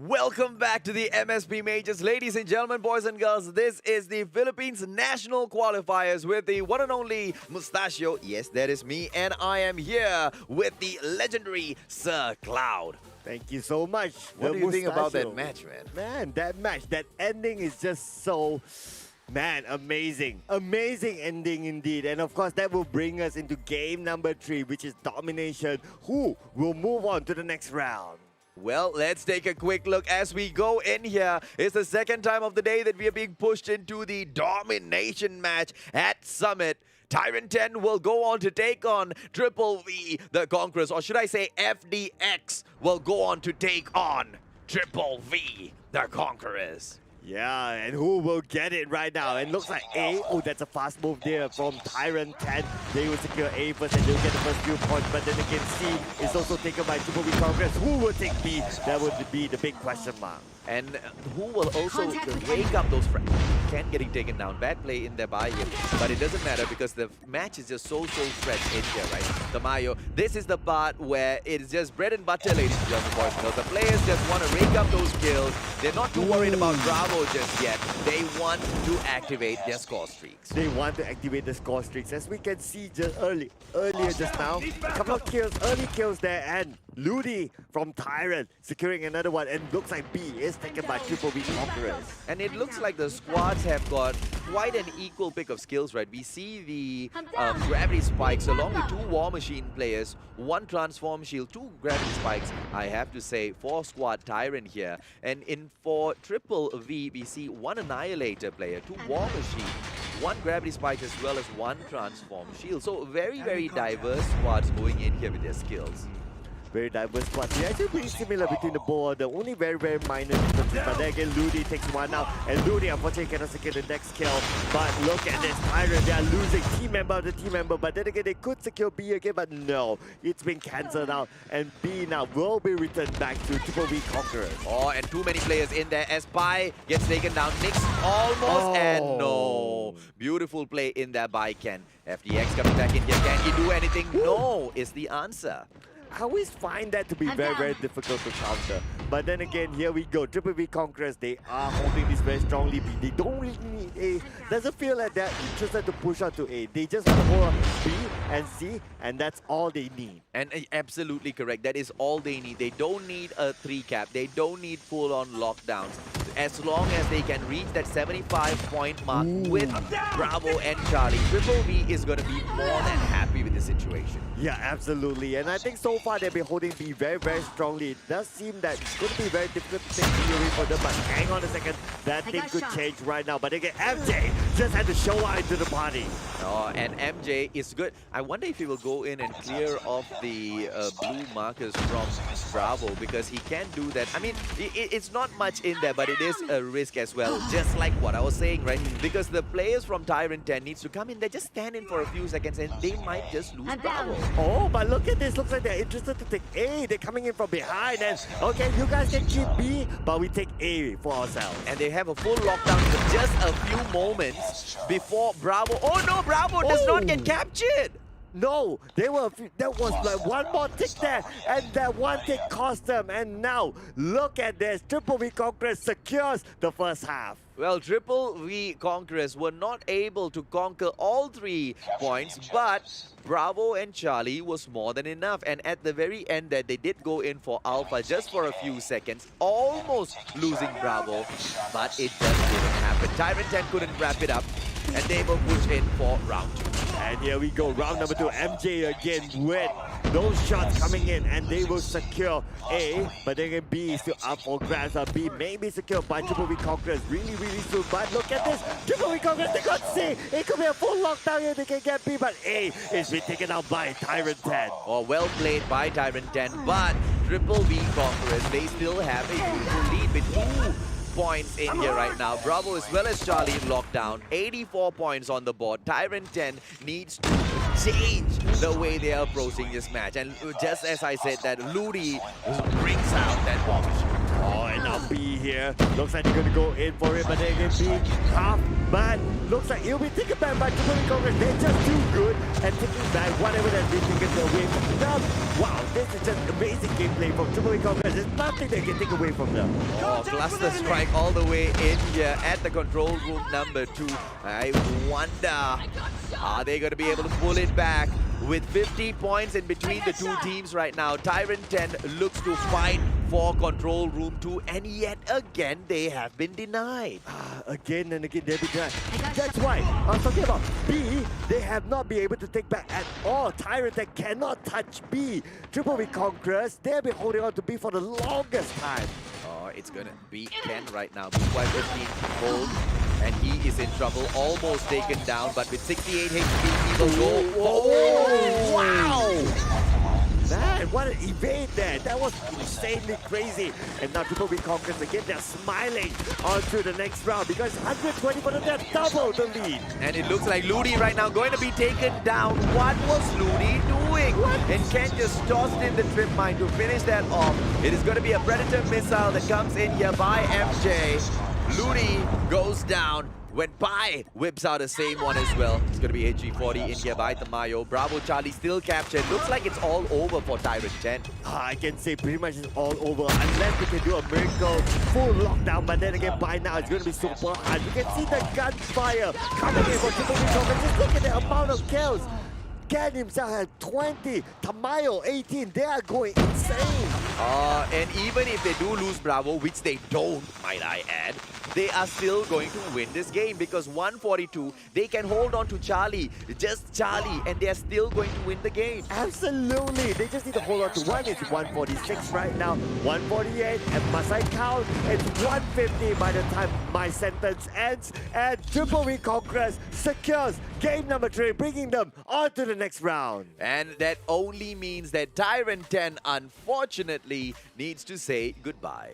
Welcome back to the MSP Majors. Ladies and gentlemen, boys and girls, this is the Philippines National Qualifiers with the one and only Mustachio. Yes, that is me, and I am here with the legendary Sir Cloud. Thank you so much. What do you think about that Mustachio. match, man? Man, that match, that ending is just so, man, amazing. Amazing ending indeed. And of course, that will bring us into game number 3, which is domination. Who will move on to the next round? Well, let's take a quick look as we go in here. It's the second time of the day that we are being pushed into the domination match at Summit. Tyrant 10 will go on to take on Triple V, the Conquerors, or should I say FDX will go on to take on Triple V, the Conquerors. Yeah, and who will get it right now? And looks like A. Oh, that's a fast move there from Tyrant 10. They will secure A first and they'll get the first few points. But then again, C is also taken by Triple V Congress. Who will take B? That would be the big question mark. And who will also wake up those friends? Ken getting taken down. Bad play in their buy here. But it doesn't matter because the match is just so stretched in here, right? The Mayo. This is the part where it's just bread and butter, ladies and gentlemen, boys and girls. The players just want to rake up those kills. They're not too worried about Bravo just yet. They want to activate their score streaks. They want to activate the score streaks. As we can see just earlier just now, a couple of kills, early kills there, and Ludi from Tyrant securing another one, and looks like B is taken by Triple V Conquerors. And it looks like the squads have got quite an equal pick of skills, right? We see the gravity spikes along with 2 War Machine players, 1 Transform Shield, 2 gravity spikes, I have to say, for squad Tyrant here. And for Triple V, we see 1 Annihilator player, 2 War Machine, 1 gravity spike as well as 1 Transform Shield. So very, very diverse squads going in here with their skills. Very diverse squads. They're actually pretty similar between the board. The only very, very minor differences. But then again, Ludi takes one out. And Ludi unfortunately cannot secure the next kill. But look at this Tyrant. They are losing team member after team member. But then again, they could secure B again. But no, it's been cancelled out. And B now will be returned back to Triple V Conquerors. Oh, and too many players in there as Pi gets taken down. Nix almost, and no. Beautiful play in there by Ken. FDX coming back in here. Can he do anything? No is the answer. I always find that to be very, very difficult to counter. But then again, here we go. Triple V Conquerors, they are holding this very strongly. They don't really need A. Doesn't feel like they're interested to push on to A. They just want to hold on B and C, and that's all they need. And absolutely correct. That is all they need. They don't need a 3-cap. They don't need full-on lockdowns. As long as they can reach that 75-point mark with Bravo and Charlie, Triple V is going to be more than happy with the situation. Yeah, absolutely. And I think so far they've been holding B very, very strongly. It does seem that it's going to be very difficult to take B away for them, but hang on a second. That thing could change right now. But again, MJ just had to show up into the party. Oh, and MJ is good. I wonder if he will go in and clear off the blue markers from Bravo, because he can do that. I mean, it's not much in there, but it is a risk as well. Just like what I was saying, right? Because the players from Tyrant 10 needs to come in. They just stand in for a few seconds and they might just lose Bravo. Oh, but look at this. Looks like they're interested to take A. They're coming in from behind. And okay, you guys can keep B, but we take A for ourselves. And they have a full lockdown for just a few moments before Bravo. Oh no, Bravo does not get captured. No, there was like one more tick there, and that one tick cost them. And now, look at this. Triple V Conqueror secures the first half. Well, Triple V Conquerors were not able to conquer all 3 points, but Bravo and Charlie was more than enough. And at the very end that they did go in for Alpha just for a few seconds, almost losing Bravo, but it just didn't happen. Tyrant 10 couldn't wrap it up, and they were pushed in for round 2. And here we go, round number 2. MJ again with those shots coming in, and they will secure A, but then again B is still up for grabs. B may be secured by Triple V Conquerors really soon. But look at this, Triple V Conquerors, they got C. It could be a full lockdown here, they can get B, but A is being taken out by Tyrant 10. Oh, well played by Tyrant 10, but Triple V Conquerors, they still have a huge lead with 2 points in here right now. Bravo as well as Charlie in lockdown. 84 points on the board. Tyrant 10 needs to change the way they are approaching this match. And just as I said, that Ludi brings out that bomb. Oh, and now B here. Looks like they're going to go in for it, but then again B half. But looks like it'll be taken back by Triple V Conquerors. They're just too good at taking back whatever that's been taken away from them. Wow, this is just amazing gameplay from Triple V Conquerors. There's nothing they can take away from them. Oh, cluster strike all the way in here at the control room number 2. I wonder, are they going to be able to pull it back? With 50 points in between the 2 teams right now, Tyrant 10 looks to fight for control room 2, and yet again they have been denied. Again and again they've been denied. That's why I was talking about B. They have not been able to take back at all. Tyrant 10 cannot touch B. Triple V Conquerors, they've been holding on to B for the longest time. Oh, it's gonna be Ken right now. B15 hold, and he is in trouble. Almost taken down, but with 68 HP, he will go. Oh, wow! Man, what an evade there. That was insanely crazy. And now Triple V Conquerors again, they're smiling on to the next round because 120 for them, they're double the lead. And it looks like Ludi right now going to be taken down. What was Ludi doing? And Ken just tossed in the trip mine to finish that off. It is going to be a Predator missile that comes in here by MJ. Ludi goes down. When Pai whips out the same one as well. It's going to be HG40 in here by Tamayo. Bravo Charlie still captured. Looks like it's all over for Tyrant 10. I can say pretty much it's all over unless they can do a miracle full lockdown. But then again, by now it's going to be super hard. You can see the gunfire coming in for Triple V Conquerors. Just look at the amount of kills. Ken himself had 20, Tamayo 18. They are going insane. And even if they do lose Bravo, which they don't, might I add, they are still going to win this game because 142, they can hold on to Charlie, just Charlie, and they are still going to win the game. Absolutely. They just need to hold on to one. It's 146 right now, 148, and must I count? It's 150 by the time my sentence ends, and Triple V Conquerors secures game number 3, bringing them on to the next round. And that only means that Tyrant 10, unfortunately, needs to say goodbye.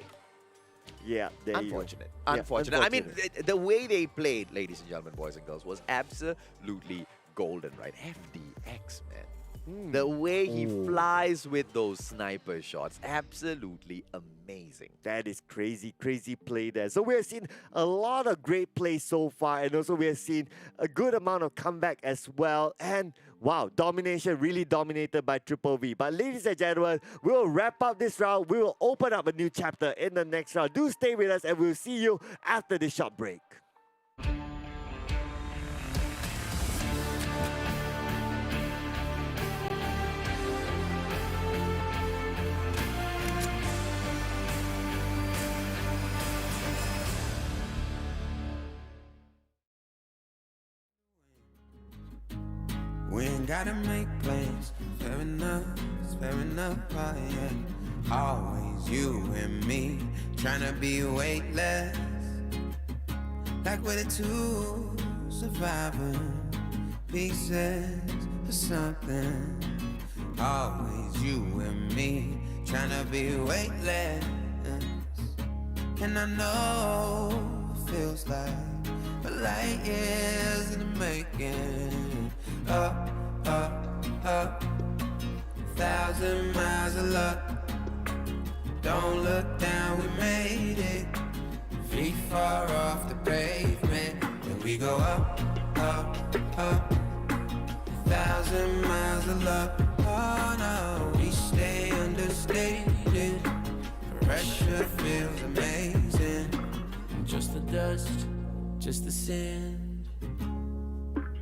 Yeah, there Unfortunate. you go. Yeah, Unfortunate. I mean, the way they played, ladies and gentlemen, boys and girls, was absolutely golden, right? FDX, man. The way he flies with those sniper shots, absolutely amazing. That is crazy, crazy play there. So we have seen a lot of great plays so far, and also we have seen a good amount of comeback as well. And wow, domination really dominated by Triple V. But ladies and gentlemen, we will wrap up this round. We will open up a new chapter in the next round. Do stay with us, and we'll see you after this short break. We ain't gotta make plans. Fair enough, oh yeah. Always you and me, tryna be weightless. Like we're the two surviving pieces of something. Always you and me, tryna be weightless. And I know it feels like a light years in the making. Up, up, up, 1,000 miles of luck. Don't look down, we made it. Feet far off the pavement, and we go up, up, up. 1,000 miles of luck. Oh no, we stay understated. Pressure feels amazing. Just the dust just the sand,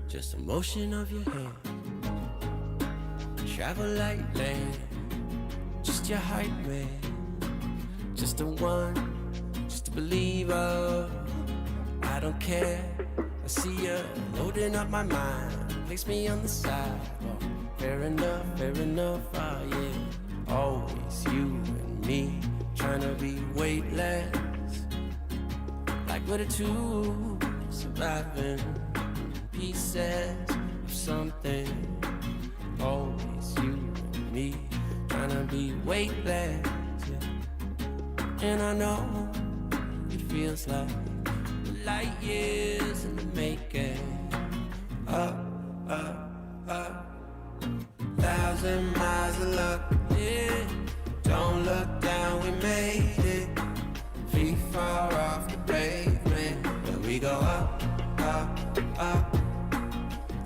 just the motion of your hand. Travel like land, just your hype man, just the one, just a believer. I don't care, I see you loading up my mind, place me on the sidewalk. Fair enough, oh yeah. Always you and me, trying to be weightless, like we're the two surviving pieces of something. Always you and me, trying to be weightless, yeah. And I know it feels like light years in the making. Up, up, up, 1,000 miles of luck, yeah. Don't look down, we made it. Feet far off the pavement, but we go up, up, up.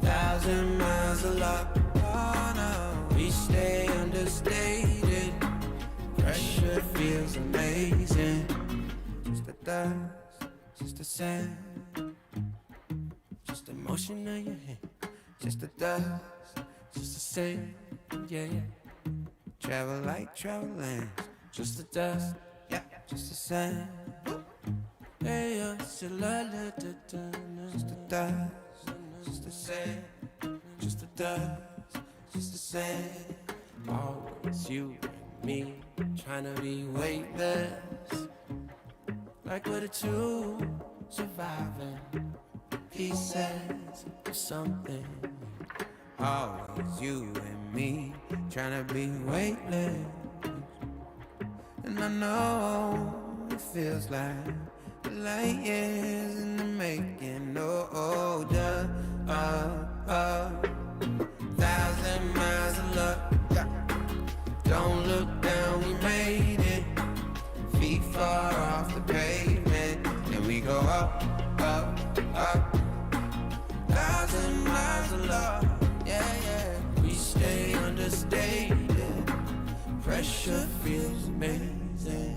1,000 miles of luck, oh no. We stay understated. Pressure feels amazing. Just the dust, just the sand, just the motion of your hand. Just the dust, just the sand, yeah. Travel like travel lands. Just the dust, yeah. Just the sand. Hey, just the dust, just the sand, just the dust, just the sand. Always you and me, trying to be weightless, like we're the two surviving pieces of something. Always you and me, trying to be weightless. And I know it feels like light years in the making. Oh, duh, 1,000 miles of luck. Don't look down, we made it. Feet far off the pavement, and we go up, up, up. 1,000 miles of luck, yeah, yeah. We stay understated. Pressure feels amazing.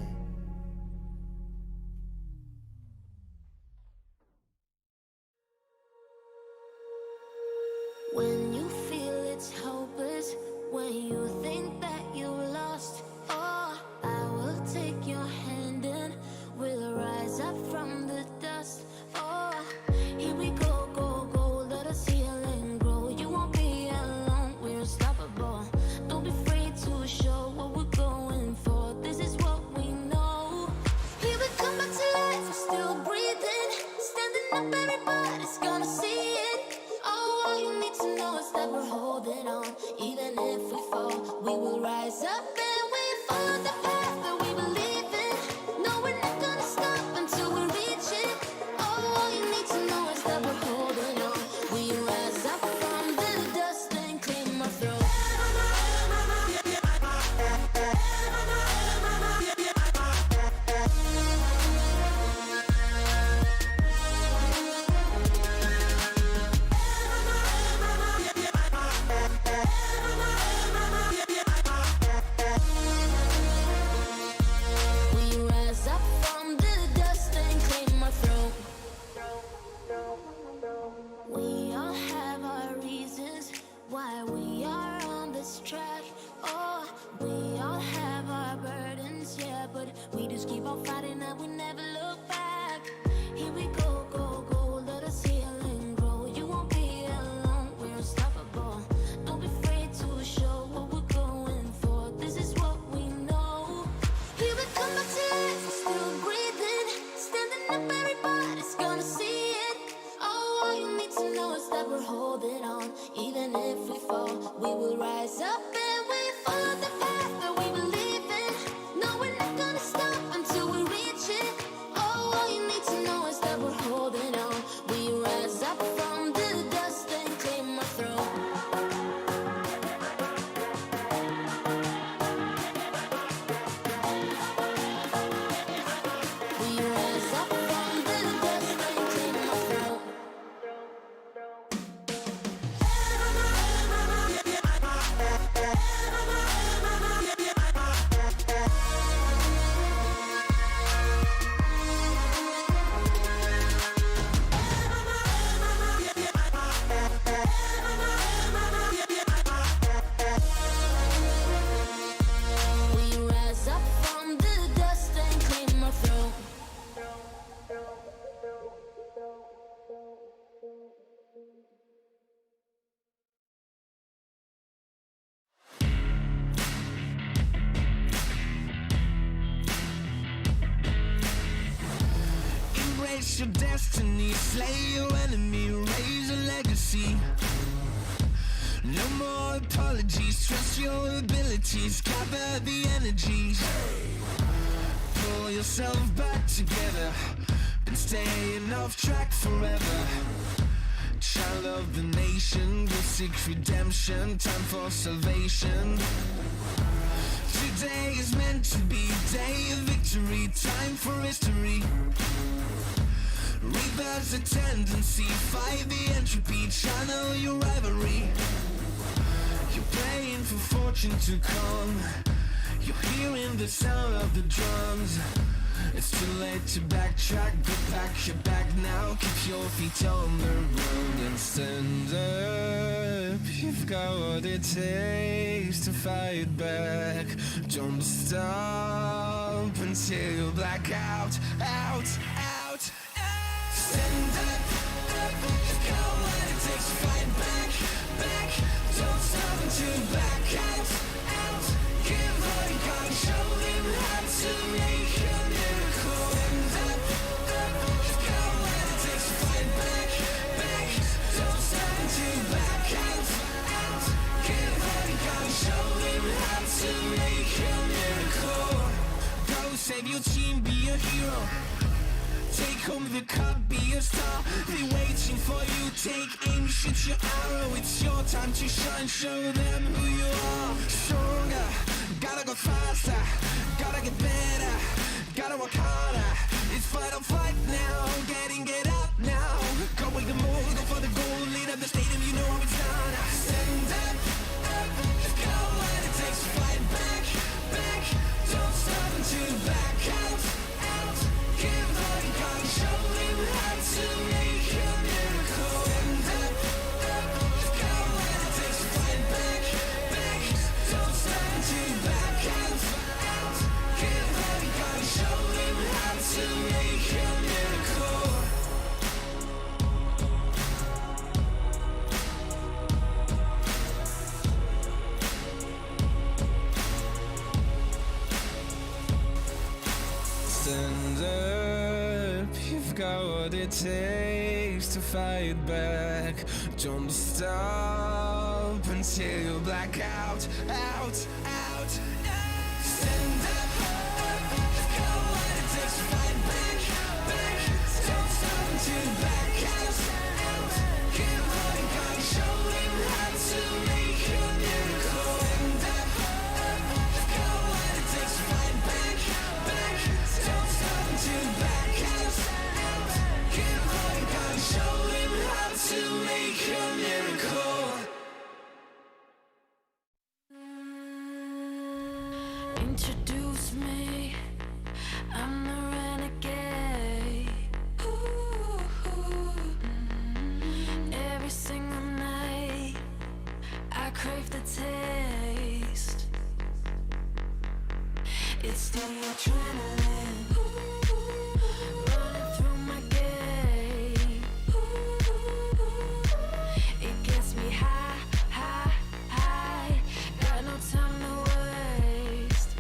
When you feel it's hopeless, when you think that you lost, oh, I will take your hand and we'll rise up from the dust. Oh, here we go, go, go, let us heal and grow. You won't be alone, we're unstoppable. Don't be afraid to show what we're going for. This is what we know. Here we come back to life, we're still breathing. Standing up, everybody's gonna see it. Oh, all you need to know is that we're holding on. Even if we fall, we will rise up and we follow the path that we believe in. No, we're not gonna stop until we reach it. Oh, all you need to know is that we're holding on. We rise up from the dust and claim our throne. We rise up from the dust and claim our throne. We all have our reasons why we are on this track. Oh, we all have our burdens, yeah, but we just keep on fighting and we never look back. Here we go, go, go, let us heal and grow. You won't be alone, we're unstoppable. Don't be afraid to show what we're going for. This is what we know. Here we come back to life, we're still breathing. Standing up, everybody's gonna see it. Oh, all you need to know is that we're holding on. Even if we fall, we will rise up and we follow the path that we believe in. No, we're not gonna stop until we reach it. Oh, all you need to know is that we're holding on. We rise up from the dust and claim our throne. We rise up from the dust and claim our throne. Embrace your destiny, slay your enemy, raise a legacy. No more apologies, trust your abilities, gather the energies. Pull yourself back together, been staying off track forever. Child of the nation, will seek redemption, time for salvation. Today is meant to be day of victory, time for history. Reverse the tendency, fight the entropy, channel your rivalry. You're praying for fortune to come, you're hearing the sound of the drums. It's too late to backtrack, go pack your bag now, keep your feet on the ground and stand up. You've got what it takes to fight back. Don't stop until you black out, out, out. Stand up, up. You've got what it takes to fight back, back. Don't stop until you black out, out. Give all you got and show them how to make a miracle. Stand up, up. You've got what it takes to fight back, back. Don't stop until you black out, out. Give all you got and show them how to make a miracle. Go save your team, be a hero. Take home the cup, be a star. They waiting for you, take aim, shoot your arrow. It's your time to shine, show them who you are. Stronger, gotta go faster, gotta get better, gotta work harder. It's fight or flight now, get up now. Go with the move, go for the goal, lead up the stadium, you know how it's done. Stand up, up, you've got what it takes to fight back, back. Don't stop until you back out, out. Give all you got and show them how to make a miracle. Stand up, up. You've got what it takes to fight back, back. Don't stop until you back out, out. Give all you got and show them how to make a miracle. Stand up, you've got what it takes to fight back. Don't stop until you black out, out, out. Stand up, you've got what it takes to fight back, back. Don't stop until you black out, out. Give all you got and show them how to make a miracle. Stand up, you've got what it takes to fight back, back. Don't stop until you back out, out. Give all you got and show them how to make a miracle. Introduce me, I'm the renegade. Ooh, every single night, I crave the taste. It's the adrenaline running through my gait. It gets me high, high, high. Got no time to waste.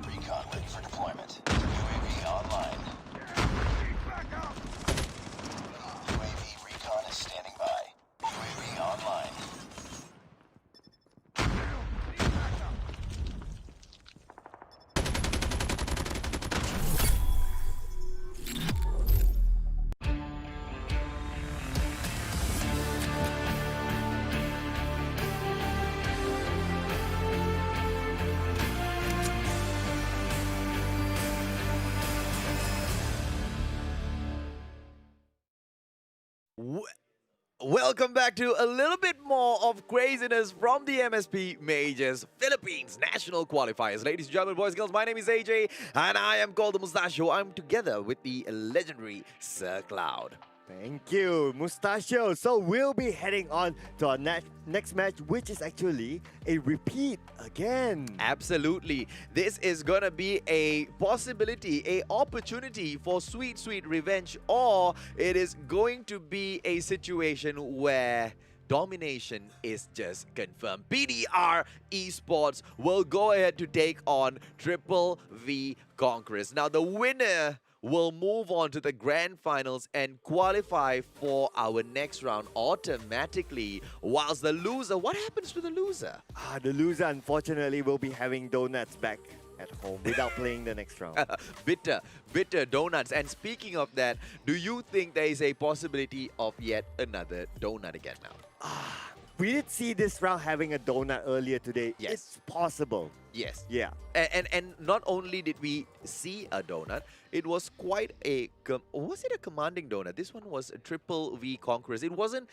Recon ready for deployment. UAV online. UAV recon is standing by. UAV online. Welcome back to a little bit more of craziness from the MSP Majors Philippines National Qualifiers. Ladies and gentlemen, boys and girls, my name is AJ and I am called the Mustachio. I'm together with the legendary Sir Cloud. Thank you, Mustachio. So we'll be heading on to our next match, which is actually a repeat again. Absolutely. This is going to be a possibility, a opportunity for sweet, sweet revenge, or it is going to be a situation where domination is just confirmed. PDR Esports will go ahead to take on Triple V Conquerors. Now, the winner will move on to the grand finals and qualify for our next round automatically. Whilst the loser, what happens to the loser? The loser, unfortunately, will be having donuts back at home without playing the next round. bitter donuts. And speaking of that, do you think there is a possibility of yet another donut again now? We did see this round having a donut earlier today. Yes. It's possible. Yes. Yeah. And not only did we see a donut, it was quite a was it a commanding donut? This one was a Triple V Conquerors. It wasn't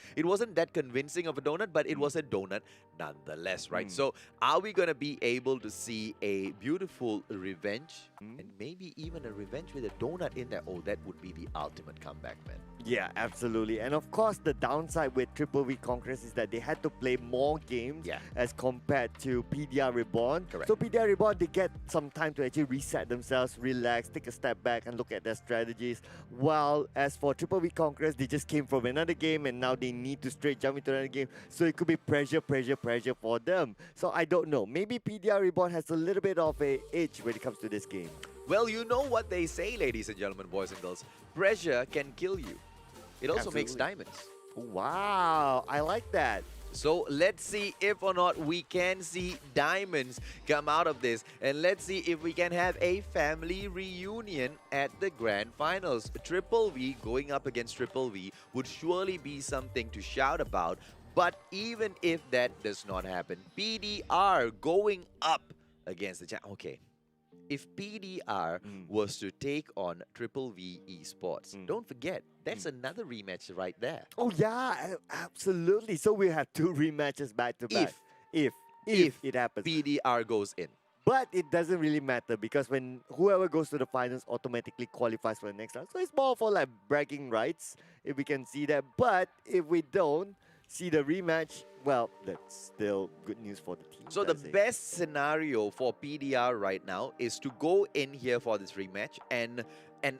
that convincing of a donut, but it was a donut nonetheless, right? So are we gonna be able to see a beautiful revenge and maybe even a revenge with a donut in there? Oh, that would be the ultimate comeback, man. Yeah, absolutely. And of course, the downside with Triple V Conquerors is that they had to play more games as compared to PDR Reborn. Correct. So PDR Reborn, they get some time to actually reset themselves, relax, take a step back and look at their strategies. While as for Triple V Conquerors, they just came from another game and now they need to straight jump into another game. So it could be pressure for them. So I don't know. Maybe PDR Reborn has a little bit of a edge when it comes to this game. Well, you know what they say, ladies and gentlemen, boys and girls. Pressure can kill you. It also makes diamonds. Wow, I like that. So let's see if or not we can see diamonds come out of this. And let's see if we can have a family reunion at the grand finals. Triple V going up against Triple V would surely be something to shout about. But even if that does not happen, PDR going up against the champ. Okay. If PDR was to take on Triple V Esports, don't forget, that's another rematch right there. Oh yeah, absolutely. So we have two rematches back to back. If it happens. PDR goes in. But it doesn't really matter because when whoever goes to the finals automatically qualifies for the next round. So it's more for like bragging rights if we can see that. But if we don't see the rematch, well, that's still good news for the team. So the best scenario for PDR right now is to go in here for this rematch and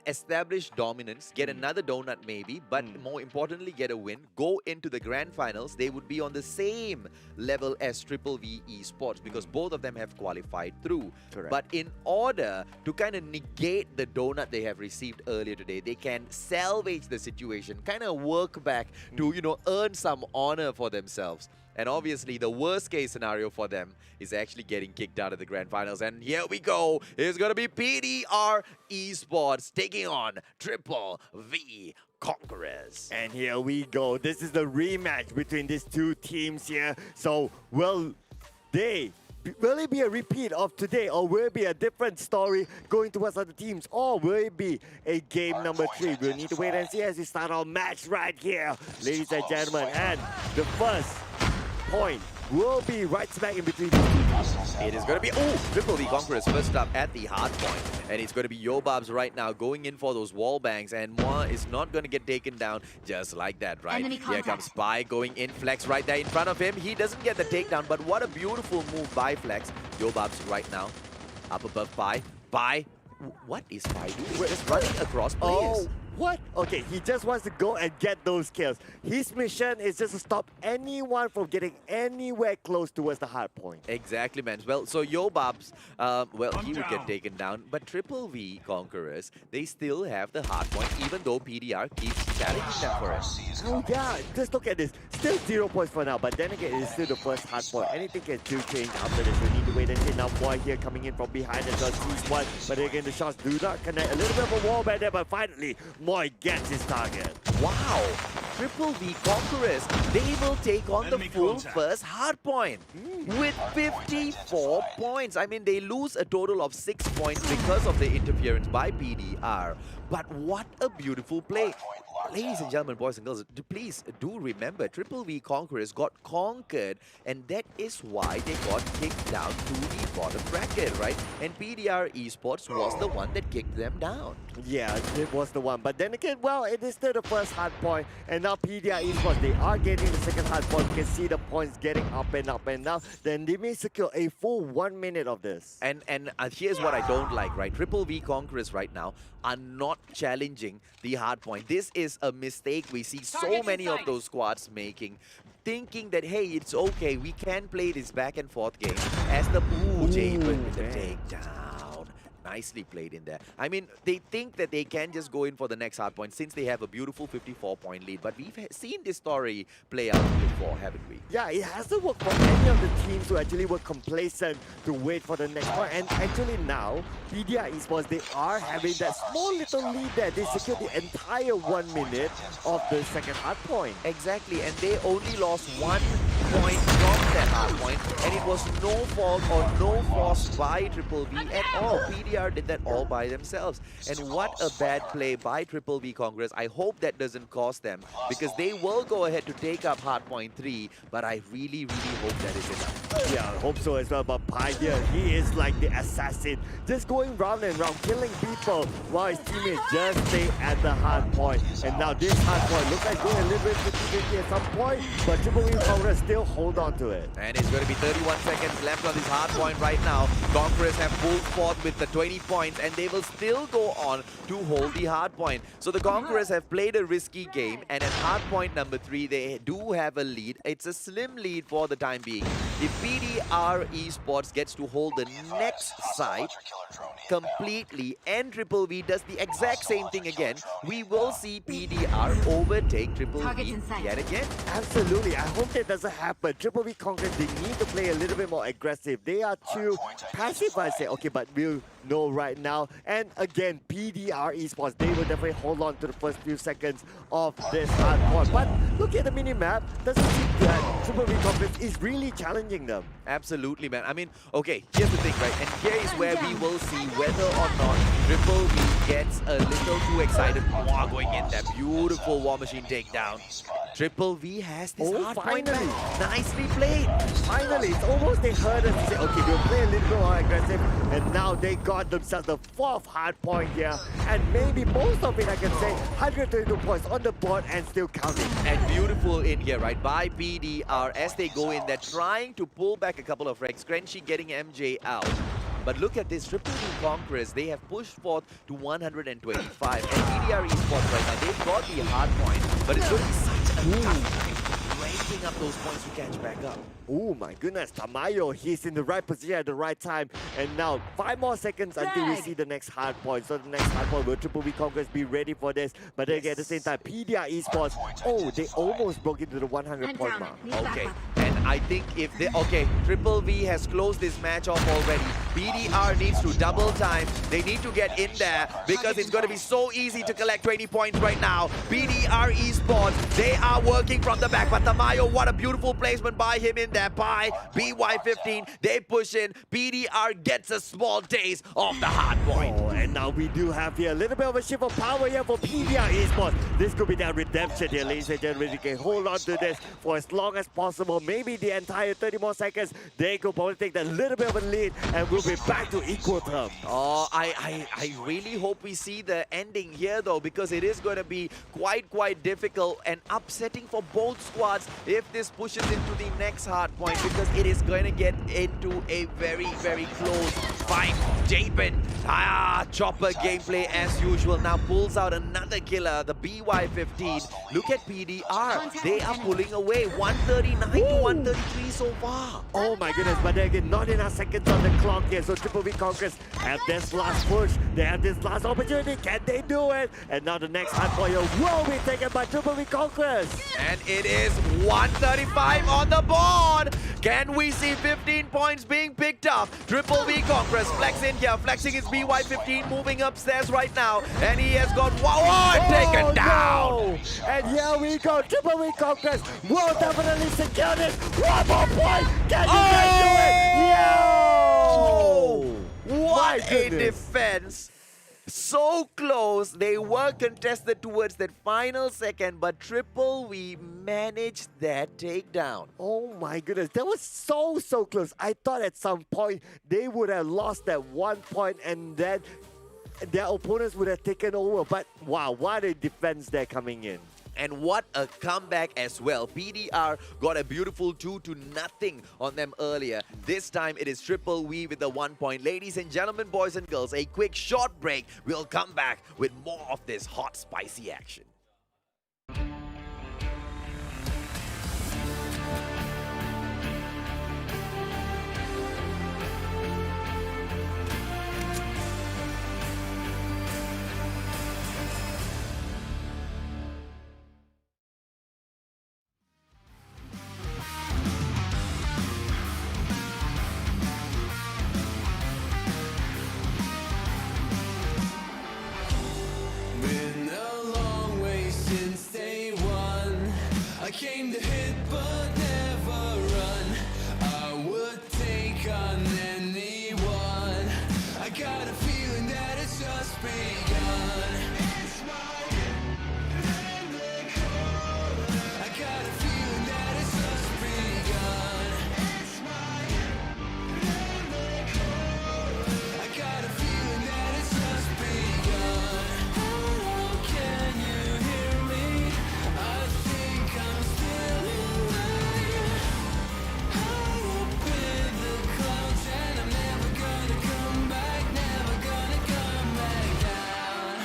establish dominance, get another donut maybe, but more importantly, get a win, go into the grand finals. They would be on the same level as Triple V Esports because both of them have qualified through. Correct. But in order to kind of negate the donut they have received earlier today, they can salvage the situation, kind of work back to, you know, earn some honor for themselves. And obviously, the worst case scenario for them is actually getting kicked out of the grand finals. And here we go. It's going to be PDR Esports taking on Triple V Conquerors. And here we go. This is the rematch between these two teams here. So will it be a repeat of today, or will it be a different story going towards other teams, or will it be a game number 3? We'll need to wait and see as we start our match right here, ladies and gentlemen. And the first point will be right smack in between these two teams. It is going to be, Triple V Conquerors first up at the hard point. And it's going to be Yobabs right now going in for those wall bangs. And Moa is not going to get taken down just like that, right? Here comes Spy going in. Flex right there in front of him. He doesn't get the takedown, but what a beautiful move by Flex. Yobabs right now up above Spy. Spy, what is Spy doing? Just running across players. Oh, what? Okay, he just wants to go and get those kills. His mission is just to stop anyone from getting anywhere close towards the hard point. Exactly, man. Well, so Yobabs, well, he would get taken down. But Triple V Conquerors, they still have the hard point, even though PDR keeps challenging them for it. Oh yeah, just look at this. Still 0 points for now, but then again, it's still the first hard point. Anything can still change after this. We need to wait and see. Now Boy here coming in from behind as well. Sees one, but again, the shots do not connect. A little bit of a wall back there, but finally, Moy gets his target. Wow! Triple V Conquerors, they will take on the full first hard point with 54 points. I mean, they lose a total of 6 points because of the interference by PDR. But what a beautiful play. Ladies and gentlemen, boys and girls, please do remember, Triple V Conquerors got conquered, and that is why they got kicked down to the bottom bracket, right? And PDR Esports was the one that kicked them down. Yeah, it was the one. But then again, well, it is still the first hard point, and now PDR Esports, they are getting the second hard point. You can see the points getting up and up, and now then they may secure a full 1 minute of this. And here's what I don't like, right? Triple V Conquerors right now are not challenging the hard point. This is is a mistake we see so many of those squads making. Thinking that, hey, it's okay, we can play this back and forth game as the Javen with the takedown. Nicely played in there. I mean, they think that they can just go in for the next hard point since they have a beautiful 54-point lead. But we've seen this story play out before, haven't we? Yeah, it hasn't worked for any of the teams who actually were complacent to wait for the next point. And actually now, PDR Esports, they are having that small little lead there. They secured the entire 1 minute of the second hard point. Exactly, and they only lost 1 point from that hard point, and it was no fault or no force by Triple V at all. PDR did that all by themselves. And what a bad play by Triple V Congress. I hope that doesn't cost them, because they will go ahead to take up hard point 3, but I really, really hope that is enough. Yeah, I hope so as well. But Pai here, he is like the assassin, just going round and round, killing people, while his teammates just stay at the hard point. And now this hard point looks like going a little bit 50-50 at some point, but Triple V Congress still hold on to it. And it's going to be 31 seconds left on this hard point right now. Conquerors have pulled forth with the 20 points, and they will still go on to hold the hard point. So the Conquerors have played a risky game, and at hard point number 3, they do have a lead. It's a slim lead for the time being. If PDR Esports gets to hold the next side completely and Triple V does the exact same thing again, we will see PDR overtake Triple V yet again. Absolutely, I hope that doesn't happen. Triple V Congress, they need to play a little bit more aggressive. They are too passive, I say. Okay, but we'll know right now. And again, PDR Esports, they will definitely hold on to the first few seconds of this hard point. But look at the mini-map, doesn't seem that Triple V Congress is really challenging them. Absolutely, man. I mean, okay, here's the thing, right? And here is where we will see whether or not Triple V gets a little too excited. Wow, going in that beautiful War Machine takedown. Triple V has this hard point back. Nicely played. Finally, it's almost they heard us and say, okay, we'll play a little bit more aggressive. And now they got themselves the 4th hard point here. And maybe most of it, I can say, 132 points on the board and still counting. And beautiful in here, right, by PDR as they go in. They're trying to pull back a couple of wrecks. Crunchy getting MJ out. But look at this, Triple V Conquerors, they have pushed forth to 125. And PDR Esports right now, they've got the hard point, but it's going to be such a tough time breaking up those points to catch back up. Oh my goodness, Tamayo, he's in the right position at the right time. And now 5 more seconds until we see the next hard point. So the next hard point, will Triple V Conquerors be ready for this? But then again, at the same time, PDR Esports, oh, they almost broke into the 100-point mark. Okay, and I think if they... Okay, Triple V has closed this match off already. PDR needs to double time. They need to get in there because it's going to be so easy to collect 20 points right now. PDR Esports, they are working from the back. But Tamayo, what a beautiful placement by him in there. By BY15, they push in. PDR gets a small taste of the hard point. Oh, and now we do have here a little bit of a shift of power here for PDR Esports. This could be their redemption here, ladies and gentlemen. They can hold on to this for as long as possible. Maybe the entire 30 more seconds. They could probably take that little bit of a lead and we'll be back to equal terms. Oh, I really hope we see the ending here though, because it is going to be quite difficult and upsetting for both squads if this pushes into the next hard point, because it is going to get into a very close fight. Javen, chopper gameplay as usual, now pulls out another killer, the BY15. Look at PDR, they are pulling away, 139 to 133 so far. Oh my goodness, but then again, not enough seconds on the clock here, so Triple V Conquerors have this last push, they have this last opportunity, can they do it? And now the next hard point will be taken by Triple V Conquerors. And it is 135 on the board. Can we see 15 points being picked up? Triple V Conquerors flex in here, flexing his BY15, moving upstairs right now. And he has got taken down. No. And here we go, Triple V Conquerors will definitely secure this. One more point, can you guys do it? Yo! What a goodness. defense. So close, they were contested towards that final second, but Triple V managed that takedown. Oh my goodness, that was so close. I thought at some point they would have lost that 1 point and then their opponents would have taken over. But wow, what a defense they're coming in. And what a comeback as well. PDR got a beautiful 2-0 on them earlier. This time it is Triple V with the 1 point. Ladies and gentlemen, boys and girls, a quick short break. We'll come back with more of this hot, spicy action. I came to hit but never run. I would take on anyone. I got a feeling that it's just begun. It's my I got a feeling that it's just begun. It's my I got a feeling that it's just begun. Oh, can you hear me? I think I'm still alive. High up in the clouds and I'm never gonna come back, never gonna come back down.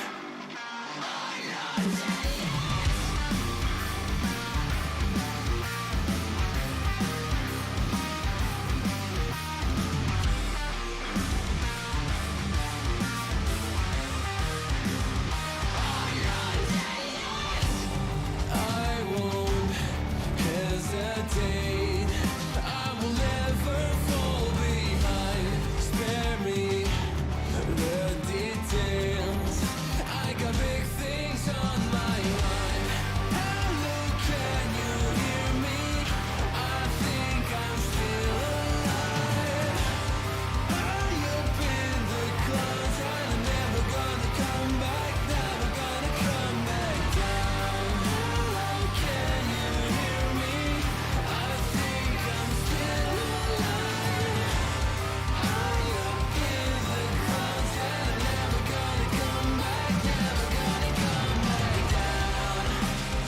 I won't hesitate. I will never fall behind. Spare me the details. I got big things on my mind. Hello, can you hear me? I think I'm still alive. High up in the clouds and I'm never gonna come back, never gonna come back down. Hello, can you hear me? I think I'm still alive. High up in the clouds and I'm never gonna come back, never gonna come back down.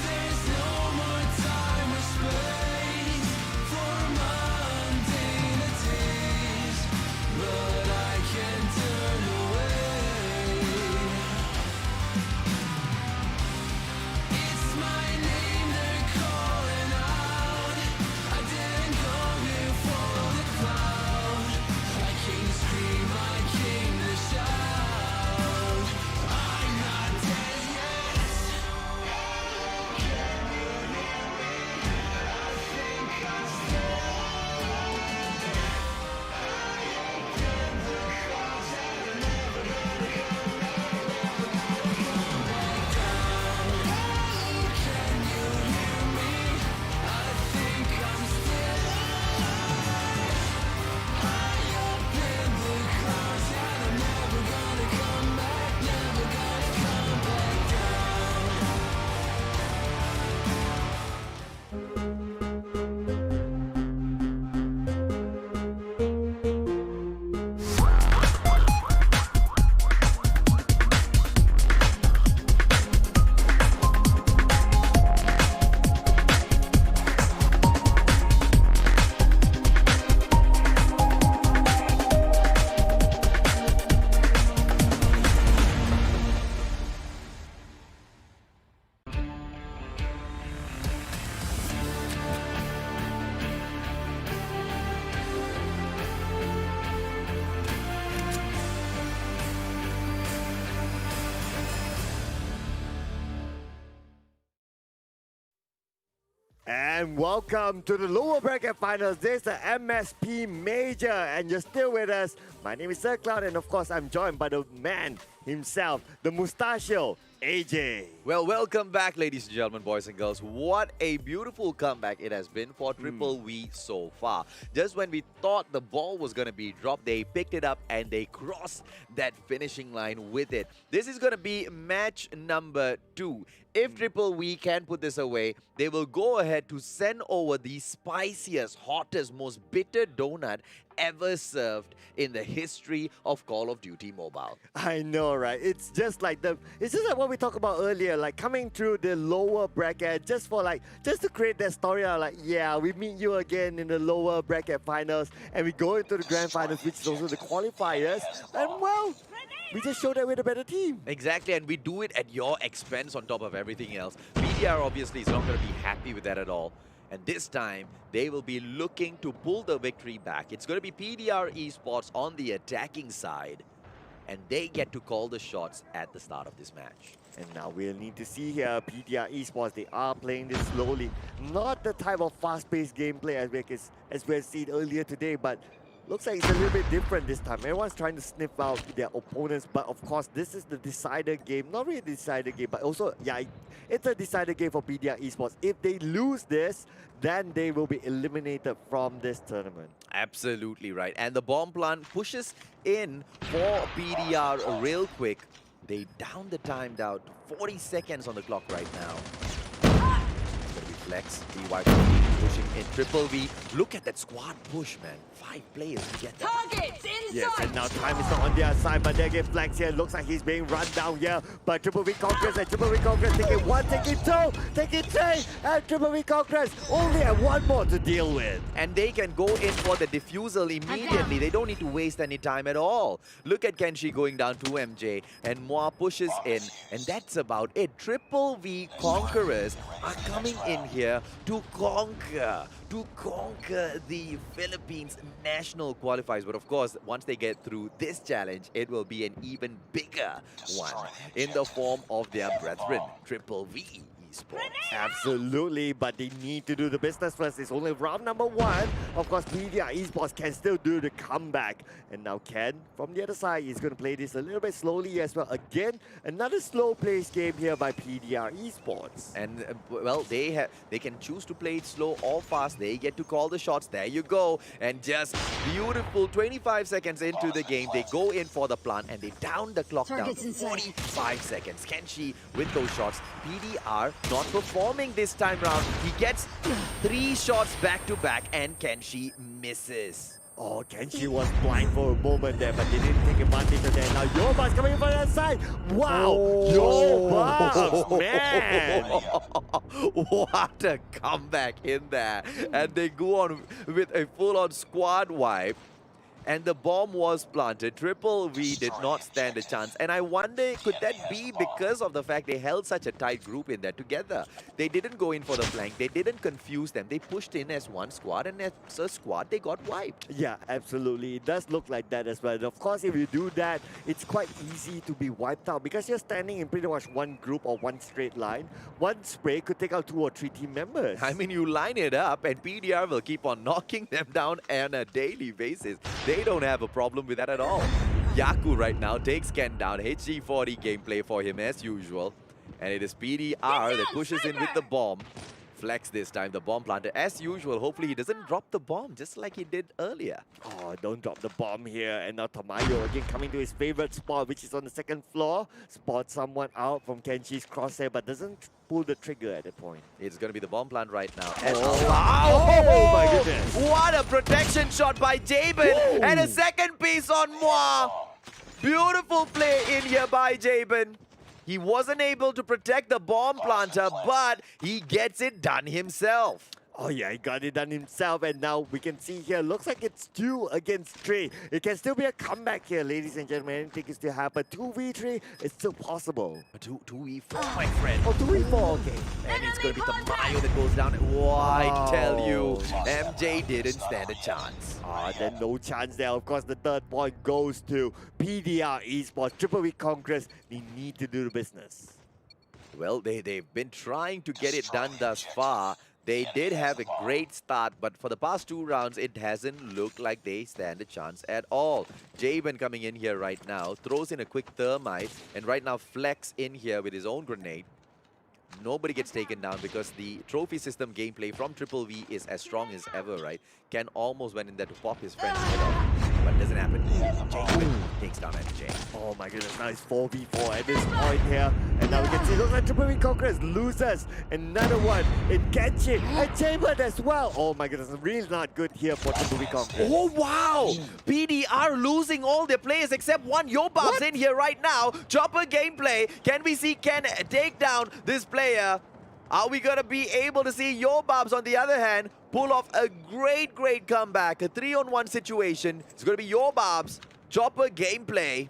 There's no more time or space for mundanities, but I can't turn away. It's my name they're calling out. I didn't come here for the cloud. I came to scream, I came to shout. I'm not dead yet. Can you hear me? I think I'm still alive. High up in the clouds and I'm never gonna come back, never gonna come back down. Can you hear me? I think I'm still alive. High up in the clouds and I'm never gonna come back, never gonna come back down. And welcome to the lower bracket finals. This is the MSP Major, and you're still with us. My name is Sir Cloud, and of course, I'm joined by the man himself, the mustachio, AJ. Well, welcome back, ladies and gentlemen, boys and girls. What a beautiful comeback it has been for Triple V so far. Just when we thought the ball was going to be dropped, they picked it up and they crossed that finishing line with it. This is going to be match number 2. If Triple V can put this away, they will go ahead to send over the spiciest, hottest, most bitter donut ever served in the history of Call of Duty Mobile. I know, right? It's just like what we talked about earlier, like coming through the lower bracket just to create that story. Like, yeah, we meet you again in the lower bracket finals, and we go into the grand finals, which is also the qualifiers, and well, we just show that we're the better team. Exactly, and we do it at your expense on top of everything else. PDR obviously is not going to be happy with that at all. And this time, they will be looking to pull the victory back. It's going to be PDR Esports on the attacking side. And they get to call the shots at the start of this match. And now we'll need to see here, PDR Esports, they are playing this slowly. Not the type of fast-paced gameplay as we have seen earlier today, but Looks like it's a little bit different this time. Everyone's trying to sniff out their opponents, but of course, this is the decider game. Not really a decider game, but also, yeah, it's a decider game for PDR Esports. If they lose this, then they will be eliminated from this tournament. Absolutely right. And the bomb plant pushes in for PDR real quick. They down the time down to 40 seconds on the clock right now. It's gonna be Flex, VYP pushing in Triple V. Look at that squad push, man. 5 players to get that. Targets in Yes, sight. and now time is not on their side, but they get Flex here. Looks like he's being run down here. But Triple V Conquerors and Triple V Conquerors taking 1, taking 2, taking 3, and Triple V Conquerors only have 1 more to deal with. And they can go in for the defusal immediately. They don't need to waste any time at all. Look at Kenshi going down to MJ, and Moa pushes in, and that's about it. Triple V Conquerors are coming in here to conquer the Philippines National Qualifiers. But of course, once they get through this challenge, it will be an even bigger one in the form of their brethren, Triple V Esports. Absolutely, but they need to do the business first. It's only round number 1. Of course, PDR Esports can still do the comeback. And now Ken, from the other side, is going to play this a little bit slowly as well. Again, another slow-paced game here by PDR Esports. And well, they can choose to play it slow or fast. They get to call the shots. There you go. And just beautiful 25 seconds into the game, they go in for the plant and they down the clock down to 45 seconds. Kenshi with those shots. PDR not performing this time round. He gets 3 shots back to back and Kenshi misses. Oh, Kenshi was blind for a moment there, but they didn't take advantage of that. Now Yobas coming in from that side. Wow, Yobas, man. What a comeback in there. And they go on with a full-on squad wipe. And the bomb was planted. Triple V did not stand a chance. And I wonder, could that be because of the fact they held such a tight group in there together? They didn't go in for the flank. They didn't confuse them. They pushed in as one squad, and as a squad, they got wiped. Yeah, absolutely. It does look like that as well. And of course, if you do that, it's quite easy to be wiped out because you're standing in pretty much one group or one straight line. One spray could take out 2 or 3 team members. I mean, you line it up, and PDR will keep on knocking them down on a daily basis. They don't have a problem with that at all. Yaku right now takes Ken down. HG40 gameplay for him as usual. And it is PDR that pushes in with the bomb. Flex this time, the bomb planter. As usual, hopefully he doesn't drop the bomb just like he did earlier. Oh, don't drop the bomb here. And now Tamayo again coming to his favorite spot, which is on the 2nd floor. Spots someone out from Kenshi's crosshair, but doesn't pull the trigger at that point. It's going to be the bomb plant right now. Oh my goodness. What a protection shot by Jabin. And a second piece on Moa. Beautiful play in here by Jabin. He wasn't able to protect the bomb planter, but he gets it done himself. Oh yeah, he got it done himself, and now we can see here, looks like it's 2 against 3. It can still be a comeback here, ladies and gentlemen. Anything can still happen. 2v3 is still possible. 2v4, my friend. Oh, 2v4, okay. And it's going to be Tamayo that goes down. Oh, I tell you, MJ didn't stand a chance. Then no chance there. Of course, the 3rd point goes to PDR Esports. Triple V Conquerors, they need to do the business. Well, they've been trying to get it done thus far. They did have a great start, but for the past 2 rounds, it hasn't looked like they stand a chance at all. Jabin coming in here right now, throws in a quick thermite, and right now Flex in here with his own grenade. Nobody gets taken down because the trophy system gameplay from Triple V is as strong as ever, right? Ken almost went in there to pop his friend's head off, but it doesn't happen. Jabin takes down MJ. Oh my goodness, now it's 4v4 at this point here. And now we can see, looks like Triple V Conquerors loses another one in Genshin and Chamber as well. Oh my goodness, really not good here for Triple V Conquerors. Oh wow! PDR losing all their players except one. Yobab's in here right now. Chopper gameplay. Can we see Ken take down this player? Are we going to be able to see Yobabs on the other hand pull off a great comeback? A 3-on-1 situation. It's going to be Yobabs. Chopper gameplay.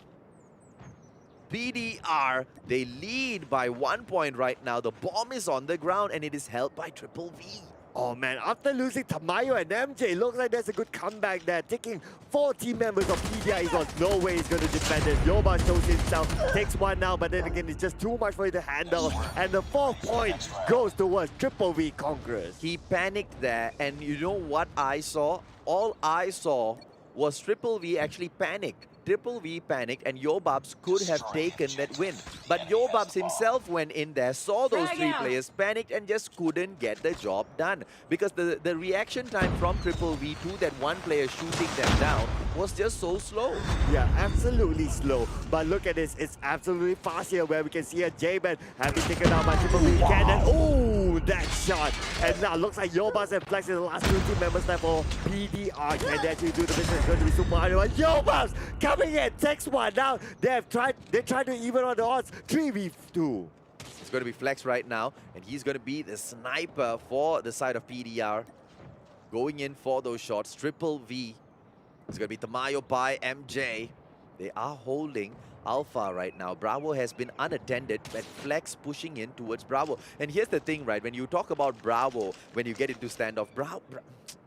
PDR, they lead by 1 point right now. The bomb is on the ground and it is held by Triple V. Oh man, after losing Tamayo and MJ, looks like there's a good comeback there. Taking 4 team members of PDR, he's got no way he's going to defend it. Yoba shows himself, takes one now, but then again, it's just too much for him to handle. And the 4th point goes towards Triple V Conquerors. He panicked there, and you know what I saw? All I saw was Triple V actually panicked. Triple V panicked and Yobabs could have taken that win. But Yobabs himself went in there, saw those three players, panicked and just couldn't get the job done. Because the reaction time from Triple V to that one player shooting them down was just so slow. Yeah, absolutely slow. But look at this, it's absolutely fast here where we can see a J-Man having taken out by Triple V cannon. Oh, that shot. And now looks like Yobabs and Flex is the last two team members left for PDR. Can they actually do the business? It's going to be super hard. But Yobabs coming in, takes one down. They tried to even on the odds. 3v2. It's going to be Flex right now, and he's going to be the sniper for the side of PDR. Going in for those shots. Triple V. It's going to be Tamayo by MJ. They are holding Alpha right now. Bravo has been unattended, but Flex pushing in towards Bravo. And here's the thing, right? When you talk about Bravo, when you get into standoff,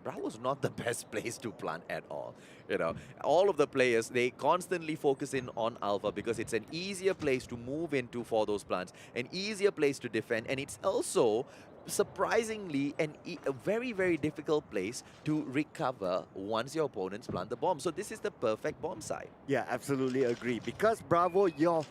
Bravo's not the best place to plant at all. You know, all of the players, they constantly focus in on Alpha because it's an easier place to move into for those plants, an easier place to defend, and it's also surprisingly a very, very difficult place to recover once your opponents plant the bomb. So this is the perfect bomb site. Yeah, absolutely agree. Because Bravo, your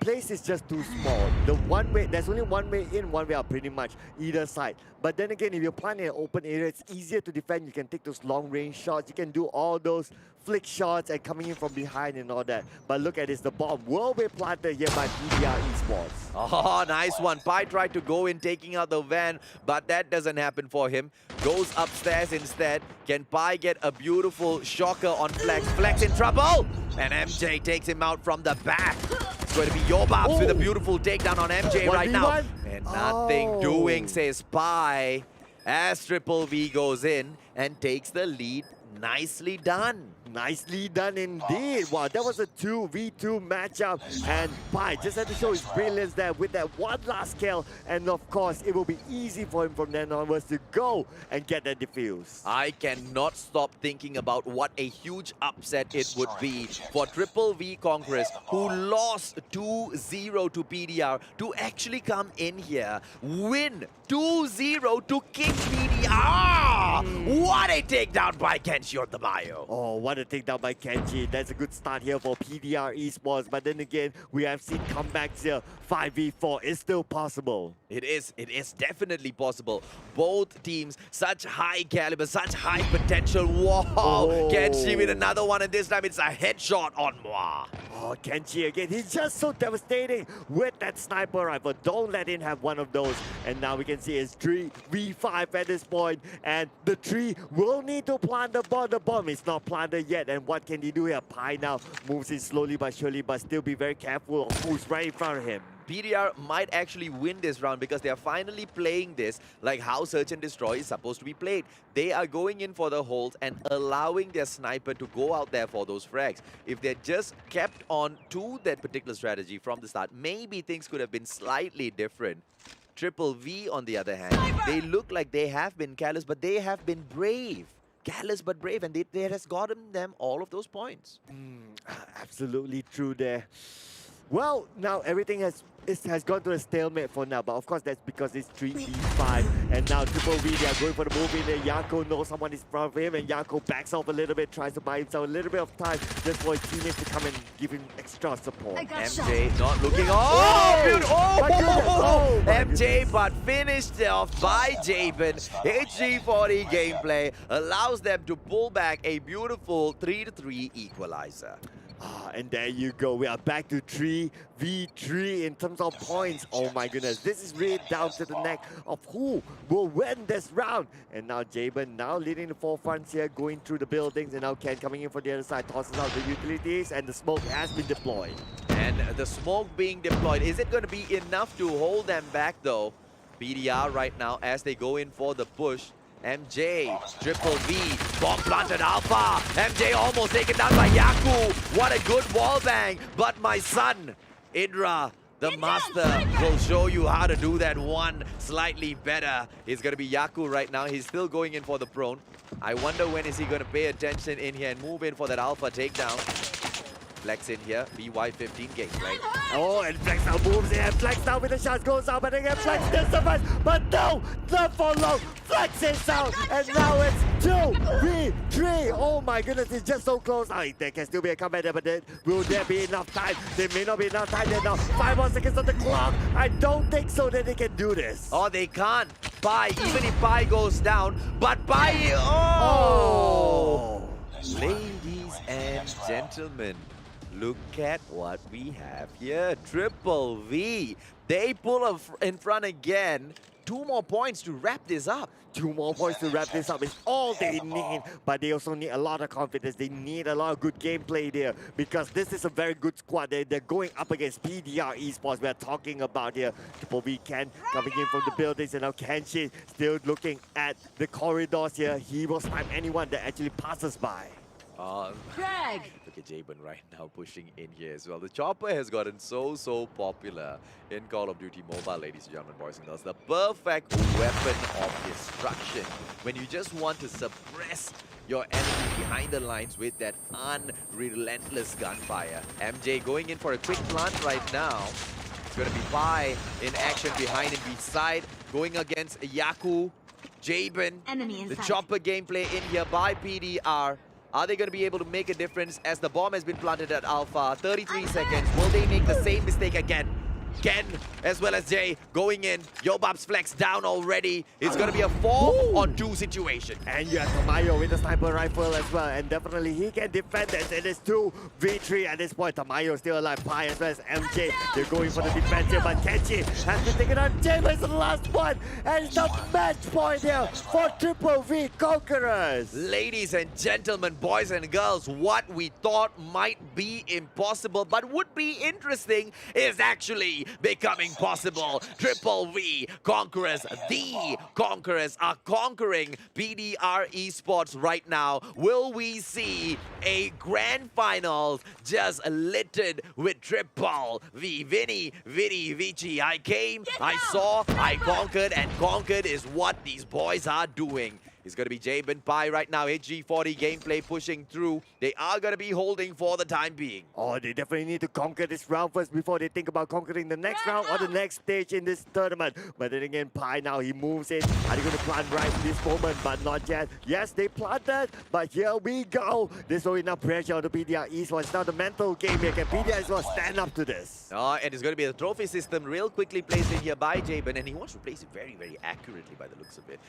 place is just too small. The one way, there's only one way in, one way out pretty much, either side. But then again, if you're planting an open area, it's easier to defend. You can take those long range shots. You can do all those flick shots and coming in from behind and all that. But look at this, the bomb will be planted here by PDR Esports. Oh, nice one. Pi tried to go in, taking out the van, but that doesn't happen for him. Goes upstairs instead. Can Pi get a beautiful shocker on Flex? Flex in trouble! And MJ takes him out from the back. It's going to be Yobabs with a beautiful takedown on MJ right now. And nothing doing, says Pi, as Triple V goes in and takes the lead. Nicely done. Nicely done indeed. Wow, that was a 2v2 matchup. And Pi just had to show his brilliance there with that one last kill. And of course, it will be easy for him from then onwards to go and get that defuse. I cannot stop thinking about what a huge upset it would be for Triple V Conquerors, who lost 2-0 to PDR, to actually come in here, win 2-0 to King PDR. What a takedown by Kenshi on the bio. Oh, what a takedown by Kenji. That's a good start here for PDR Esports. But then again, we have seen comebacks here. 5v4 is still possible. It is definitely possible. Both teams, such high caliber, such high potential. Wow, Kenshi with another one, and this time it's a headshot on Moi. Oh, Kenshi again. He's just so devastating with that sniper rifle. Don't let him have one of those. And now we can see it's 3v5 at this point. And the tree will need to plant the bomb. The bomb is not planted yet. And what can he do here? Pi now moves in slowly but surely, but still be very careful of who's right in front of him. PDR might actually win this round because they are finally playing this like how Search and Destroy is supposed to be played. They are going in for the hold and allowing their sniper to go out there for those frags. If they just kept on to that particular strategy from the start, maybe things could have been slightly different. Triple V, on the other hand, they look like they have been careless, but they have been brave. Careless but brave, and that has gotten them all of those points. Absolutely true there. Well, now everything has gone to a stalemate for now, but of course that's because it's 3v5, and now Triple V, they are going for the move in there. Yako knows someone is in front of him, and Yako backs off a little bit, tries to buy himself a little bit of time just for his teammates to come and give him extra support. MJ not looking. Oh, beautiful! MJ, but finished off by Jabin. HG40 gameplay allows them to pull back a beautiful 3-3 equalizer. And there you go. We are back to 3v3 in terms of points. Oh my goodness. This is really down to the neck of who will win this round. And now Jabin now leading the forefronts here, going through the buildings. And now Ken coming in for the other side, tosses out the utilities, and the smoke has been deployed. And the smoke being deployed, is it going to be enough to hold them back though? PDR right now as they go in for the push. MJ, Triple V, bomb planted Alpha. MJ almost taken down by Yaku. What a good wall bang. But my son, Idra, the master, will show you how to do that one slightly better. It's going to be Yaku right now. He's still going in for the prone. I wonder when is he going to pay attention in here and move in for that Alpha takedown. Flex in here, BY15 gameplay. Oh, and Flex now moves in. Flex now with the shots goes out, but again Flex still survives. But no, not for long. Flex is out, and now it's 2v3. Oh my goodness, it's just so close. Oh, there can still be a comeback there, but then will there be enough time? There may not be enough time there now. 5 more seconds on the clock. I don't think so that they can do this. Oh, they can't. Pi, even if Pi goes down, but Pi, oh! Ladies and gentlemen, look at what we have here. Triple V. They pull in front again. 2 more points to wrap this up. 2 more points to wrap this up is all they need, but they also need a lot of confidence. They need a lot of good gameplay there because this is a very good squad. They're going up against PDR Esports. We're talking about here. Triple V Ken coming in from the buildings, and now Kenshi still looking at the corridors here. He will snipe anyone that actually passes by. Greg! Look at Jabin right now pushing in here as well. The chopper has gotten so popular in Call of Duty Mobile, ladies and gentlemen, boys and girls. The perfect weapon of destruction when you just want to suppress your enemy behind the lines with that unrelentless gunfire. MJ going in for a quick plant right now. It's going to be Pi in action behind him, beside, going against Yaku, Jabin. The chopper gameplay in here by PDR. Are they going to be able to make a difference as the bomb has been planted at Alpha? 33 seconds. Will they make the same mistake again? Ken, as well as Jay, going in. Yobab's Flex down already. It's going to be a 4-on-2 situation. And you have Tamayo with the sniper rifle as well. And definitely he can defend this. It is 2v3 at this point. Tamayo still alive. Pi as well as MJ. They're going for the defense here. But Kenshi has to take it on. James is the last one. And it's the match point here for Triple V Conquerors. Ladies and gentlemen, boys and girls, what we thought might be impossible but would be interesting is actually becoming possible. Triple V Conquerors, the Conquerors, are conquering PDR Esports right now. Will we see a grand finals just littered with Triple V? Vinny, Vici, I came, I saw, I conquered, and conquered is what these boys are doing. It's going to be Jabin Pi right now. HG40 gameplay pushing through. They are going to be holding for the time being. Oh, they definitely need to conquer this round first before they think about conquering the next round or the next stage in this tournament. But then again, Pi now, he moves in. Are they going to plant right in this moment? But not yet. Yes, they planted, but here we go. There's no enough pressure on the PDR Esports. Now the mental game here. Can PDR Esports stand up to this? Oh, and it's going to be a trophy system real quickly placed in here by Jabin, and he wants to place it very accurately by the looks of it.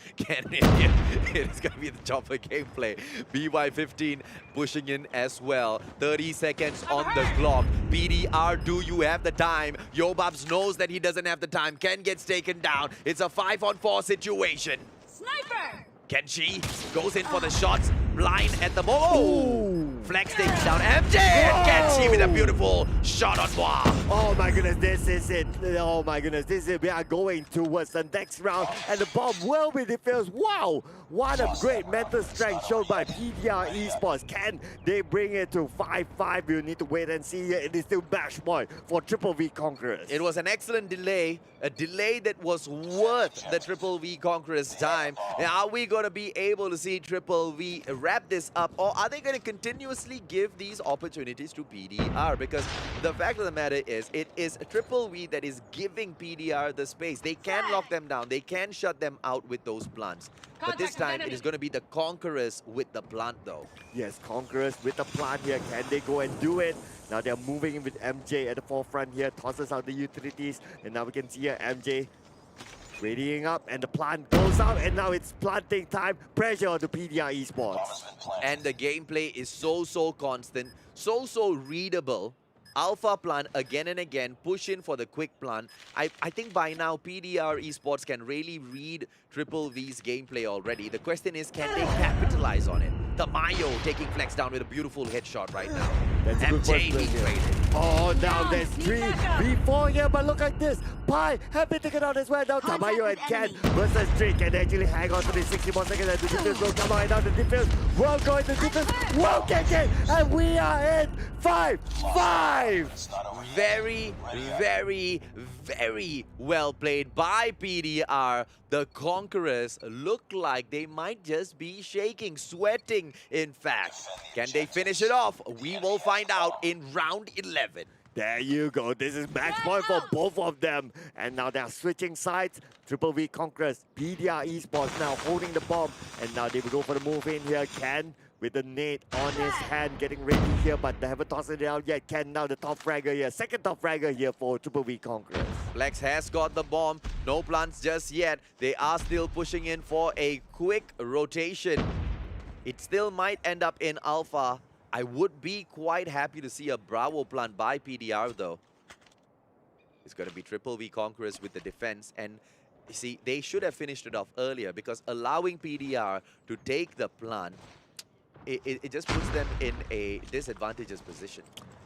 It's going to be the chopper gameplay. BY15 pushing in as well. 30 seconds on the clock. PDR, do you have the time? Yobabs knows that he doesn't have the time. Ken gets taken down. It's a 5-on-4 situation. Sniper! Kenshi goes in for the shots. Blind at the moment. Oh! Flex takes down MJ. And Kenshi with a beautiful shot on Bois. Oh my goodness, this is it. Oh my goodness, this is it. We are going towards the next round, and the bomb will be defused. Wow! What a great mental strength shown by PDR Esports. Can they bring it to 5-5? We'll need to wait and see here. It is still match point for Triple V Conquerors. It was an excellent delay. A delay that was worth the Triple V Conquerors' time. And are we going to be able to see Triple V wrap this up, or are they going to continuously give these opportunities to PDR? Because the fact of the matter is, it is Triple V that is giving PDR the space. They can lock them down. They can shut them out with those plants. But this time, it is going to be the Conquerors with the plant, though. Yes, Conquerors with the plant here. Can they go and do it? Now they're moving in with MJ at the forefront here. Tosses out the utilities. And now we can see here MJ readying up, and the plant goes out, and now it's planting time. Pressure on the PDR Esports. And the gameplay is so constant, so readable. Alpha plant again and again, push in for the quick plant. I think by now PDR Esports can really read Triple V's gameplay already. The question is, can they capitalize on it? The Mayo taking Flex down with a beautiful headshot right now. That's a good MJ first play being here. traded. Oh, now there's 3v4 here, but look at this. Pi have been taken out as well. Now Tamayo and Ken versus 3 can actually hang on to the 60 more seconds, and the defense will come out. Now the defense will go into defense, will kick it, and we are in 5-5. very, very, very well played by PDR. The Conquerors look like they might just be shaking, sweating, in fact. Can they finish it off? We will find out in round 11. There you go. This is match point for both of them. And now they're switching sides. Triple V Conquerors, PDR Esports now holding the bomb. And now they will go for the move in here. Ken with the nade on his hand, getting ready here, but they haven't tossed it out yet. Ken now the top fragger here. Second top fragger here for Triple V Conquerors. Flex has got the bomb. No plants just yet. They are still pushing in for a quick rotation. It still might end up in Alpha. I would be quite happy to see a Bravo plant by PDR though. It's going to be Triple V Conquerors with the defense, and you see, they should have finished it off earlier because allowing PDR to take the plant, it just puts them in a disadvantageous position.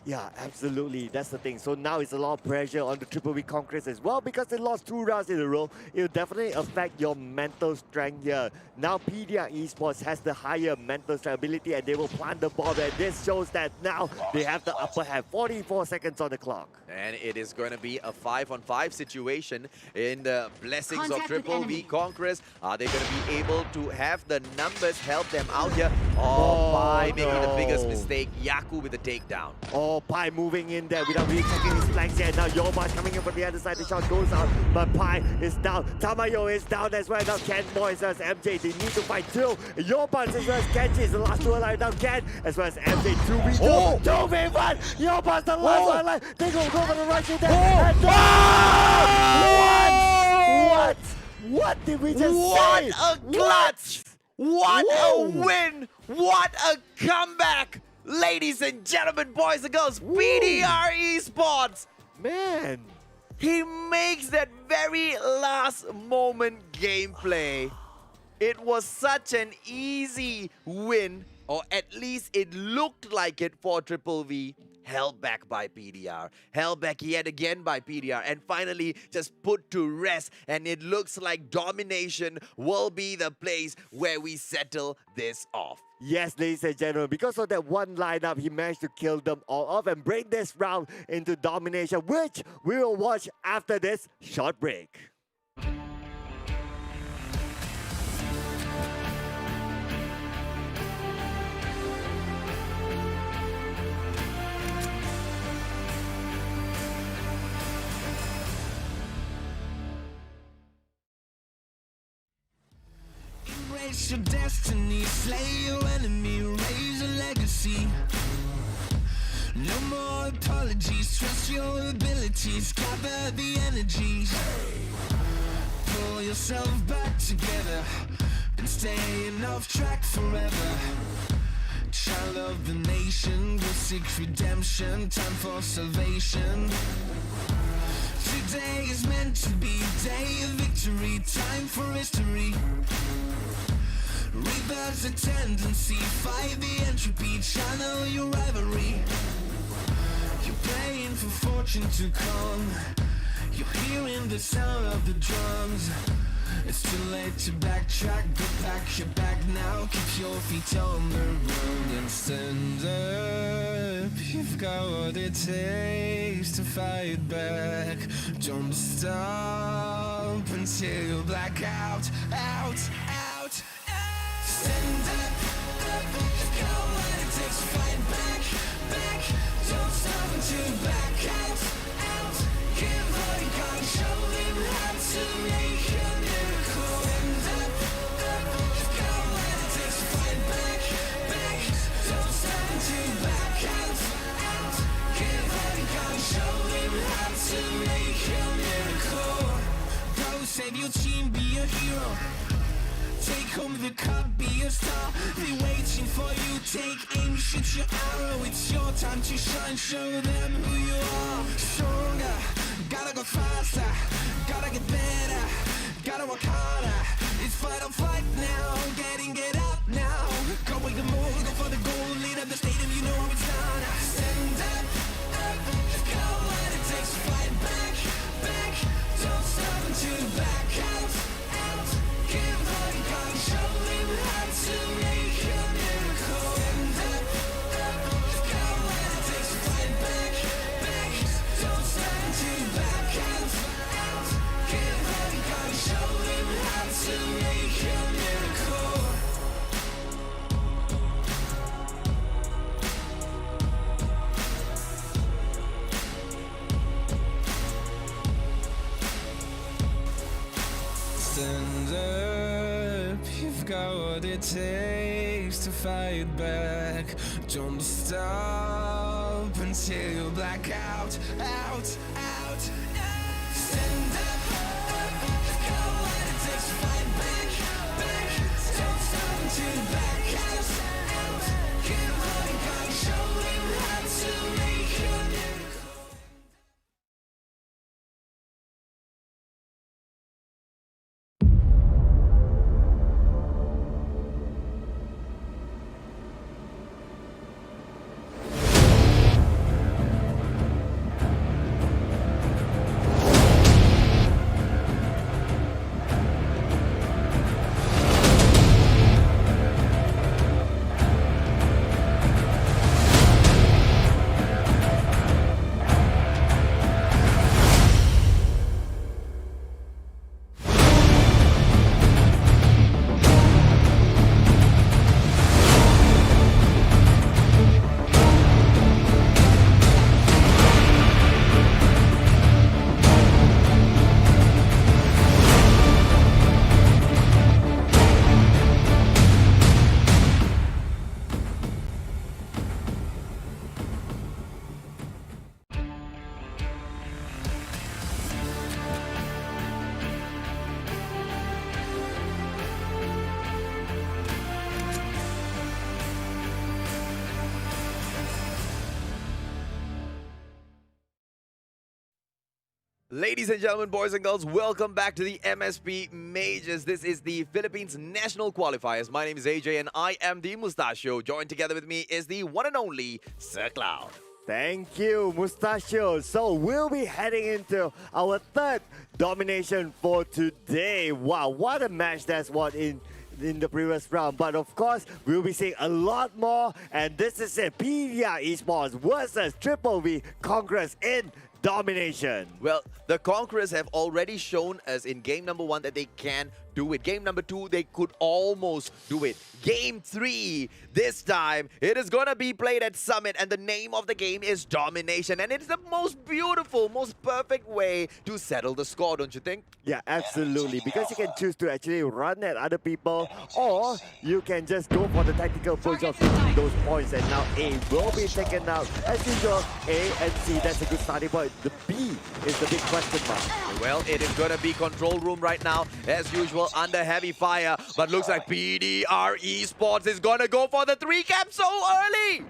Yeah, absolutely. That's the thing. So now it's a lot of pressure on the Triple V Conquerors as well because they lost 2 rounds in a row. It will definitely affect your mental strength here. Now PDR Esports has the higher mental strength ability and they will plant the bomb, and this shows that now they have the upper hand. 44 seconds on the clock. And it is going to be a 5-on-5 situation in the blessings of Triple V Conquerors. Are they going to be able to have the numbers help them out here? Oh, Pai making the biggest mistake. Yaku with the takedown. Oh, Pai moving in there without really checking his flanks yet. Now Yoba coming in from the other side. The shot goes out, but Pai is down. Tamayo is down as well. Now Ken Boy as MJ. They need to fight too. Yoba as well as Kenji is the last two alive. Now Ken as well as MJ. 2v2. 2v1. Yoba's the last one alive. They go for the rush in there. And What? What did we just say? What a clutch! What a win! What a comeback! Ladies and gentlemen, boys and girls, PDR Esports! Man! He makes that very last moment gameplay. It was such an easy win, or at least it looked like it for Triple V. Held back by PDR, held back yet again by PDR, and finally just put to rest. And it looks like domination will be the place where we settle this off. Yes, ladies and gentlemen, because of that one lineup, he managed to kill them all off and bring this round into domination, which we will watch after this short break. Embrace your destiny, slay your enemy, raise a legacy. No more apologies, trust your abilities, gather the energies. Pull yourself back together, been staying off track forever. Child of the nation, will seek redemption, time for salvation. Today is meant to be day of victory, time for history. Reverse a tendency, fight the entropy, channel your rivalry. You're praying for fortune to come, you're hearing the sound of the drums. It's too late to backtrack, get back your back now. Keep your feet on the ground and stand up. You've got what it takes to fight back. Don't stop until you black out, out, out, out. Stand up, up. You've got what it takes to fight back, back. Don't stop until you back out, out. Give all you got and show them how to make a miracle. Stand up, up. You've got what it takes to fight back, back. Don't stop until you back out, out. Give all you got and show them how to make a miracle. Go save your team, be a hero. Take home the cup, be a star. They're waiting for you, take aim, shoot your arrow. It's your time to shine, show them who you are. Stronger, gotta go faster, gotta get better, gotta work harder. It's fight or flight now, get up now. Go with the move, go for the goal, lead up the stadium, you know how it's done. Stand up, up, go what it takes to fight back, back. Don't stop until you back out, out. Give all you got and show them how to make a miracle. Stand up, up, go what it takes to fight back, back. you've got what it takes to fight back. Don't stop until you black out, out, out. Stand up, you've got what it takes to fight back, back. Don't stop until you black out, out. Keep holding on, show him how to make your miracle. Ladies and gentlemen, boys and girls, welcome back to the MSP Majors. This is the Philippines National Qualifiers. My name is AJ and I am the Mustachio. Joined together with me is the one and only Sir Cloud. Thank you, Mustachio. So we'll be heading into our third domination for today. Wow, what a match that's what in the previous round. But of course, we'll be seeing a lot more. And this is it, PDR Esports versus Triple V Conquerors in domination. Well, the Conquerors have already shown us in game number 1 that they can do it. Game number 2, they could almost do it. Game 3, this time, it is gonna be played at Summit, and the name of the game is Domination. And it's the most beautiful, most perfect way to settle the score, don't you think? Yeah, absolutely. Because you can choose to actually run at other people, or you can just go for the tactical approach of taking those points. And now A will be taken out. As usual, A and C, that's a good starting point. The B is the big question mark. Well, it is gonna be control room right now, as usual, under heavy fire. But looks like PDR Esports is gonna go for the 3 cap so early.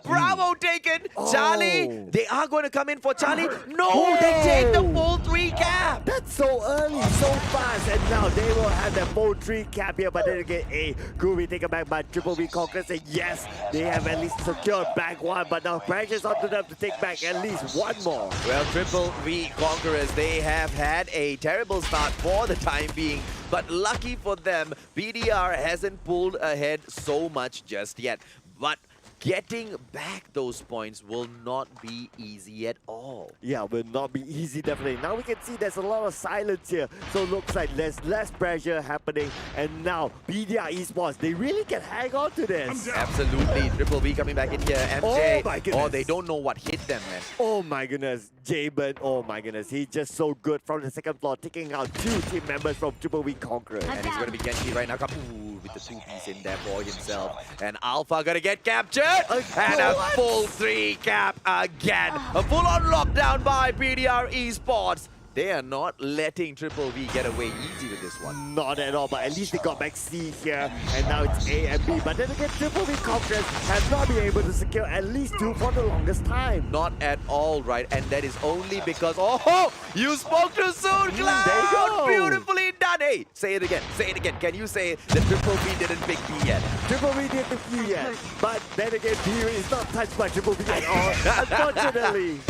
Bravo taken. Charlie, they are going to come in for Charlie. No, they take the full 3 cap. That's so early, so fast, and now they will have their full 3 cap here. But then again, A could be taken back by Triple V Conquerors, and yes, they have at least secured back one. But now pressure's onto them to take back at least one more. Well, Triple V Conquerors, they have had a terrible start for the time being. But lucky for them, PDR hasn't pulled ahead so much just yet. But getting back those points will not be easy at all. Yeah, will not be easy, definitely. Now we can see there's a lot of silence here. So looks like there's less pressure happening. And now, PDR Esports, they really can hang on to this. Absolutely. Triple V coming back in here. MJ. Oh my goodness. Oh, they don't know what hit them, man. Oh my goodness. Jaben, oh my goodness. He's just so good from the second floor, taking out 2 team members from Triple V Conqueror. And he's going to be Genji right now. Ooh, with the 2-piece in there for himself. And Alpha going to get captured. And a full 3 cap again. A full-on lockdown by PDR Esports. They are not letting Triple V get away easy with this one. Not at all, but at least they got back C here, and now it's A and B. But then again, Triple V Conquerors have not been able to secure at least 2 for the longest time. Not at all, right? And that is only because, oh, you spoke too soon, Cloud! There you go. Beautifully done. Hey, say it again, say it again. Can you say that Triple V didn't pick B yet? Triple V didn't pick B yet, but then again, B is not touched by Triple V at all, unfortunately.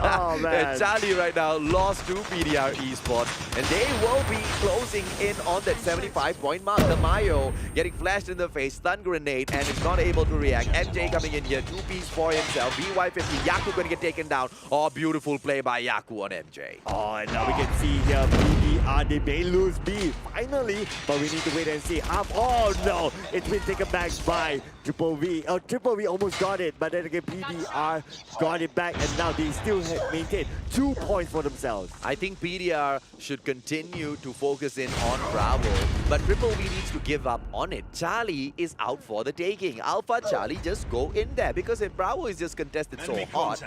Oh, man. And Charlie right now lost to PDR Esports, and they will be closing in on that 75-point mark. The Mayo getting flashed in the face, stun grenade, and is not able to react. MJ coming in here, 2-piece for himself. BY50, Yaku going to get taken down. Oh, beautiful play by Yaku on MJ. Oh, and now we can see here, PDR, they may lose B finally, but we need to wait and see. Oh no, it's been taken back by Triple V. Triple V almost got it, but then again PDR got it back, and now they still maintain 2 points for themselves. I think PDR should continue to focus in on Bravo, but Triple V needs to give up on it. Charlie is out for the taking. Alpha Charlie, just go in there, because if Bravo is just contested so hot,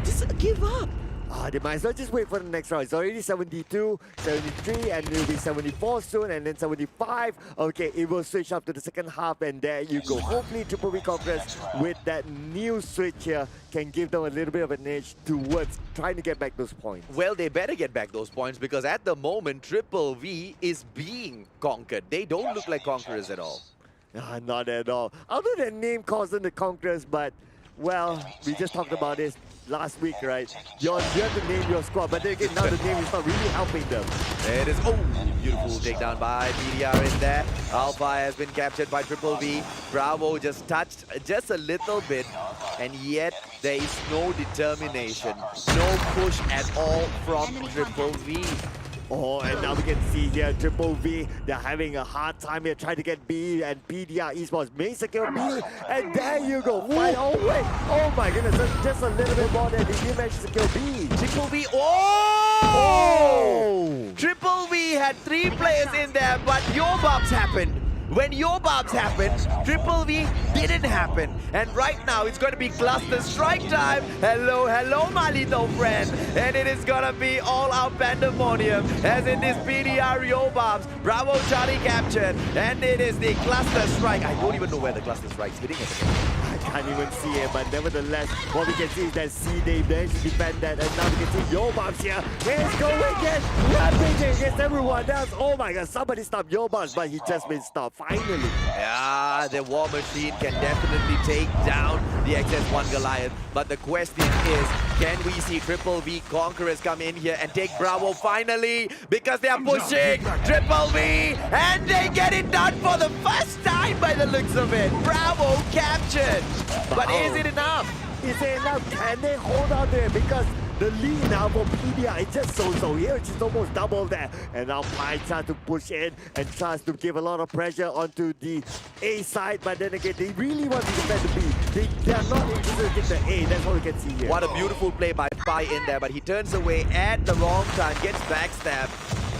just give up. They might as well just wait for the next round. It's already 72, 73, and it'll be 74 soon, and then 75. Okay, it will switch up to the second half, and there you go. Hopefully, Triple V Conquerors with that new switch here can give them a little bit of an edge towards trying to get back those points. Well, they better get back those points, because at the moment, Triple V is being conquered. They don't look like conquerors at all. Not at all. Other than name calls them the Conquerors, but, well, we just talked about this last week, right? You have to name your squad, but then again, now the name is not really helping them. There it is. Oh, beautiful takedown by PDR in there. Alpha has been captured by Triple V. Bravo just touched just a little bit, and yet there is no determination, no push at all from Triple V. Oh, and now we can see here Triple V, they're having a hard time here trying to get B, and PDR Esports may secure B, and there you go. Oh wait, oh my goodness, just a little bit more than they did manage to secure B. Triple V, oh! Triple V had 3 players in there, but your bumps happened. When your bobs happened, Triple V didn't happen. And right now, it's going to be cluster strike time. Hello, hello, my little friend. And it is going to be all-out pandemonium, as it is PDR Yobobs. Bravo Charlie captured. And it is the cluster strike. I don't even know where the cluster strike's hitting it. I can't even see it, but nevertheless, what we can see is that C, they managed to defend that. And now we can see Yobobs here. Here's going again. Rampaging against everyone else. Oh my god, somebody stop Yobobs, but he just been stopped. Finally. Yeah, the War Machine can definitely take down the XS1 Goliath. But the question is, can we see Triple V Conquerors come in here and take Bravo finally? Because they are pushing Triple V, and they get it done for the first time by the looks of it. Bravo captured. But is it enough? Is it enough? Can they hold on to it? Because the lead now for PDR is just so here. It's almost double there. And now Pai tries to push in and tries to give a lot of pressure onto the A side. But then again, they really want to defend the B. They are not interested in getting the A. That's what we can see here. What a beautiful play by Pai in there. But he turns away at the wrong time, gets backstabbed.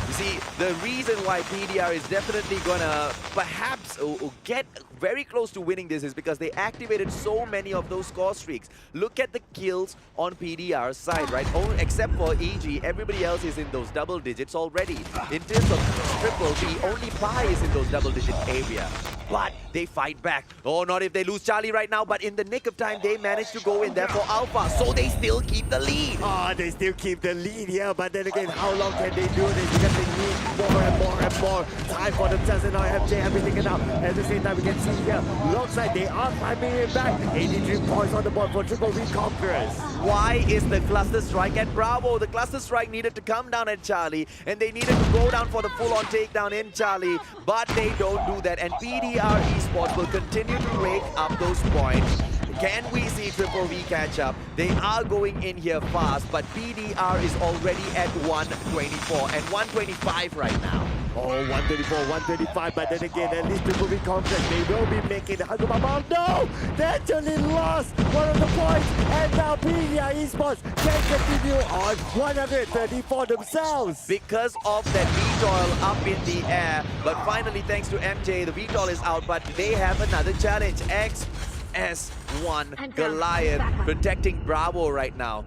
You see, the reason why PDR is definitely gonna perhaps get very close to winning this is because they activated so many of those score streaks. Look at the kills on PDR's side, right? Except for EG, everybody else is in those double digits already. In terms of Triple V, only Pai is in those double digit area. But they fight back. Oh, not if they lose Charlie right now, but in the nick of time, they managed to go in there for Alpha, so they still keep the lead. They still keep the lead here, but then again, how long can they do this? Because they need more and more and more time for themselves, and now MJ have been taken out. At the same time, we can see here, looks like they are climbing it back. 83 points on the board for Triple V Conquerors. Why is the cluster strike at Bravo? The cluster strike needed to come down at Charlie, and they needed to go down for the full-on takedown in Charlie, but they don't do that, and PDR Esports will continue to rake up those points. Can we see Triple V catch up? They are going in here fast, but PDR is already at 124 and 125 right now. 124, 125, but then again, at least Triple V Conquerors, they will be making the 100 bomb. No! They actually lost one of the points, and now PDR Esports can continue on 134 themselves. Because of that VTOL up in the air, but finally, thanks to MJ, the VTOL is out, but they have another challenge. XS1 Goliath protecting Bravo right now.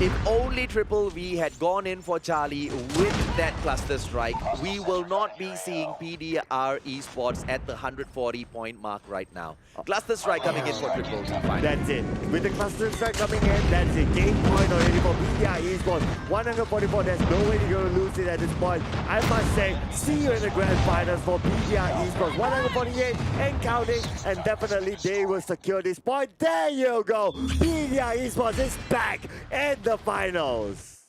If only Triple V had gone in for Charlie with that cluster strike, we will not be seeing PDR Esports at the 140 point mark right now. Cluster strike coming in for Triple V. That's it. With the cluster strike coming in, that's it. Game point already for PDR Esports. 144, there's no way you're going to lose it at this point. I must say, see you in the grand finals for PDR Esports. 148 and counting, and definitely they will secure this point. There you go. PDR Esports is back in the finals.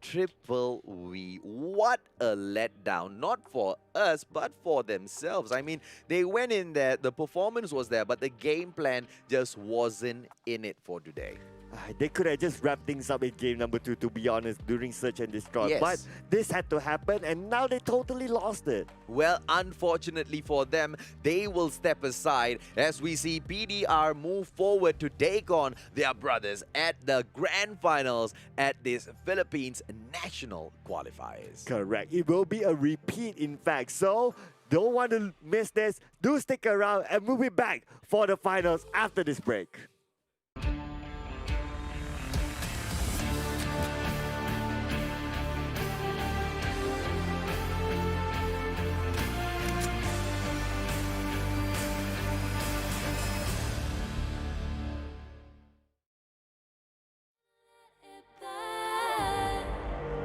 Triple V, what a letdown. Not for us, but for themselves. I mean, they went in there, the performance was there, but the game plan just wasn't in it for today. They could have just wrapped things up in game number 2, to be honest, during Search and Destroy. Yes. But this had to happen, and now they totally lost it. Well, unfortunately for them, they will step aside as we see PDR move forward to take on their brothers at the grand finals at this Philippines National Qualifiers. Correct. It will be a repeat, in fact. So, don't want to miss this. Do stick around, and we'll be back for the finals after this break.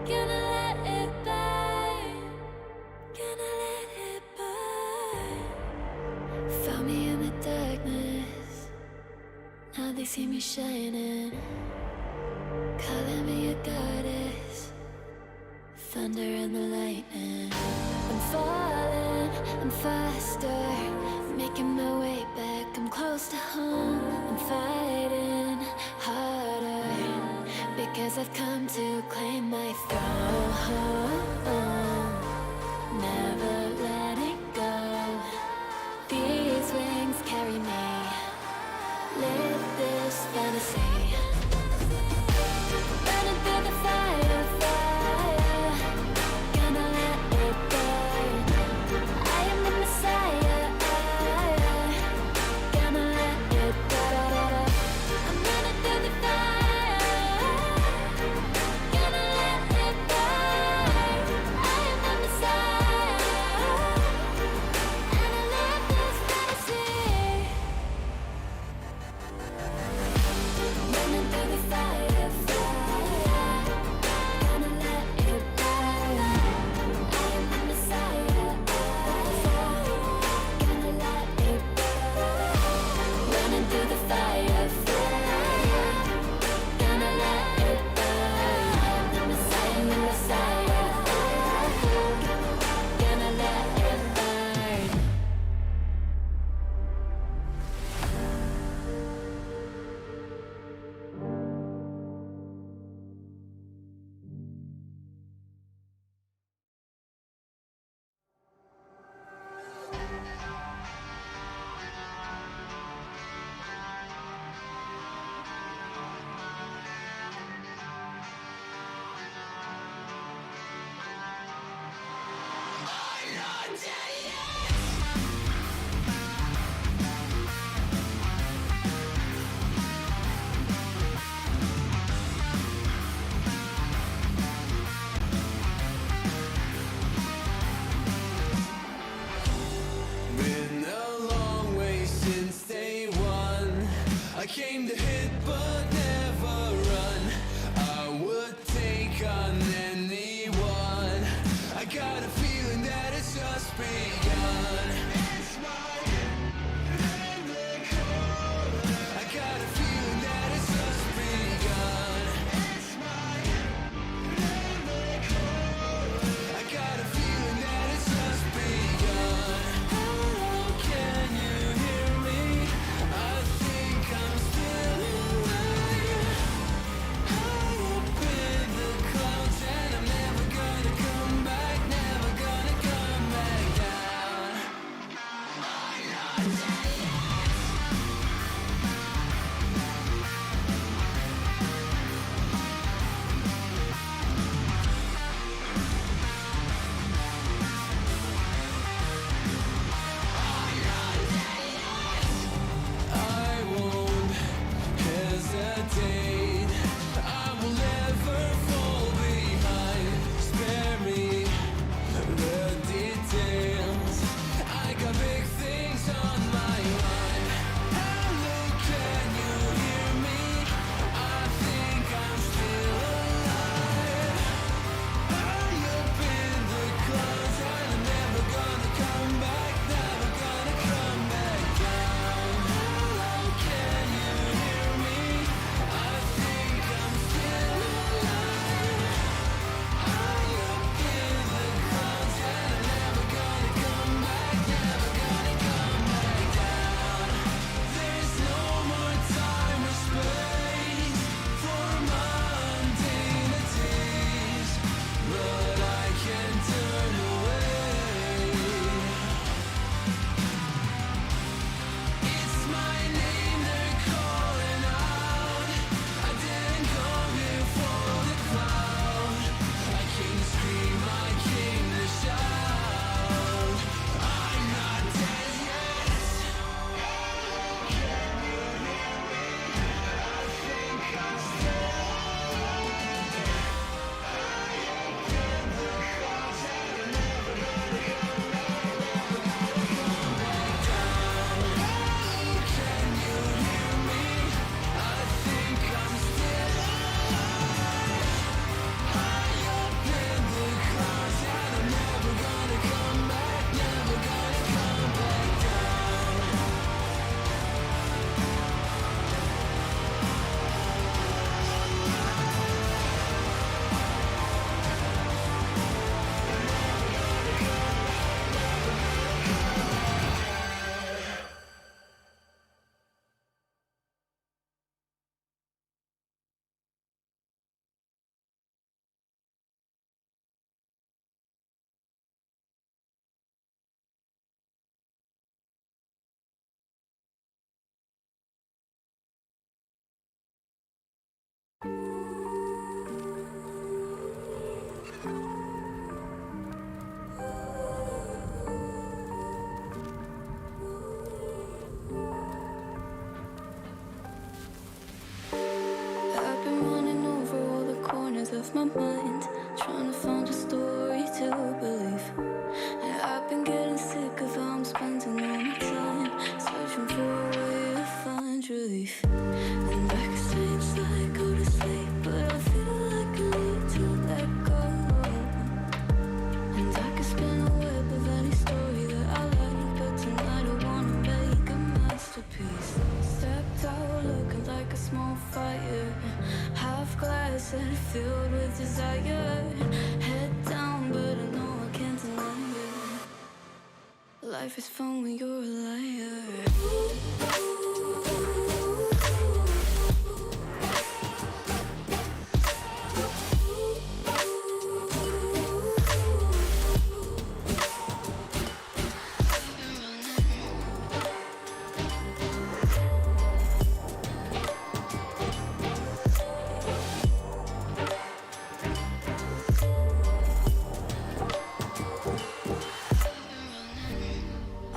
Gonna let it burn. Gonna let it burn. Found me in the darkness. Now they see me shining. Calling me a goddess. Thunder and the lightning. I'm falling, I'm faster. Making my way back, I'm close to home. I'm fighting harder. Because I've come to claim my throne. Never letting go. These wings carry me. Live this fantasy. Running through the fire, fire. Gonna let it burn. I am the Messiah. Gonna let it burn. I'm running through the fire. Gonna let it burn. I am the Messiah. And I live this fantasy. Running through the fire, fire. Gonna let it burn. I am the Messiah. Gonna let it burn. Running through the fire, fire. Gonna let it burn. I am the Messiah, the Messiah. Gonna let it burn. Been a long way since day one. I came to hit but never run. I would take on anyone. I got a feeling that it's just begun. lost my mind, trying to find a story to believe. And I've been getting sick of how I'm spending all my time, searching for a way to find relief. And I can stay inside, go to sleep, but I feel like I need to let go. And I can spin a web of any story that I like, but tonight I wanna make a masterpiece. Stepped out looking like a small fire, half glass and filled with desire. Head down, but I know I can't deny it. Life is fun when you're a liar.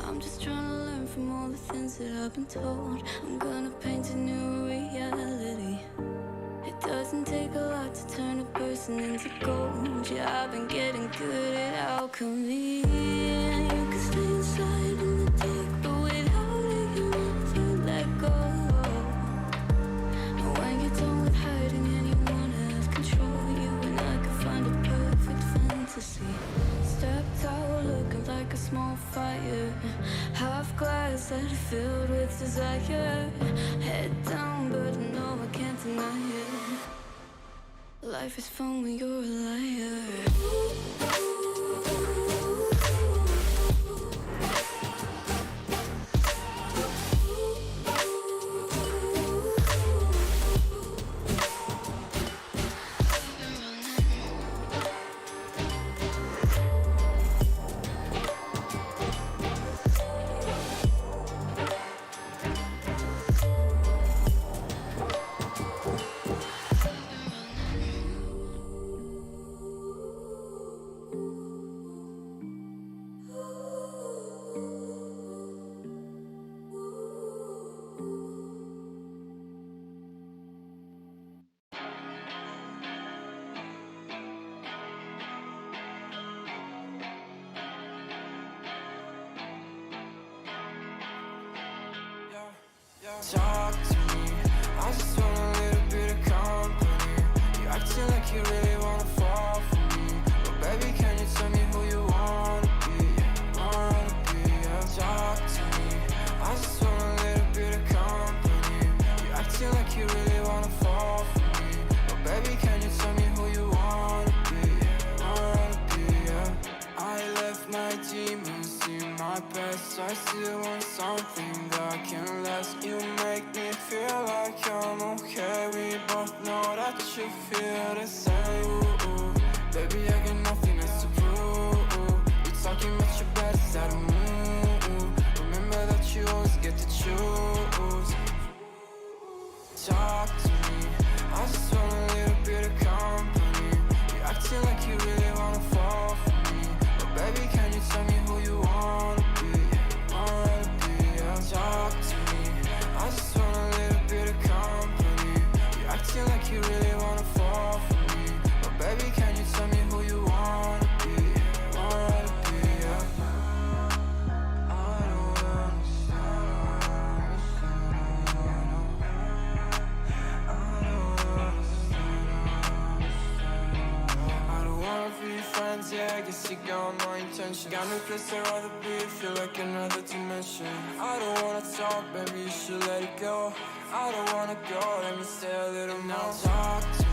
I'm just trying to learn from all the things that I've been told. I'm gonna paint a new reality. It doesn't take a lot to turn a person into gold. Yeah, I've been getting good at alchemy. And you can stay inside in the dark, but without it you never let go. And when you're done with hiding and you wanna have control, you and I can find a perfect fantasy. Stepped out looking like a small fire, half glass and filled with desire. Head down, but I know I can't deny it. Life is fun when you're a liar. Talk to me, I just want a little bit of company. You acting like you really wanna fall for me, but baby, can you tell me who you wanna be? Yeah. Talk to me, I just want a little bit of company. You acting like you really wanna fall for me, but baby, can you tell me who you wanna be? Yeah. I left my demons in my past, I still want something that can last. You make me feel like I'm okay. We both know that you feel the same. Ooh. Baby, I got nothing else to prove. You're talking about your bad side of move. Remember that you always get to choose. Talk to me, I just want a little bit of company. You acting like you really wanna fall for me, but baby, can you tell me who you wanna be? Yeah. Talk to me, I just want a little bit of company. You acting like you really wanna fall for me, but baby, can you tell me who you wanna be? Yeah. I don't understand. I don't wanna be friends, yeah, I guess you got my intention. Got no place I'd rather be, feel like another dimension. I don't wanna talk, baby, you should let it go. I don't wanna go, let me stay a little more. Now talk to me,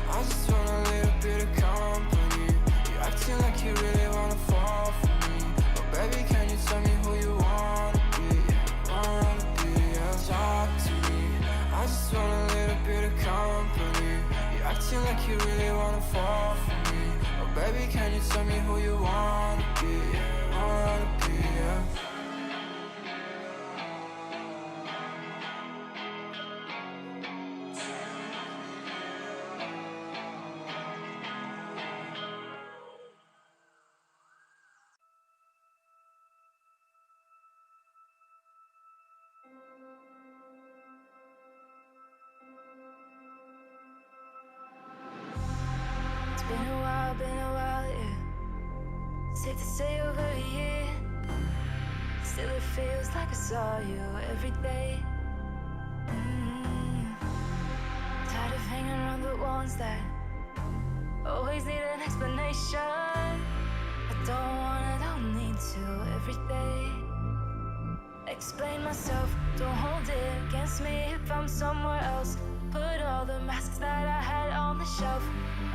I just want a little bit of company. You acting like you really wanna fall for me, but baby, can you tell me who you wanna be? Yeah. Talk to me, I just want a little bit of company. You acting like you really wanna fall for me, but baby, can you tell me who you wanna be? Yeah. feels like I saw you every day. Tired of hanging around the ones that always need an explanation. I don't need to every day. Explain myself, don't hold it against me if I'm somewhere else. Put all the masks that I had on the shelf.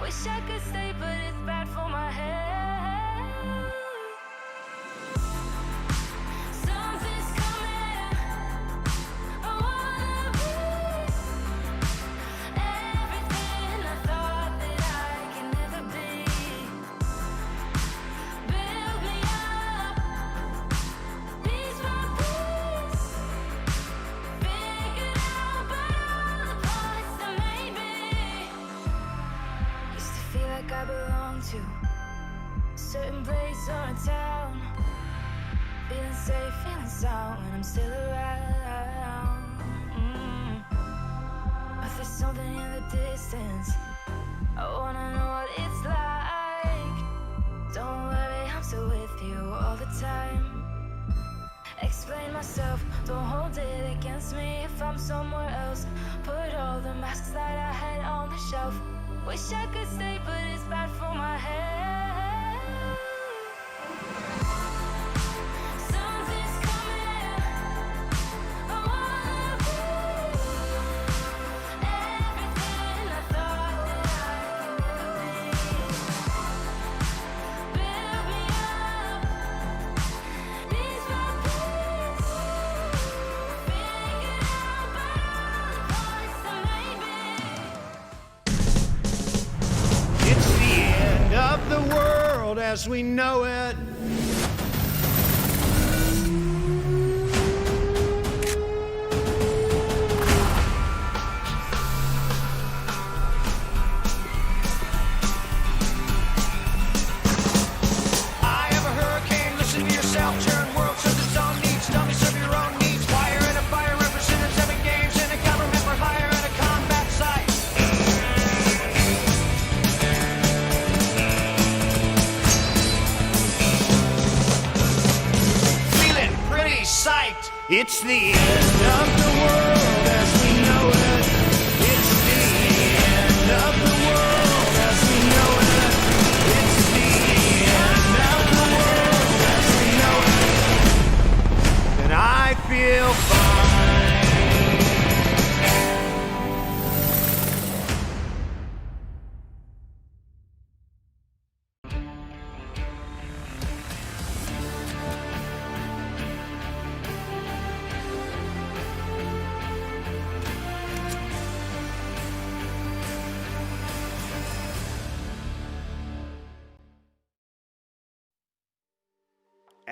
Wish I could stay, but it's bad for my head. Something's coming. I wanna be everything I thought that I can never be. Build me up, piece by piece. Figured out by all the parts that made me. Used to feel like I belonged to a certain place or a town. Feeling safe, feeling sound when I'm still around. But there's something in the distance. I wanna know what it's like. Don't worry, I'm still with you all the time. Explain myself, don't hold it against me if I'm somewhere else. Put all the masks that I had on the shelf. Wish I could stay, but it's bad for my head. Something's coming. I wanna be everything I thought that I could never be. Build me up, piece by piece. Figured out by all the parts that made me. It's the end of the world as we know it. I am a hurricane, listen to yourself, turn world serve its own needs, tell me serve your own needs. Fire and a fire represented 7 games in a government for hire at a combat site. Feeling pretty psyched. It's the end of the world as we know it. It's the end of the world as we know it. It's the end of the world as we know it. And I feel fine.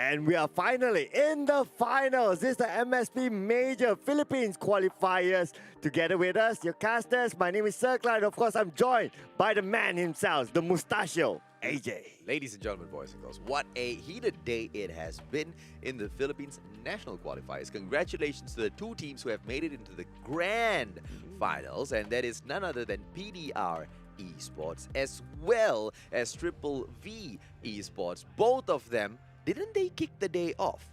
And we are finally in the finals. This is the MSP Major Philippines Qualifiers. Together with us, your casters, my name is Sir Clyde. Of course, I'm joined by the man himself, the mustachio, AJ. Ladies and gentlemen, boys and girls, what a heated day it has been in the Philippines National Qualifiers. Congratulations to the 2 teams who have made it into the grand finals, and that is none other than PDR Esports as well as Triple V Esports. Both of them, didn't they kick the day off?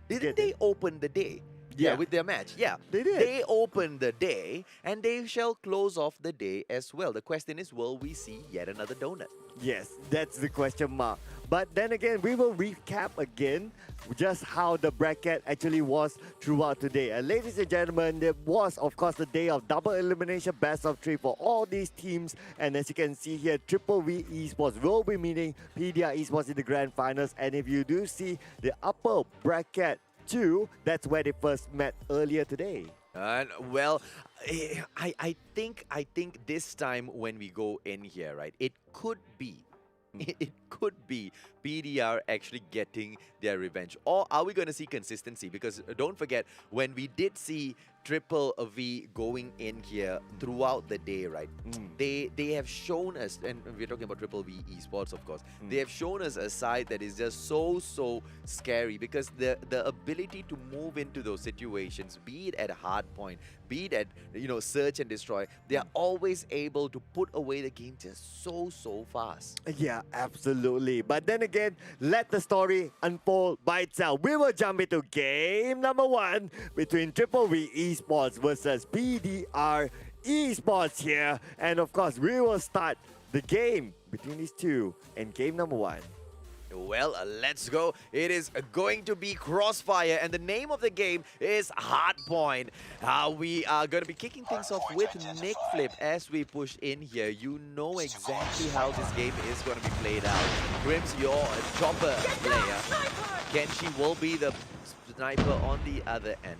Didn't they open the day? Yeah. With their match. Yeah. They did. They opened the day and they shall close off the day as well. The question is, will we see yet another donut? Yes, that's the question mark. But then again, we will recap again just how the bracket actually was throughout today. And ladies and gentlemen, there was, of course, the day of double elimination best of 3 for all these teams. And as you can see here, Triple V Esports will be meeting PDR Esports in the grand finals. And if you do see the upper bracket 2, that's where they first met earlier today. And well, I think this time when we go in here, right, it could be PDR actually getting their revenge. Or are we going to see consistency? Because don't forget, when we did see Triple V going in here throughout the day, right? They have shown us, and we're talking about Triple V Esports, of course. They have shown us a side that is just so scary, because the ability to move into those situations, be it at hard point, be it at search and destroy, they are always able to put away the game just so fast. Yeah, absolutely. But then again, let the story unfold by itself. We will jump into game number 1 between Triple V Esports versus PDR Esports here. And of course, we will start the game between these two in game number 1. Well, let's go. It is going to be Crossfire, and the name of the game is Hardpoint. We are going to be kicking things off with Nick Flip as we push in here. You know exactly how this game is going to be played out. Grims, your chopper player. Kenshi will be the sniper on the other end.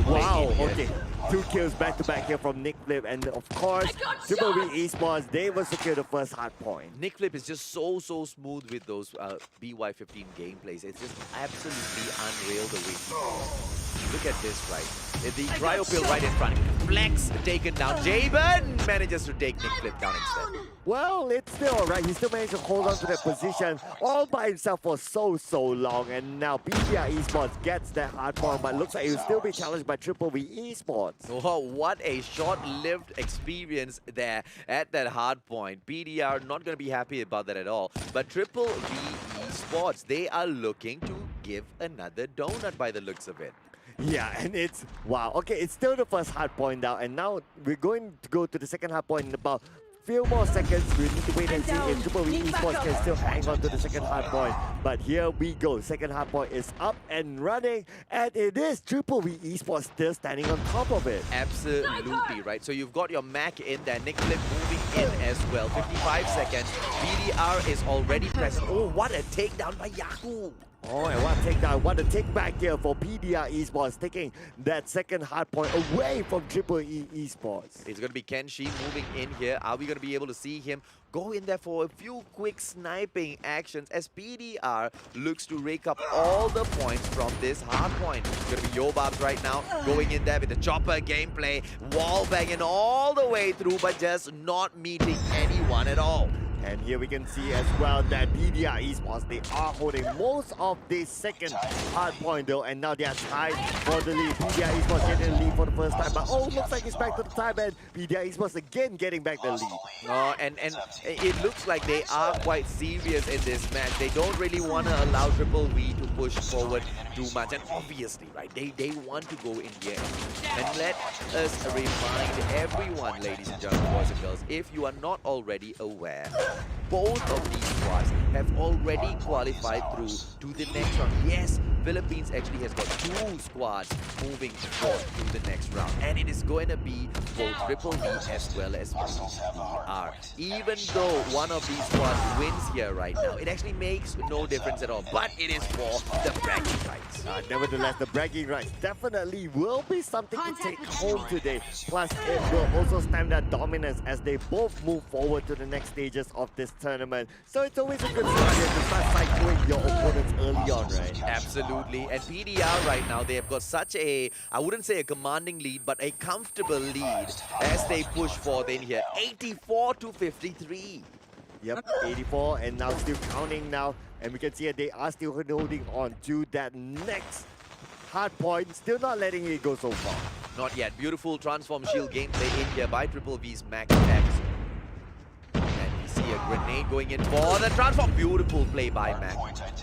Wow, okay. 2 kills back-to-back here from Nick Flip, and of course, Triple V Esports, they will secure the first hard point. Nick Flip is just so smooth with those BY15 gameplays. It's just absolutely unreal the way he plays. Look at this, right? The cryo pill right in front. Flex taken down. Jaben manages to take Nick Flip down instead. Well, it's still alright. He still managed to hold on to that position all by himself for so long. And now PDR Esports gets that hard point, but looks like he'll still be challenged by Triple V Esports. Oh, what a short-lived experience there at that hard point. PDR not going to be happy about that at all. But Triple V Esports, they are looking to give another donut by the looks of it. Yeah, and it's, wow. Okay, it's still the first hard point down, and now we're going to go to the second hard point in about few more seconds. We need to wait and see if Triple V Esports can still hang on to the second hard point. But here we go. Second hard point is up and running, and it is Triple V Esports still standing on top of it. Absolutely right. So you've got your Mac in there. Nick Flip moving in as well. 55 seconds. PDR is already present. Oh, what a takedown by Yaku. Oh, and what a takedown, what a take back here for PDR Esports, taking that second hard point away from Triple E Esports. It's going to be Kenshi moving in here. Are we going to be able to see him go in there for a few quick sniping actions as PDR looks to rake up all the points from this hard point? It's going to be Yobabs right now, going in there with the chopper gameplay, wall banging all the way through, but just not meeting anyone at all. And here we can see as well that PDR Esports, they are holding most of this second hard point though, and now they are tied for the lead. PDR Esports getting the lead for the first time, but oh, looks like it's back to the time, and PDR Esports again getting back the lead. And it looks like they are quite serious in this match. They don't really want to allow Triple V to push forward too much, and obviously, right, they want to go in here. And let us remind everyone, ladies and gentlemen, boys and girls, if you are not already aware, both of these squads have already qualified through to the next round. Yes, Philippines actually has got 2 squads moving forward to the next round, and it is going to be both Triple V as well as PDR. Even though one of these squads wins here right now, it actually makes no difference at all, but it is for the bragging rights. Nevertheless, the bragging rights definitely will be something to take home today. Plus, it will also stamp that dominance as they both move forward to the next stages of this tournament. So it's always a good strategy to start cycling your opponents early on, right? Absolutely. And PDR right now, they have got such a, I wouldn't say a commanding lead, but a comfortable lead as they push forward in here. 84-53. Yep, 84, and now still counting now. And we can see that they are still holding on to that next hard point, still not letting it go so far. Not yet. Beautiful transform shield gameplay in here by Triple V's Max X. See a grenade going in for the transform. Beautiful play by Mac.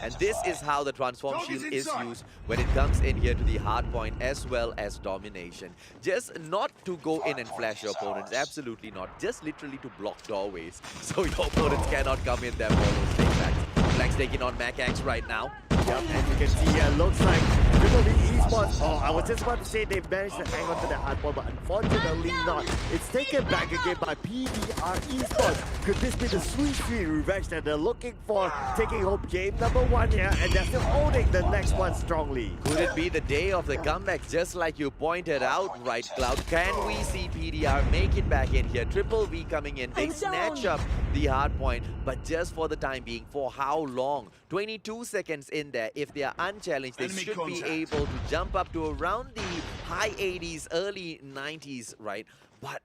And this is how the transform shield is used when it comes in here to the hard point as well as domination. Just not to go in and flash your opponents, absolutely not. Just literally to block doorways so your opponents cannot come in there for those takebacks. Flex taking on Macax right now. Yep, and you can see here, looks like Triple V Esports, oh, I was just about to say they've managed to hang on to the hard point, but unfortunately not. It's taken back again by PDR Esports. Could this be the sweet revenge that they're looking for, taking home game number 1 here, and they're still holding the next one strongly? Could it be the day of the comeback, just like you pointed out, right, Cloud? Can we see PDR make it back in here? Triple V coming in, they snatch up the hard point, but just for the time being, for how long? 22 seconds in there. If they are unchallenged, they Enemy should be contact. able to jump up to around the high 80s, early 90s, right? But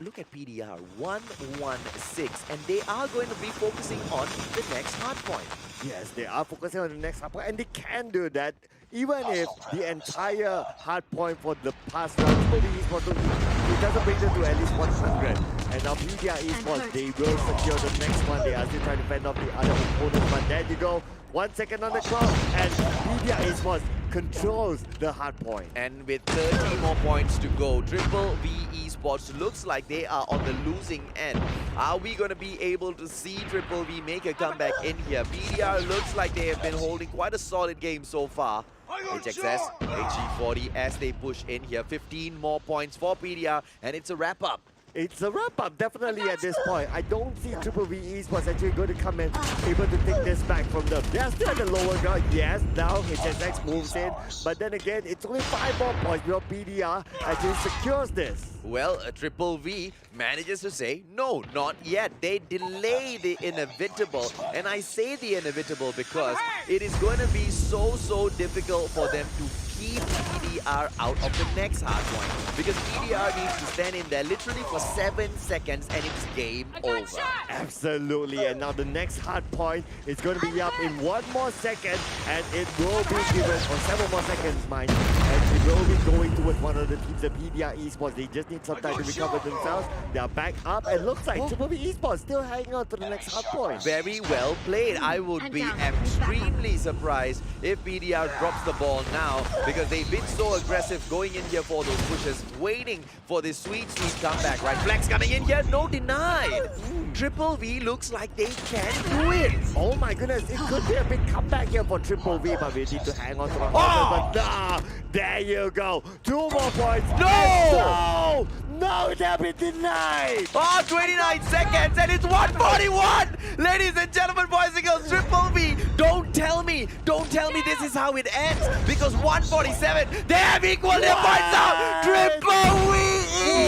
look at PDR, 116, and they are going to be focusing on the next hard point. Yes, they are focusing on the next hard point, and they can do that even if the entire hard point for the past round, VVV Esports, it doesn't bring them to at least 100. And now PDR Esports, they will secure the next one. They are still trying to fend off the other opponents, but there you go. 1 second on the clock, and PDR Esports controls the hard point. And with 30 more points to go, Triple V Esports looks like they are on the losing end. Are we going to be able to see Triple V make a comeback in here? PDR looks like they have been holding quite a solid game so far. HXS, HG40 as they push in here. 15 more points for PDR, and it's a wrap-up. It's a wrap-up, definitely, at this point. I don't see Triple V Esports actually going to come and able to take this back from them. They're still at the lower ground, yes, now HSX moves in, but then again, it's only 5 more points before PDR actually secures this. Well, Triple V manages to say, no, not yet. They delay the inevitable. And I say the inevitable because it is going to be so difficult for them to keep PDR out of the next hard point. Because PDR needs to stand in there literally for 7 seconds and it's game over. Absolutely, and now the next hard point is going to be up in 1 more second, and it will be given, or 7 more seconds, mind you, and it will be going towards one of the teams, the PDR Esports. They just need some time to recover themselves. They are back up, and looks like Triple V Esports still hanging on to the next hard point. Very well played. I would be extremely surprised if PDR drops the ball now, because they've been so aggressive going in here for those pushes, waiting for this sweet comeback, right? Flex coming in here, no denied. Triple V looks like they can do it. Oh my goodness, it could be a big comeback here for Triple V, but we need to hang on to the but nah, there you go. 2 more points. No! No, they'll be denied. Oh, 29 seconds and it's 141! Ladies and gentlemen, boys and girls, Triple V, don't tell me this is how it ends, because 147, they have equal their points now! Triple V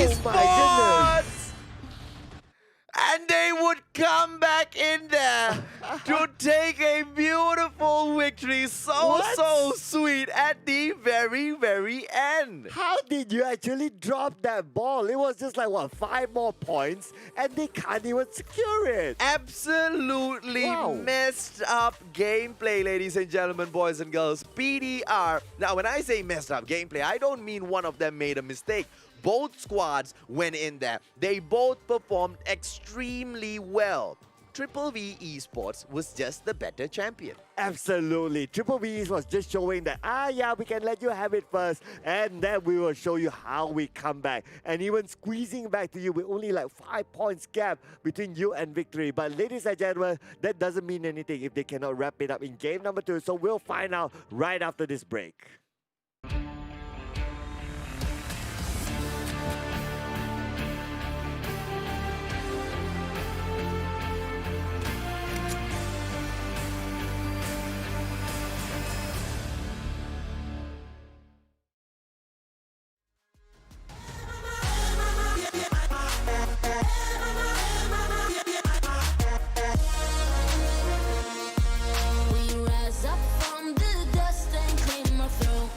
Esports! And they would come back in there to take a beautiful victory. So sweet at the very end. How did you actually drop that ball? It was just like, what, 5 more points, and they can't even secure it. Absolutely messed up gameplay, ladies and gentlemen, boys and girls. PDR. Now, when I say messed up gameplay, I don't mean one of them made a mistake. Both squads went in there. They both performed extremely well. Triple V Esports was just the better champion. Absolutely. Triple V was just showing that, yeah, we can let you have it first, and then we will show you how we come back. And even squeezing back to you with only like 5 points gap between you and victory. But ladies and gentlemen, that doesn't mean anything if they cannot wrap it up in game number 2. So we'll find out right after this break. We rise up from the dust and clean my throat.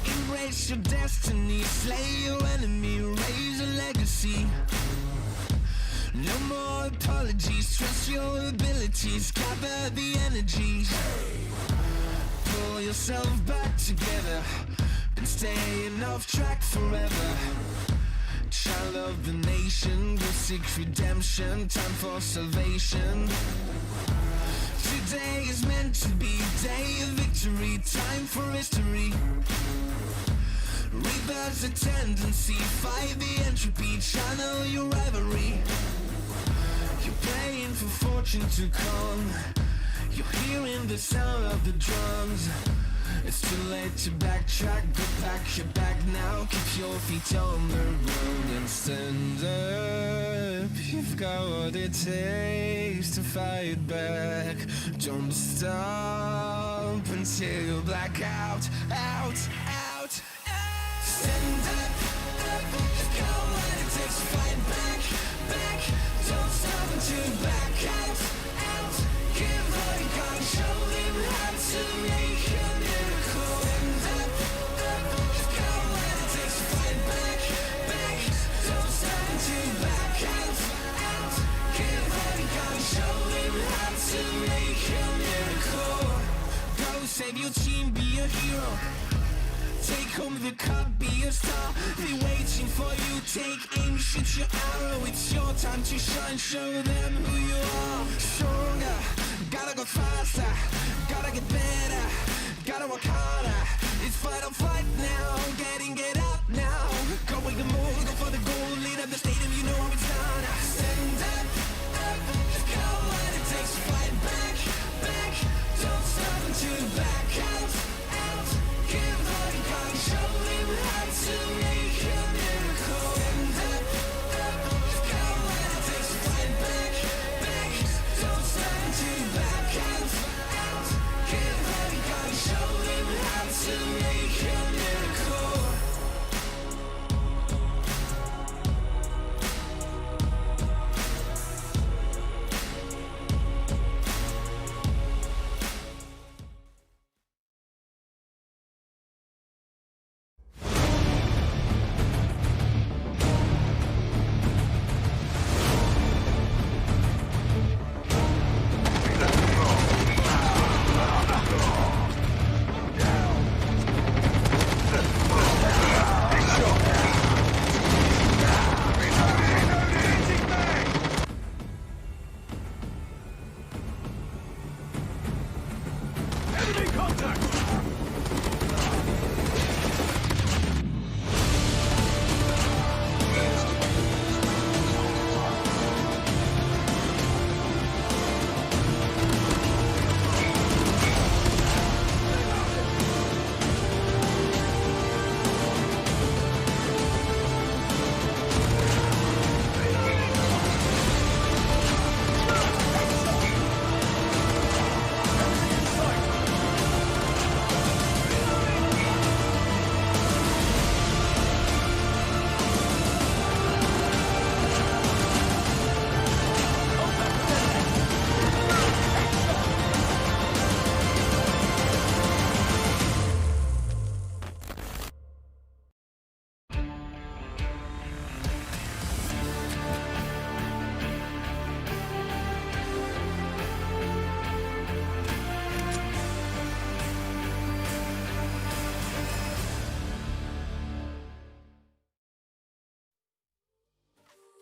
Embrace your destiny, slay your enemy, raise a legacy. No more apologies, trust your abilities, gather the energy. Pull yourself back together, been staying off track forever. Child of the nation, go seek redemption, time for salvation. Today is meant to be day of victory, time for history. Rebirth's a tendency, fight the entropy, channel your rivalry. You're praying for fortune to come, you're hearing the sound of the drums. It's too late to backtrack, go pack your bag now, keep your feet on the road and stand up. You've got what it takes to fight back, don't stop. until you black out, out, out. Stand up, come on, it takes to fight back, back. Don't stop until you back out, out. Give all you got, show them how to make a miracle. Stand up, come on, it takes to fight back, back. Don't stop until you back out, out. Give all you got, show them how to make a miracle. Go save your team, be a hero. Take home the cup, be a star. They waiting for you, take aim, shoot your arrow. It's your time to shine, show them who you are. Stronger, gotta go faster, gotta get better, gotta work harder. It's fight or flight now, get up now. Go wake the move, go for the goal, lead up the stadium, you know how it's done. Stand up, come on, it takes to fight back, back. Don't stop until you back out, out. Give all you got, show them how to make a miracle. Stand up, come on, it takes to fight back, back. Don't stop until you back out, out. Give all you got, show them how to make a miracle.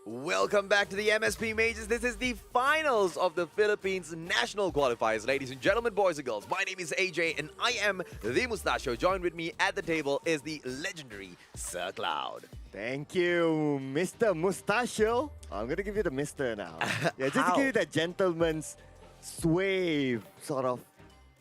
Welcome back to the MSP Majors. This is the finals of the Philippines National Qualifiers. Ladies and gentlemen, boys and girls, my name is AJ and I am the Mustachio. Joined with me at the table is the legendary Sir Cloud. Thank you, Mr. Mustachio. I'm going to give you the Mr. now. Yeah, just to How? give you that gentleman's sway sort of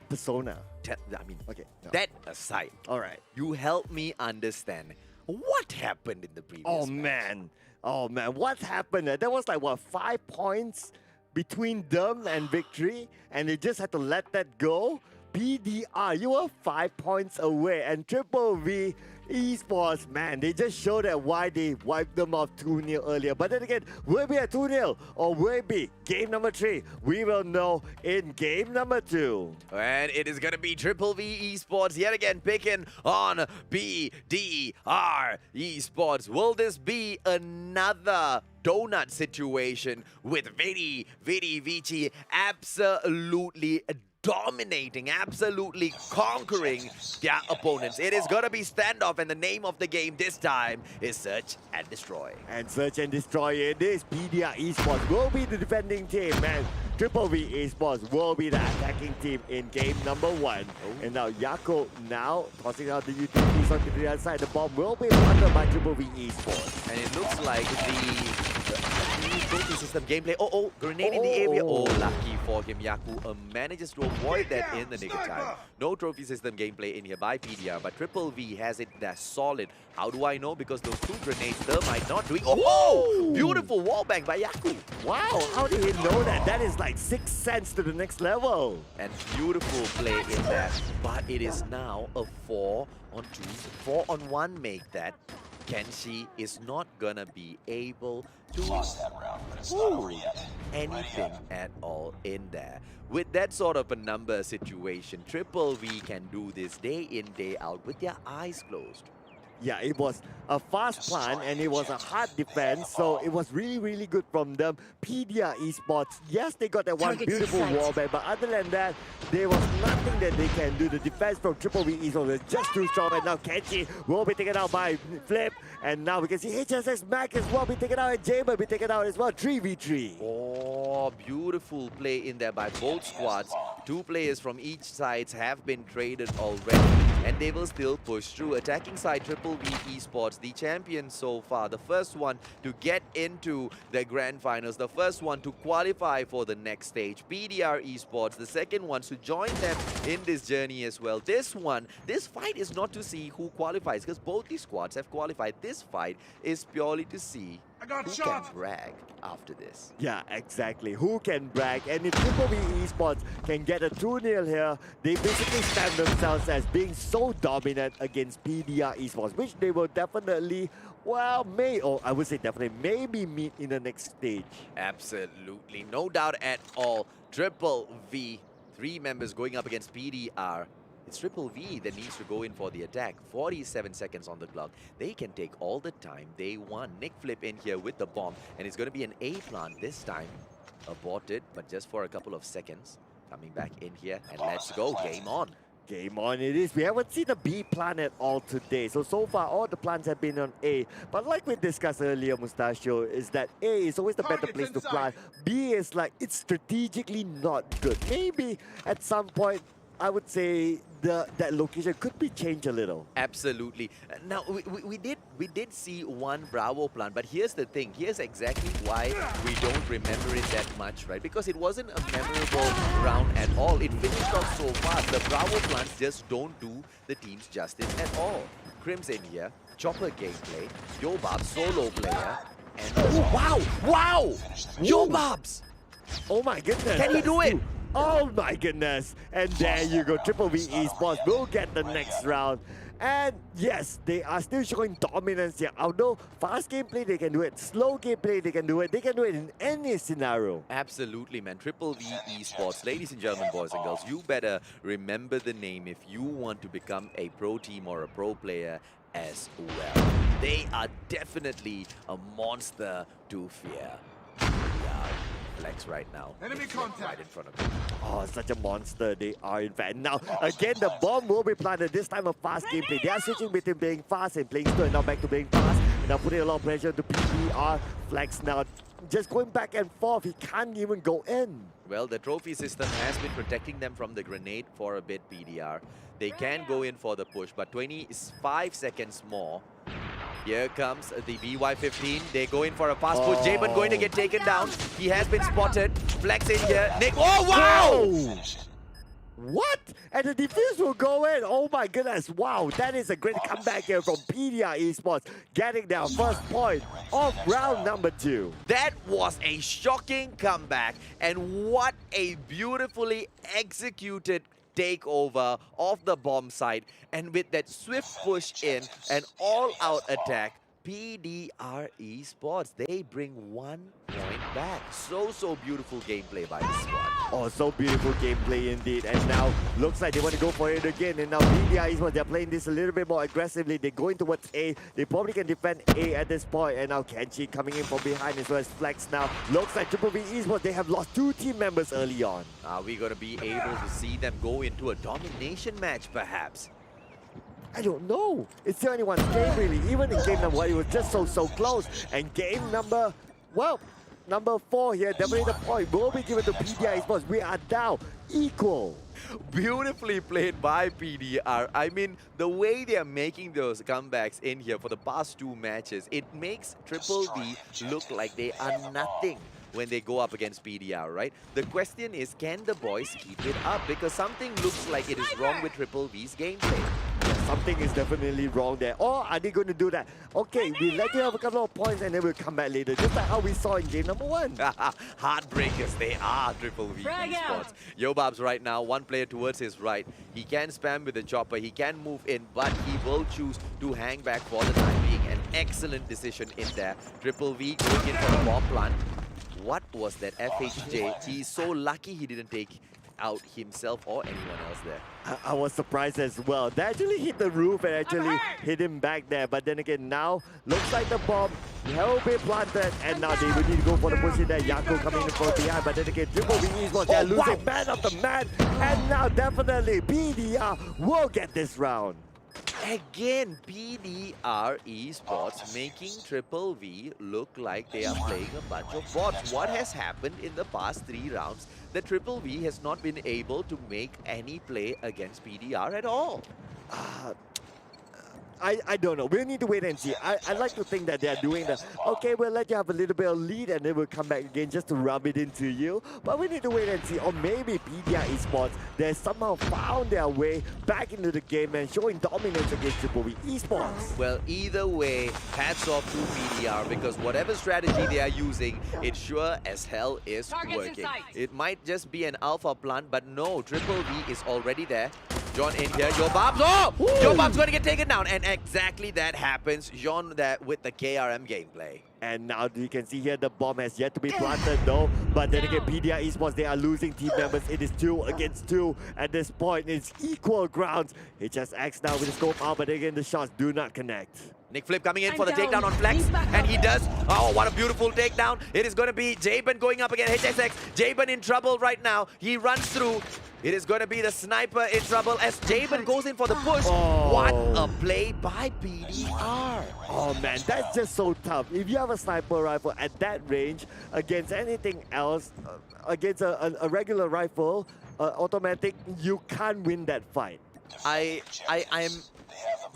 persona. I mean, Okay. No. that aside, All right. you help me understand what happened in the previous Oh, match. man. Oh, man. What happened? There was like, what, 5 points between them and victory, and they just had to let that go? PDR, you were 5 points away, and Triple V Esports, man, they just showed that why they wiped them off 2-0 earlier. But then again, will it be a 2-0 or will it be game number 3? We will know in game number 2. And it is going to be Triple V Esports yet again picking on PDR Esports. Will this be another donut situation with VVV absolutely dominating, absolutely conquering their opponents? It is going to be standoff, and the name of the game this time is Search and Destroy. And Search and Destroy it is. PDR Esports will be the defending team, and Triple V Esports will be the attacking team in game number 1. And now Yako now tossing out the utilities onto the other side. The bomb will be planted by Triple V Esports. And it looks like the trophy system gameplay. Grenade in the area. Oh, lucky for him. Yaku manages to avoid that in the nick of time. No trophy system gameplay in here by PDR, but Triple V has it that solid. How do I know? Because those 2 grenades might not doing. Oh, beautiful wallbang by Yaku. Wow, how did he know that? That is like 6 cents to the next level. And beautiful play in that. But it is now a 4-on-2, 4-on-1 make that. Kenshi is not gonna be able to Lost that round, but it's not over yet. anything at all in there. With that sort of a number situation, Triple V can do this day in, day out with their eyes closed. Yeah, it was a fast plan and it was a hard defense, so it was really, really good from them. PDR Esports, yes, they got that one beautiful wallbang, but other than that, there was nothing that they can do. The defense from Triple V Esports was just too strong, and now Kenshi will be taken out by Flip, and now we can see HSS Mac as well be taken out, and Jay will be taken out as well, 3v3. Oh, beautiful play in there by both squads. 2 players from each side have been traded already, and they will still push through. Attacking side, Triple V Esports, the champion so far, the first one to get into the grand finals, the first one to qualify for the next stage. PDR Esports, the second ones to join them in this journey as well. This fight is not to see who qualifies, because both these squads have qualified. This fight is purely to see who can brag after this. Yeah, exactly. Who can brag? And if Triple V Esports can get a 2-0 here, they basically stand themselves as being so dominant against PDR Esports, which they will definitely, well, I would say definitely, maybe meet in the next stage. Absolutely, no doubt at all. Triple V, 3 members going up against PDR. It's Triple V that needs to go in for the attack. 47 seconds on the clock. They can take all the time they want. Nick Flip in here with the bomb, and it's going to be an A plant this time. Aborted, but just for a couple of seconds. Coming back in here, and let's go. Game on. Game on it is. We haven't seen a B plant at all today. So far, all the plants have been on A. But like we discussed earlier, Mustachio, is that A is always the better place to plant. B is like, it's strategically not good. Maybe at some point, I would say that location could be changed a little. Absolutely. Now, we did see one Bravo plant, but here's the thing. Here's exactly why we don't remember it that much, right? Because it wasn't a memorable round at all. It finished off so fast. The Bravo plants just don't do the team's justice at all. Crimson here, Chopper gameplay, Yobab solo player, and wow! Yobabs! Oh my goodness! Can he do it? Oh my goodness! And there you go, Triple V Esports will get the next round. And yes, they are still showing dominance here. Although fast gameplay, they can do it. Slow gameplay, they can do it. They can do it in any scenario. Absolutely, man. Triple V Esports. Ladies and gentlemen, boys and girls, you better remember the name if you want to become a pro team or a pro player as well. They are definitely a monster to fear. Yeah. Flex right now. Enemy contact right in front of him. Oh, such a monster they are, in fact. Now, again, the bomb will be planted. This time a fast gameplay. They are switching between playing fast and playing slow, and now back to playing fast. And now putting a lot of pressure to PDR. Flex now just going back and forth. He can't even go in. Well, the trophy system has been protecting them from the grenade for a bit, PDR. They can go in for the push, but 25 seconds more. Here comes the BY-15. They go in for a fast push. Jamin going to get taken down. He has been spotted. Flex in here. Nick. Oh, wow! What? And the defense will go in. Oh my goodness. Wow, that is a great comeback here from PDR Esports, getting their first point of round number 2. That was a shocking comeback. And what a beautifully executed takeover of the bomb site, and with that swift push in and all-out attack, PDR Esports, they bring 1 point back. So beautiful gameplay by the squad. Oh, so beautiful gameplay indeed. And now looks like they want to go for it again. And now PDR Esports, they're playing this a little bit more aggressively. They're going towards A. They probably can defend A at this point. And now Kenshi coming in from behind as well as Flex now. Looks like Triple V Esports, they have lost 2 team members early on. Are we going to be able to see them go into a domination match perhaps? I don't know. It's still anyone's game really. Even in game number 1, it was just so close. And game number, well, number 4 here, definitely the point will be given to PDR Esports. We are now equal. Beautifully played by PDR. I mean, the way they are making those comebacks in here for the past 2 matches, it makes Triple V look like they are nothing when they go up against PDR, right? The question is, can the boys keep it up? Because something looks like it is wrong with Triple V's gameplay. Something is definitely wrong there. Or are they going to do that? Okay, we let you have a couple of points and then we'll come back later. Just like how we saw in game number 1. Heartbreakers, they are Triple V Esports. Yobab's right now, one player towards his right. He can spam with the chopper, he can move in, but he will choose to hang back for the time being. An excellent decision in there. Triple V going in for a bomb plant. What was that FHJ? He's so lucky he didn't take out himself or anyone else there. I was surprised as well. They actually hit the roof and actually hit him back there. But then again, now looks like the bomb will be planted. And now they will need to go for the push in there. Yako coming in from behind. But then again, Triple V Esports, they're losing man of the man. And now definitely PDR will get this round. Again, PDR Esports making Triple V look like they are playing a bunch of bots. What has happened in the past 3 rounds that Triple V has not been able to make any play against PDR at all? I don't know. We'll need to wait and see. I like to think that they're doing the, okay, we'll let you have a little bit of lead and then we'll come back again just to rub it into you. But we need to wait and see. Or maybe PDR Esports, they somehow found their way back into the game and showing dominance against Triple V Esports. Well, either way, hats off to PDR because whatever strategy they are using, it sure as hell is working. It might just be an alpha plant, but no, Triple V is already there. John in here, Yobab's, Yobab's going to get taken down, and exactly that happens. John there with the KRM gameplay. And now you can see here the bomb has yet to be planted though. But then again, PDR Esports, they are losing team members. It is 2 against 2 at this point. It's equal grounds. HSX now with the scope out, but again, the shots do not connect. Nick Flip coming in for the takedown on Flex, and he does. Oh, what a beautiful takedown. It is going to be Jaben going up against HSX. Jaben in trouble right now. He runs through. It is going to be the sniper in trouble as Jaben goes in for the push. What a play by PDR. Oh man, that's just so tough. If you have a sniper rifle at that range against anything else, against a regular rifle, automatic, you can't win that fight. I am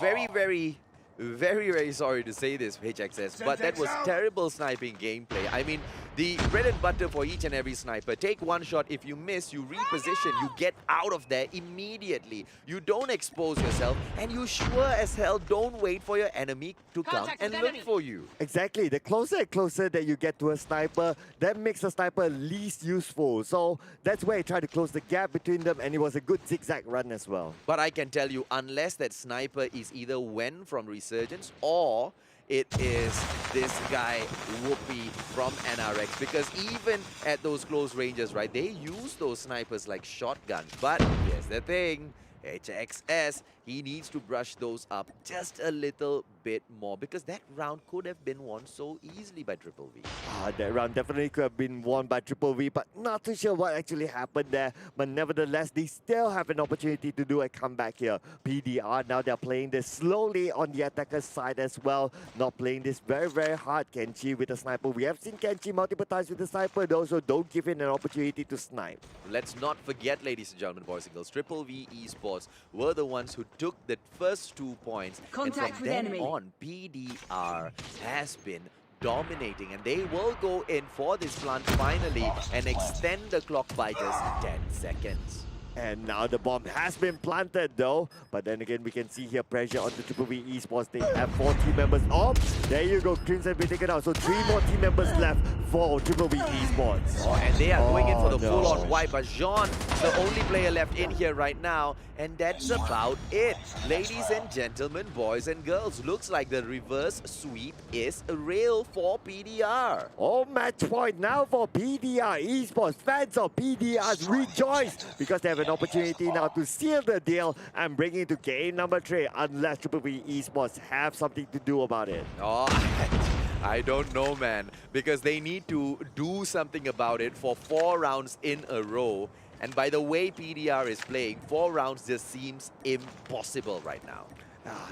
very sorry to say this, HXS, but that was terrible sniping gameplay. I mean, the bread and butter for each and every sniper. Take one shot, if you miss, you reposition, you get out of there immediately. You don't expose yourself, and you sure as hell don't wait for your enemy to come and look for you. Exactly. The closer and closer that you get to a sniper, that makes a sniper least useful. So that's where he tried to close the gap between them, and it was a good zigzag run as well. But I can tell you, unless that sniper is either Wen from Resurgence or it is this guy, Whoopi from NRX, because even at those close ranges, right, they use those snipers like shotguns. But here's the thing, HXS, he needs to brush those up just a little bit more because that round could have been won so easily by Triple V. That round definitely could have been won by Triple V, but not too sure what actually happened there. But nevertheless, they still have an opportunity to do a comeback here. PDR, now they're playing this slowly on the attacker's side as well. Not playing this very hard. Kenchi with the sniper. We have seen Kenchi multiple times with the sniper, though, so don't give him an opportunity to snipe. Let's not forget, ladies and gentlemen, boys and girls, Triple V Esports were the ones who took the first 2 points. Contact and from with then enemy. on, PDR has been dominating, and they will go in for this plant finally and extend the clock by just 10 seconds. And now the bomb has been planted though. But then again, we can see here pressure on the Triple V Esports. They have 4 team members. Oh, there you go. Crimson been taken out. So 3 more team members left for Triple V Esports. Oh, and they are going in for the no. full-on wipe. But Jean, the only player left in here right now. And that's about it. Ladies and gentlemen, boys and girls, looks like the reverse sweep is real for PDR. Oh, match point now for PDR Esports. Fans of PDRs rejoice because they have an opportunity now to seal the deal and bring it to game number 3 unless Triple V Esports have something to do about it. Oh, I don't know, man, because they need to do something about it for 4 rounds in a row. And by the way PDR is playing, 4 rounds just seems impossible right now.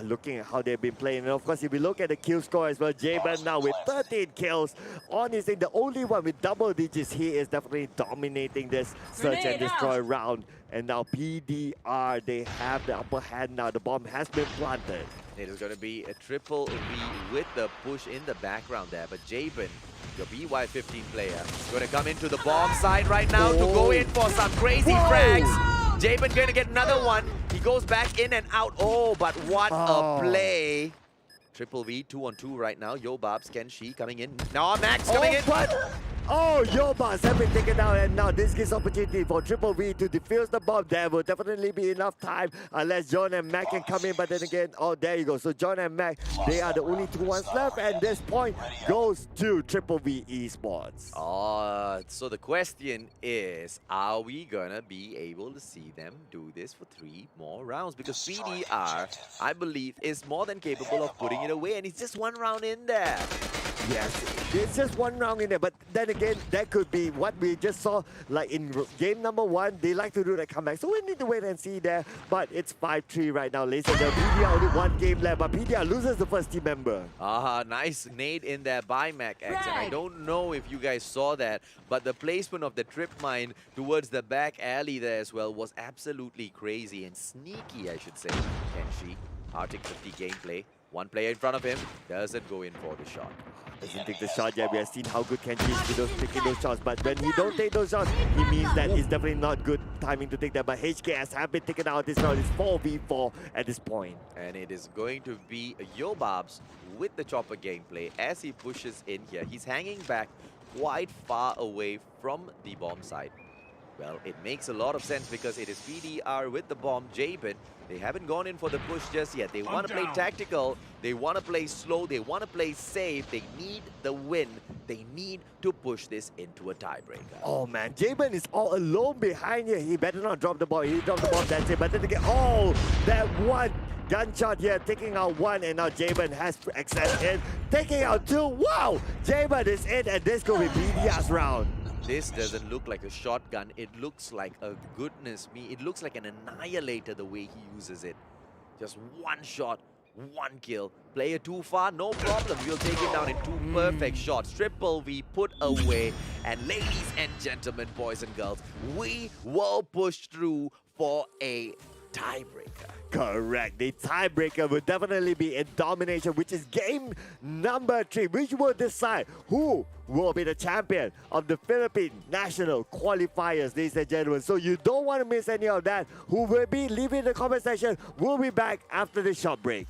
looking at how they've been playing. And of course, if we look at the kill score as well, Jaben now with 13 kills on his thing, the only one with double digits. He is definitely dominating this search and destroy round. And now PDR, they have the upper hand now. The bomb has been planted. It was going to be a triple V with the push in the background there, but Jaben, your BY15 player, going to come into the bomb side right now to go in for some crazy frags. Jaben going to get another one. He goes back in and out. Oh, but what a play. Triple V, 2-on-2 right now. Yo Babs, Kenshi coming in. Now Max coming in. Oh, Yobas have been taken down, and now this gives opportunity for Triple V to defuse the bomb. There will definitely be enough time unless John and Mac can come in, but then again, oh, there you go. So John and Mac, they are the only two ones left, and this point goes to Triple V Esports. So the question is, are we gonna be able to see them do this for 3 more rounds? Because PDR, I believe, is more than capable of putting it away, and it's just 1 round in there. Yes, it's just 1 round in there, but then again, that could be what we just saw, like in game number 1, they like to do that comeback, so we need to wait and see there, but it's 5-3 right now, ladies and gentlemen. PDR only 1 game left, but PDR loses the first team member. Nice nade in there by Mac X, and I don't know if you guys saw that, but the placement of the trip mine towards the back alley there as well was absolutely crazy and sneaky, I should say. Kenshi, Arctic 50 gameplay. 1 player in front of him doesn't go in for the shot. Doesn't take the shot yet. We have seen how good Kenji is with taking those shots, but when he don't take those shots, he means that it's definitely not good timing to take that. But HKS have been taken out this round. It's 4v4 at this point. And it is going to be Yobabs with the chopper gameplay as he pushes in here. He's hanging back quite far away from the bomb side. Well, it makes a lot of sense because it is PDR with the bomb. Jaben, they haven't gone in for the push just yet. They want to play tactical. They want to play slow. They want to play safe. They need the win. They need to push this into a tiebreaker. Oh man, Jaben is all alone behind here. He better not drop the ball. He dropped the ball, that's it. But then again, oh, that one gunshot here, taking out 1, and now Jaben has access in, taking out 2. Wow, Jaben is in, and this could be PDR's round. This doesn't look like a shotgun. It looks like a goodness me. It looks like an annihilator the way he uses it. Just 1 shot, 1 kill. Player too far, no problem. We'll take him down in 2 perfect shots. Triple V put away. And ladies and gentlemen, boys and girls, we will push through for a tiebreaker. Correct. The tiebreaker will definitely be in domination, which is game number 3, which will decide who will be the champion of the Philippines National Qualifiers, ladies and gentlemen. So you don't want to miss any of that. Who will be? Leave it in the comment section. We'll be back after this short break.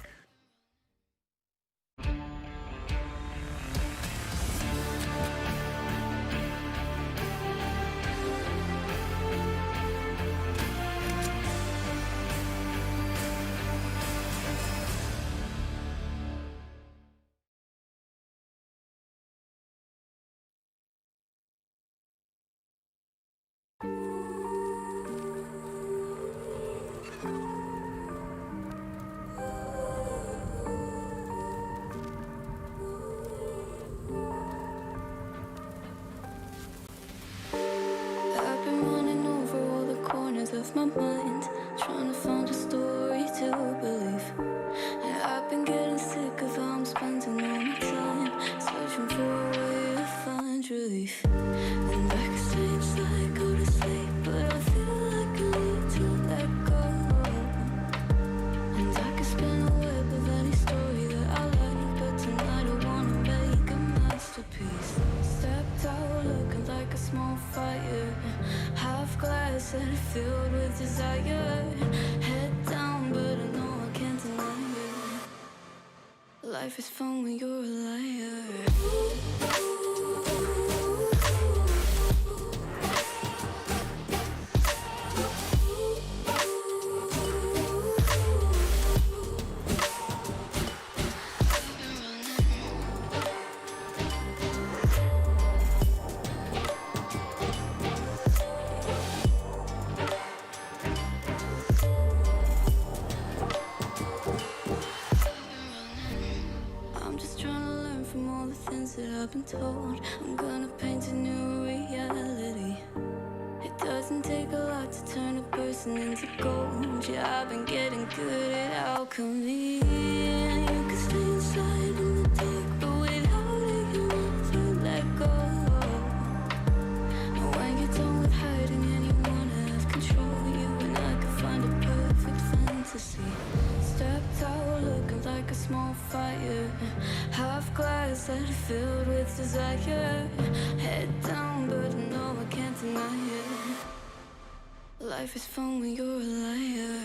I've been running over all the corners of my mind, trying to find a story to believe. And I've been getting sick of how I'm spending all my time, searching for a way to find relief. And I can stay inside, go to sleep, but I feel like I need to let go. And I can spin a web of any story that I like, but tonight I wanna make a masterpiece. Stepped out looking like a small fire, half glass and filled with desire. Head down, but I know I can't deny it. Life is fun when you're a liar. I'm just trying to learn from all the things that I've been told. I'm gonna paint a new reality. It doesn't take a lot to turn a person dancing into gold. Yeah, I've been getting good at alchemy. And you can stay inside in the dark, but without it, you never let go. And when you're done with hiding and you wanna have control, you and I can find a perfect fantasy. Stepped out looking like a small fire, half glass that filled with desire. Head down, but no, I can't deny it. Life is fun when you're a liar.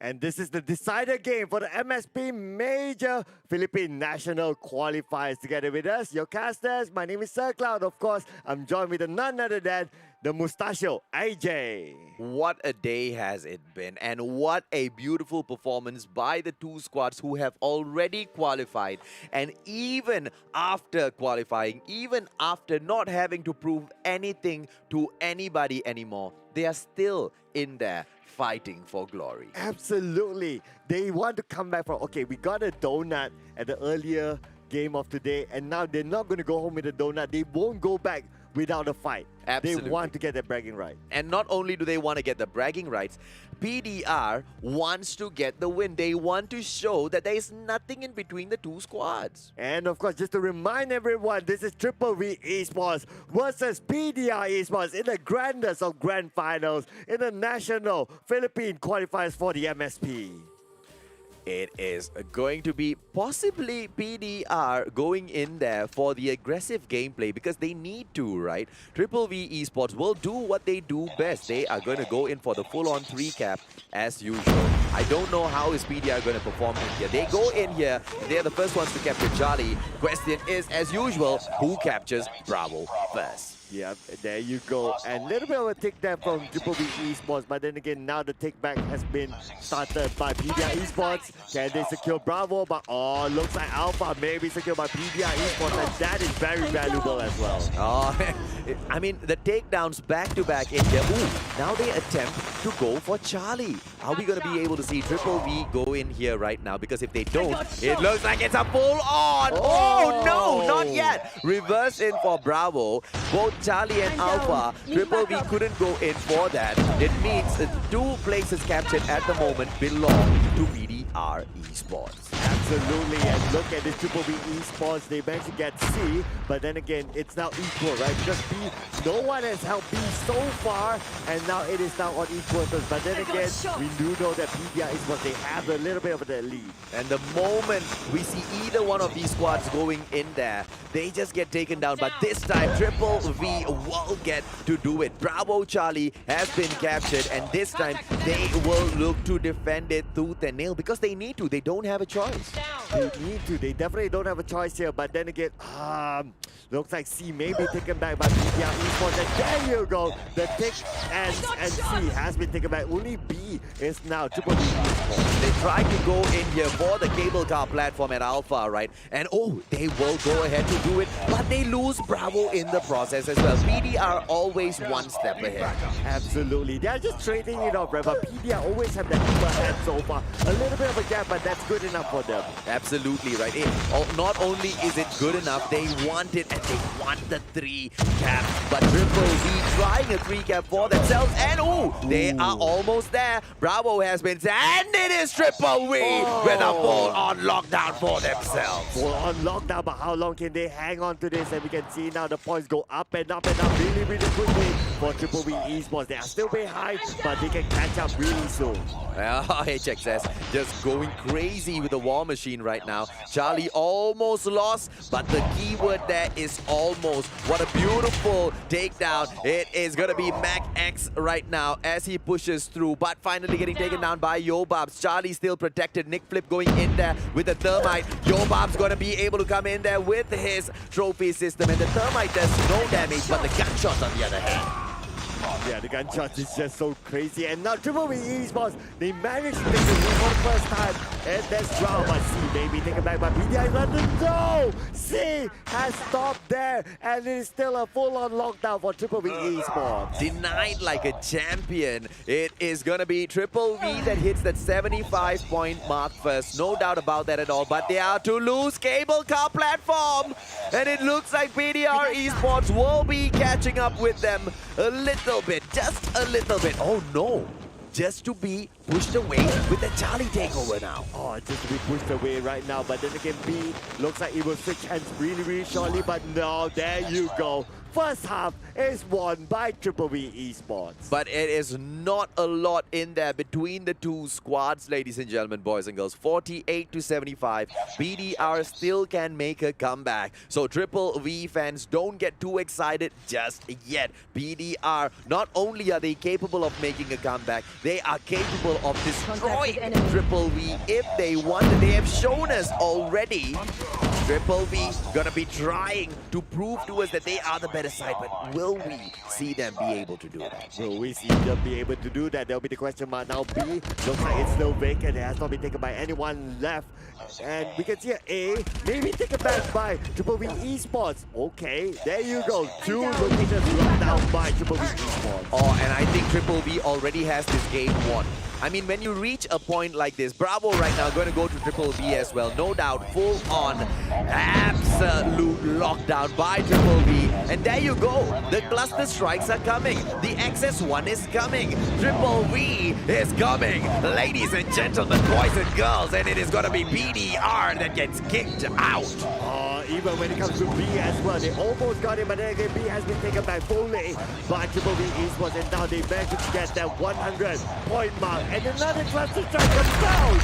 And this is the decider game for the MSP Major Philippines National Qualifiers. Together with us, your casters, my name is Sir Cloud. Of course, I'm joined with none other than the mustachio, AJ. What a day has it been, and what a beautiful performance by the two squads who have already qualified. And even after qualifying, even after not having to prove anything to anybody anymore, they are still in there fighting for glory. Absolutely. They want to come back from, okay, we got a donut at the earlier game of today, and now they're not going to go home with a donut. They won't go back without a fight. Absolutely. They want to get their bragging right. And not only do they want to get the bragging rights, PDR wants to get the win. They want to show that there is nothing in between the two squads. And of course, just to remind everyone, this is VVV Esports versus PDR Esports in the grandest of grand finals in the national Philippine qualifiers for the MSP. It is going to be possibly PDR going in there for the aggressive gameplay because they need to, right? VVV Esports will do what they do best. They are going to go in for the full-on 3-cap as usual. I don't know how is PDR going to perform in here. They go in here, they're the first ones to capture Charlie. Question is, as usual, who captures Bravo first? Yep, there you go. And a little bit of a take down from VVV Esports, but then again, now the take back has been started by PDR Esports. Can they secure Bravo? But oh, looks like Alpha may be secured by PDR Esports, and that is very valuable as well. Oh, I mean, the takedowns back-to-back in here. Ooh, now they attempt to go for Charlie. Are we going to be able to see VVV go in here right now? Because if they don't, it looks like it's a full-on. Oh, no, not yet. Reverse in for Bravo. Both Charlie and Alpha, VVV couldn't go in for that. It means the two places captured at the moment belong to PDR Esports. Absolutely, and look at this VVV Esports. They managed to get C, but then again, it's now equal, right? Because B, no one has helped B so far, and now it is now on equal terms. But then again, we do know that PDR Esports, they have a little bit of the lead. And the moment we see either one of these squads going in there, they just get taken down. But this time, VVV will get to do it. Bravo Charlie has been captured, and this time they will look to defend it tooth and nail because they need to. They don't have a choice. They need to. They definitely don't have a choice here. But then again, looks like C may be taken back by PDR Esports. And there you go. The tick and C has been taken back. Only B is now Triple V Esports. They tried to go in here for the cable car platform at Alpha, right? And they will go ahead to do it, but they lose Bravo in the process as well. PDR always one step ahead. Absolutely. They're just trading it off, right? But PDR always have that upper hand so far. A little bit of a gap, but that's good enough for them. Absolutely right. Not only is it good enough, they want it and they want the 3 cap. But Triple V trying a 3 cap for themselves, and they are almost there. Bravo has been, and it is Triple V with a full-on lockdown for themselves. Full-on lockdown, but how long can they hang on to this? And we can see now the points go up and up and up really, really quickly for Triple V Esports. They are still behind, but they can catch up really soon. HXS just going crazy with the war machine right now. Charlie almost lost, but the keyword there is almost. What a beautiful takedown. It is going to be Mac X right now as he pushes through, but finally getting taken down by Yobabs. Charlie still protected. Nick Flip going in there with the thermite. Yobabs going to be able to come in there with his trophy system, and the thermite does no damage, but the gunshot on the other hand. Yeah, the gunshot is just so crazy. And now Triple V Esports, they managed to take the lead for the first time in this round. But C may be taken back by PDI. No! C has stopped there, and it is still a full-on lockdown for Triple V Esports. Denied like a champion. It is gonna be Triple V that hits that 75-point mark first. No doubt about that at all. But they are to lose cable car platform. And it looks like PDR Esports will be catching up with them a little bit. Just a little bit. Oh no. Just to be pushed away with the Charlie takeover now. Just to be pushed away right now. But then again, B looks like it will switch hands really, really shortly. But no, there you go. First half is won by Triple V Esports. But it is not a lot in there between the two squads, ladies and gentlemen, boys and girls. 48 to 75. PDR still can make a comeback. So Triple V fans, don't get too excited just yet. PDR, not only are they capable of making a comeback, they are capable of destroying Triple V if they want. They have shown us already. Triple V gonna be trying to prove to us that they are the better side, but will we see them be able to do that? Will we see them be able to do that? That'll be the question mark. Now B looks like it's still vacant. It has not been taken by anyone left. And we can see A maybe taken back by Triple V Esports. Okay, there you go. 2 locations locked down by Triple V Esports. And I think Triple V already has this game won. I mean, when you reach a point like this, Bravo right now going to go to Triple V as well. No doubt, full on, absolute lockdown by Triple V. And there you go. The cluster strikes are coming. The XS1 is coming. Triple V is coming. Ladies and gentlemen, boys and girls, and it is going to be PDR that gets kicked out. Even when it comes to B as well, they almost got him, but then again, B has been taken back fully by Triple V Esports, and now they managed to get that 100-point mark. And another cluster strike comes down.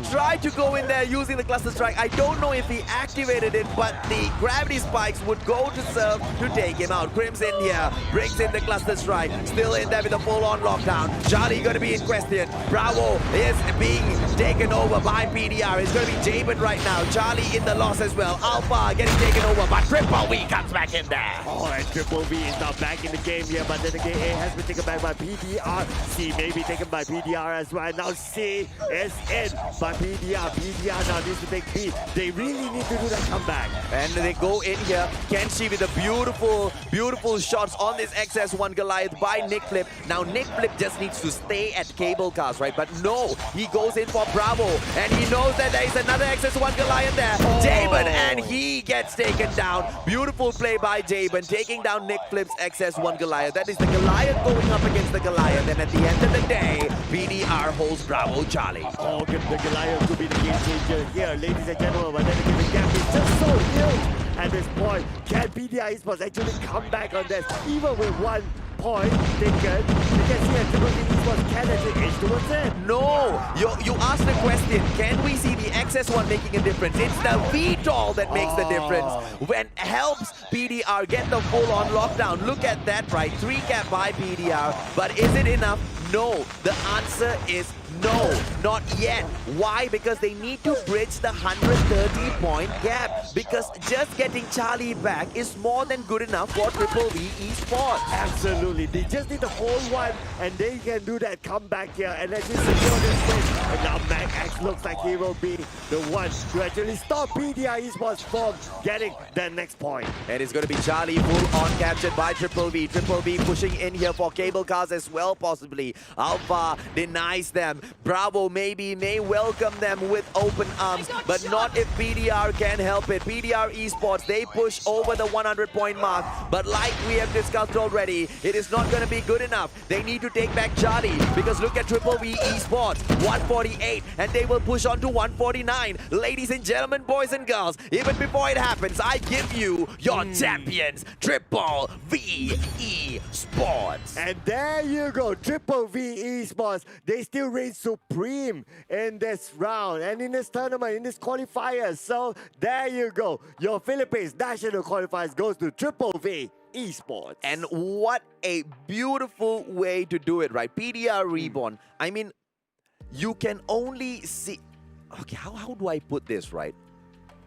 Tried to go in there using the cluster strike. I don't know if he activated it, but the gravity spikes would go to serve to take him out. Crimson here brings in the cluster strike. Still in there with a full-on lockdown. Charlie going to be in question. Bravo is being taken over by PDR. It's going to be Jabin right now. Charlie in the loss as well. Alpha getting taken over, but Triple V comes back in there. And Triple V is now back in the game here, but then again, A has been taken back by PDR. C may be taken by PDR as well. Now C is in by PDR. PDR now needs to take B. They really need to do that comeback. And they go in here. Kenshi with the beautiful, beautiful shots on this XS1 Goliath by Nick Flip. Now Nick Flip just needs to stay at cable cars, right? But no, he goes in for Bravo. And he knows that there is another XS1 Goliath there. Jabin, and he gets taken down. Beautiful play by Jabin, taking down Nick Flip's XS1 Goliath. That is the Goliath going up against the Goliath. And at the end of the day, PDR holds Bravo Charlie. The Goliath could be the game changer here, ladies and gentlemen. But then again, the gap is just so huge at this point. Can PDR Esports actually come back on this? Even with 1 point taken, you can see that Triple V Esports can actually edge towards it. No! You asked the question, can we see the XS1 making a difference? It's the VTOL that makes the difference. When helps PDR get the full-on lockdown. Look at that, right? 3 cap by PDR. But is it enough? No. The answer is No, not yet. Why? Because they need to bridge the 130-point gap. Because just getting Charlie back is more than good enough for Triple V Esports. Absolutely. They just need to hold one, and they can do that comeback here and actually secure this win. And now Max looks like he will be the one to actually stop PDR Esports from getting their next point. And it's going to be Charlie full on captured by Triple V. Triple V pushing in here for cable cars as well, possibly. Alpha denies them. Bravo maybe may welcome them with open arms, but not if PDR can help it. PDR Esports, they push over the 100-point mark, but like we have discussed already, it is not going to be good enough. They need to take back Charlie, because look at Triple V Esports, 148, and they will push on to 149. Ladies and gentlemen, boys and girls, even before it happens, I give you your champions, Triple V Esports. And there you go, Triple V Esports. They still reign supreme in this round and in this tournament, in this qualifier. So there you go. Your Philippines National Qualifiers goes to Triple V Esports. And what a beautiful way to do it, right? PDR Reborn. I mean, you can only see... Okay, how do I put this, right?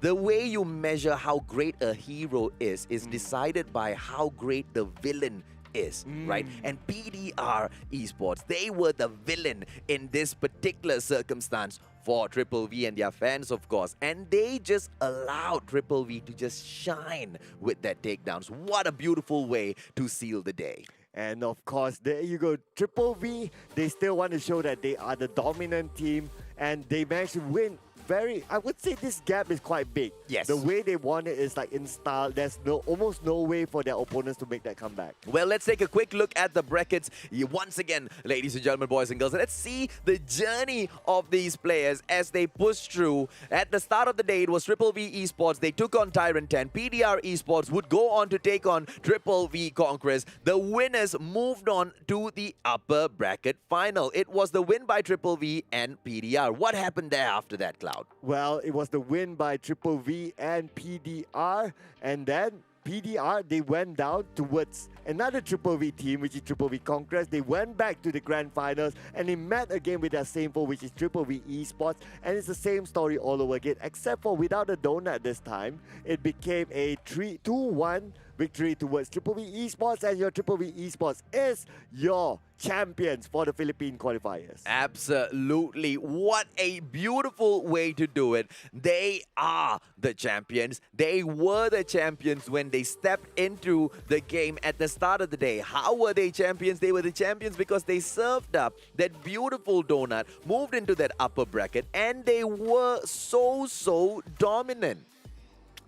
The way you measure how great a hero is decided by how great the villain is, right? And PDR Esports, they were the villain in this particular circumstance for Triple V and their fans, of course. And they just allowed Triple V to just shine with their takedowns. What a beautiful way to seal the day. And of course, there you go. Triple V, they still want to show that they are the dominant team, and they managed to win I would say this gap is quite big. Yes. The way they won it is like in style. There's almost no way for their opponents to make that comeback. Well, let's take a quick look at the brackets. Once again, ladies and gentlemen, boys and girls, let's see the journey of these players as they push through. At the start of the day, it was Triple V Esports. They took on Tyrant 10. PDR Esports would go on to take on Triple V Conquerors. The winners moved on to the upper bracket final. It was the win by Triple V and PDR. What happened there after that, Cloud? Well, it was the win by Triple V and PDR, and then PDR, they went down towards another Triple V team, which is Triple V Conquerors. They went back to the grand finals, and they met again with their same foe, which is Triple V Esports, and it's the same story all over again, except for without a donut this time. It became a 2-1 victory towards Triple V Esports, and your Triple V Esports is your champions for the Philippine qualifiers. Absolutely. What a beautiful way to do it. They are the champions. They were the champions when they stepped into the game at the start of the day. How were they champions? They were the champions because they served up that beautiful donut, moved into that upper bracket, and they were so dominant.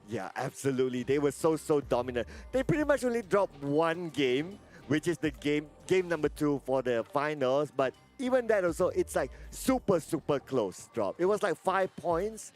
Yeah, absolutely. They were so dominant. They pretty much only dropped one game, which is the game number 2 for the finals. But even that also, it's like super close drop. It was like 5 points.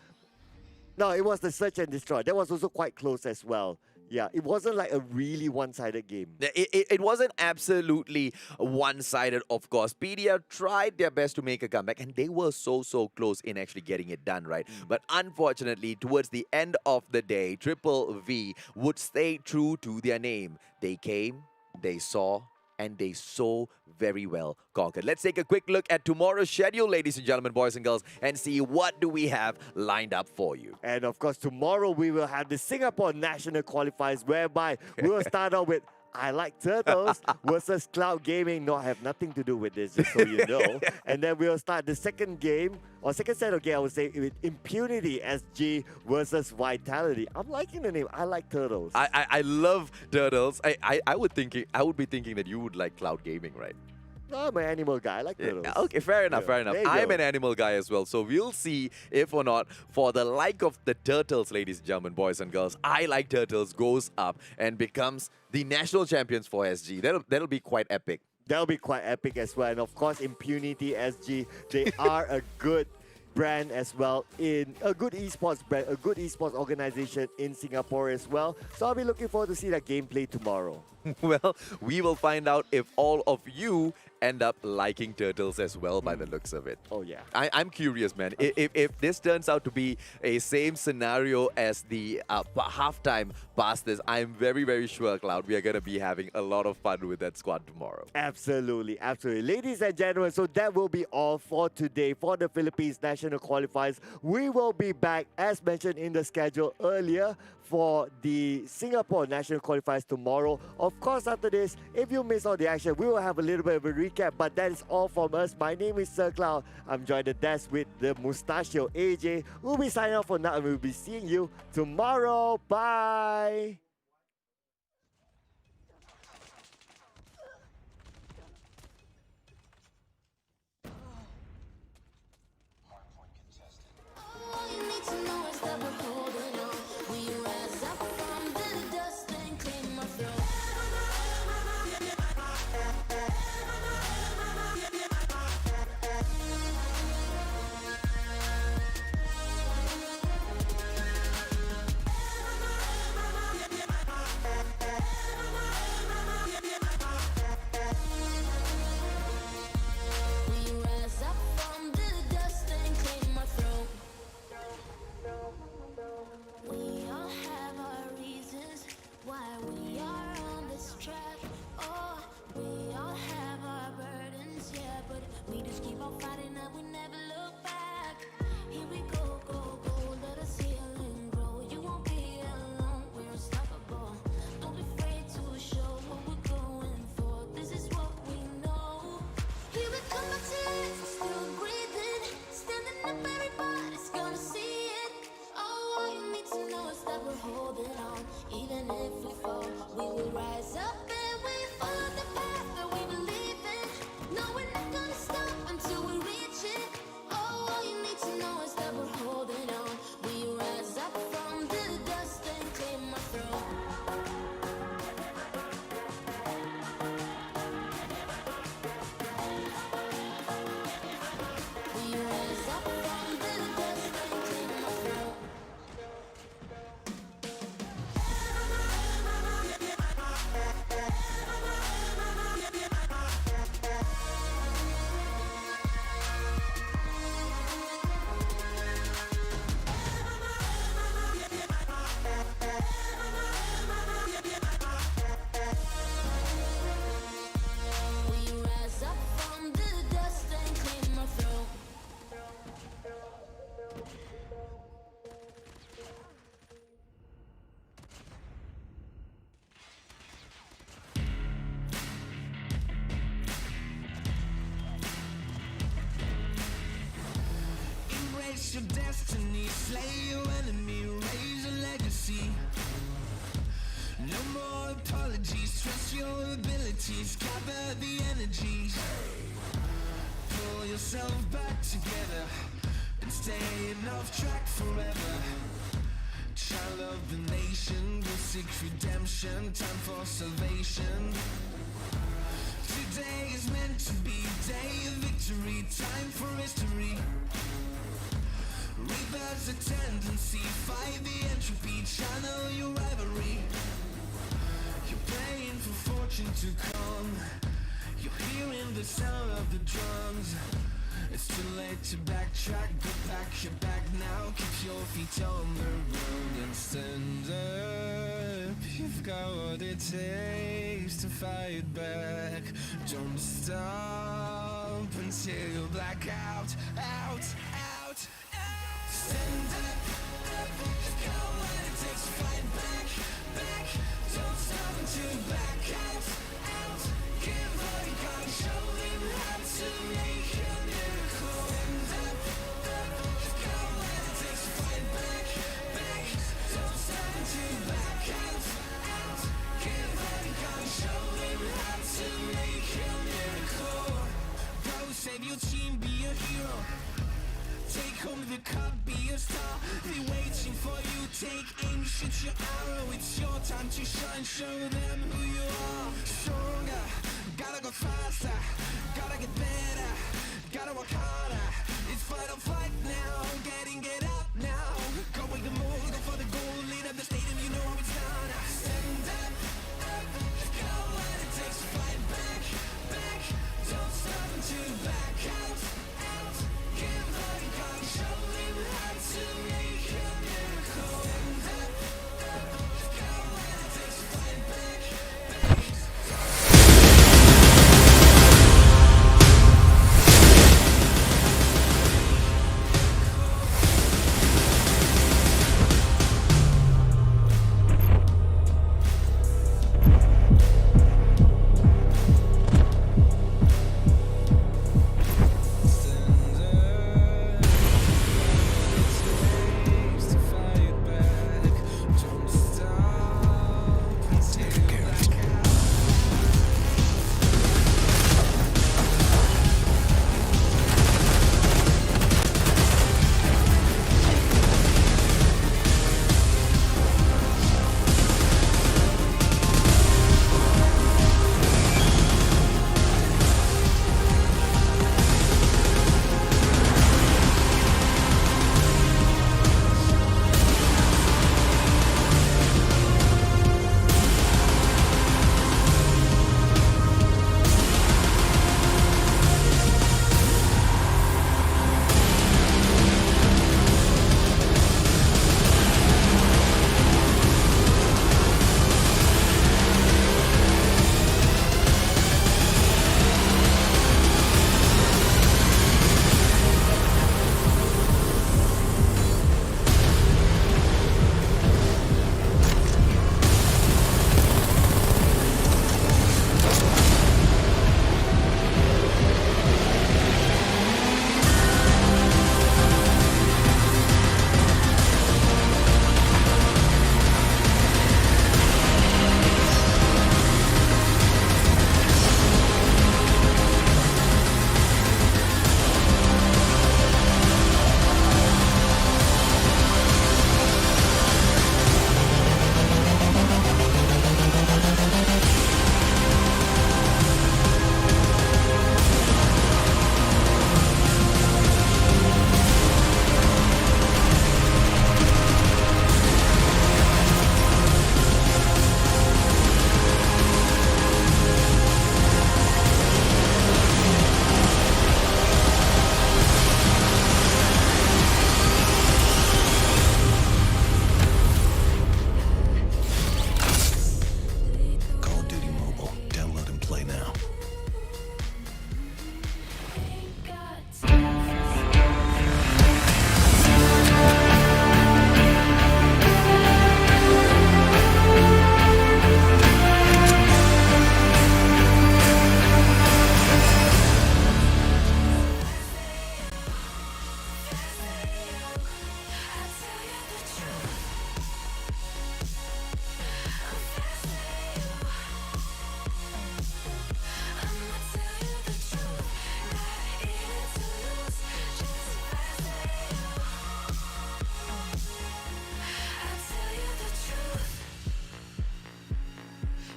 No, it was the search and destroy. That was also quite close as well. Yeah, it wasn't like a really one-sided game. It wasn't absolutely one-sided, of course. PDR tried their best to make a comeback, and they were so close in actually getting it done, right? But unfortunately, towards the end of the day, Triple V would stay true to their name. They came, they saw, and they so very well conquered. Let's take a quick look at tomorrow's schedule, ladies and gentlemen, boys and girls, and see what do we have lined up for you. And of course, tomorrow we will have the Singapore National Qualifiers, whereby we will start off with I Like Turtles versus Cloud Gaming. No, I have nothing to do with this, just so you know. And then we'll start the second game, or second set of game, I would say, with Impunity SG versus Vitality. I'm liking the name. I Like Turtles. I love Turtles. I would be thinking that you would like Cloud Gaming, right? No, I'm an animal guy. I like turtles. Okay, fair enough, fair enough. I'm an animal guy as well, so we'll see if or not, for the like of the turtles, ladies and gentlemen, boys and girls, I Like Turtles goes up and becomes the national champions for SG. That'll be quite epic. That'll be quite epic as well. And of course, Impunity SG, they are a good brand as well, in a good esports brand, a good esports organization in Singapore as well. So I'll be looking forward to see that gameplay tomorrow. Well, we will find out if all of you end up liking turtles as well by the looks of it. Oh yeah. I'm curious, man. If this turns out to be a same scenario as the halftime past this, I'm very, very sure, Cloud, we are going to be having a lot of fun with that squad tomorrow. Absolutely, absolutely. Ladies and gentlemen, so that will be all for today for the Philippines National Qualifiers. We will be back, as mentioned in the schedule earlier, for the Singapore National Qualifiers tomorrow. Of course, after this, if you miss all the action, we will have a little bit of a recap, but that is all from us. My name is Sir Cloud. I'm joined at the desk with the mustachio AJ. We'll be signing off for now and we'll be seeing you tomorrow. Bye. Hardpoint contested. All you need to know is that we're holding on. We rise up from the dust and clean my throat. We rise up from the dust and clean my throat. We all have our reasons why we are on this track. Oh, we all have our burdens, yeah, but we just keep on fighting and we never look back. Here we go, go, go, let us heal and grow. You won't be alone, we're unstoppable. Don't be afraid to show what we're going for. This is what we know. Here we come back to life, still breathing, standing up, everybody's gonna see it. Oh, all you need to know is that we're holding on. Even if we fall, we will rise up and we follow the path that we believe in. No, we're not gonna stop until we reach it. Oh, all you need to know is that we're holding on. We rise up from the dust and clear my throat. We rise up from the dust and clear my throat. We rise up from the dust and clear my throat. Embrace your destiny, slay your enemy, raise a legacy. No more apologies, trust your abilities, gather the energies. Pull yourself back together and stay off track forever. Child of the nation, will seek redemption, time for salvation. Today is meant to be day of victory, time for history. Reverse the tendency, fight the entropy, channel your rivalry. You're praying for fortune to come, you're hearing the sound of the drums. It's too late to backtrack, go back, you're back now. Keep your feet on the road and stand up. You've got what it takes to fight back. Don't stop until you black out, out, out, out. Stand up, up. You've got what it takes to fight back, back. Don't stop until you black out, out. Give all you got and show them how to make a miracle. Stand up, up. You've got what it takes to fight back, back. Don't stop until you black out, out. Give all you got and show them how to make a miracle. Go save your team, be a hero. Take home the cup, be a star. They waiting for you, take aim, shoot your arrow. It's your time to shine, show them who you are. Stronger, gotta go faster, gotta get better, gotta work harder. It's fight or flight now, get up now. Go with the move, go for the goal, lead up the stadium, you know how it's done. Stand up, up, got what it takes to fight back, back. Don't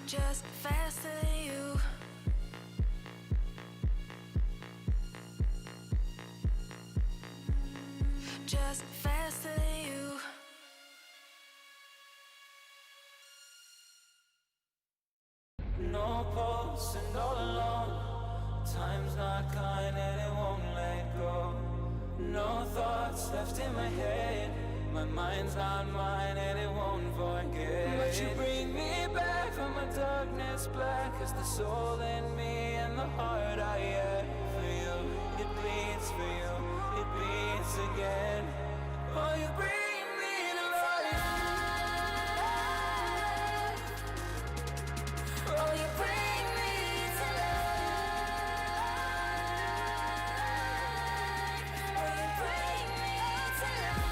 just faster than you. Just faster than you. No pulse and all alone. Time's not kind and it won't let go. No thoughts left in my head. My mind's not mine and it won't forget. But you bring me back from my darkness black. Cause the soul in me and the heart I have for you. It bleeds for you, it beats again. Oh, you bring me to life. Oh, you bring me to life. Oh, you bring me to life.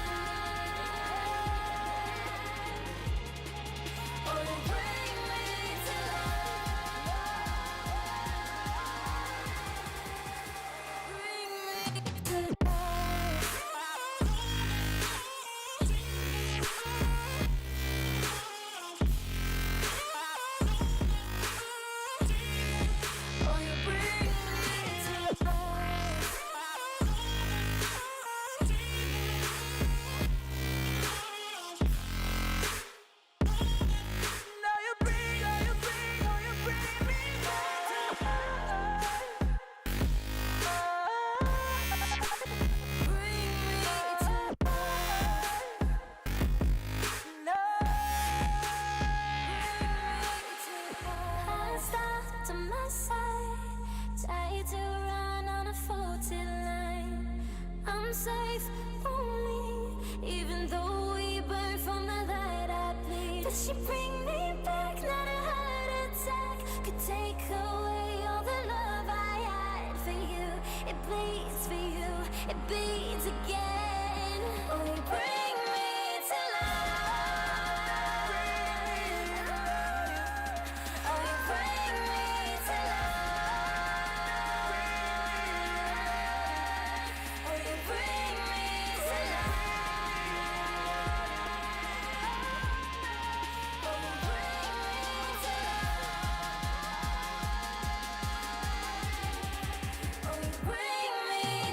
Oh, you bring me to life. Bring me to Oh, you bring me to life. Now you bring me back to life. Bring me to life. No. Hands stuck to my side, tied to run on a faulty line. I'm safe only, even though we burn from the light I bleed. Does she bring me back? Not a heart attack could take away all the love I had for you. It bleeds for you, it beats again. Oh, you bring me to life. Oh, you bring me to life. Oh, you bring me to life. Oh, you bring me to life. Oh, you bring me to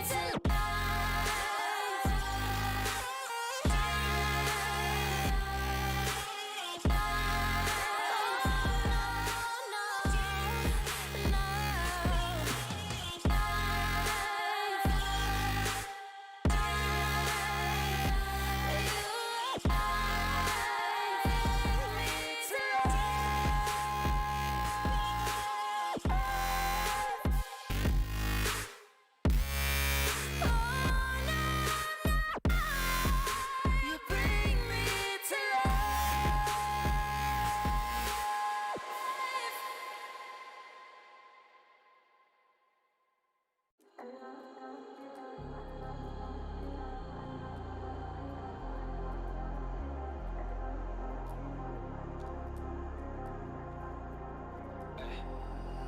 You bring me to life.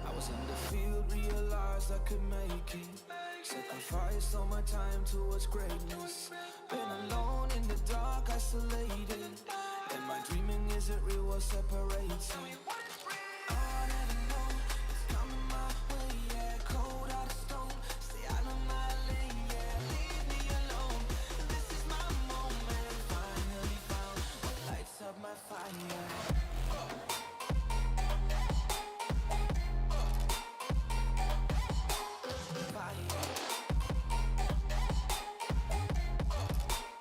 I was in the field, realized I could make it. Sacrificed all my time towards greatness. Been alone in the dark, isolated. And my dreaming isn't real, what separates me.